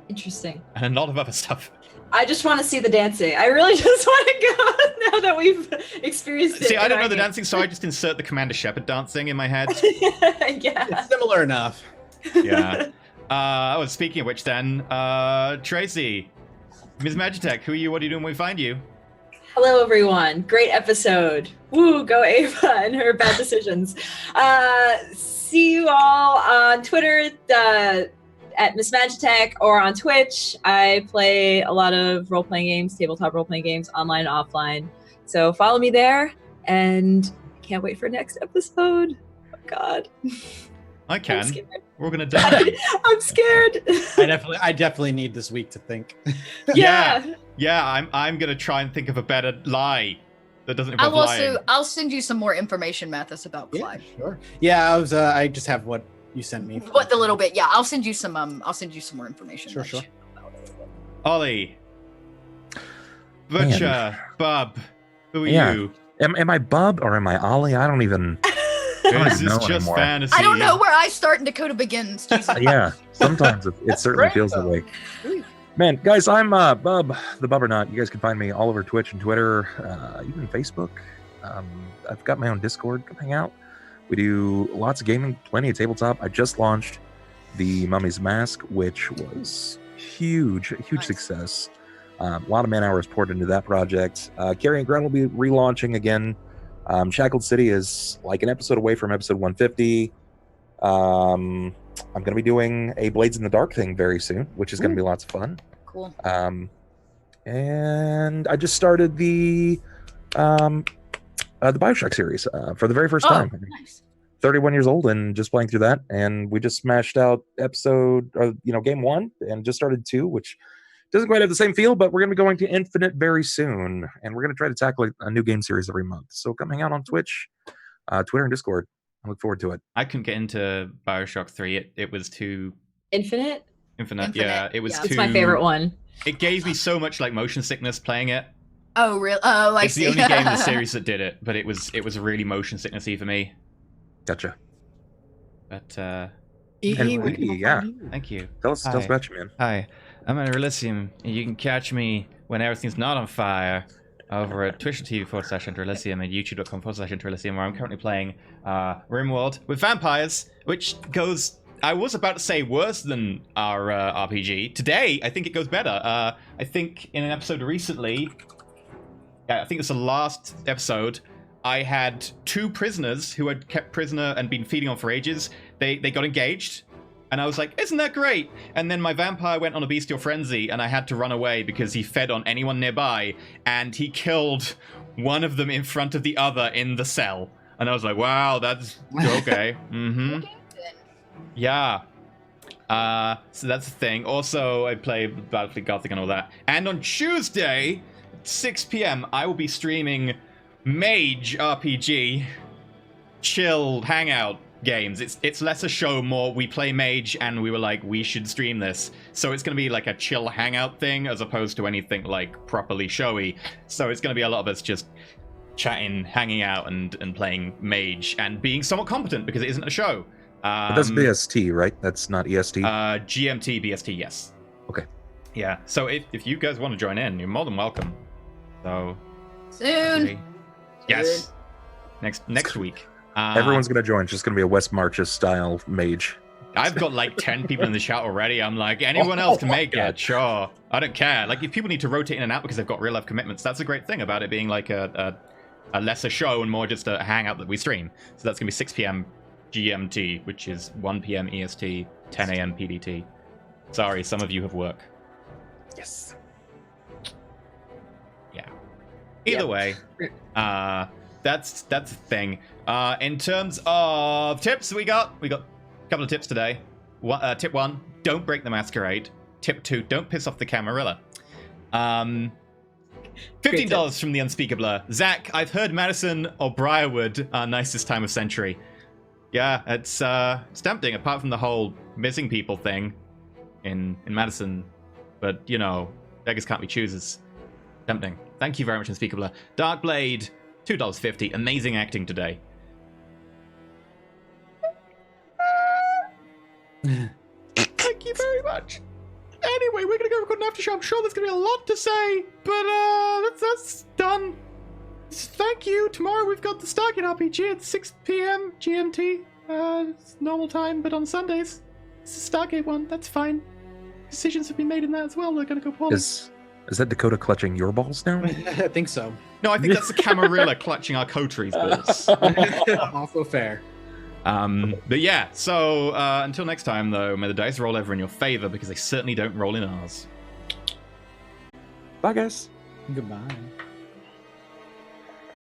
Interesting. and a lot of other stuff. I just want to see the dancing. I really just want to go now that we've experienced it. See, I in don't our know the game. dancing, so I just insert the Commander Shepard dancing in my head. Yeah. It's similar enough. Yeah. Speaking of which, then, Tracy, Ms. Magitech, who are you? What are you doing when we find you? Hello, everyone. Great episode. Woo, go Ava and her bad decisions. See you all on Twitter at Miss Magitech or on Twitch. I play a lot of role-playing games, tabletop role-playing games, online and offline. So follow me there, and can't wait for next episode. Oh, God. I I'm can. scared. We're gonna die. I'm scared. I definitely need this week to think. Yeah. Yeah, I'm gonna try and think of a better lie that doesn't involve lying. I'll send you some more information, Mathis, about Clyde. Sure. Yeah, I just have what you sent me. What the little bit? Yeah, I'll send you some more information. Sure. Ollie, Butcher, Bub, who are Yeah. you? Am I Bub or am I Ollie? I don't even. don't This even is know just anymore. fantasy. I don't know where I start and Dakota begins. Jesus. Yeah, sometimes it certainly great, feels though. that way. Man, guys, I'm Bub, the Bubbernaut. You guys can find me all over Twitch and Twitter, even Facebook. I've got my own Discord. Come hang out. We do lots of gaming, plenty of tabletop. I just launched the Mummy's Mask, which was huge Nice. success. A lot of man hours poured into that project. Carrie and Ground will be relaunching again. Shackled City is like an episode away from episode 150. I'm going to be doing a Blades in the Dark thing very soon, which is going to be lots of fun. Cool. And I just started the Bioshock series for the very first time. Nice. 31 years old and just playing through that, and we just smashed out game 1 and just started 2, which doesn't quite have the same feel, but we're going to be going to Infinite very soon, and we're going to try to tackle a new game series every month. So come hang out on Twitch, Twitter, and Discord. I look forward to it. I couldn't get into Bioshock 3. It was too Infinite. Yeah, it was Yeah. too. It's my favorite one. It gave me so much like motion sickness playing it. Oh, really? Oh, I It's see. the only game in the series that did it, but it was really motion sicknessy for me. Gotcha. But yeah. thank you. Tell us Hi. about you, man. Hi, I'm at Elysium, and you can catch me when everything's not on fire over at twitch.tv/Elysium and youtube.com/Elysium, where I'm currently playing RimWorld with vampires, which goes, I was about to say worse than our RPG. Today, I think it goes better. I think in an episode recently, I think it's the last episode, I had 2 prisoners who had kept prisoner and been feeding on for ages. They got engaged, and I was like, isn't that great? And then my vampire went on a bestial frenzy, and I had to run away because he fed on anyone nearby, and he killed one of them in front of the other in the cell. And I was like, wow, that's okay. Mm-hmm. Yeah. So that's the thing. Also, I play Battlefield Gothic and all that. And on Tuesday, at 6 p.m., I will be streaming Mage RPG chill hangout games. It's less a show, more we play Mage, and we were like, we should stream this. So it's going to be like a chill hangout thing as opposed to anything like properly showy. So it's going to be a lot of us just chatting, hanging out, and playing Mage and being somewhat competent because it isn't a show. But that's BST, right? That's not EST? GMT, BST, yes. Okay. Yeah, so if you guys want to join in, you're more than welcome. So Soon. yes, next week. Everyone's going to join. It's just going to be a West Marches style mage. I've got like 10 people in the chat already. I'm like, anyone else can make it, sure. I don't care. Like, if people need to rotate in and out because they've got real life commitments, that's a great thing about it being like a lesser show and more just a hangout that we stream. So that's going to be 6 p.m. GMT, which is 1 p.m. EST, 10 a.m. PDT. Sorry, some of you have work. Yes. Yeah. Either way, that's the thing. In terms of tips, we got a couple of tips today. Tip 1, don't break the masquerade. Tip 2, don't piss off the Camarilla. $15 from the Unspeakable. Zach, I've heard Madison or Briarwood are nice this time of century. Yeah, it's tempting, apart from the whole missing people thing in Madison. But, you know, beggars can't be choosers. Tempting. Thank you very much, Unspeakable. Darkblade, $2.50. Amazing acting today. Thank you very much. Anyway, we're gonna go record an after show. I'm sure there's gonna be a lot to say, but that's done. Thank you. Tomorrow we've got the Stargate RPG at 6 p.m. GMT. It's normal time, but on Sundays, it's the Stargate one. That's fine. Decisions have been made in that as well. They're gonna go poorly. Is that Dakota clutching your balls now? I think so. No, I think that's the Camarilla clutching our coteries balls. Also fair. But yeah, so until next time, though, may the dice roll ever in your favor because they certainly don't roll in ours. Bye, guys. Goodbye.